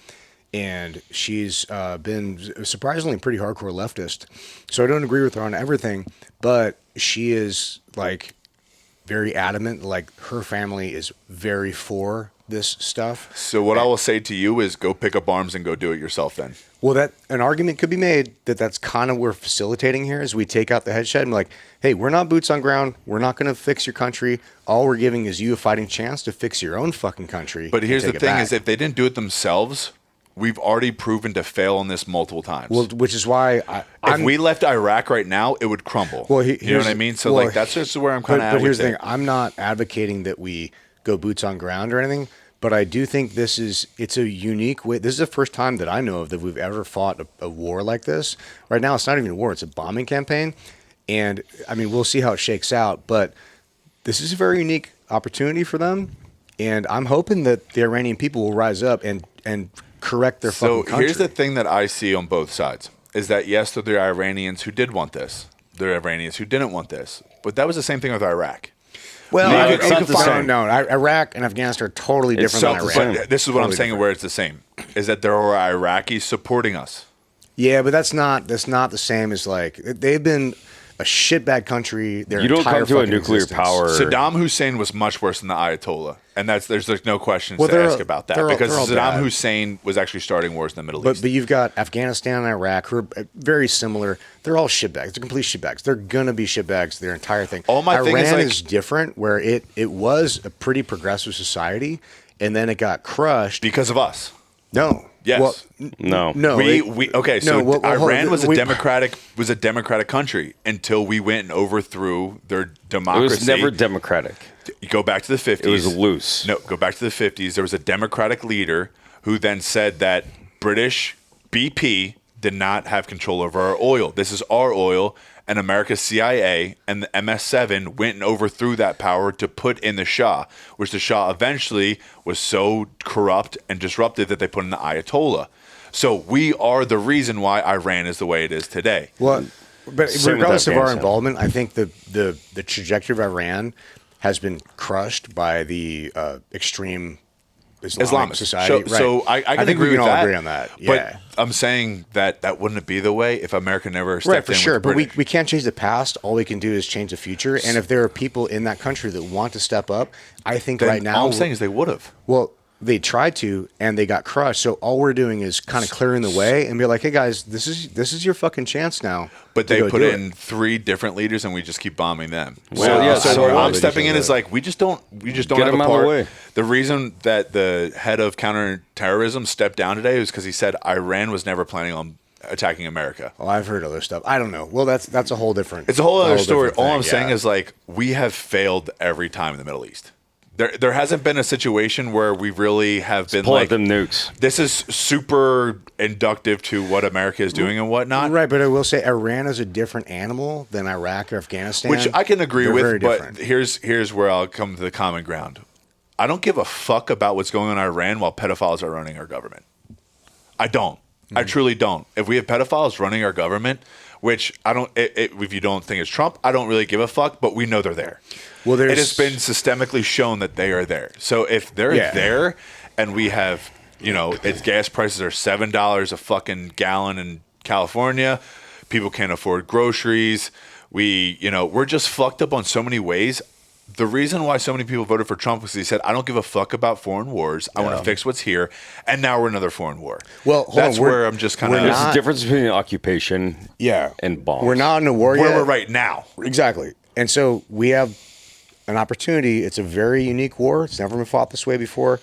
and she's been surprisingly pretty hardcore leftist. So I don't agree with her on everything, but she is like very adamant. Like her family is very for this stuff. So what I will say to you is go pick up arms and go do it yourself then. Well, that an argument could be made that that's kind of what we're facilitating here is we take out the headset and be like, hey, we're not boots on ground. We're not going to fix your country. All we're giving is you a fighting chance to fix your own fucking country. But and here's the take it thing back. is if they didn't do it themselves, we've already proven to fail on this multiple times. Well, which is why if we left Iraq right now, it would crumble. Well, you know what here's- I mean? So well, like that's just where I'm kind of at But here's with the it. thing: I'm not advocating that we go boots on ground or anything. But I do think it's a unique way. This is the first time that I know of that we've ever fought a war like this. Right now, it's not even a war; it's a bombing campaign. And I mean, we'll see how it shakes out. But this is a very unique opportunity for them, and I'm hoping that the Iranian people will rise up and correct their So fucking country. here's the thing that I see on both sides is that yes, there are Iranians who did want this. There are Iranians who didn't want this. But that was the same thing with Iraq. Well, No, you it's not can the find- same. No, Iraq and Afghanistan are totally It's different not than the Iraq. same. But this is what I'm Totally saying different. where it's the same. Is that there are Iraqis supporting us. Yeah, but that's not the same as like they've been a shitbag country. Their You don't entire come to a fucking nuclear existence. power. Saddam Hussein was much worse than the Ayatollah. And there's no questions Well, to they're- ask about that. they're all- Because they're all Saddam bad. Hussein was actually starting wars in the Middle But East. you've got Afghanistan and Iraq who are very similar. They're all shitbags. They're complete shitbags. They're gonna be shitbags their entire thing. All my Iran thing is, like- is different, where it was a pretty progressive society, and then it got crushed. because of us. No. Yes. Well, No. no. Okay, so no, well, hold Iran on. was a We- democratic country until we went and overthrew their It democracy. was never democratic. You go back to the 50s. It was loose. No, go back to the 50s. There was a democratic leader who then said that British BP did not have control over our oil. This is our oil, and America's CIA and the MS-7 went and overthrew that power to put in the Shah, which the Shah eventually was so corrupt and disruptive that they put in the Ayatollah. So we are the reason why Iran is the way it is today. Well, but Same with regardless of our Afghanistan. involvement, I think the trajectory of Iran has been crushed by the extreme Islamic Islamist society. So I can think agree we can with all that. agree on that. Yeah. But I'm saying that wouldn't be the way if America never stepped Right, for in sure. with But British. we can't change the past. All we can do is change the future. And if there are people in that country that want to step up, I think Then right now, all I'm saying is they would have. well, they tried to and they got crushed. So all we're doing is kind of clearing the way and be like, hey guys, this is your fucking chance now. But to they go put do in it. 3 different leaders, and we just keep bombing them. Well, yeah, so so where why I'm would stepping you in do is that? like we just don't Get have them a out of the part. way. The reason that the head of counterterrorism stepped down today was because he said Iran was never planning on attacking America. Oh, I've heard other stuff. I don't know. Well, that's a whole different. It's a whole other story. different All I'm thing, saying yeah. is like we have failed every time in the Middle East. There hasn't been a situation where we really have been Pull like out them nukes. this is super inductive to what America is doing and whatnot. Right, but I will say Iran is a different animal than Iraq or Afghanistan. Which I can agree They're with, very but different. here's where I'll come to the common ground. I don't give a fuck about what's going on in Iran while pedophiles are running our government. I don't. I truly don't. If we have pedophiles running our government, which I don't, if you don't think it's Trump, I don't really give a fuck, but we know they're there. Well, it there's- has been systemically shown that they are there. So if they're Yeah. there and we have, its gas prices are $7 a fucking gallon in California, people can't afford groceries. We're just fucked up on so many ways. The reason why so many people voted for Trump was he said, I don't give a fuck about foreign wars. I want to fix what's here. And now we're in another foreign war. Well, hold that's on, we're- where I'm just kind we're of There's not- a difference between occupation and bombs. We're not in a war where yet. we're right now. Exactly. And so we have an opportunity. It's a very unique war. It's never been fought this way before.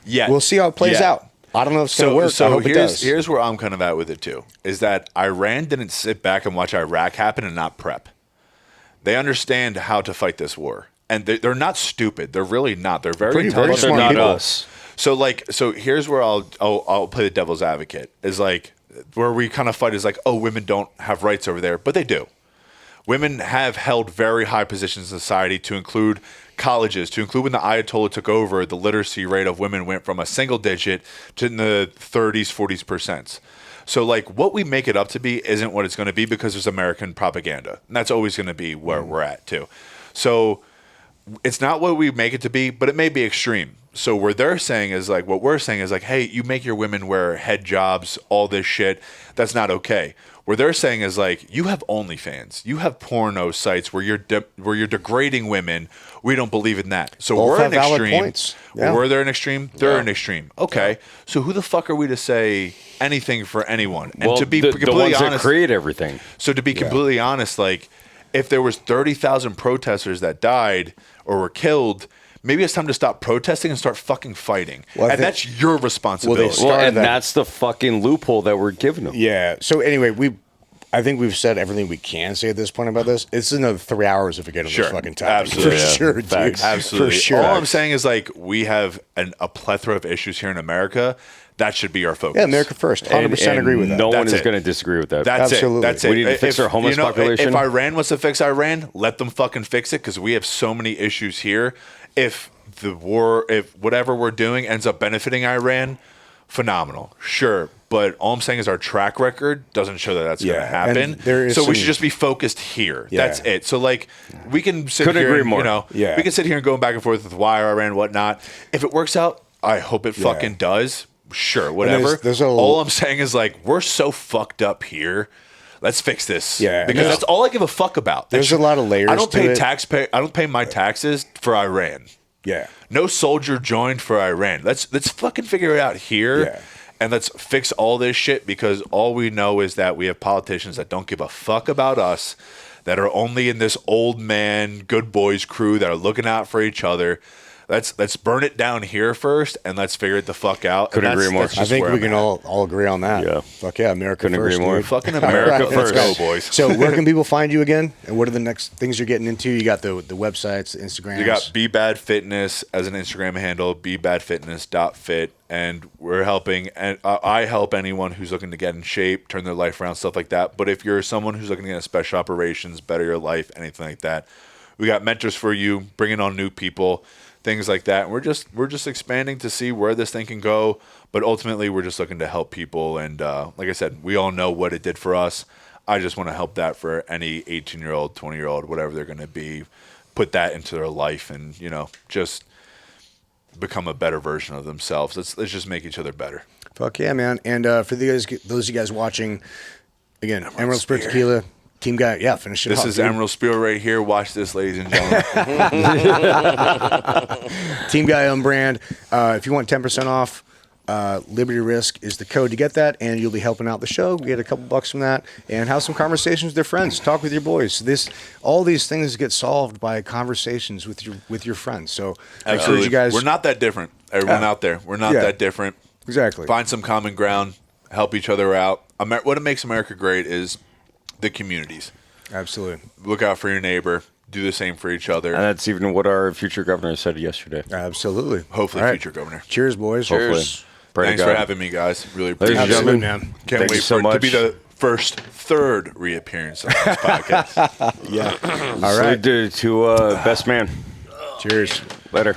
yet. We'll see how it plays Yet. out. I don't know if it's going to work. I hope it does. Here's where I'm kind of at with it too, is that Iran didn't sit back and watch Iraq happen and not prep. They understand how to fight this war. And they're not stupid. They're really not. They're very intelligent. They're not us. So here's where I'll play the devil's advocate. Is like where we kind of fight is like, oh, women don't have rights over there, but they do. Women have held very high positions in society, to include colleges, to include when the Ayatollah took over, the literacy rate of women went from a single digit to in the 30s, 40%. So like what we make it up to be isn't what it's going to be, because there's American propaganda. And that's always going to be where we're at too. So it's not what we make it to be, but it may be extreme. So what they're saying is like, what we're saying is like, hey, you make your women wear head jobs, all this shit. That's not okay. What they're saying is like, you have OnlyFans, you have porno sites where you're degrading women. We don't believe in that. So Both we're have an valid extreme. points. Yeah. Were there an extreme? They're an extreme. Okay. So who the fuck are we to say anything for anyone? And Well, to be the completely ones that honest, create everything. so to be completely honest, like if there was 30,000 protesters that died or were killed, maybe it's time to stop protesting and start fucking fighting. Well, and that's your responsibility. Well, and that- that's the fucking loophole that we're giving them. Yeah. So anyway, I think we've said everything we can say at this point about this. It's another 3 hours if we get on Sure. this fucking topic. Absolutely. For Yeah. sure, dude. Facts. Absolutely. For sure. All I'm saying is like we have a plethora of issues here in America. That should be our focus. Yeah, America first. 100% And agree with that. No one That's is it. going to disagree with that. That's Absolutely. it. That's it. We need to fix our homeless population. If Iran wants to fix Iran, let them fucking fix it, because we have so many issues here. If the war, if whatever we're doing ends up benefiting Iran, phenomenal. Sure. But all I'm saying is our track record doesn't show that that's going to Yeah, happen. and there is So we some- should just be focused here. Yeah. That's it. So like we can sit Couldn't here agree and, more. you know, Yeah. we can sit here and go back and forth with why Iran, whatnot. If it works out, I hope it fucking does. Sure, whatever. there's a- all I'm saying is like we're so fucked up here. Let's fix this. Yeah, and because there's- that's all I give a fuck about. there's a lot of layers I don't to pay it. I don't pay my taxes for Iran. Yeah. No soldier joined for Iran. Let's fucking figure it out here. Yeah. And let's fix all this shit, because all we know is that we have politicians that don't give a fuck about us, that are only in this old man, good boys crew that are looking out for each other. Let's burn it down here first, and let's figure it the fuck out. Couldn't And that's- agree more. that's I just think where we I'm can at. all agree on that. Yeah. Fuck yeah, America Couldn't first. agree more. dude. Fucking All America right, first, let's go, boys. So where can people find you again? And what are the next things you're getting into? You got the websites, the Instagrams. You got Be Bad Fitness as an Instagram handle, bebadfitness.fit, and we're helping. And I help anyone who's looking to get in shape, turn their life around, stuff like that. But if you're someone who's looking to get special operations, better your life, anything like that, we got mentors for you, bringing on new people, things like that. And we're just expanding to see where this thing can go. But ultimately, we're just looking to help people. And like I said, we all know what it did for us. I just want to help that for any 18-year-old, 20-year-old, whatever they're going to be, put that into their life and, you know, just become a better version of themselves. Let's just make each other better. Fuck yeah, man. And for those of you guys watching, again, Emerald Spirit Tequila, Team Guy, yeah, finish it This off, is dude. Emerald Spiel right here. Watch this, ladies and gentlemen. Team Guy on brand. If you want 10% off, Liberty Risk is the code to get that, and you'll be helping out the show. Get a couple bucks from that, and have some conversations with your friends. Talk with your boys. All these things get solved by conversations with your friends. So I encourage you guys. We're not that different. Everyone out there, we're not Yeah. that different. Exactly. Find some common ground. Help each other out. What makes America great is the communities. Absolutely. Look out for your neighbor. Do the same for each other. And that's even what our future governor said yesterday. Absolutely. Hopefully, All right. future governor. Cheers, boys. Hopefully. Pray to Thanks for God. having me, guys. Really Ladies appreciate and it. Absolutely, gentlemen, man. Can't thank wait you so for it to much. be the third reappearance on this podcast. Yeah. All right. to best man. Cheers. Later.